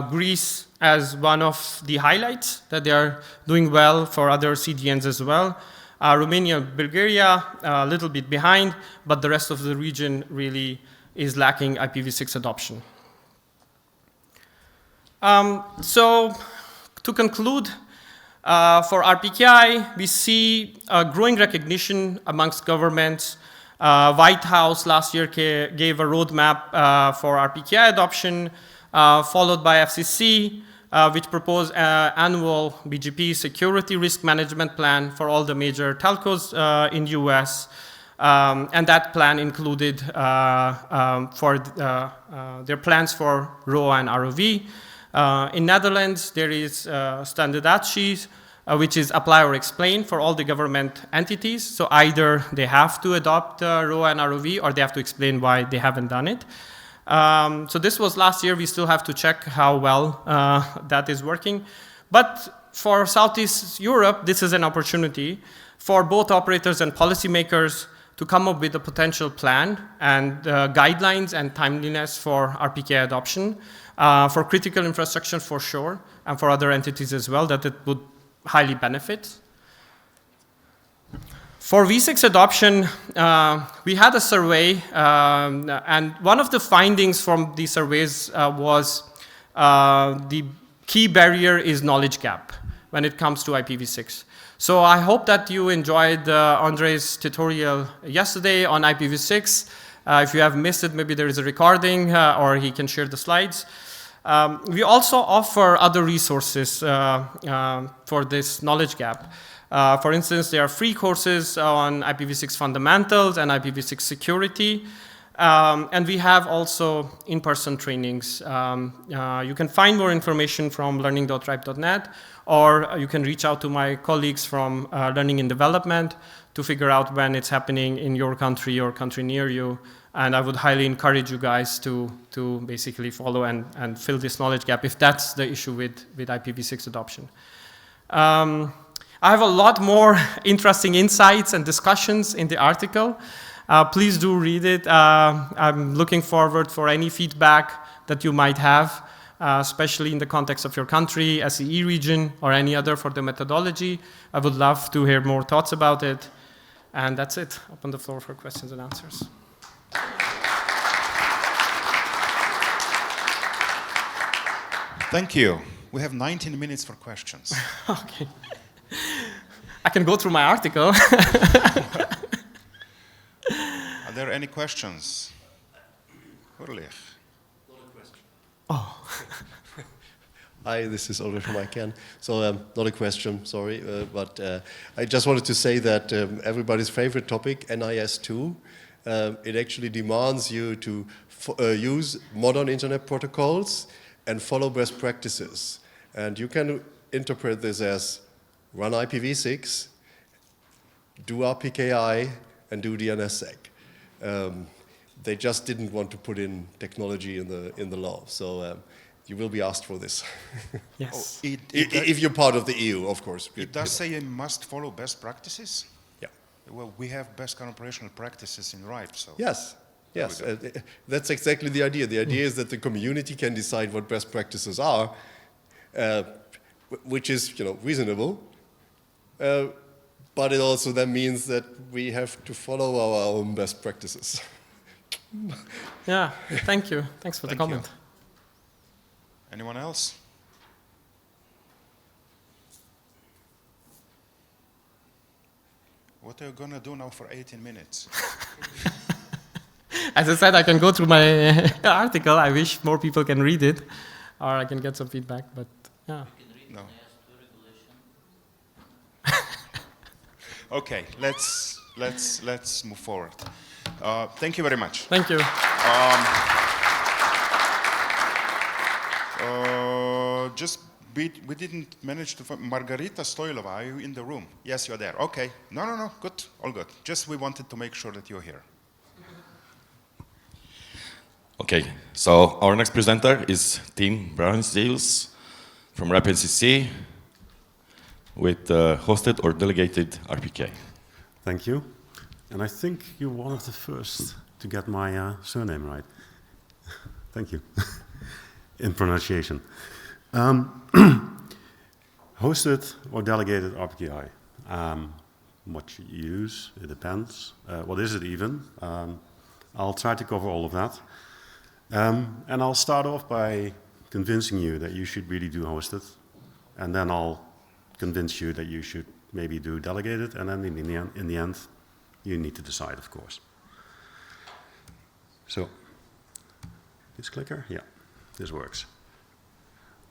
Greece as one of the highlights, that they are doing well for other CDNs as well. Romania, Bulgaria, a little bit behind, but the rest of the region really is lacking IPv6 adoption. So to conclude, for RPKI, we see a growing recognition amongst governments. White House last year gave a roadmap for RPKI adoption, followed by FCC, which proposed annual BGP security risk management plan for all the major telcos in US. And that plan included their plans for ROA and ROV. In Netherlands, there is standard ACI, which is apply or explain for all the government entities. So either they have to adopt ROA and ROV, or they have to explain why they haven't done it. So this was last year. We still have to check how well that is working. But for Southeast Europe, this is an opportunity for both operators and policymakers to come up with a potential plan and guidelines and timeliness for RPKI adoption for critical infrastructure for sure, and for other entities as well, that it would highly benefit. For V6 adoption, we had a survey, and one of the findings from the surveys was the key barrier is knowledge gap when it comes to IPv6. So I hope that you enjoyed Andre's tutorial yesterday on IPv6. If you have missed it, maybe there is a recording or he can share the slides. We also offer other resources for this knowledge gap. For instance, there are free courses on IPv6 fundamentals and IPv6 security. And we have also in-person trainings. You can find more information from learning.ripe.net, or you can reach out to my colleagues from Learning in Development to figure out when it's happening in your country or country near you. And I would highly encourage you guys to basically follow and fill this knowledge gap if that's the issue with IPv6 adoption. I have a lot more interesting insights and discussions in the article. Please do read it. I'm looking forward for any feedback that you might have, especially in the context of your country, SCE region, or any other for the methodology. I would love to hear more thoughts about it. And that's it. Open the floor for questions and answers. Thank you. We have 19 minutes for questions. Okay. I can go through my article. Are there any questions? Ulrich. Oh. Hi, this is Ulrich from ICANN. So not a question, sorry, but I just wanted to say that everybody's favorite topic, NIS2, it actually demands you to use modern internet protocols and follow best practices. And you can interpret this as run IPv6, do RPKI, and do DNSSEC. They just didn't want to put in technology in the law. So you will be asked for this. Yes. If you're part of the EU, of course. It does say you must follow best practices? Yeah. Well, we have best operational practices in RIPE, so... Yes. Yes, that's exactly the idea. The idea is that the community can decide what best practices are, which is, reasonable. But it also then means that we have to follow our own best practices. Yeah, thank you. Thanks for the comment. Anyone else? What are you going to do now for 18 minutes? As I said, I can go through my article. I wish more people can read it, or I can get some feedback, but yeah. No. Okay, let's move forward. Thank you very much. Thank you. We didn't manage to find Margarita Stoilova. Are you in the room? Yes, you're there. Okay. No. Good. All good. Just we wanted to make sure that you're here. Okay, so our next presenter is Tim Branimir from RAPNCC with hosted or delegated RPK. Thank you. And I think you're one of the first to get my surname right. Thank you. In pronunciation. Hosted or delegated RPKI. What you use, it depends. What is it even? I'll try to cover all of that. And I'll start off by convincing you that you should really do hosted. And then I'll convince you that you should maybe do delegated. And then in the end, you need to decide, of course. So, this clicker? Yeah, this works.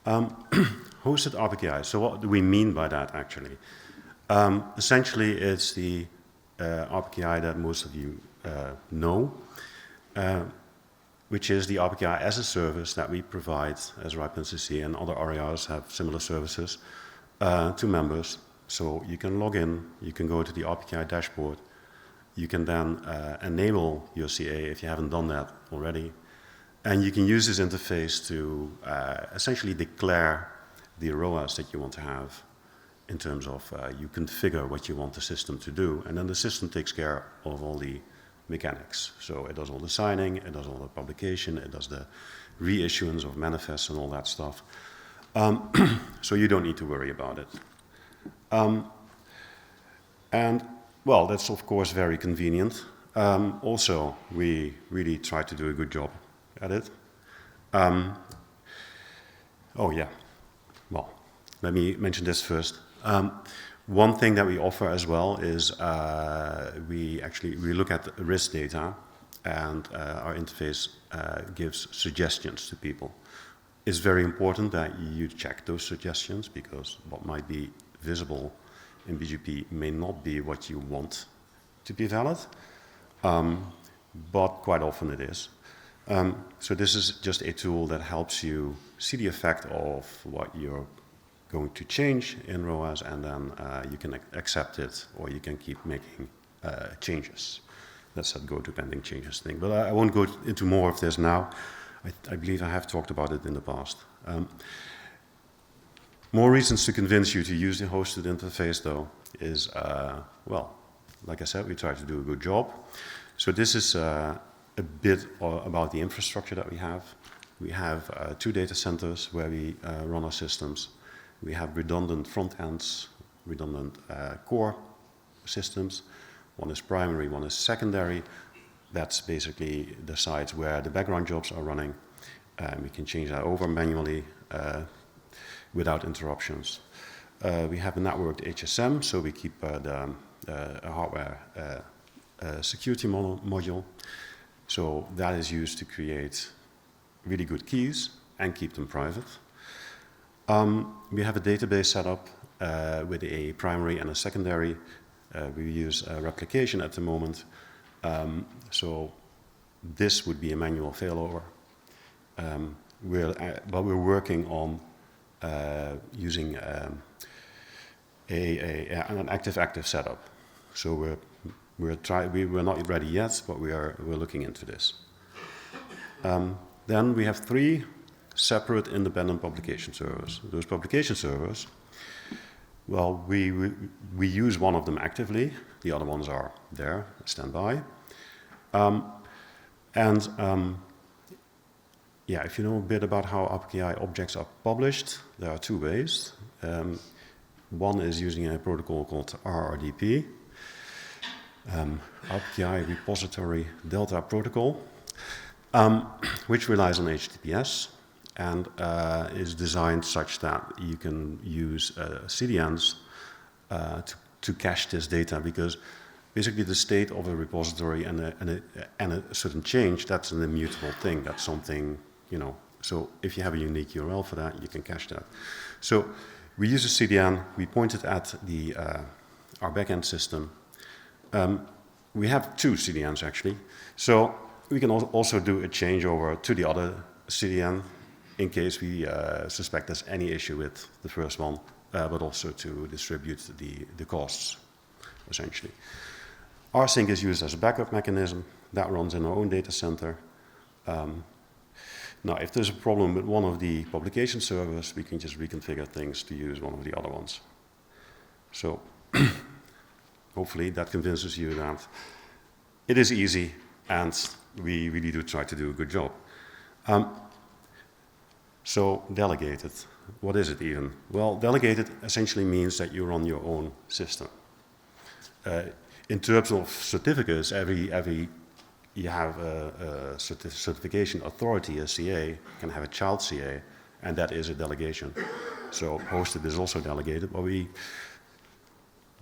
Hosted RPKI. So what do we mean by that, actually? Essentially, it's the RPKI that most of you know, which is the RPKI as a service that we provide as RAPNCC, and other RARs have similar services to members. So you can log in, you can go to the RPKI dashboard, you can then enable your CA if you haven't done that already, and you can use this interface to essentially declare the ROAS that you want to have in terms of you configure what you want the system to do, and then the system takes care of all the mechanics. So it does all the signing, it does all the publication, it does the reissuance of manifests and all that stuff. So you don't need to worry about it. And, well, that's of course very convenient. Also, we really try to do a good job at it. Oh yeah, well, let me mention this first. One thing that we offer as well is we look at risk data, and our interface gives suggestions to people. It's very important that you check those suggestions, because what might be visible in BGP may not be what you want to be valid, but quite often it is. So this is just a tool that helps you see the effect of what you're going to change in ROAS, and then you can accept it, or you can keep making changes. That's that go to pending changes thing. But I won't go into more of this now. I believe I have talked about it in the past. More reasons to convince you to use the hosted interface, though, is, well, like I said, we try to do a good job. So this is a bit about the infrastructure that we have. We have 2 data centers where we run our systems. We have redundant front ends, redundant core systems. One is primary, one is secondary. That's basically the sites where the background jobs are running. We can change that over manually. without interruptions. We have a networked HSM, so we keep the hardware security module. So that is used to create really good keys and keep them private. We have a database set up with a primary and a secondary. We use replication at the moment. So this would be a manual failover. But we're working on using an active-active setup. So we're not ready yet, but we're looking into this. Then we have 3 separate independent publication servers. Those publication servers, well, we use one of them actively. The other ones are there, standby. Yeah, if you know a bit about how API objects are published, there are 2 ways. One is using a protocol called RRDP, API Repository Delta Protocol, which relies on HTTPS and is designed such that you can use CDNs to cache this data, because basically the state of a repository and a certain change, that's an immutable thing. That's something, you know, so if you have a unique URL for that, you can cache that. So we use a CDN, we point it at our backend system. We have 2 CDNs actually. So we can also do a changeover to the other CDN in case we suspect there's any issue with the first one, but also to distribute the costs, essentially. rsync is used as a backup mechanism that runs in our own data center. Now, if there's a problem with one of the publication servers, we can just reconfigure things to use one of the other ones. So hopefully that convinces you that it is easy and we really do try to do a good job. So delegated, what is it even? Well, delegated essentially means that you run your own system. In terms of certificates, you have a certification authority, a CA, can have a child CA, and that is a delegation. So hosted is also delegated, but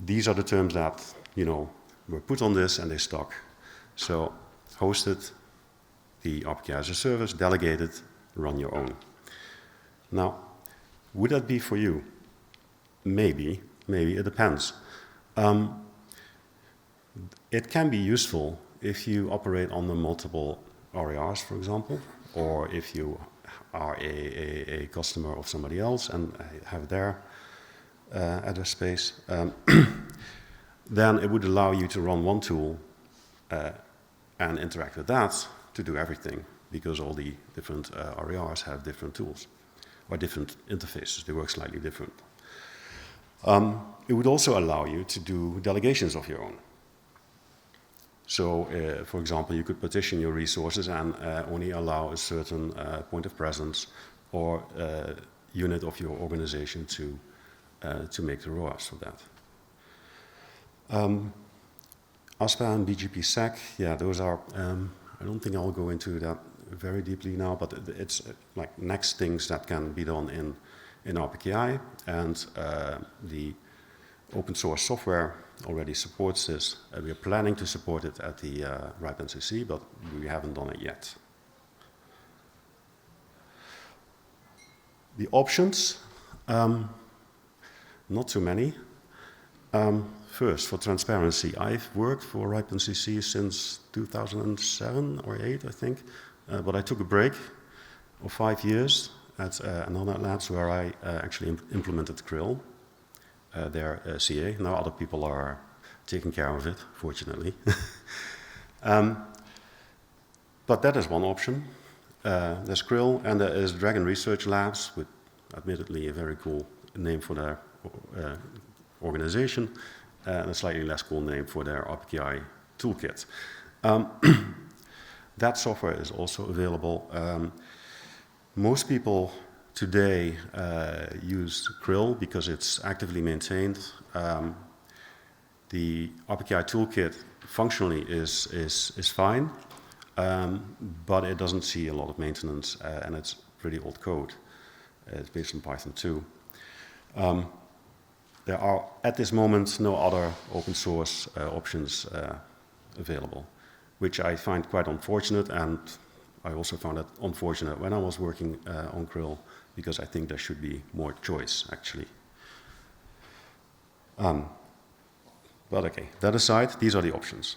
these are the terms that, you know, were put on this and they stuck. So hosted, the API as a service, delegated, run your own. Now, would that be for you? Maybe, it depends. It can be useful if you operate on the multiple RARs, for example, or if you are a customer of somebody else and have their address space, then it would allow you to run one tool and interact with that to do everything, because all the different RARs have different tools or different interfaces. They work slightly different. It would also allow you to do delegations of your own. So, for example, you could partition your resources and only allow a certain point of presence or unit of your organization to make the ROAS for that. ASPA and BGP-SEC, yeah, those are, I don't think I'll go into that very deeply now, but it's like next things that can be done in RPKI, and the open source software already supports this. We are planning to support it at the RIPE-NCC, but we haven't done it yet. The options, not too many. First, for transparency, I've worked for RIPE-NCC since 2007 or 8, I think, but I took a break of 5 years at another labs where I actually implemented Krill, their CA. Now other people are taking care of it, fortunately. But that is one option. There's Krill, and there is Dragon Research Labs, with admittedly a very cool name for their organization, and a slightly less cool name for their RPKI toolkit. That software is also available. Most people today use Krill because it's actively maintained. The RPKI toolkit functionally is fine, but it doesn't see a lot of maintenance, and it's pretty old code. It's based on Python 2. There are, at this moment, no other open source options available, which I find quite unfortunate, and I also found it unfortunate when I was working on Krill, because I think there should be more choice, actually. But okay, that aside, these are the options.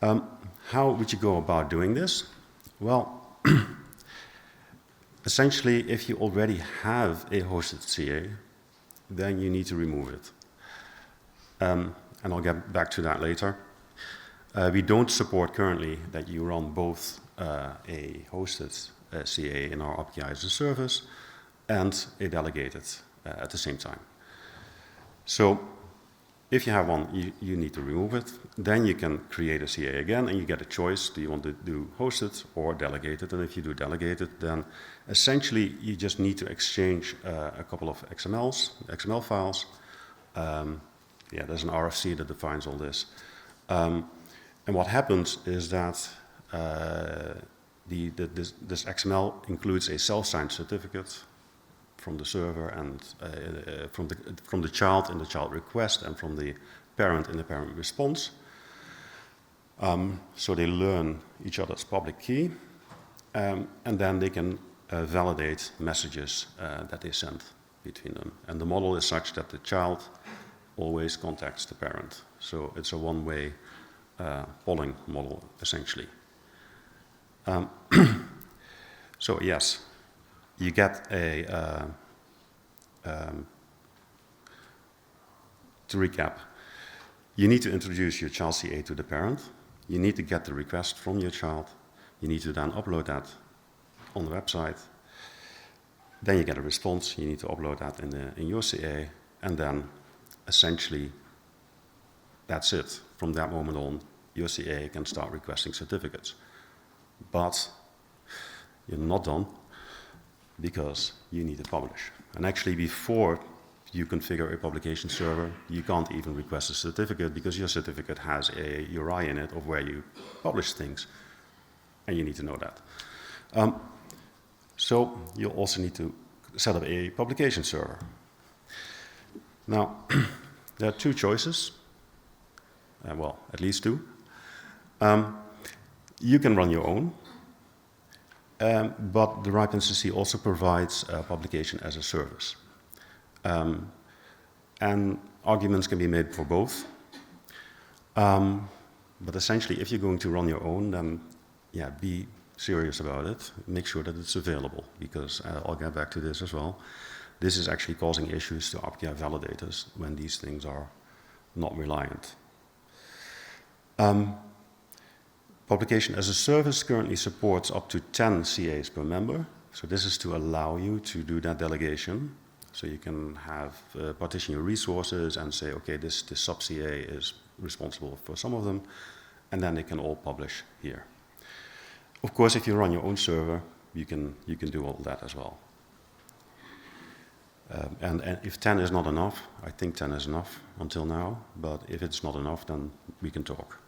How would you go about doing this? Well, essentially, if you already have a hosted CA, then you need to remove it. And I'll get back to that later. We don't support currently that you run both a hosted CA in our API as a service and a delegated at the same time. So if you have one, you need to remove it. Then you can create a CA again, and you get a choice. Do you want to do hosted or delegated? And if you do delegated, then essentially you just need to exchange a couple of XML files. Yeah, there's an RFC that defines all this. And what happens is that this XML includes a self-signed certificate from the server and from the child in the child request and from the parent in the parent response. So they learn each other's public key, and then they can validate messages that they send between them. And the model is such that the child always contacts the parent. So it's a one-way polling model, essentially. So yes, you get a, to recap, you need to introduce your child CA to the parent. You need to get the request from your child. You need to then upload that on the website. Then you get a response. You need to upload that in your CA. And then essentially that's it. From that moment on, your CA can start requesting certificates. But you're not done, because you need to publish. And actually, before you configure a publication server, you can't even request a certificate, because your certificate has a URI in it of where you publish things, and you need to know that. So you also need to set up a publication server. Now, there are two choices, well, at least two. You can run your own, but the RIPE-NCC also provides publication as a service. And arguments can be made for both. But essentially, if you're going to run your own, then yeah, be serious about it. Make sure that it's available, because I'll get back to this as well. This is actually causing issues to API validators when these things are not reliant. Publication as a service currently supports up to 10 CAs per member. So this is to allow you to do that delegation. So you can have partition your resources and say, okay, this sub-CA is responsible for some of them, and then they can all publish here. Of course, if you run your own server, you can do all that as well. And if 10 is not enough, I think 10 is enough until now, but if it's not enough, then we can talk.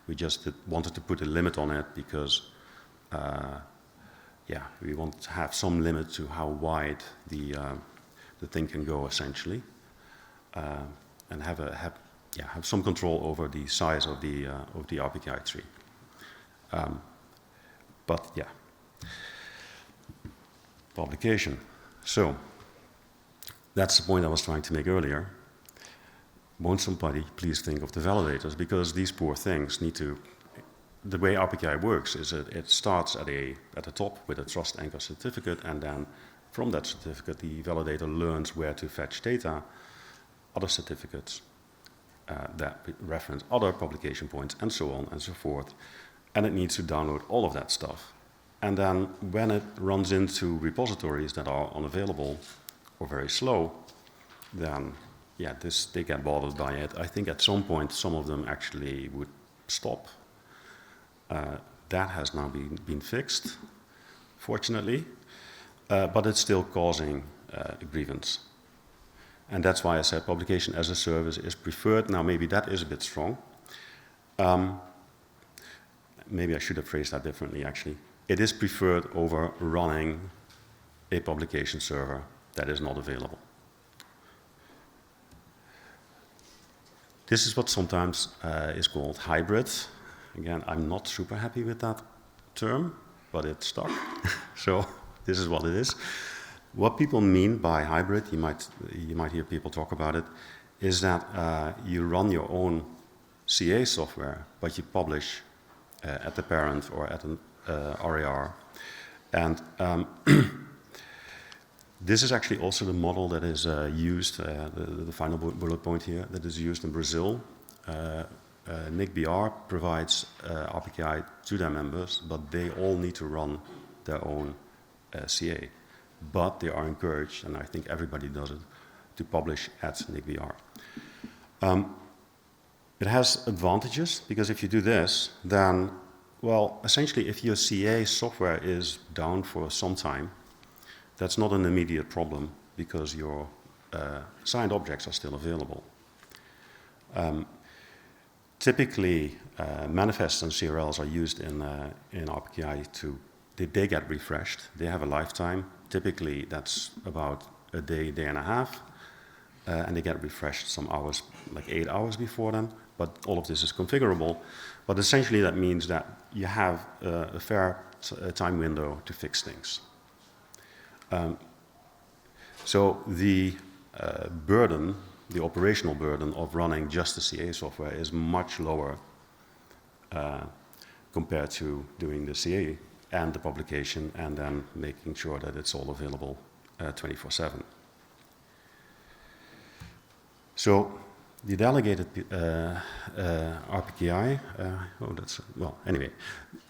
We just wanted to put a limit on it because, yeah, we want to have some limit to how wide the thing can go, essentially, and have some control over the size of the RPKI tree. But yeah, publication. So that's the point I was trying to make earlier. Won't somebody please think of the validators, because these poor things need to. The way RPKI works is that it starts at the top with a trust anchor certificate, and then from that certificate, the validator learns where to fetch data, other certificates that reference other publication points, and so on and so forth. And it needs to download all of that stuff. And then when it runs into repositories that are unavailable or very slow, then yeah, they get bothered by it. I think at some point, some of them actually would stop. That has now been fixed, fortunately. But it's still causing a grievance. And that's why I said publication as a service is preferred. Now, maybe that is a bit strong. Maybe I should have phrased that differently, actually. It is preferred over running a publication server that is not available. This is what sometimes is called hybrid. Again, I'm not super happy with that term, but it stuck. So this is what it is. What people mean by hybrid, you might hear people talk about it, is that you run your own CA software, but you publish at the parent or at an RAR. And this is actually also the model that is used, the final bullet point here, that is used in Brazil. NICBR provides RPKI to their members, but they all need to run their own CA. But they are encouraged, and I think everybody does it, to publish at NICBR. It has advantages, because if you do this, then, well, essentially if your CA software is down for some time, that's not an immediate problem, because your signed objects are still available. Typically, manifests and CRLs are used in RPKI to, they get refreshed. They have a lifetime. Typically, that's about a day, day and a half, and they get refreshed some hours, like 8 hours before them, but all of this is configurable. But essentially, that means that you have a fair time window to fix things. So the burden, the operational burden of running just the CA software is much lower compared to doing the CA and the publication and then making sure that it's all available 24/7. So the delegated RPKI, well, anyway,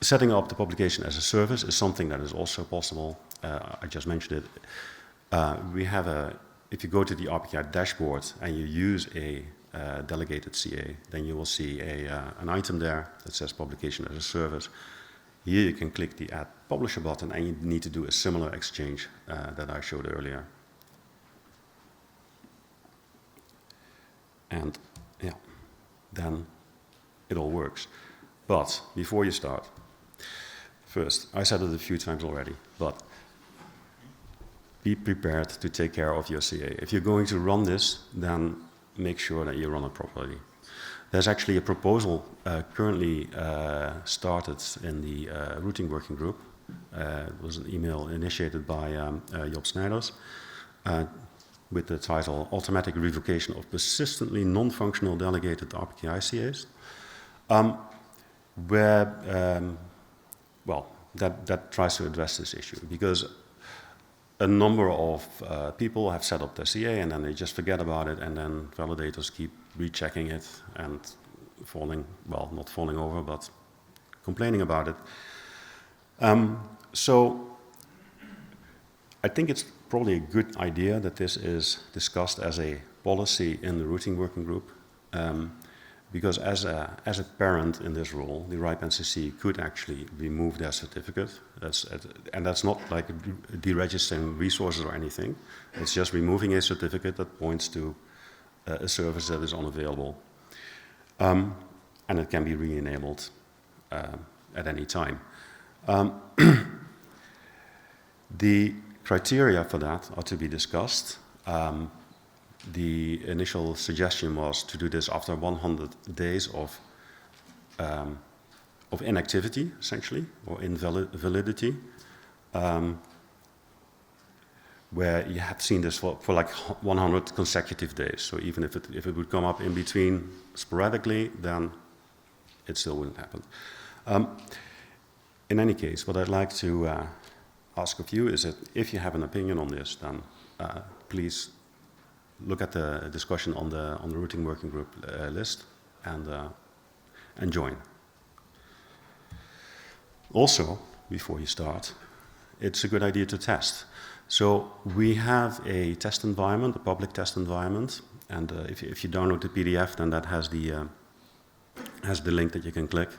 setting up the publication as a service is something that is also possible. I just mentioned it. We have if you go to the RPKI dashboard and you use a delegated CA, then you will see an item there that says publication as a service. Here you can click the Add Publisher button and you need to do a similar exchange that I showed earlier. And yeah, then it all works. But before you start, first, I said it a few times already, but be prepared to take care of your CA. If you're going to run this, then make sure that you run it properly. There's actually a proposal currently started in the routing working group. It was an email initiated by Job Snijders with the title Automatic Revocation of Persistently Non-Functional Delegated RPKI CAs, where, well, that tries to address this issue, because a number of people have set up their CA and then they just forget about it, and then validators keep rechecking it and falling, well, not falling over, but complaining about it. So I think it's probably a good idea that this is discussed as a policy in the routing working group, because as a parent in this role, the RIPE-NCC could actually remove their certificate. And that's not like deregistering resources or anything. It's just removing a certificate that points to a service that is unavailable. And it can be re-enabled at any time. The criteria for that are to be discussed. The initial suggestion was to do this after 100 days of inactivity, essentially, or invalidity, where you have seen this for like 100 consecutive days. So even if it would come up in between sporadically, then it still wouldn't happen. In any case, what I'd like to ask of you is that if you have an opinion on this, then please look at the discussion on the routing working group list and join. Also, before you start, it's a good idea to test. So we have a test environment, a public test environment, and if you download the PDF, then that has the link that you can click.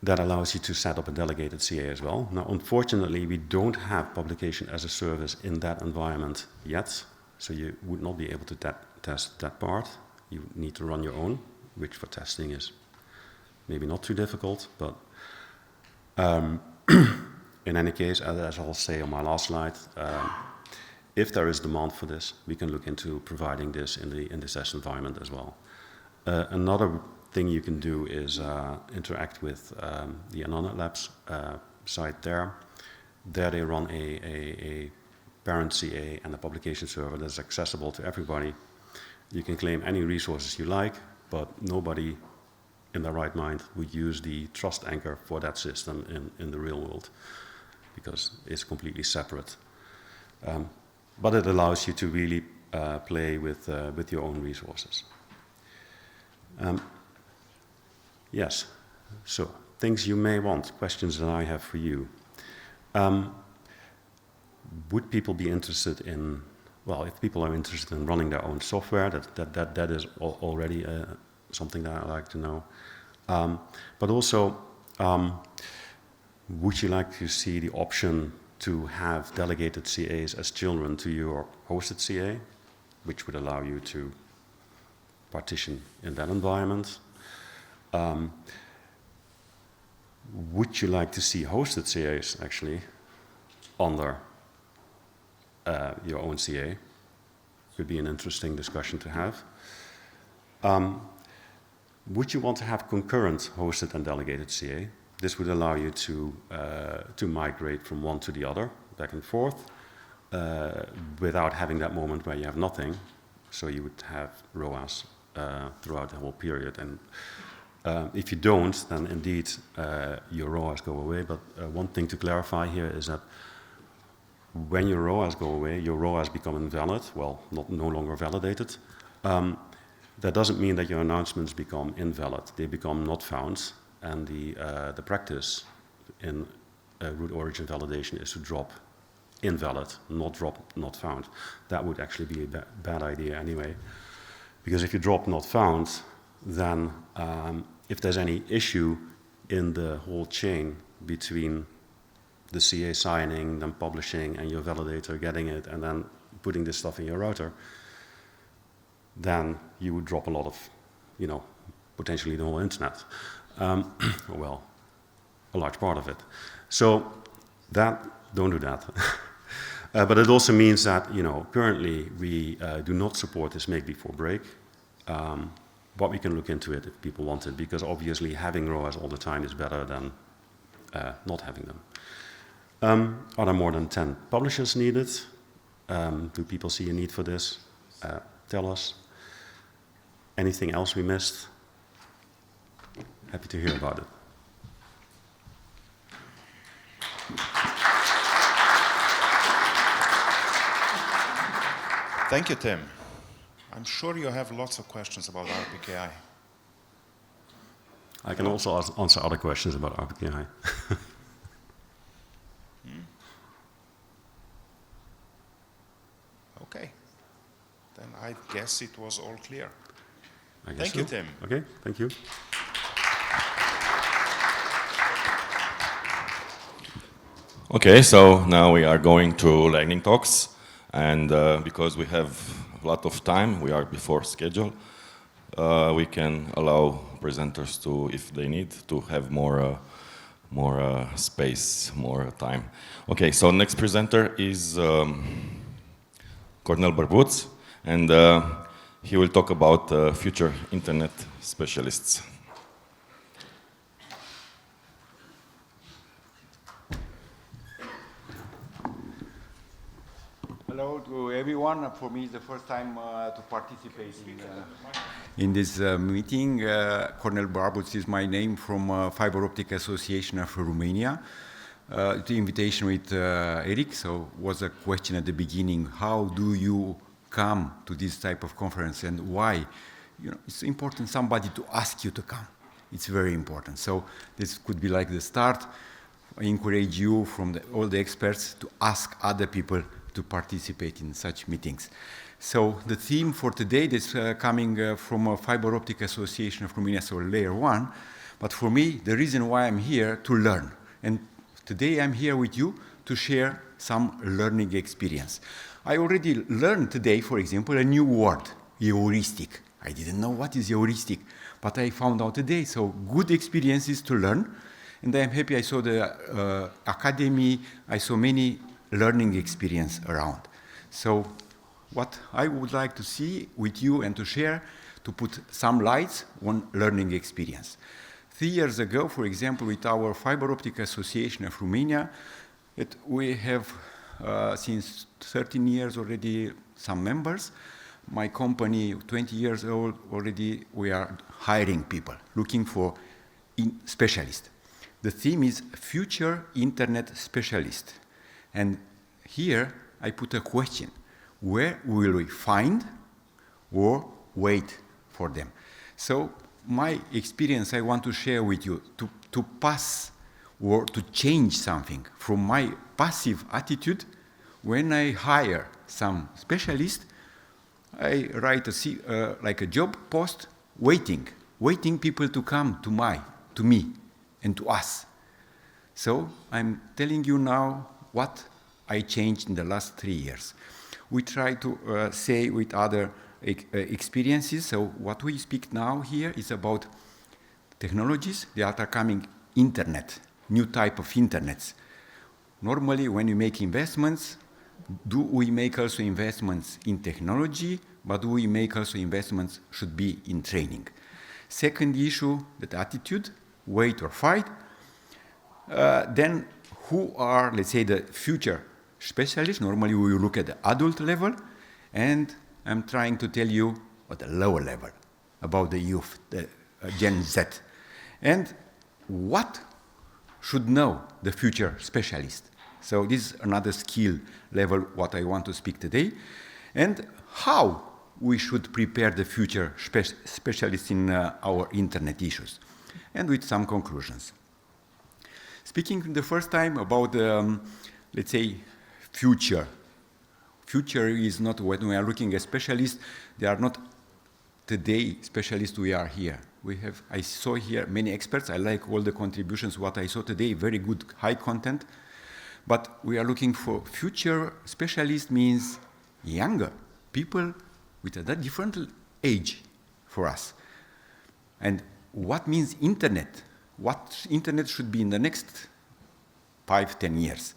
That allows you to set up a delegated CA as well. Now, unfortunately, we don't have publication as a service in that environment yet, so you would not be able to test that part. You need to run your own, which for testing is maybe not too difficult, but in any case, as I'll say on my last slide, if there is demand for this, we can look into providing this in the SES environment as well. Another thing you can do is interact with the Anonet Labs site there. There they run a parent CA and a publication server that's accessible to everybody. You can claim any resources you like, but nobody in their right mind would use the trust anchor for that system in the real world, because it's completely separate. But it allows you to really play with your own resources. Yes, so things you may want, questions that I have for you. Would people be interested in, well, if people are interested in running their own software, that is already something that I'd like to know. But also, would you like to see the option to have delegated CAs as children to your hosted CA, which would allow you to partition in that environment? Would you like to see hosted CAs actually under your own CA? Could be an interesting discussion to have. Would you want to have concurrent hosted and delegated CA? This would allow you to migrate from one to the other, back and forth, without having that moment where you have nothing. So you would have ROAS throughout the whole period. And if you don't, then indeed your ROAS go away. But one thing to clarify here is that when your ROAS go away, your ROAS become invalid, well, no longer validated. That doesn't mean that your announcements become invalid. They become not found. And the practice in root origin validation is to drop invalid, not drop not found. That would actually be a bad idea anyway. Because if you drop not found, then if there's any issue in the whole chain between the CA signing, then publishing, and your validator getting it, and then putting this stuff in your router, then you would drop a lot of, potentially the whole internet. Well, a large part of it. So don't do that. But it also means that, currently we do not support this make before break. But we can look into it if people want it, because obviously having ROAS all the time is better than not having them. Are there more than 10 publishers needed? Do people see a need for this? Tell us. Anything else we missed? Happy to hear about it. Thank you, Tim. I'm sure you have lots of questions about RPKI. I can also answer other questions about RPKI. Okay. Then I guess it was all clear. Thank you, Tim. Okay, thank you. Okay, so now we are going to lightning talks, and because we have a lot of time, we are before schedule, we can allow presenters to, if they need, to have more space, more time. Okay, so next presenter is Cornel Barbut, and he will talk about future internet specialists. Hello to everyone. For me, it's the first time to participate in this meeting. Cornel Barbut is my name, from Fiber Optic Association of Romania. The invitation with Eric, so was a question at the beginning: how do you come to this type of conference, and why? It's important somebody to ask you to come. It's very important. So this could be like the start. I encourage you, from all the experts, to ask other people to participate in such meetings. So the theme for today is coming from a Fiber Optic Association of Romania, so layer 1. But for me, the reason why I'm here to learn. And today I'm here with you to share some learning experience. I already learned today, for example, a new word, heuristic. I didn't know what is heuristic, but I found out today. So good experiences to learn. And I'm happy I saw the academy, I saw many learning experience around. So what I would like to see with you and to share, to put some lights on learning experience. 3 years ago, for example, with our Fiber Optic Association of Romania, we have since 13 years already some members. My company, 20 years old already, we are hiring people, looking for specialists. The theme is Future Internet Specialist. And here I put a question. Where will we find or wait for them? So my experience I want to share with you to pass or to change something from my passive attitude. When I hire some specialist, I write like a job post, waiting people to come to me and to us. So I'm telling you now what I changed in the last 3 years. We try to say with other experiences. So what we speak now here is about technologies that are coming internet, new type of internets. Normally, when you make investments, do we make also investments in technology, but do we make also investments should be in training? Second issue, that attitude, wait or fight. Then who are, let's say, the future specialists? Normally we look at the adult level, and I'm trying to tell you at the lower level about the youth, the Gen Z. And what should know the future specialist? So this is another skill level what I want to speak today. And how we should prepare the future specialists in our internet issues. And with some conclusions. Speaking the first time about, let's say, future. Future is not when we are looking at specialists, they are not today specialists we are here. I saw here many experts. I like all the contributions, what I saw today, very good, high content. But we are looking for future specialists means younger people with a different age for us. And what means internet? What internet should be in the next 5-10 years?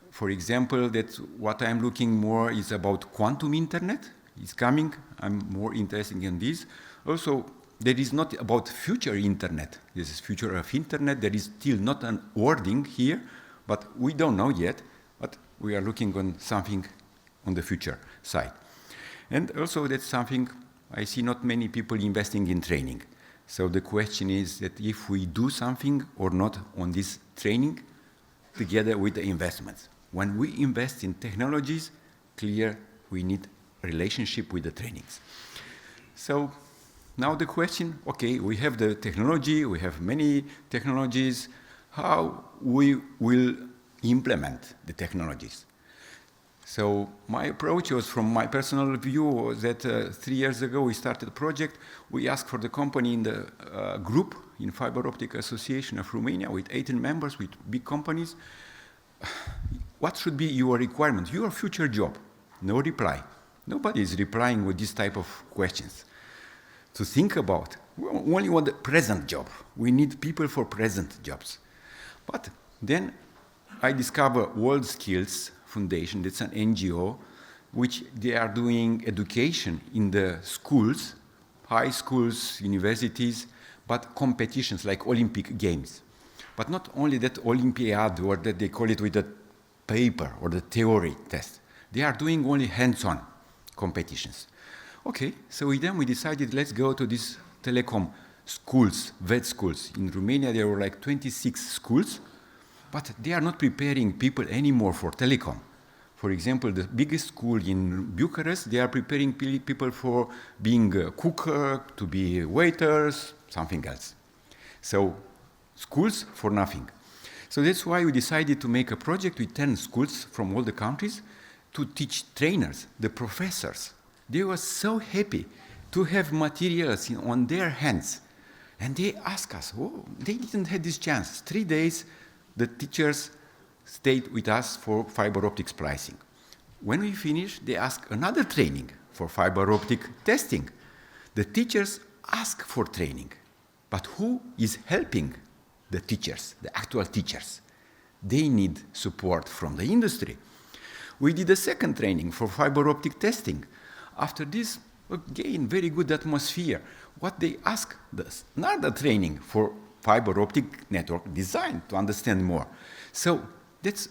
For example, that what I'm looking more is about quantum internet. It's coming. I'm more interested in this. Also, there is not about future internet. This is future of internet. There is still not an wording here, but we don't know yet. But we are looking on something on the future side. And also that's something I see not many people investing in training. So the question is that if we do something or not on this training together with the investments. When we invest in technologies, clear we need a relationship with the trainings. So now the question, okay, we have the technology, we have many technologies, how we will implement the technologies? So my approach was, from my personal view, was that 3 years ago we started a project. We asked for the company in the group in Fiber Optic Association of Romania with 18 members, with big companies. What should be your requirement, your future job? No reply. Nobody is replying with this type of questions. To think about, we only want the present job. We need people for present jobs. But then I discover World Skills Foundation, that's an NGO, which they are doing education in the schools, high schools, universities, but competitions like Olympic Games. But not only that Olympiad, or that they call it with the paper or the theory test. They are doing only hands-on competitions. Okay, so with them we decided let's go to these telecom schools, vet schools. In Romania there were like 26 schools, but they are not preparing people anymore for telecom. For example, the biggest school in Bucharest, they are preparing people for being a cook, to be waiters, something else. So schools for nothing. So that's why we decided to make a project with 10 schools from all the countries to teach trainers, the professors. They were so happy to have materials on their hands. And they asked us, oh, they didn't have this chance. 3 days, the teachers stayed with us for fiber optic splicing. When we finished, they asked another training for fiber optic testing. The teachers ask for training, but who is helping the teachers, the actual teachers. They need support from the industry. We did a second training for fiber optic testing. After this, again, very good atmosphere. What they asked us, another training for fiber optic network design to understand more. So that's,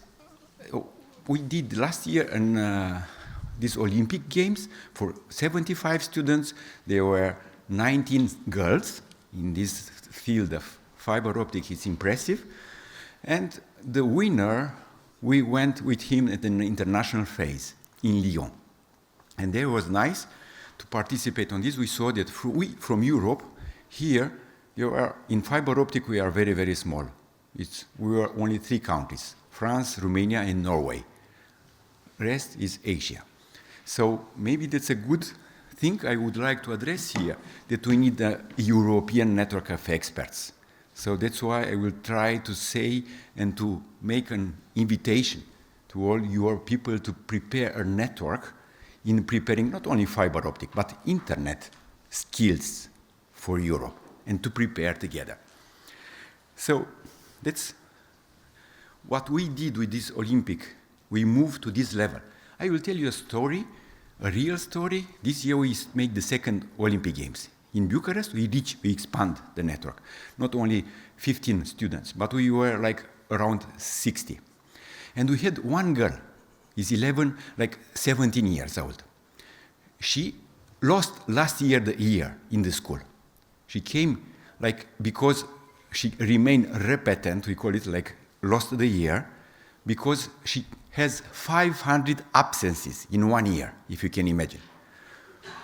we did last year these Olympic Games for 75 students. There were 19 girls in this field of fiber optic. It's impressive. And the winner, we went with him at an international phase in Lyon. And there was nice to participate on this. We saw that we, from Europe, here, in fiber optic, we are very, very small. We are only 3 countries, France, Romania, and Norway. Rest is Asia. So maybe that's a good thing I would like to address here, that we need a European network of experts. So that's why I will try to say and to make an invitation to all your people to prepare a network in preparing not only fiber optic, but internet skills for Europe, and to prepare together. So that's what we did with this Olympic. We moved to this level. I will tell you a story, a real story. This year we made the second Olympic Games. In Bucharest, we expand the network. Not only 15 students, but we were like around 60. And we had one girl, is 11, like 17 years old. She lost last year the year in the school. She came like, because she remained repetent, we call it like lost the year, because she has 500 absences in 1 year, if you can imagine.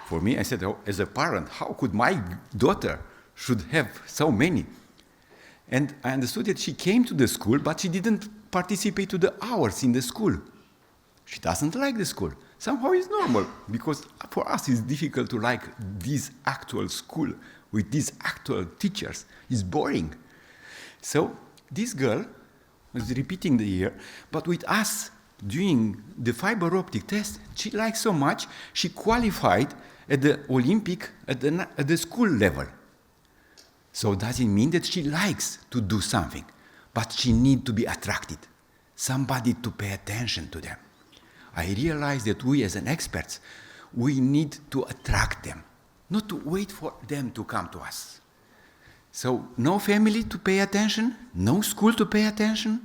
For me, I said, oh, as a parent, how could my daughter should have so many? And I understood that she came to the school, but she didn't participate to the hours in the school. She doesn't like the school. Somehow it's normal, because for us it's difficult to like this actual school with these actual teachers. It's boring. So this girl was repeating the year, but with us doing the fiber optic test, she liked so much, she qualified at the Olympic at the school level. So does it mean that she likes to do something, but she needs to be attracted, somebody to pay attention to them. I realized that we as an experts, we need to attract them, not to wait for them to come to us. So no family to pay attention, no school to pay attention.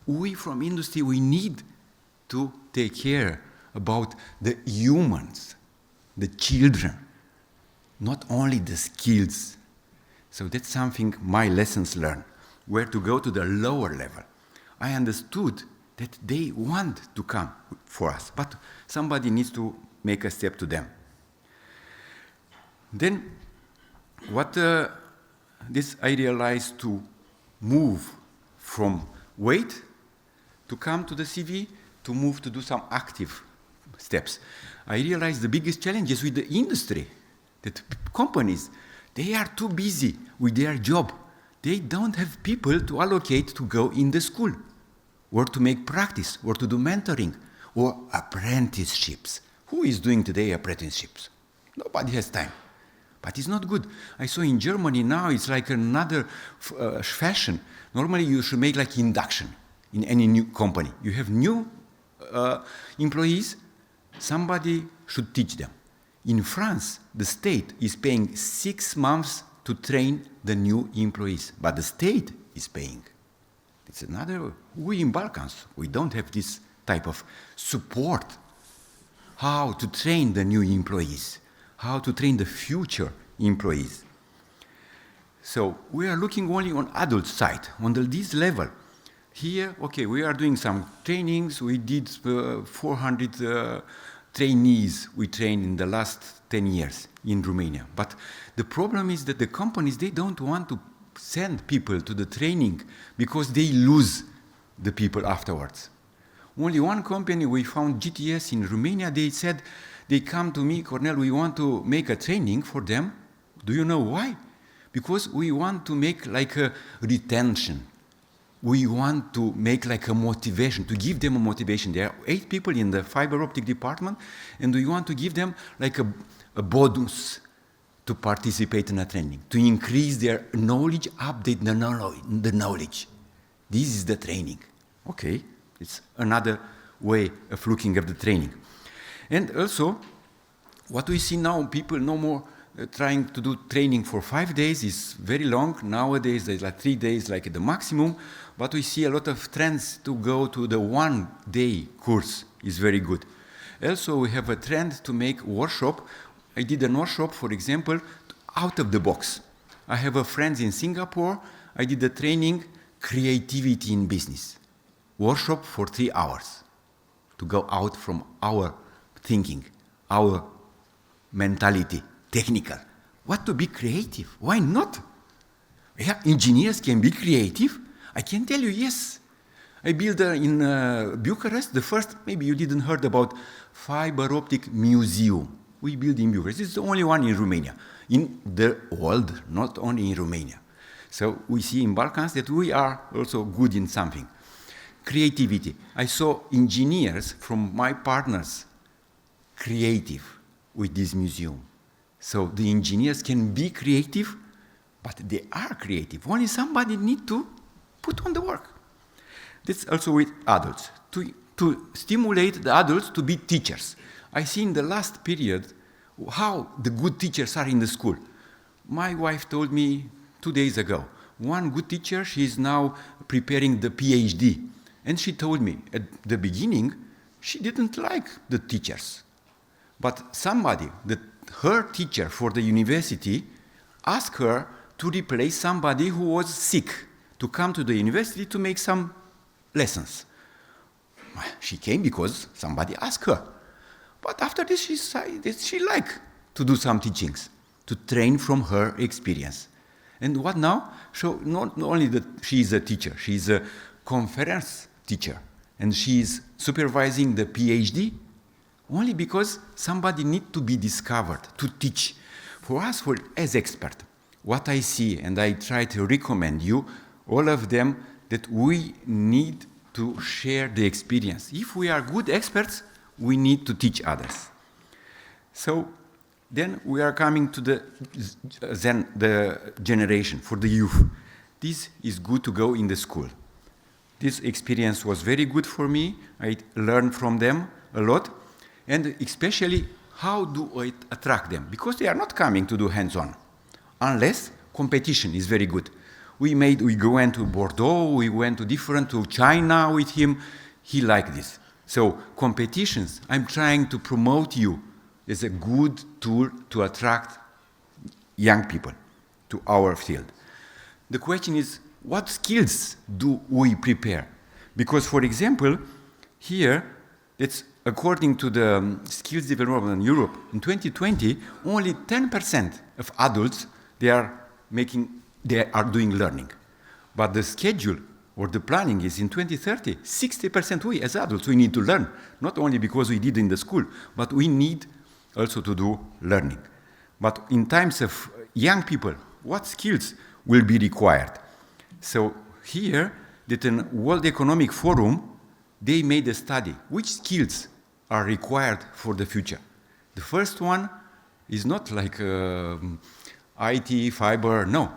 We from industry, we need to take care about the humans, the children, not only the skills. So that's something my lessons learned, where to go to the lower level. I understood that they want to come for us, but somebody needs to make a step to them. Then what this I realized, to move from wait to come to the CV, to move to do some active steps. I realized the biggest challenge is with the industry, that companies, they are too busy with their job. They don't have people to allocate to go in the school, or to make practice, or to do mentoring, or apprenticeships. Who is doing today apprenticeships? Nobody has time. But it's not good. I saw in Germany now, it's like another fashion. Normally you should make like induction in any new company. You have new employees, somebody should teach them. In France, the state is paying 6 months to train the new employees, but the state is paying. It's another, we in Balkans, we don't have this type of support. How to train the new employees, how to train the future employees. So we are looking only on adult side, on this level. Here, okay, we are doing some trainings. We did 400 trainees we trained in the last 10 years in Romania. But the problem is that the companies, they don't want to send people to the training because they lose the people afterwards. Only one company, we found GTS in Romania, they said, they come to me, Cornel, we want to make a training for them. Do you know why? Because we want to make like a retention. We want to make like a motivation, to give them a motivation. There are 8 people in the fiber optic department, and we want to give them like a bonus to participate in a training, to increase their knowledge, update the knowledge. This is the training. Okay, it's another way of looking at the training. And also, what we see now, people no more trying to do training for 5 days is very long. Nowadays, there's like 3 days, like the maximum. But we see a lot of trends to go to the 1-day course is very good. Also, we have a trend to make workshop. I did a workshop, for example, out of the box. I have a friend in Singapore. I did a training, creativity in business. Workshop for 3 hours to go out from our thinking, our mentality, technical. What to be creative? Why not? Yeah, engineers can be creative. I can tell you, yes. I built in Bucharest, the first, maybe you didn't heard about fiber optic museum. We built in Bucharest. It's the only one in Romania, in the world, not only in Romania. So we see in Balkans that we are also good in something. Creativity. I saw engineers from my partners creative with this museum. So the engineers can be creative, but they are creative. Only somebody need to put on the work. That's also with adults, to stimulate the adults to be teachers. I see in the last period how the good teachers are in the school. My wife told me 2 days ago, one good teacher, she is now preparing the PhD. And she told me at the beginning, she didn't like the teachers. But somebody, her teacher for the university, asked her to replace somebody who was sick, to come to the university to make some lessons. She came because somebody asked her. But after this, she decided that she liked to do some teachings, to train from her experience. And what now? So not only that she is a teacher, she is a conference teacher, and she is supervising the PhD only because somebody needs to be discovered to teach. For us, as expert, what I see, and I try to recommend you, all of them, that we need to share the experience. If we are good experts, we need to teach others. So then we are coming to the generation, for the youth. This is good to go in the school. This experience was very good for me. I learned from them a lot. And especially, how do I attract them? Because they are not coming to do hands-on, unless competition is very good. We went to Bordeaux, we went to China with him. He liked this. So competitions, I'm trying to promote you as a good tool to attract young people to our field. The question is, what skills do we prepare? Because, for example, here, it's according to the skills development in Europe, in 2020, only 10% of adults, they are doing learning. But the schedule or the planning is in 2030, 60% we as adults, we need to learn, not only because we did in the school, but we need also to do learning. But in times of young people, what skills will be required? So here, that in World Economic Forum, they made a study, which skills are required for the future. The first one is not like IT, fiber, no.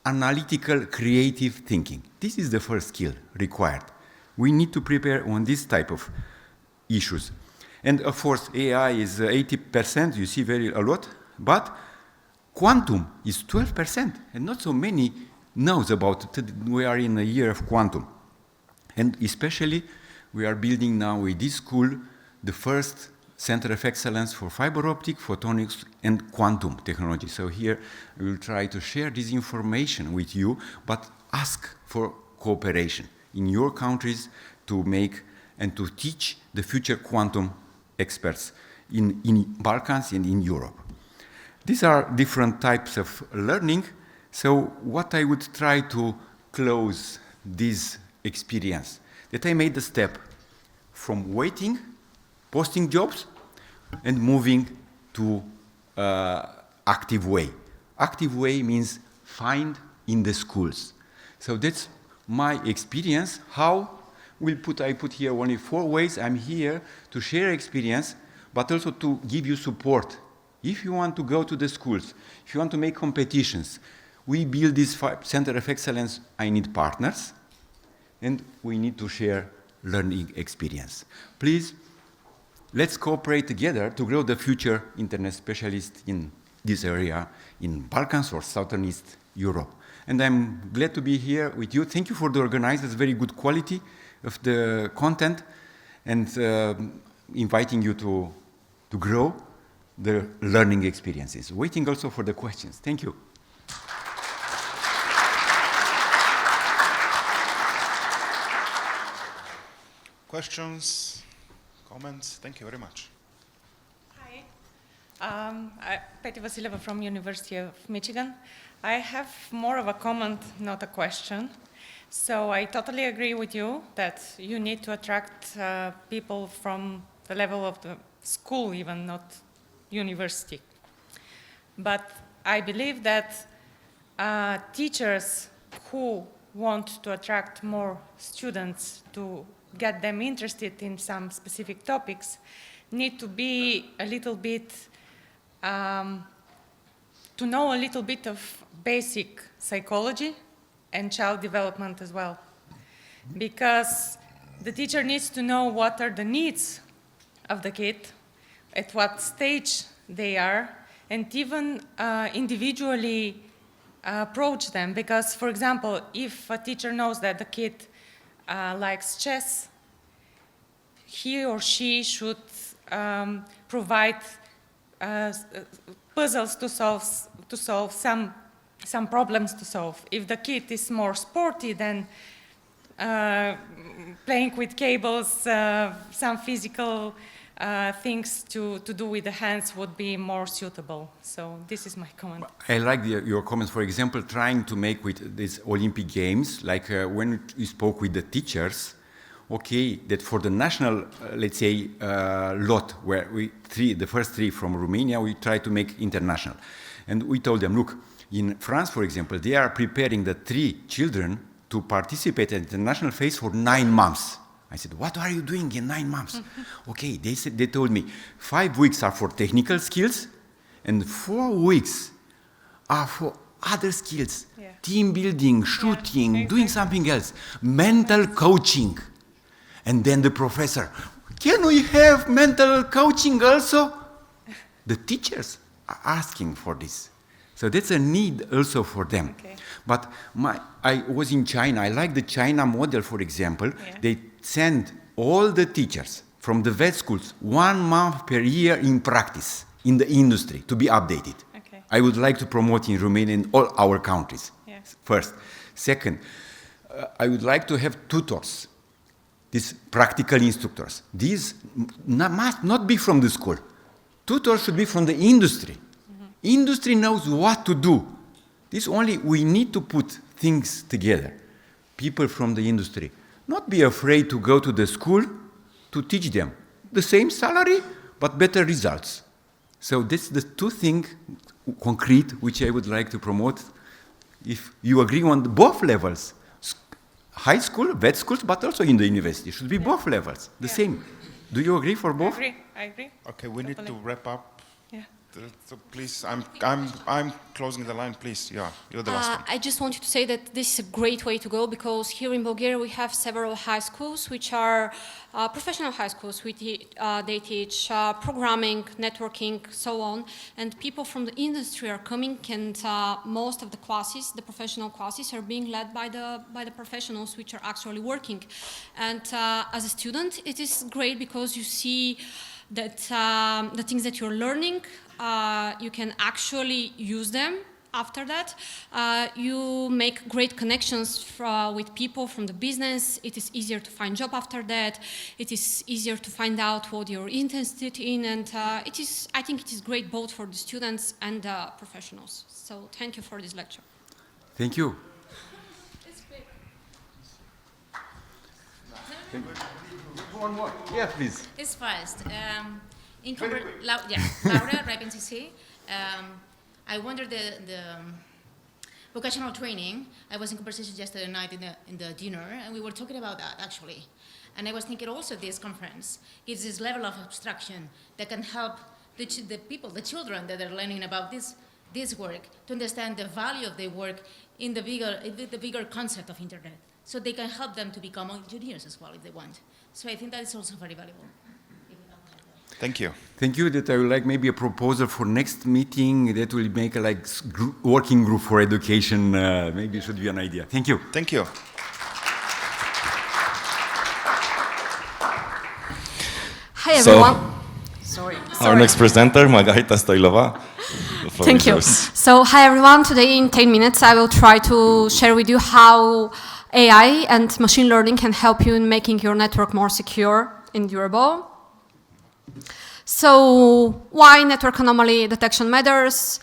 Analytical, creative thinking. This is the first skill required. We need to prepare on this type of issues. And of course, AI is 80%, you see a lot, but quantum is 12%, and not so many knows about it. We are in a year of quantum. And especially, we are building now with this school the first Center of Excellence for fiber optic, photonics, and quantum technology. So here, we will try to share this information with you, but ask for cooperation in your countries to make and to teach the future quantum experts in Balkans and in Europe. These are different types of learning. So what I would try to close this experience, that I made the step from waiting, posting jobs, and moving to active way. Active way means find in the schools. So that's my experience. How I put here only 4 ways. I'm here to share experience, but also to give you support If you want to go to the schools, if you want to make competitions, we build this center of excellence. I need partners, and we need to share learning experience. Please, let's cooperate together to grow the future internet specialists in this area, in Balkans or Southern East Europe. And I'm glad to be here with you. Thank you for the organizers, very good quality of the content, and inviting you to grow the learning experiences. Waiting also for the questions. Thank you. Questions, comments? Thank you very much. Hi, I'm Peti Vasilyeva from University of Michigan. I have more of a comment, not a question. So I totally agree with you that you need to attract people from the level of the school, even not university. But I believe that teachers who want to attract more students to get them interested in some specific topics need to be a little bit, to know a little bit of basic psychology and child development as well. Because the teacher needs to know what are the needs of the kid, at what stage they are, and even individually approach them. Because, for example, if a teacher knows that the kid likes chess, he or she should provide puzzles to solve some problems to solve. If the kid is more sporty, then playing with cables, some physical things to do with the hands would be more suitable. So this is my comment. I like your comments, for example, trying to make with these Olympic Games, like when we spoke with the teachers, okay, that for the national, let's say, lot, where the first three from Romania, we try to make international. And we told them, look, in France, for example, they are preparing the 3 children to participate in the national phase for 9 months. I said, what are you doing in 9 months? Okay, they told me 5 weeks are for technical skills and 4 weeks are for other skills, team building, shooting, doing something else, mental coaching. And then the professor, can we have mental coaching also? The teachers are asking for this. So that's a need also for them. Okay. But I was in China. I like the China model, for example. Yeah. They send all the teachers from the vet schools 1 month per year in practice in the industry to be updated. Okay. I would like to promote in Romania and all our countries, first. Second, I would like to have tutors, these practical instructors. These must not be from the school. Tutors should be from the industry. Industry knows what to do. This only, we need to put things together. People from the industry. Not be afraid to go to the school to teach them. The same salary, but better results. So that's the 2 things concrete which I would like to promote. If you agree on both levels, high school, vet schools, but also in the university, should be both levels, the same. Do you agree for both? I agree. Okay, we need to wrap up. Yeah. So please, I'm closing the line. Please, you're the last one. I just wanted to say that this is a great way to go because here in Bulgaria we have several high schools which are professional high schools. They teach programming, networking, so on, and people from the industry are coming, and most of the classes, the professional classes, are being led by the professionals which are actually working. And as a student, it is great because you see that the things that you're learning, you can actually use them after that. You make great connections with people from the business. It is easier to find job after that. It is easier to find out what you're interested in. And I think it is great both for the students and the professionals. So thank you for this lecture. Thank you. One more. Yeah, please. It's fast. Laura, RACI. I wonder the vocational training. I was in conversation yesterday night in the dinner, and we were talking about that actually. And I was thinking also this conference gives this level of abstraction that can help the people, the children that are learning about this work, to understand the value of their work in the bigger concept of internet. So they can help them to become engineers as well if they want. So I think that is also very valuable. Thank you. Thank you. That I would like maybe a proposal for next meeting that will make a working group for education. Maybe it should be an idea. Thank you. Thank you. Hi everyone. Sorry. Our next presenter, Margarita Stoilova. Thank you. So hi everyone. Today in 10 minutes I will try to share with you how AI and machine learning can help you in making your network more secure and durable. So why network anomaly detection matters?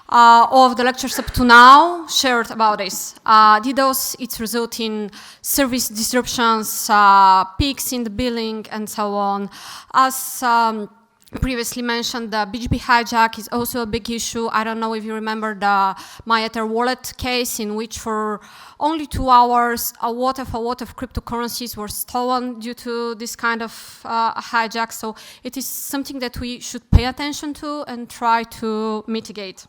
All of the lectures up to now shared about this. DDoS, its result in service disruptions, peaks in the billing, and so on. As previously mentioned, the BGP hijack is also a big issue. I don't know if you remember the MyEther wallet case, in which for only 2 hours, a lot of cryptocurrencies were stolen due to this kind of hijack. So it is something that we should pay attention to and try to mitigate.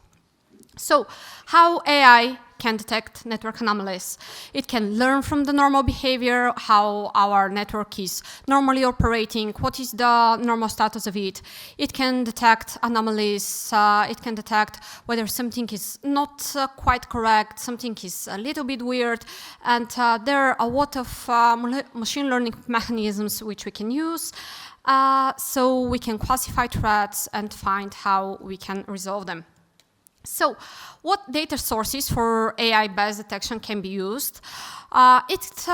So how AI can detect network anomalies? It can learn from the normal behavior, how our network is normally operating, what is the normal status of it. It can detect anomalies, it can detect whether something is not quite correct, something is a little bit weird, and there are a lot of machine learning mechanisms which we can use, so we can classify threats and find how we can resolve them. So, what data sources for AI-based detection can be used? It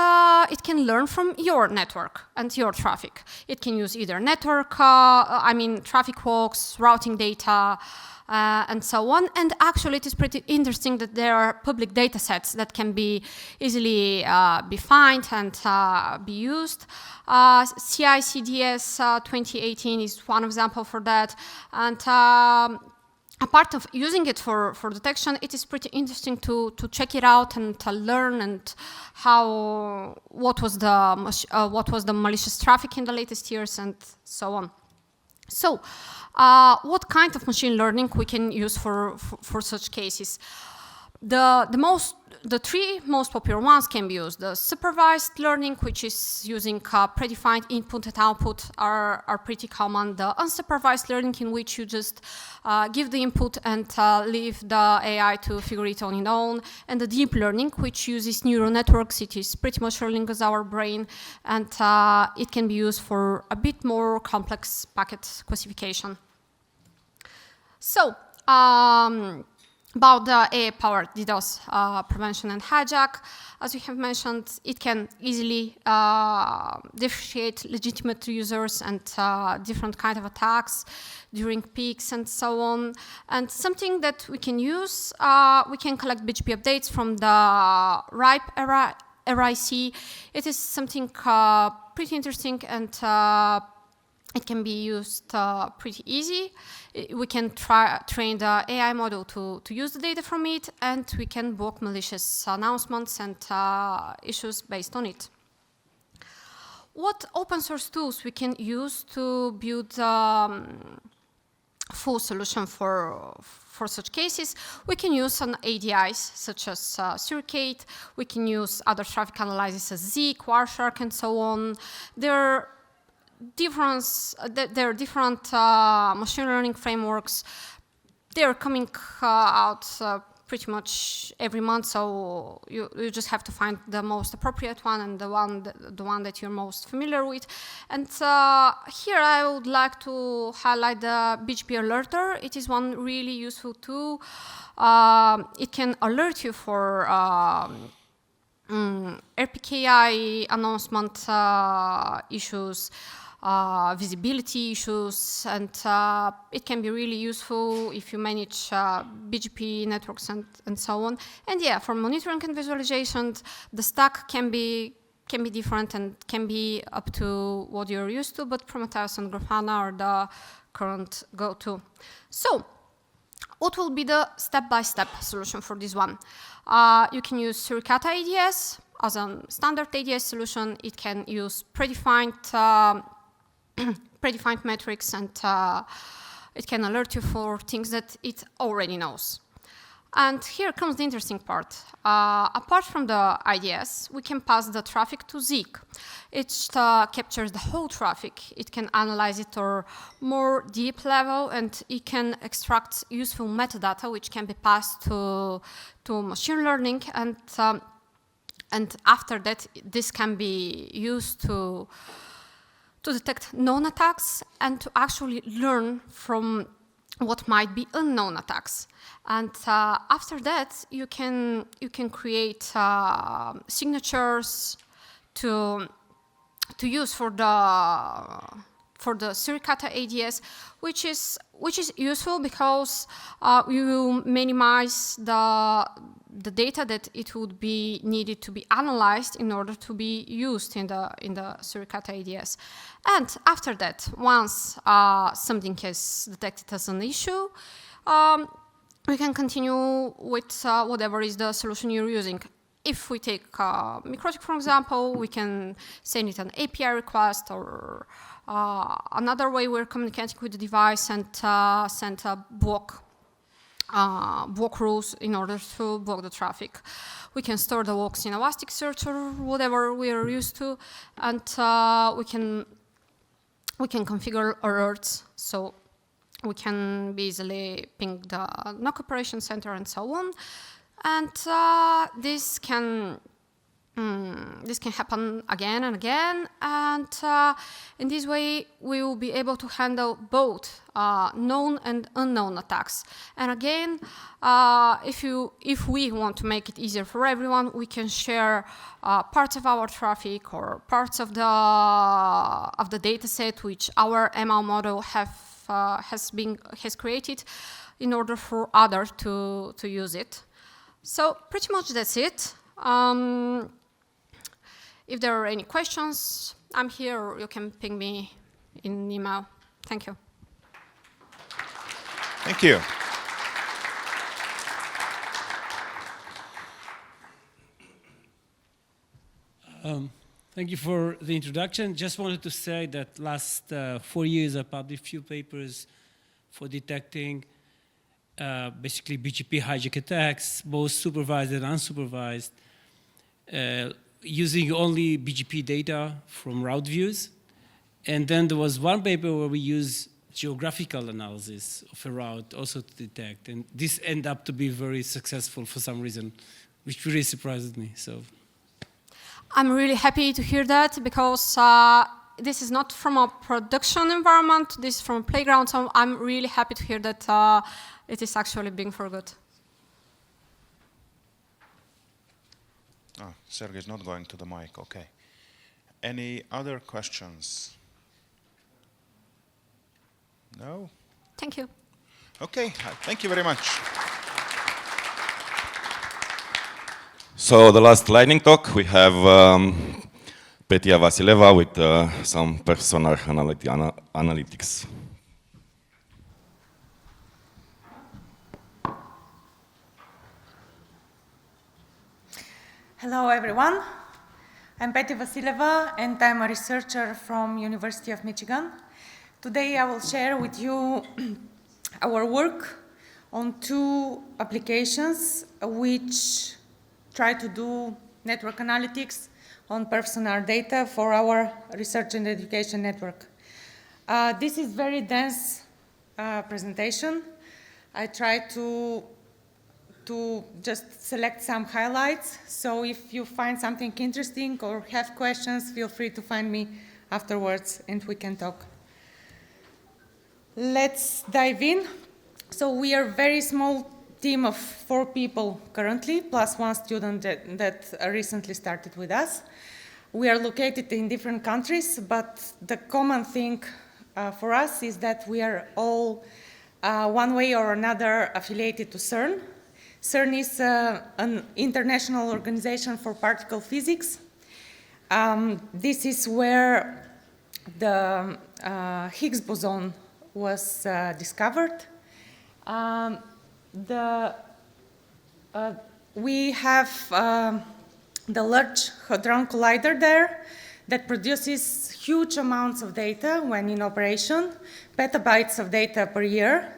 can learn from your network and your traffic. It can use either traffic logs, routing data, and so on. And actually, it is pretty interesting that there are public data sets that can be easily be found and be used. CICDS 2018 is one example for that. And apart of using it for detection, it is pretty interesting to check it out and to learn and what was the malicious traffic in the latest years and so on. So, what kind of machine learning we can use for such cases? The 3 most popular ones can be used. The supervised learning, which is using predefined input and output, are pretty common. The unsupervised learning, in which you just give the input and leave the AI to figure it on its own. And the deep learning, which uses neural networks. It is pretty much learning as our brain, and it can be used for a bit more complex packet classification. So, about the AI-powered DDoS prevention and hijack, as we have mentioned, it can easily differentiate legitimate users and different kind of attacks during peaks and so on. And something that we can use, we can collect BGP updates from the RACI. It is something pretty interesting, and it can be used pretty easy. We can train the AI model to use the data from it, and we can block malicious announcements and issues based on it. What open source tools we can use to build full solution for such cases? We can use some ADIs such as Surricate. We can use other traffic analysis as Zeek, Wireshark, and so on. There are different machine learning frameworks. They're coming out pretty much every month, so you just have to find the most appropriate one and the one that you're most familiar with. And here I would like to highlight the BGP Alerter. It is one really useful tool. It can alert you for RPKI announcement issues, visibility issues, and it can be really useful if you manage BGP networks and so on. And yeah, for monitoring and visualization, the stack can be different and can be up to what you're used to, but Prometheus and Grafana are the current go-to. So, what will be the step-by-step solution for this one? You can use Suricata ADS as a standard ADS solution. It can use predefined metrics and It can alert you for things that it already knows. And here comes the interesting part. Apart from the IDS, we can pass the traffic to Zeek. It captures the whole traffic. It can analyze it to more deep level, and it can extract useful metadata, which can be passed to machine learning. And after that, this can be used to detect known attacks and to actually learn from what might be unknown attacks. And after that, you can create signatures to use for the Suricata ADS, which is useful because you will minimize the data that it would be needed to be analyzed in order to be used in the Suricata ADS. And after that, once something is detected as an issue, we can continue with whatever is the solution you're using. If we take Microtik, for example, we can send it an API request, or another way we're communicating with the device, and send a block rules in order to block the traffic. We can store the logs in Elasticsearch or whatever we are used to, and we can configure alerts, so we can be easily ping the NOC operation center and so on. And this can happen again and again, and in this way we will be able to handle both known and unknown attacks. And again, if we want to make it easier for everyone, we can share parts of our traffic or parts of the data set which our ML model has created in order for others to use it. So pretty much that's it. If there are any questions, I'm here, or you can ping me in email. Thank you. Thank you. Thank you for the introduction. Just wanted to say that last 4 years I published a few papers for detecting basically BGP hijack attacks, both supervised and unsupervised, using only BGP data from route views. And then there was one paper where we used geographical analysis of a route also to detect. And this ended up to be very successful for some reason, which really surprised me. So I'm really happy to hear that, because this is not from a production environment, this is from a playground, so I'm really happy to hear that it is actually being for good. Oh, Sergey is not going to the mic, okay. Any other questions? No? Thank you. Okay, thank you very much. So the last lightning talk, we have Petya Vasileva with some perfSONAR analytics. Hello, everyone. I'm Petya Vasileva, and I'm a researcher from University of Michigan. Today, I will share with you our work on 2 applications which try to do network analytics on perfSONAR data for our research and education network. This is very dense presentation. I try to just select some highlights. So if you find something interesting or have questions, feel free to find me afterwards and we can talk. Let's dive in. So we are a very small team of 4 people currently, plus 1 student that recently started with us. We are located in different countries, but the common thing for us is that we are all one way or another affiliated to CERN. CERN is an international organization for particle physics. This is where the Higgs boson was discovered. We have the Large Hadron Collider there. that produces huge amounts of data when in operation, petabytes of data per year,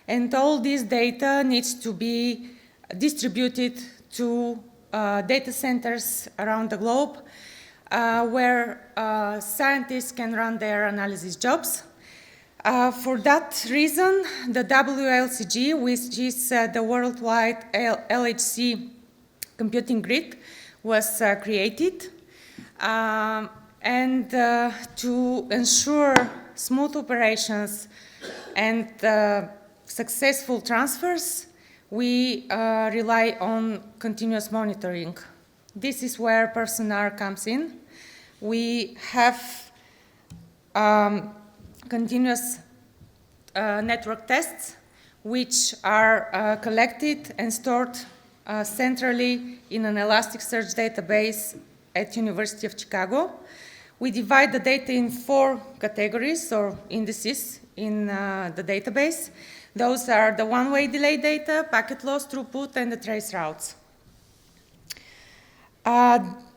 and all this data needs to be distributed to data centers around the globe where scientists can run their analysis jobs. For that reason, the WLCG, which is the worldwide LHC computing grid, was created. And to ensure smooth operations and successful transfers, we rely on continuous monitoring. This is where perfSONAR comes in. We have continuous network tests, which are collected and stored centrally in an Elasticsearch database at University of Chicago. We divide the data in 4 categories or indices in the database. Those are the one-way delay data, packet loss, throughput, and the trace routes.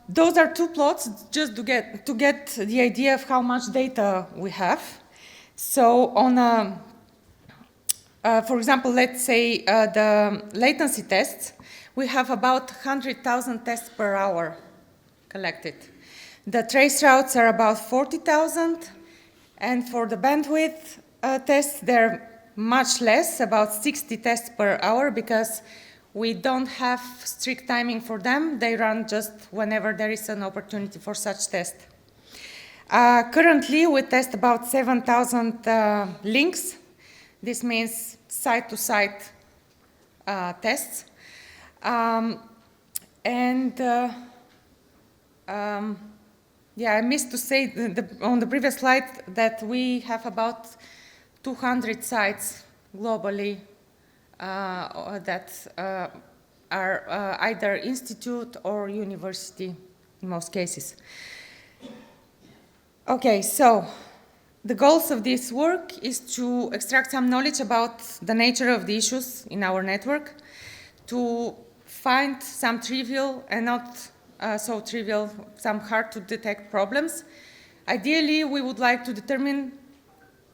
Those are 2 plots just to get the idea of how much data we have. So on for example, let's say the latency tests, we have about 100,000 tests per hour collected. The trace routes are about 40,000, and for the bandwidth tests, they're much less, about 60 tests per hour, because we don't have strict timing for them. They run just whenever there is an opportunity for such test. Currently, we test about 7,000 links. This means site-to-site tests. Yeah, I missed to say on the previous slide that we have about 200 sites globally that are either institute or university in most cases. Okay, so the goals of this work is to extract some knowledge about the nature of the issues in our network, to find some trivial and not so trivial, some hard to detect problems. Ideally, we would like to determine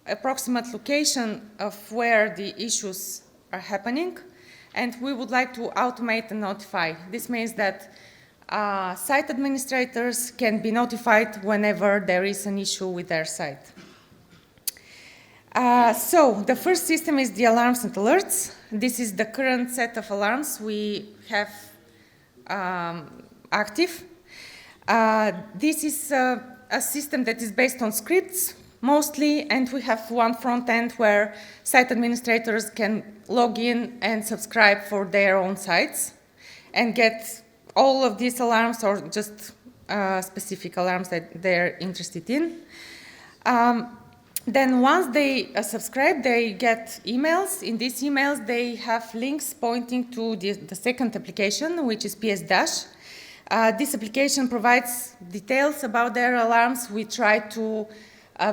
approximate location of where the issues are happening, and we would like to automate and notify. This means that site administrators can be notified whenever there is an issue with their site. So the first system is the alarms and alerts. This is the current set of alarms we have active. This is a system that is based on scripts mostly, and we have one front end where site administrators can log in and subscribe for their own sites and get all of these alarms or just specific alarms that they're interested in. Then once they subscribe, they get emails. In these emails, they have links pointing to the second application, which is PS-. This application provides details about their alarms. We try to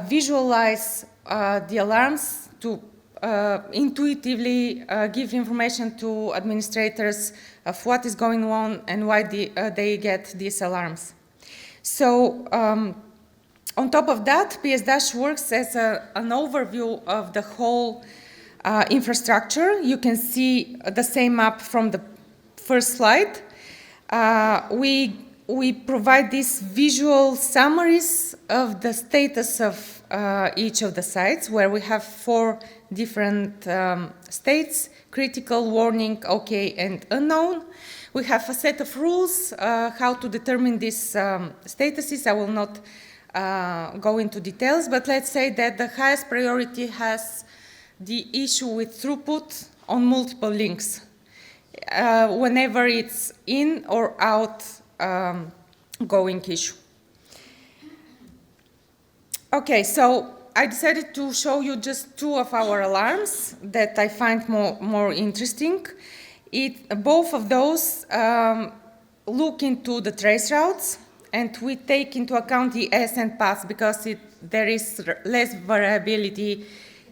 visualize the alarms to intuitively give information to administrators of what is going on and why they get these alarms. So on top of that, PS- works as an overview of the whole infrastructure. You can see the same map from the first slide. We provide these visual summaries of the status of each of the sites, where we have 4 different states: critical, warning, okay, and unknown. We have a set of rules how to determine these statuses. I will not go into details, but let's say that the highest priority has the issue with throughput on multiple links. Whenever it's in or out going issue. Okay, so I decided to show you just 2 of our alarms that I find more interesting. Both of those look into the trace routes, and we take into account the ascent paths because there is less variability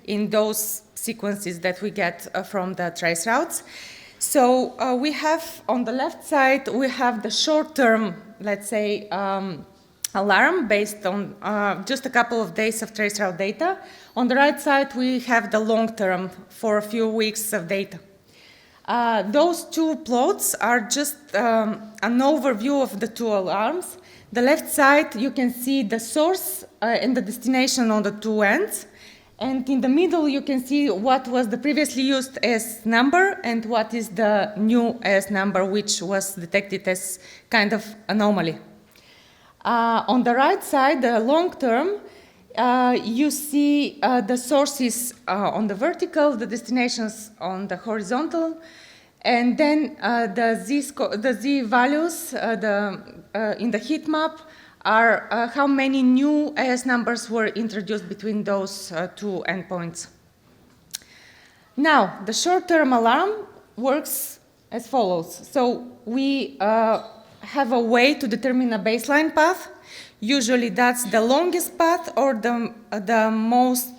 in those sequences that we get from the trace routes. So we have, on the left side, we have the short-term, let's say, alarm based on just a couple of days of trace route data. On the right side, we have the long term for a few weeks of data. Those two plots are just an overview of the two alarms. The left side, you can see the source and the destination on the two ends. And in the middle, you can see what was the previously used AS number and what is the new AS number, which was detected as kind of anomaly. On the right side, the long term, you see the sources on the vertical, the destinations on the horizontal, and then the Z values in the heat map are how many new AS numbers were introduced between those two endpoints. Now, the short-term alarm works as follows. So we have a way to determine a baseline path. Usually that's the longest path or the most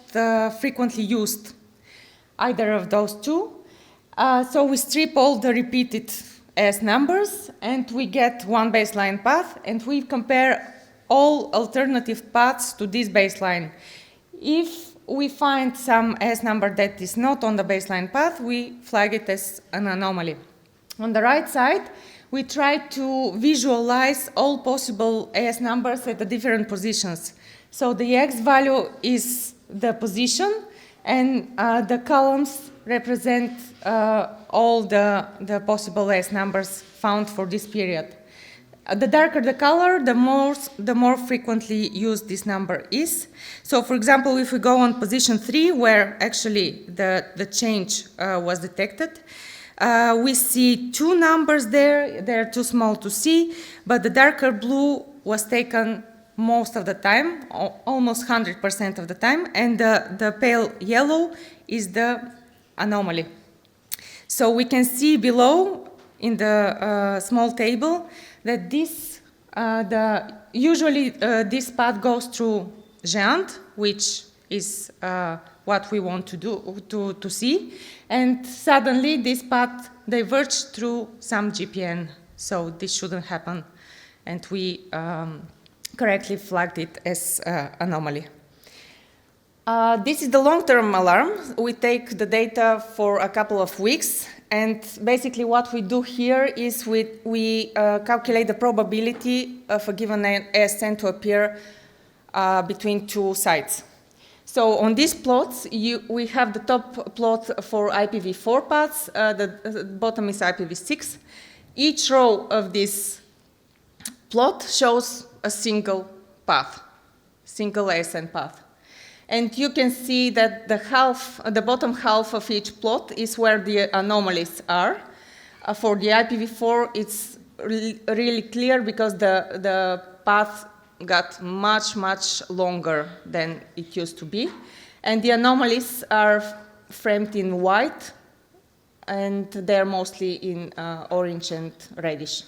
frequently used, either of those two. So we strip all the repeated AS numbers and we get one baseline path, and we compare all alternative paths to this baseline. If we find some AS number that is not on the baseline path, we flag it as an anomaly. On the right side, we try to visualize all possible AS numbers at the different positions. So the X value is the position, and the columns represent all the possible AS numbers found for this period. The darker the color, the more frequently used this number is. So for example, if we go on position 3, where actually the change was detected, we see two numbers there. They're too small to see, but the darker blue was taken most of the time, almost 100% of the time, and the pale yellow is the anomaly. So we can see below in the small table that usually this path goes through GEANT, which is what we want to see, and suddenly this path diverges through some GPN. So this shouldn't happen, and we correctly flagged it as anomaly. This is the long-term alarm. We take the data for a couple of weeks, and basically what we do here is we calculate the probability of a given ASN to appear between two sites. So on these plots, we have the top plot for IPv4 paths, the bottom is IPv6. Each row of this plot shows a single path, single ASN path. And you can see that the bottom half of each plot is where the anomalies are. For the IPv4, it's really clear because the path got much, much longer than it used to be. And the anomalies are framed in white, and they're mostly in orange and reddish.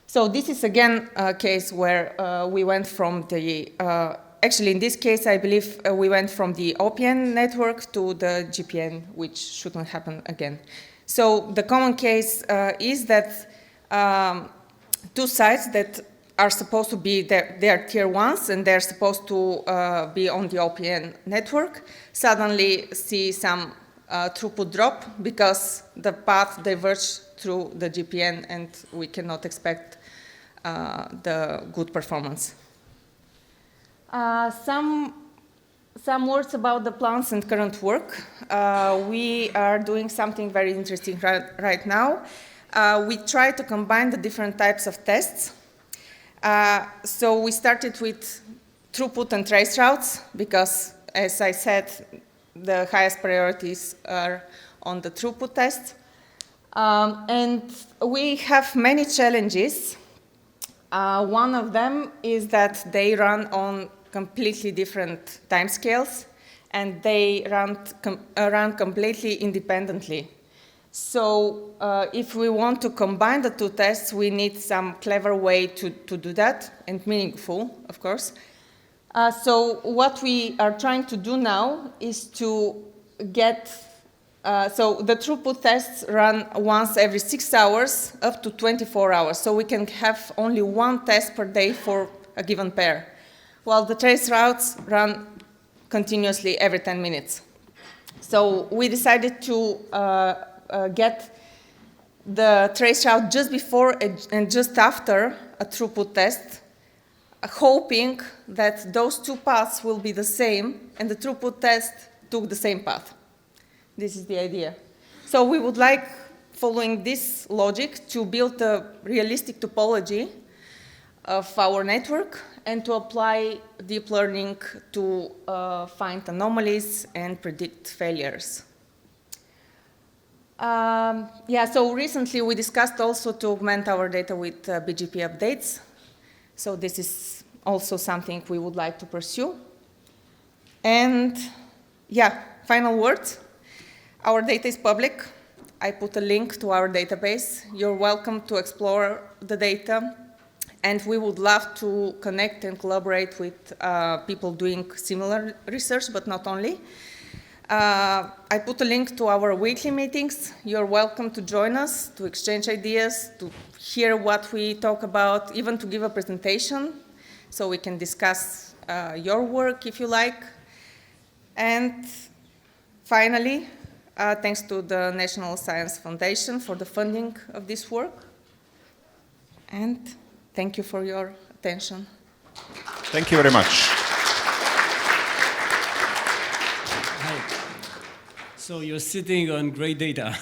So this is again a case where we went from the actually, in this case, I believe we went from the OPN network to the GPN, which shouldn't happen again. So the common case is that two sites that are supposed to be, they're tier 1s, and they're supposed to be on the OPN network, suddenly see some throughput drop because the path diverged through the GPN, and we cannot expect the good performance. Some words about the plans and current work. We are doing something very interesting right now. We try to combine the different types of tests. So we started with throughput and trace routes because, as I said, the highest priorities are on the throughput test. And we have many challenges. One of them is that they run on completely different timescales, and they run completely independently. So if we want to combine the two tests, we need some clever way to do that, and meaningful, of course. So what we are trying to do now is to get, so the throughput tests run once every 6 hours up to 24 hours. So we can have only one test per day for a given pair, while the trace routes run continuously every 10 minutes. So we decided to get the trace route just before and just after a throughput test, hoping that those two paths will be the same and the throughput test took the same path. This is the idea. So we would like, following this logic, to build a realistic topology of our network and to apply deep learning to find anomalies and predict failures. So recently we discussed also to augment our data with BGP updates. So this is also something we would like to pursue. And final words. Our data is public. I put a link to our database. You're welcome to explore the data. And we would love to connect and collaborate with people doing similar research, but not only. I put a link to our weekly meetings. You're welcome to join us, to exchange ideas, to hear what we talk about, even to give a presentation, so we can discuss your work if you like. And finally, thanks to the National Science Foundation for the funding of this work. And thank you for your attention. Thank you very much. So you're sitting on great data.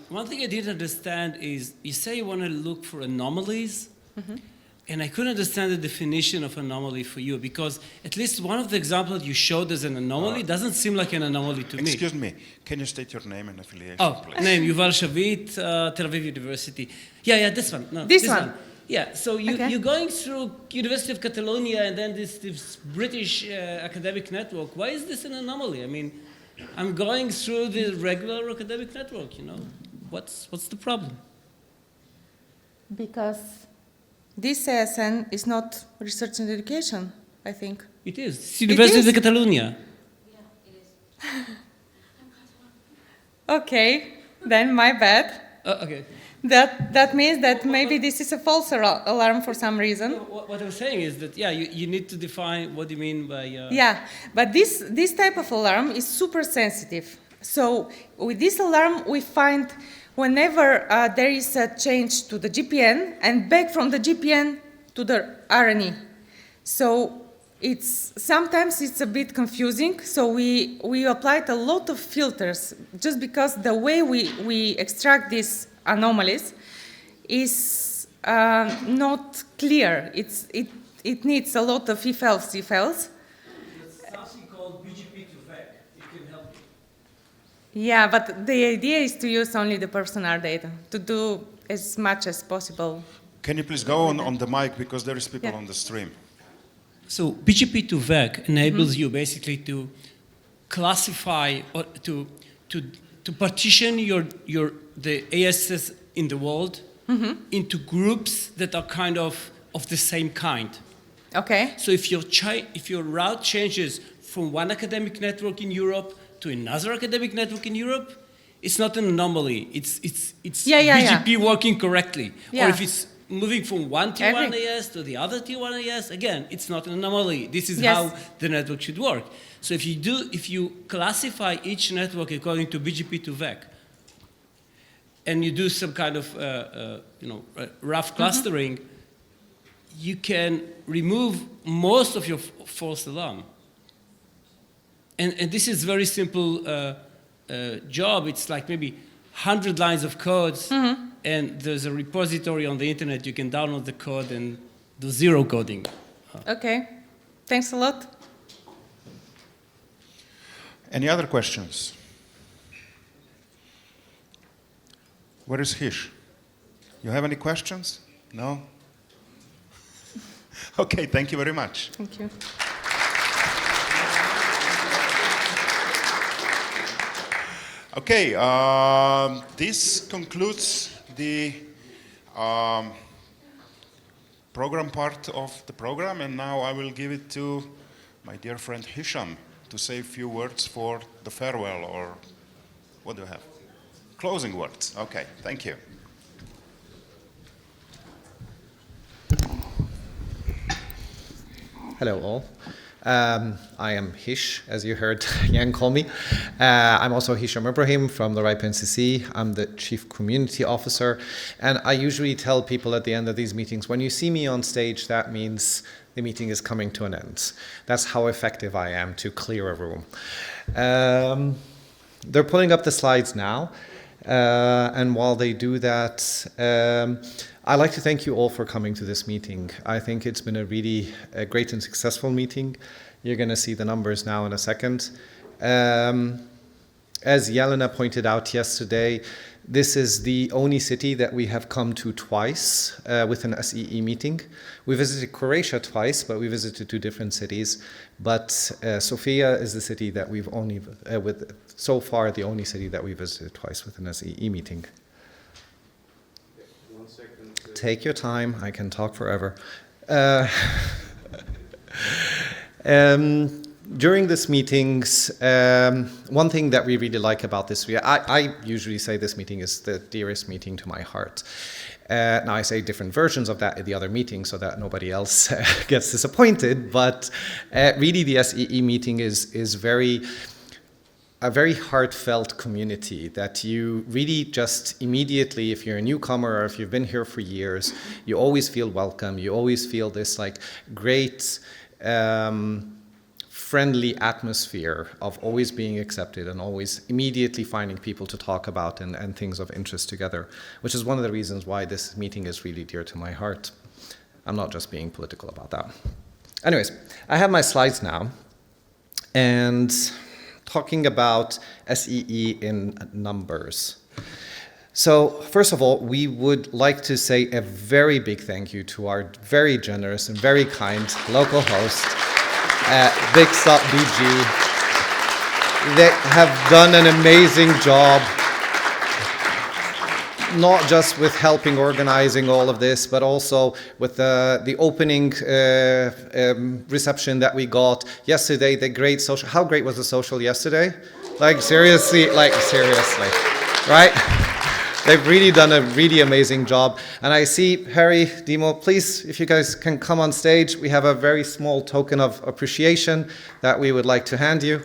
One thing I didn't understand is you say you want to look for anomalies, and I couldn't understand the definition of anomaly for you, because at least one of the examples you showed as an anomaly doesn't seem like an anomaly to me. Excuse me, can you state your name and affiliation, please? Name, Yuval Shavitt, Tel Aviv University. Yeah, this one. No, this one. Yeah, so you're going through University of Catalonia and then this British academic network. Why is this an anomaly? I mean, I'm going through the regular academic network, you know. What's the problem? Because this SCION is not research and education, I think. It is. It's University of Catalonia. Yeah, it is. Okay, then my bad. Okay. That means that maybe this is a false alarm for some reason. What I'm saying is that, you need to define what you mean by... but this type of alarm is super sensitive. So with this alarm, we find whenever there is a change to the GPN and back from the GPN to the RNE. So sometimes it's a bit confusing. So we applied a lot of filters just because the way we extract these anomalies is not clear. It needs a lot of if-else. There's something called BGP to VEC. It can help you. Yeah, but the idea is to use only the perfSONAR data, to do as much as possible. Can you please go on the mic, because there is people on the stream. So BGP to VEC enables you basically to classify or to partition the ASs in the world into groups that are kind of the same kind. Okay. So if your route changes from one academic network in Europe to another academic network in Europe, it's not an anomaly. It's BGP working correctly. Yeah. Or if it's moving from one Tier 1 AS to the other Tier 1 AS, again, it's not an anomaly. This is how the network should work. So if you classify each network according to BGP to VEC, and you do some kind of rough clustering, you can remove most of your false alarm. And this is very simple job. It's like maybe 100 lines of codes, and there's a repository on the internet. You can download the code and do zero coding. Okay, thanks a lot. Any other questions? Where is Hish? You have any questions? No? Okay, thank you very much. Thank you. Okay, this concludes the program part of the program, and now I will give it to my dear friend Hisham to say a few words for the farewell, or what do you have? Closing words. Okay, thank you. Hello all. I am Hish, as you heard Jan call me. I'm also Hisham Ibrahim from the RIPE NCC. I'm the Chief Community Officer. And I usually tell people at the end of these meetings, when you see me on stage, that means the meeting is coming to an end. That's how effective I am to clear a room. They're putting up the slides now. And while they do that, I'd like to thank you all for coming to this meeting. I think it's been a really great and successful meeting. You're going to see the numbers now in a second. As Jelena pointed out yesterday, this is the only city that we have come to twice with an SEE meeting. We visited Croatia twice, but we visited 2 different cities. But Sofia is the city that we've only, so far, the only city that we visited twice with an SEE meeting. Take your time, I can talk forever. During these meetings, one thing that we really like about this, I usually say this meeting is the dearest meeting to my heart. Now I say different versions of that at the other meetings so that nobody else gets disappointed, but really the SEE meeting is a very heartfelt community that you really just immediately, if you're a newcomer or if you've been here for years, you always feel welcome. You always feel this like great, friendly atmosphere of always being accepted and always immediately finding people to talk about and things of interest together, which is one of the reasons why this meeting is really dear to my heart. I'm not just being political about that. Anyways, I have my slides now, and talking about SEE in numbers. So first of all, we would like to say a very big thank you to our very generous and very kind local host, Big Stop BG. They have done an amazing job, not just with helping organizing all of this, but also with the opening reception that we got yesterday, the great social. How great was the social yesterday? Like seriously, right? They've really done a really amazing job. And I see Harry, Dimo, please, if you guys can come on stage, we have a very small token of appreciation that we would like to hand you.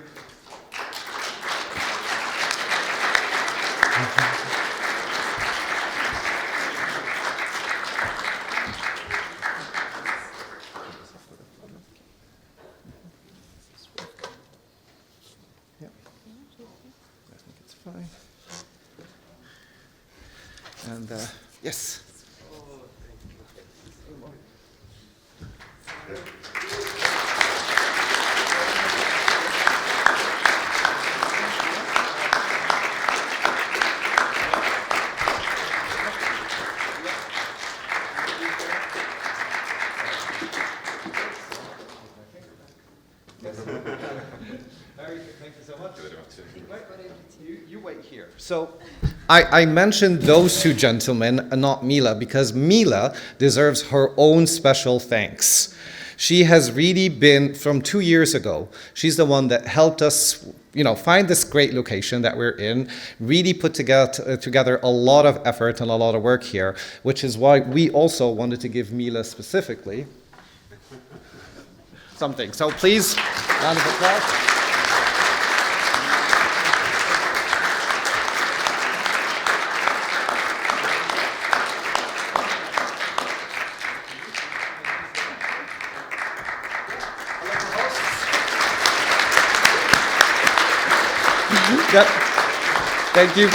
And yes. Thank you so much. You wait here. So I mentioned those 2 gentlemen and not Mila because Mila deserves her own special thanks. She has really been, from 2 years ago, she's the one that helped us find this great location that we're in, really put together a lot of effort and a lot of work here, which is why we also wanted to give Mila specifically something. So please, round of applause. Yep. Thank you.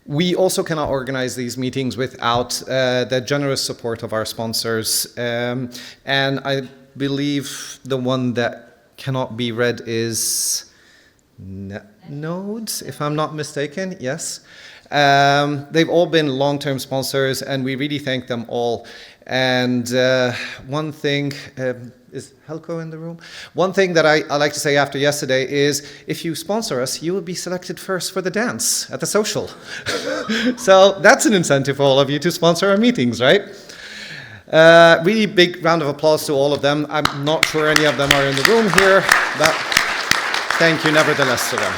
We also cannot organize these meetings without the generous support of our sponsors. And I believe the one that cannot be read is Nodes, if I'm not mistaken. Yes. They've all been long-term sponsors, and we really thank them all. And one thing, is Helco in the room? One thing that I like to say after yesterday is, if you sponsor us, you will be selected first for the dance at the social. So that's an incentive for all of you to sponsor our meetings, right? Really big round of applause to all of them. I'm not sure any of them are in the room here, but thank you nevertheless to them.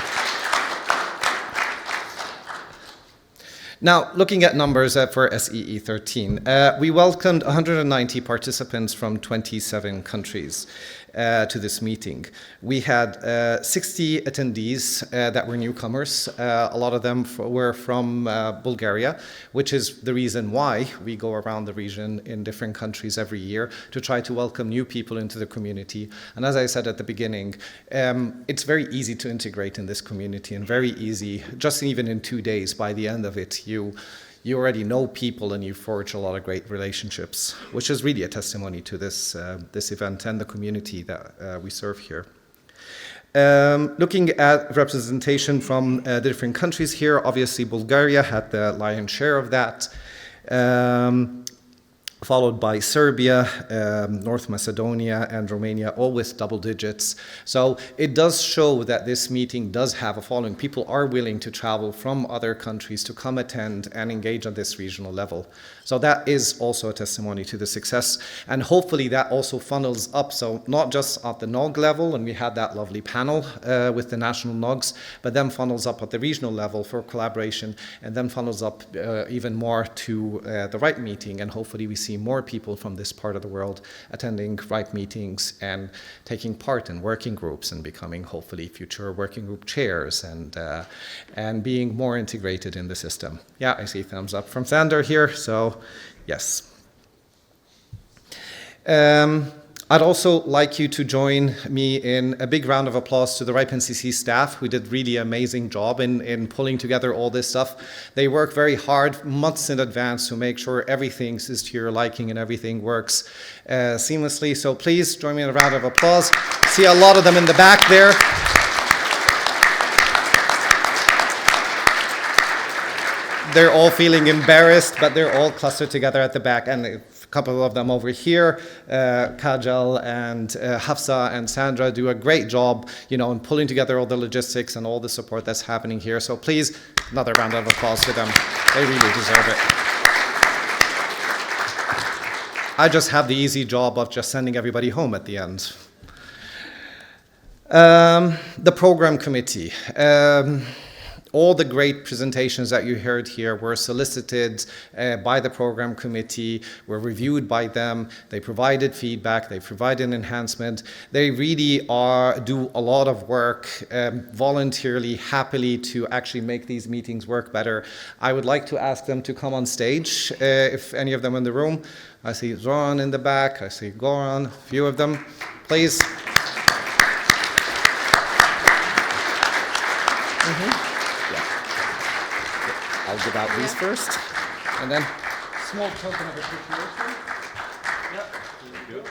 Now, looking at numbers for SEE 13, we welcomed 190 participants from 27 countries to this meeting. We had 60 attendees that were newcomers. A lot of them were from Bulgaria, which is the reason why we go around the region in different countries every year to try to welcome new people into the community. And as I said at the beginning, it's very easy to integrate in this community and very easy, just even in 2 days, by the end of it, you already know people and you forge a lot of great relationships, which is really a testimony to this event and the community that we serve here. Looking at representation from the different countries here, obviously Bulgaria had the lion's share of that, followed by Serbia, North Macedonia, and Romania, all with double digits. So it does show that this meeting does have a following. People are willing to travel from other countries to come attend and engage on this regional level. So that is also a testimony to the success. And hopefully that also funnels up, so not just at the NOG level, and we had that lovely panel with the national NOGs, but then funnels up at the regional level for collaboration, and then funnels up even more to the RIPE meeting, and hopefully we see more people from this part of the world attending RIPE meetings and taking part in working groups and becoming hopefully future working group chairs and being more integrated in the system. Yeah, I see thumbs up from Sander here, so yes. I'd also like you to join me in a big round of applause to the RIPE NCC staff who did really amazing job in pulling together all this stuff. They work very hard, months in advance, to make sure everything is to your liking and everything works seamlessly. So please join me in a round of applause. See a lot of them in the back there. They're all feeling embarrassed, but they're all clustered together at the back, and a couple of them over here, Kajal and Hafsa and Sandra do a great job, in pulling together all the logistics and all the support that's happening here. So please, another round of applause for them. They really deserve it. I just have the easy job of just sending everybody home at the end. The program committee. All the great presentations that you heard here were solicited by the program committee, were reviewed by them. They provided feedback, they provided enhancement. They really do a lot of work voluntarily, happily, to actually make these meetings work better. I would like to ask them to come on stage, if any of them in the room. I see Zoran in the back, I see Goran, a few of them. Please. I'll give out these first, and then small token of appreciation. Yep. There you go.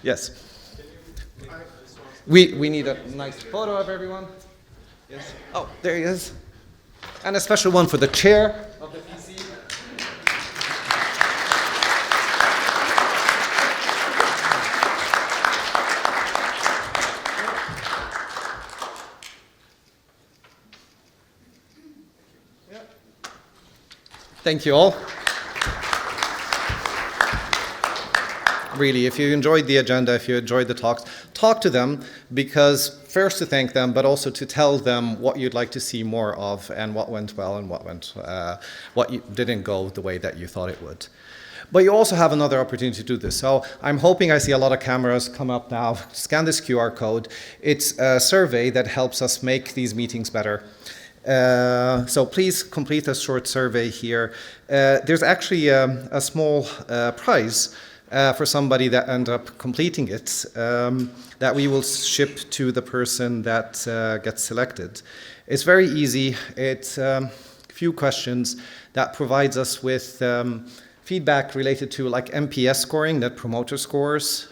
Yes. We need a nice photo of everyone. Yes. Oh, there he is. And a special one for the chair of the PC. Thank you all. Really, if you enjoyed the agenda, if you enjoyed the talks, talk to them, because first to thank them, but also to tell them what you'd like to see more of and what went well and what didn't go the way that you thought it would. But you also have another opportunity to do this. So I'm hoping I see a lot of cameras come up now. Scan this QR code. It's a survey that helps us make these meetings better. So please complete a short survey here. There's actually a small prize for somebody that end up completing it, that we will ship to the person that gets selected. It's very easy. It's a few questions that provides us with feedback related to like NPS scoring, Net Promoter Scores.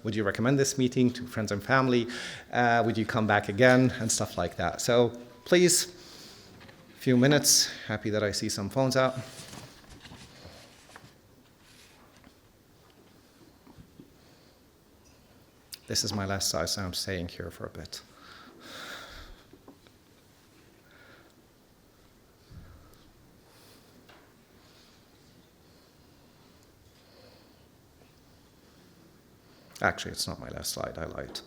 Would you recommend this meeting to friends and family? Would you come back again? And stuff like that. So please, a few minutes. Happy that I see some phones out. This is my last slide, so I'm staying here for a bit. Actually, it's not my last slide, I lied.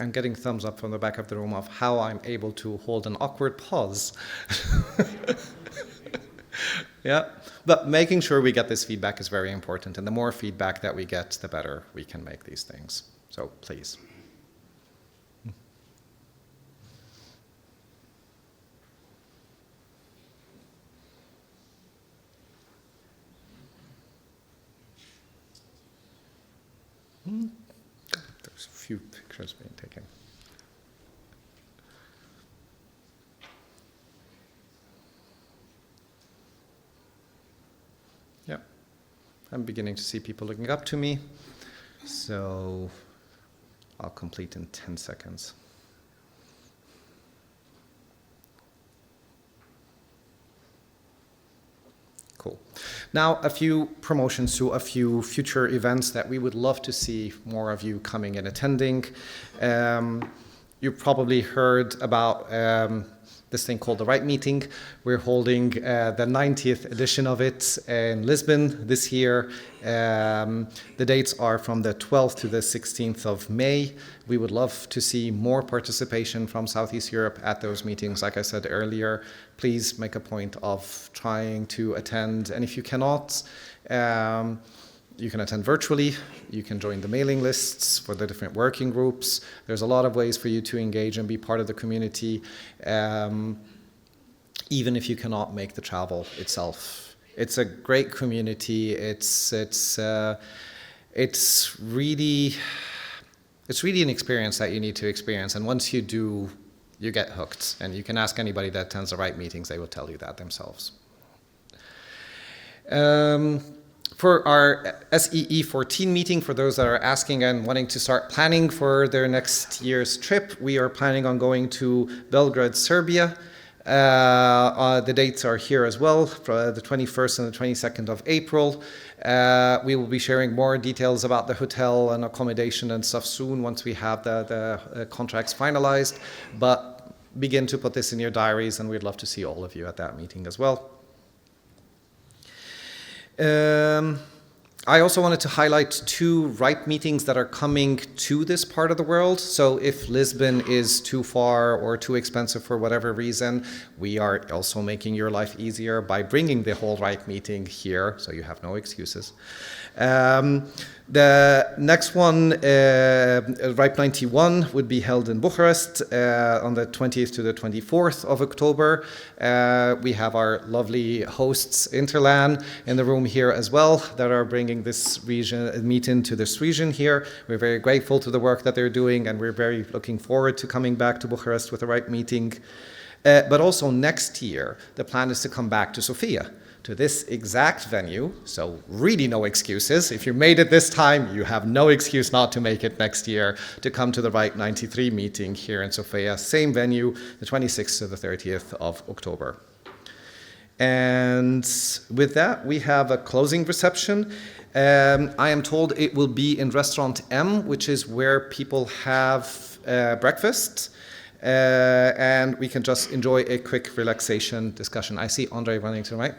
I'm getting thumbs up from the back of the room of how I'm able to hold an awkward pause. Yeah, but making sure we get this feedback is very important, and the more feedback that we get, the better we can make these things. So please. There's a few pictures being taken. Yeah, I'm beginning to see people looking up to me, so I'll complete in 10 seconds. Cool. Now, a few promotions to a few future events that we would love to see more of you coming and attending. You probably heard about this thing called the RIPE meeting. We're holding the 90th edition of it in Lisbon this year. The dates are from the 12th to the 16th of May. We would love to see more participation from Southeast Europe at those meetings. Like I said earlier, please make a point of trying to attend. And if you cannot, you can attend virtually. You can join the mailing lists for the different working groups. There's a lot of ways for you to engage and be part of the community, even if you cannot make the travel itself. It's a great community. It's really an experience that you need to experience. And once you do, you get hooked. And you can ask anybody that attends the RIPE meetings, they will tell you that themselves. For our SEE 14 meeting, for those that are asking and wanting to start planning for their next year's trip, we are planning on going to Belgrade, Serbia. The dates are here as well, for the 21st and the 22nd of April. We will be sharing more details about the hotel and accommodation and stuff soon once we have the contracts finalized. But begin to put this in your diaries, and we'd love to see all of you at that meeting as well. I also wanted to highlight two RIPE meetings that are coming to this part of the world. So if Lisbon is too far or too expensive for whatever reason, we are also making your life easier by bringing the whole RIPE meeting here, so you have no excuses. The next one, RIPE 91, would be held in Bucharest on the 20th to the 24th of October. We have our lovely hosts, Interlan, in the room here as well, that are bringing this meeting to this region here. We're very grateful to the work that they're doing, and we're very looking forward to coming back to Bucharest with a RIPE meeting. But also next year, the plan is to come back to Sofia, to this exact venue, so really no excuses. If you made it this time, you have no excuse not to make it next year, to come to the RIPE 93 meeting here in Sofia, same venue, the 26th to the 30th of October. And with that, we have a closing reception. I am told it will be in Restaurant M, which is where people have breakfast. And we can just enjoy a quick relaxation discussion. I see Andre running to the right.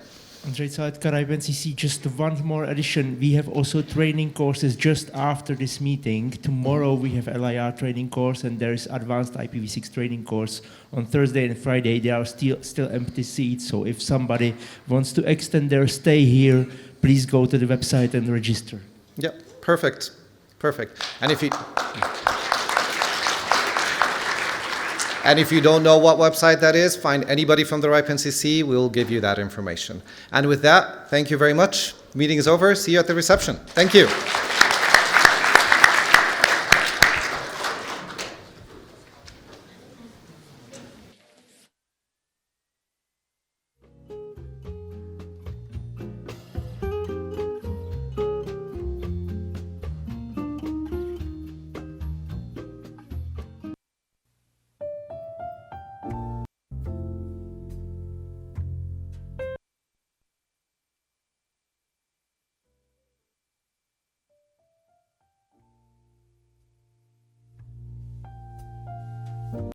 Andre Zaltka, IPNCC, just one more addition. We have also training courses just after this meeting. Tomorrow we have LIR training course, and there is advanced IPv6 training course on Thursday and Friday. There are still empty seats, so if somebody wants to extend their stay here, please go to the website and register. Yeah, perfect, perfect. And if you don't know what website that is, find anybody from the IPNCC, we'll give you that information. And with that, thank you very much. Meeting is over. See you at the reception. Thank you.